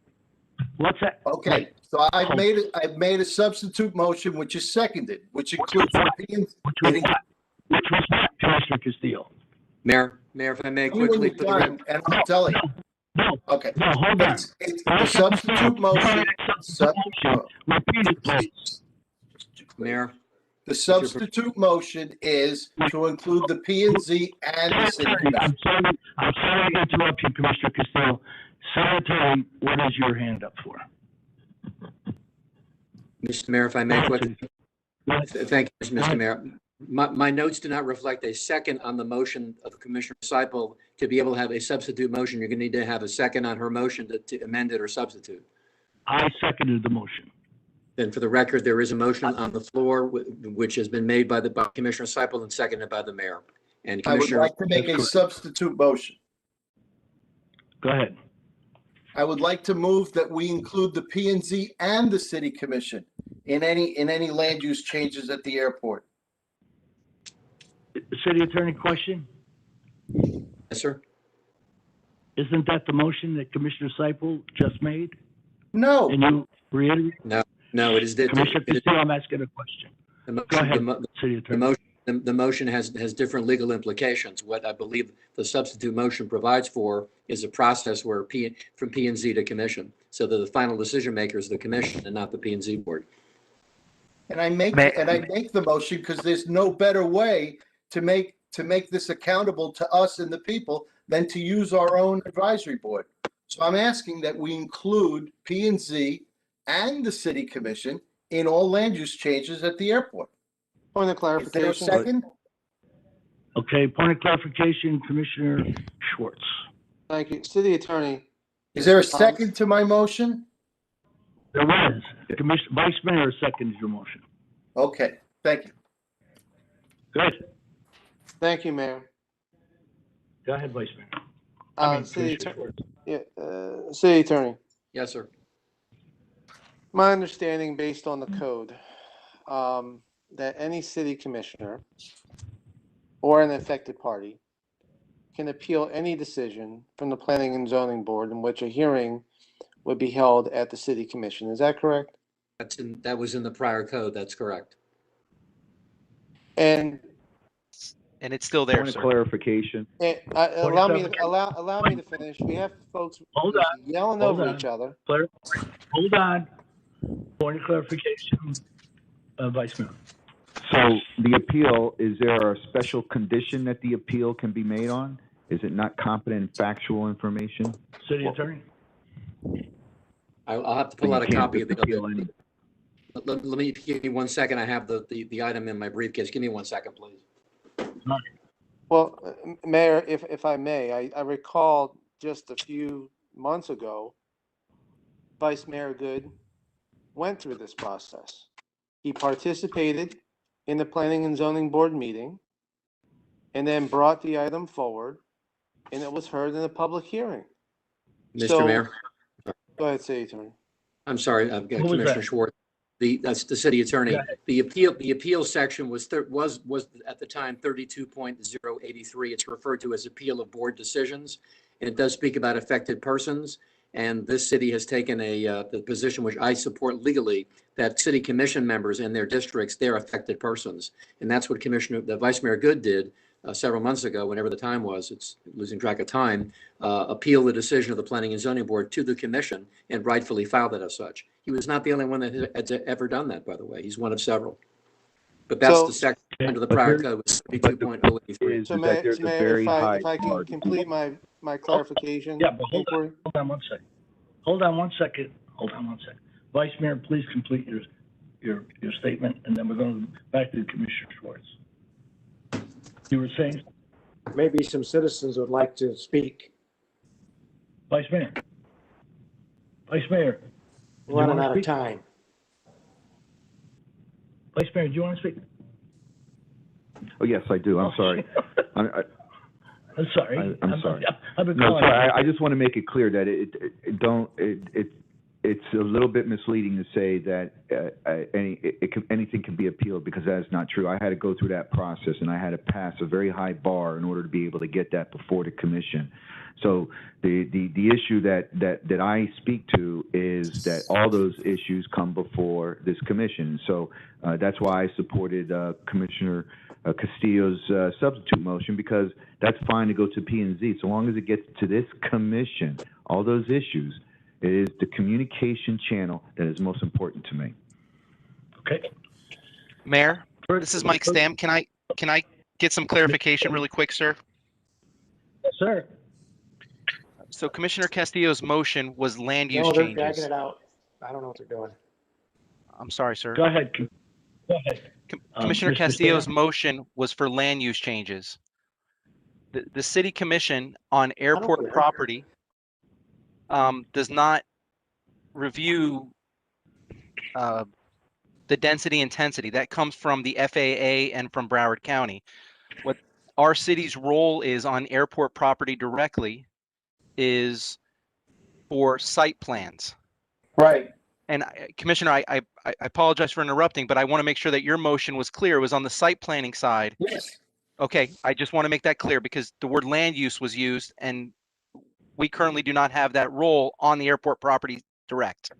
What's that? Okay, so I've made a substitute motion which is seconded, which includes Which was not, Commissioner Castillo. Mayor, if I may quickly. And I'll tell you. No. Okay. No, hold on. It's the substitute motion. Repeat it, please. Mayor. The substitute motion is to include the P&Z and the City Commission. I'm sorry to interrupt you, Commissioner Castillo. Secretary, what is your hand up for? Mr. Mayor, if I may quickly. Thank you, Mr. Mayor. My notes do not reflect a second on the motion of Commissioner Siple. To be able to have a substitute motion, you're going to need to have a second on her motion to amend it or substitute. I seconded the motion. Then for the record, there is a motion on the floor which has been made by Commissioner Siple and seconded by the mayor. And Commissioner, I would like to make a substitute motion. Go ahead. I would like to move that we include the P&Z and the City Commission in any land use changes at the airport. City attorney, question? Yes, sir. Isn't that the motion that Commissioner Siple just made? No. And you reiterate? No, it is. Commissioner Castillo, I'm asking a question. Go ahead, City attorney. The motion has different legal implications. What I believe the substitute motion provides for is a process where from P&Z to commission, so that the final decision maker is the commission and not the P&Z board. And I make the motion because there's no better way to make this accountable to us and the people than to use our own advisory board. So I'm asking that we include P&Z and the City Commission in all land use changes at the airport. Point of clarification. Is there a second? Okay, point of clarification, Commissioner Schwartz. Thank you. City attorney. Is there a second to my motion? There was. Vice Mayor seconded your motion. Okay, thank you. Good. Thank you, Mayor. Go ahead, Vice Mayor. City attorney. Yes, sir. My understanding, based on the code, that any city commissioner or an affected party can appeal any decision from the Planning and Zoning Board in which a hearing would be held at the City Commission. Is that correct? That was in the prior code. That's correct. And it's still there, Point sir. of clarification. Allow me to finish. We have folks yelling over each other. Hold on. Point of clarification, Vice Mayor. So the appeal, is there a special condition that the appeal can be made on? Is it not competent factual information? City Attorney? I'll have to So pull you out a can't copy of just the, appeal any- let me, give me 1 second. I have the item in my briefcase. Give me 1 second, please. Well, Mayor, if I may, I recall just a few months ago, Vice Mayor Good went through this process. He participated in the Planning and Zoning Board meeting and then brought the item forward, and it was heard in a public hearing. Mr. So, Mayor, go ahead, City Attorney. I'm sorry, I've got Who was Commissioner that? Schwartz. That's the city attorney. Go ahead. The appeal section was at the time 32.083. It's referred to as appeal of board decisions, and it does speak about affected persons. And this city has taken the position, which I support legally, that city commission members in their districts, they're affected persons. And that's what the Vice Mayor Good did several months ago, whenever the time was, it's losing track of time, appeal the decision of the Planning and Zoning Board to the commission and rightfully filed it as such. He was not the only one that has ever done that, by the way. He's one of several. But that's So- the section under the prior code, was 32.083. So Mayor, if I can complete my clarification Yeah, but inquiry. hold on 1 second. Hold on 1 second. Vice Mayor, please complete your statement, and then we're going back to Commissioner Schwartz. You were saying, Maybe some citizens would like to speak. Vice Mayor? Vice Mayor? We're running out of time. Vice Mayor, do you want to speak? Oh, yes, I do. I'm sorry. I'm sorry. I'm sorry. I've been No, calling. sorry. I just want to make it clear that it's a little bit misleading to say that anything can be appealed, because that is not true. I had to go through that process, and I had to pass a very high bar in order to be able to get that before the commission. So the issue that I speak to is that all those issues come before this commission. So that's why I supported Commissioner Castillo's substitute motion, because that's fine to go to P&Z. So long as it gets to this commission, all those issues, it is the communication channel that is most important to me. Okay. Mayor, this is Mike Stam. Can I get some clarification really quick, sir? Yes, sir. So Commissioner Castillo's motion was land use No, they're changes. dragging it out. I don't know what they're doing. I'm sorry, sir. Go ahead. Go ahead. Commissioner Mr. Castillo's Stam? motion was for land use changes. The city commission on airport property does not review the density intensity. That comes from the FAA and from Broward County. What our city's role is on airport property directly is for site plans. Right. And Commissioner, I apologize for interrupting, but I want to make sure that your motion was clear. It was on the site planning side. Yes. Okay, I just want to make that clear, because the word land use was used, and we currently do not have that role on the airport property direct.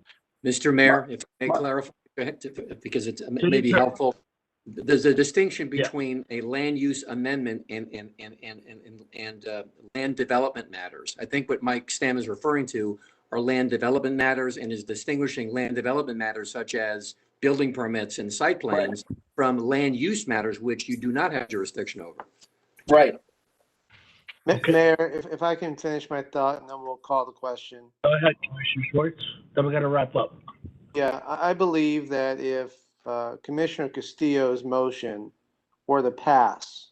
Mr. Mayor, if I may clarify, because it may be helpful. There's a distinction between a land use amendment and land development matters. I think what Mike Stam is referring to are land development matters, and is distinguishing land development matters such as building permits and site plans from land use matters, which you do not have jurisdiction over. Right. Mayor, if I can finish my thought, and then we'll call the question. Go ahead, Commissioner Schwartz. Then we're going to wrap up. Yeah, I believe that if Commissioner Castillo's motion were to pass,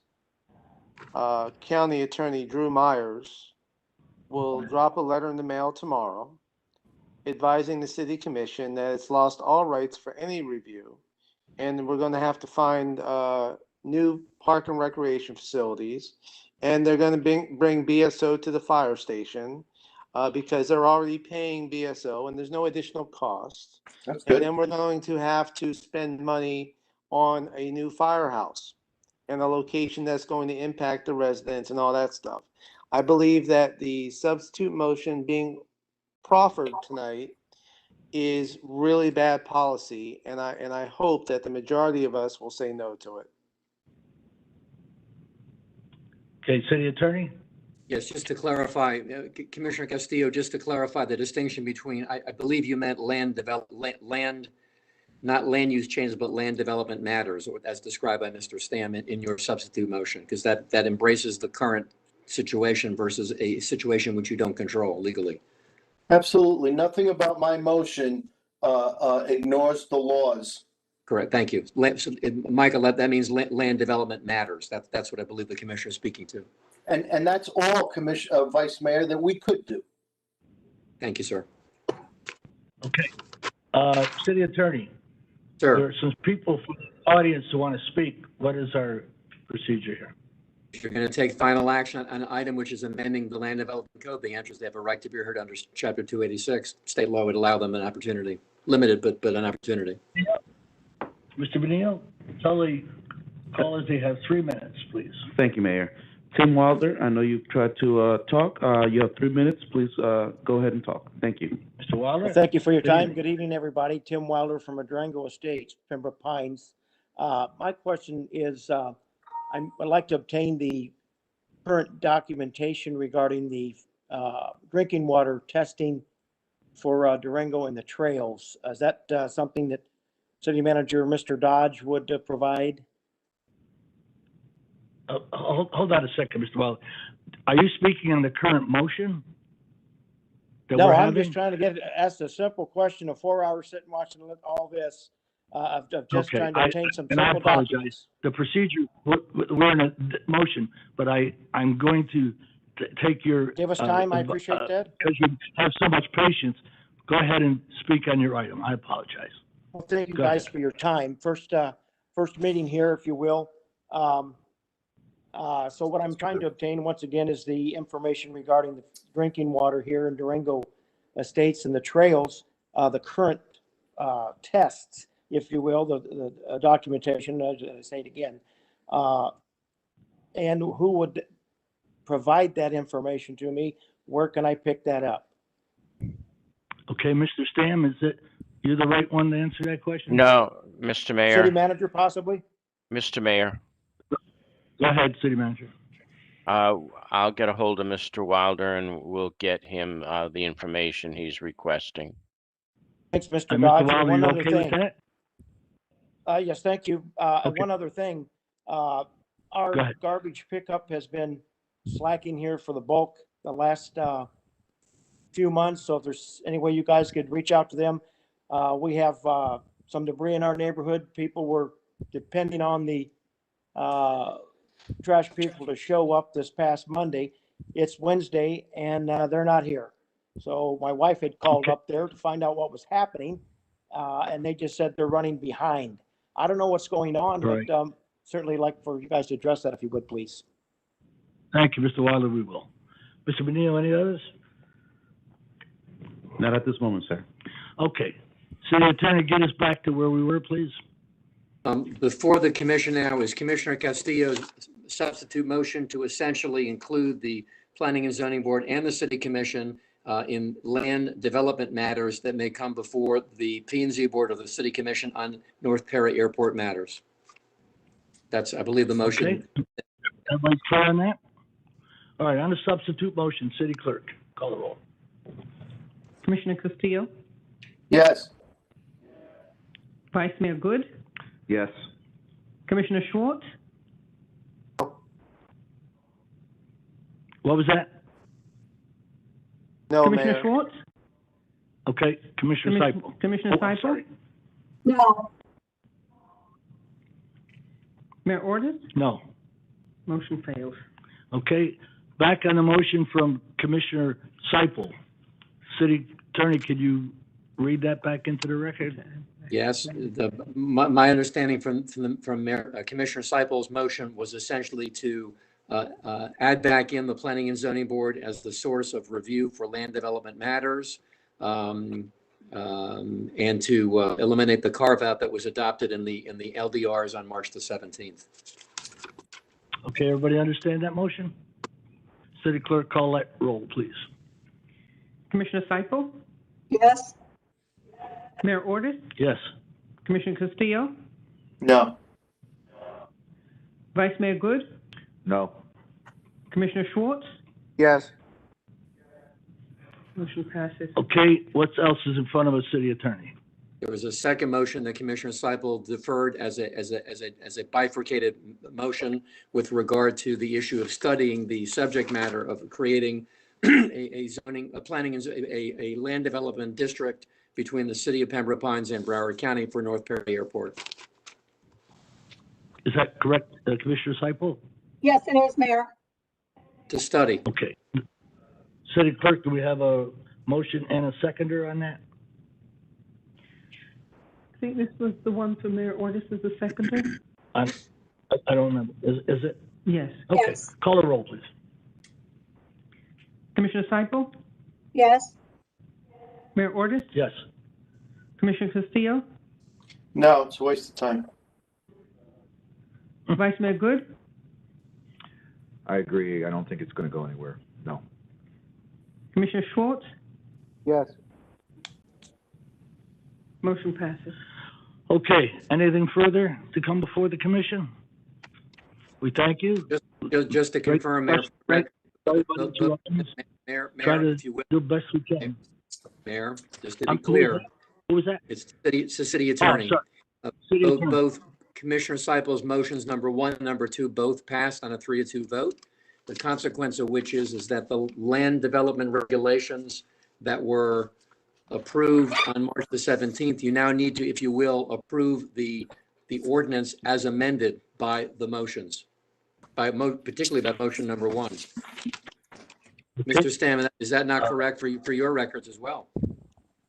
County Attorney Drew Myers will drop a letter in the mail tomorrow advising the City Commission that it's lost all rights for any review, and we're going to have to find new park and recreation facilities, and they're going to bring BSO to the fire station because they're already paying BSO and there's no additional cost. That's good. And then we're going to have to spend money on a new firehouse and a location that's going to impact the residents and all that stuff. I believe that the substitute motion being proffered tonight is really bad policy, and I hope that the majority of us will say no to it. Okay, City Attorney? Yes, just to clarify, Commissioner Castillo, just to clarify the distinction between, I believe you meant land not land use changes, but land development matters, or as described by Mr. Stam in your substitute motion, because that embraces the current situation versus a situation which you don't control legally. Absolutely. Nothing about my motion ignores the laws. Correct. Thank you. Michael, that means land development matters. That's what I believe the commissioner is speaking to. And that's all, Vice Mayor, that we could do. Thank you, sir. Okay. City Attorney. Sir. There are some people from the audience who want to speak. What is our procedure here? If you're going to take final action on an item which is amending the land development code, the answer is they have a right to be heard under Chapter 286. State law would allow them an opportunity, limited, but an opportunity. Mr. Bonillo, tell the callers they have 3 minutes, please. Thank you, Mayor. Tim Wilder, I know you've tried to talk. You have 3 minutes. Please go ahead and talk. Thank you. Mr. Wilder? Well, thank you for your time. Good evening, everybody. Tim Wilder from Durango Estates, Pembroke Pines. My question is, I'd like to obtain the current documentation regarding the drinking water testing for Durango and the trails. Is that something that City Manager Mr. Dodge would provide? Hold on a second, Mr. Wilder. Are you speaking on the current motion? No, I'm just trying to ask a simple question of 4 hours sitting watching all this. I'm just trying to obtain some simple documents. The procedure, we're in a motion, but I'm going to take your. Give us time, I appreciate that. Because you have so much patience, go ahead and speak on your item. I apologize. Well, thank you guys for your time. First meeting here, if you will. So what I'm trying to obtain once again is the information regarding the drinking water here in Durango Estates and the trails, the current tests, if you will, the documentation, as I say it again, and who would provide that information to me? Where can I pick that up? Okay, Mr. Stam, is it you're the right one to answer that question? No, Mr. Mayor. City Manager, possibly? Mr. Mayor. Go ahead, City Manager. I'll get a hold of Mr. Wilder and we'll get him the information he's requesting. Thanks, Mr. Dodge. Wilder, One you other okay thing. with that? Yes, thank you. One other thing. Our garbage pickup has been slacking here for the bulk the last few months. So if there's any way you guys could reach out to them, we have some debris in our neighborhood. People were depending on the trash people to show up this past Monday. It's Wednesday and they're not here. So my wife had called up there to find out what was happening, and they just said they're running behind. I don't know what's going on, but certainly like for you guys to address that if you would, please. Thank you, Mr. Wilder. We will. Mr. Bonillo, any others? Not at this moment, sir. Okay. City Attorney, get us back to where we were, please. Before the commission now is Commissioner Castillo's substitute motion to essentially include the Planning and Zoning Board and the City Commission in land development matters that may come before the P&Z Board or the City Commission on North Perry Airport matters. That's, I believe, the motion. Okay. Everybody clear on that? All right, on the substitute motion, City Clerk, call the roll. Commissioner Castillo, Yes. Vice Mayor Good, Yes. Commissioner Schwartz, What was that? No, Commissioner Mayor. Schwartz, Okay, Commissioner Siple. Commissioner I'm Siple, sorry. No. Mayor Ordus, No. motion fails. Okay, back on the motion from Commissioner Siple. City Attorney, could you read that back into the record? Yes, my understanding from Commissioner Sipel's motion was essentially to add back in the Planning and Zoning Board as the source of review for land development matters, and to eliminate the carve-out that was adopted in the LDRs on March the 17th. Okay, everybody understand that motion? City Clerk, call that roll, please. Commissioner Siple, Yes. Mayor Ordus, Yes. Commissioner Castillo, No. Vice Mayor Good, No. Commissioner Schwartz, Yes. motion passes. Okay, what else is in front of us, City Attorney? There was a second motion that Commissioner Siple deferred as a bifurcated motion with regard to the issue of studying the subject matter of creating a land development district between the City of Pembroke Pines and Broward County for North Perry Airport. Is that correct, Commissioner Siple? Yes, it is, Mayor. To study. Okay. City Clerk, do we have a motion and a seconder on that? I think this was the one for Mayor Ordus as the seconder. I don't remember. Is it? Yes. Okay. Yes. Call the roll, please. Commissioner Siple, Yes. Mayor Ordus, Yes. Commissioner Castillo, No, it's a waste of time. Vice Mayor Good, I agree. I don't think it's going to go anywhere. No. Commissioner Schwartz, Yes. motion passes. Okay, anything further to come before the commission? We thank you. Just to confirm, Mayor, Try to if you will, do the best we can. Mayor, just to be clear, Who was that? it's the city attorney. City attorney. Both Commissioner Siple's motions, number 1 and number 2, both passed on a 3-2 vote. The consequence of which is that the land development regulations that were approved on March the 17th, you now need to, if you will, approve the ordinance as amended by the motions, particularly by motion number 1. Mr. Stammen, is that not correct for your records as well?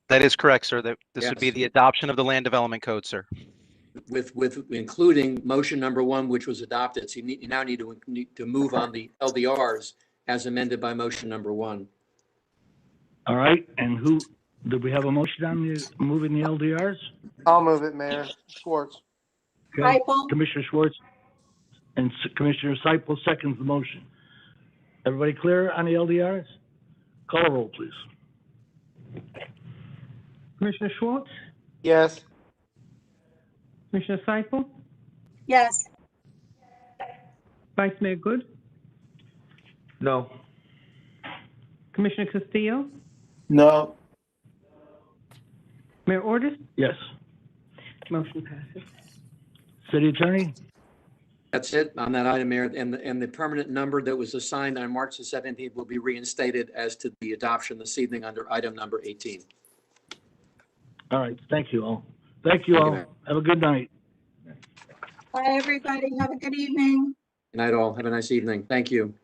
That is correct, sir. That this would be Yes. the adoption of the land development code, sir. With including motion number 1, which was adopted. So you now need to move on the LDRs as amended by motion number 1. All right, and who, did we have a motion on the moving the LDRs? I'll move it, Mayor. Schwartz. Okay. Siple. Commissioner Schwartz and Commissioner Siple seconds the motion. Everybody clear on the LDRs? Call a roll, please. Commissioner Schwartz, Yes. Commissioner Siple, Yes. Vice Mayor Good, No. Commissioner Castillo, No. Mayor Ordus, Yes. motion passes. City Attorney? That's it on that item, Mayor. And the permanent number that was assigned on March the 17th will be reinstated as to the adoption this evening under item number 18. All right, thank you all. Thank you all. Have a good night. Bye, everybody. Have a good evening. Good night, all. Have a nice evening. Thank you.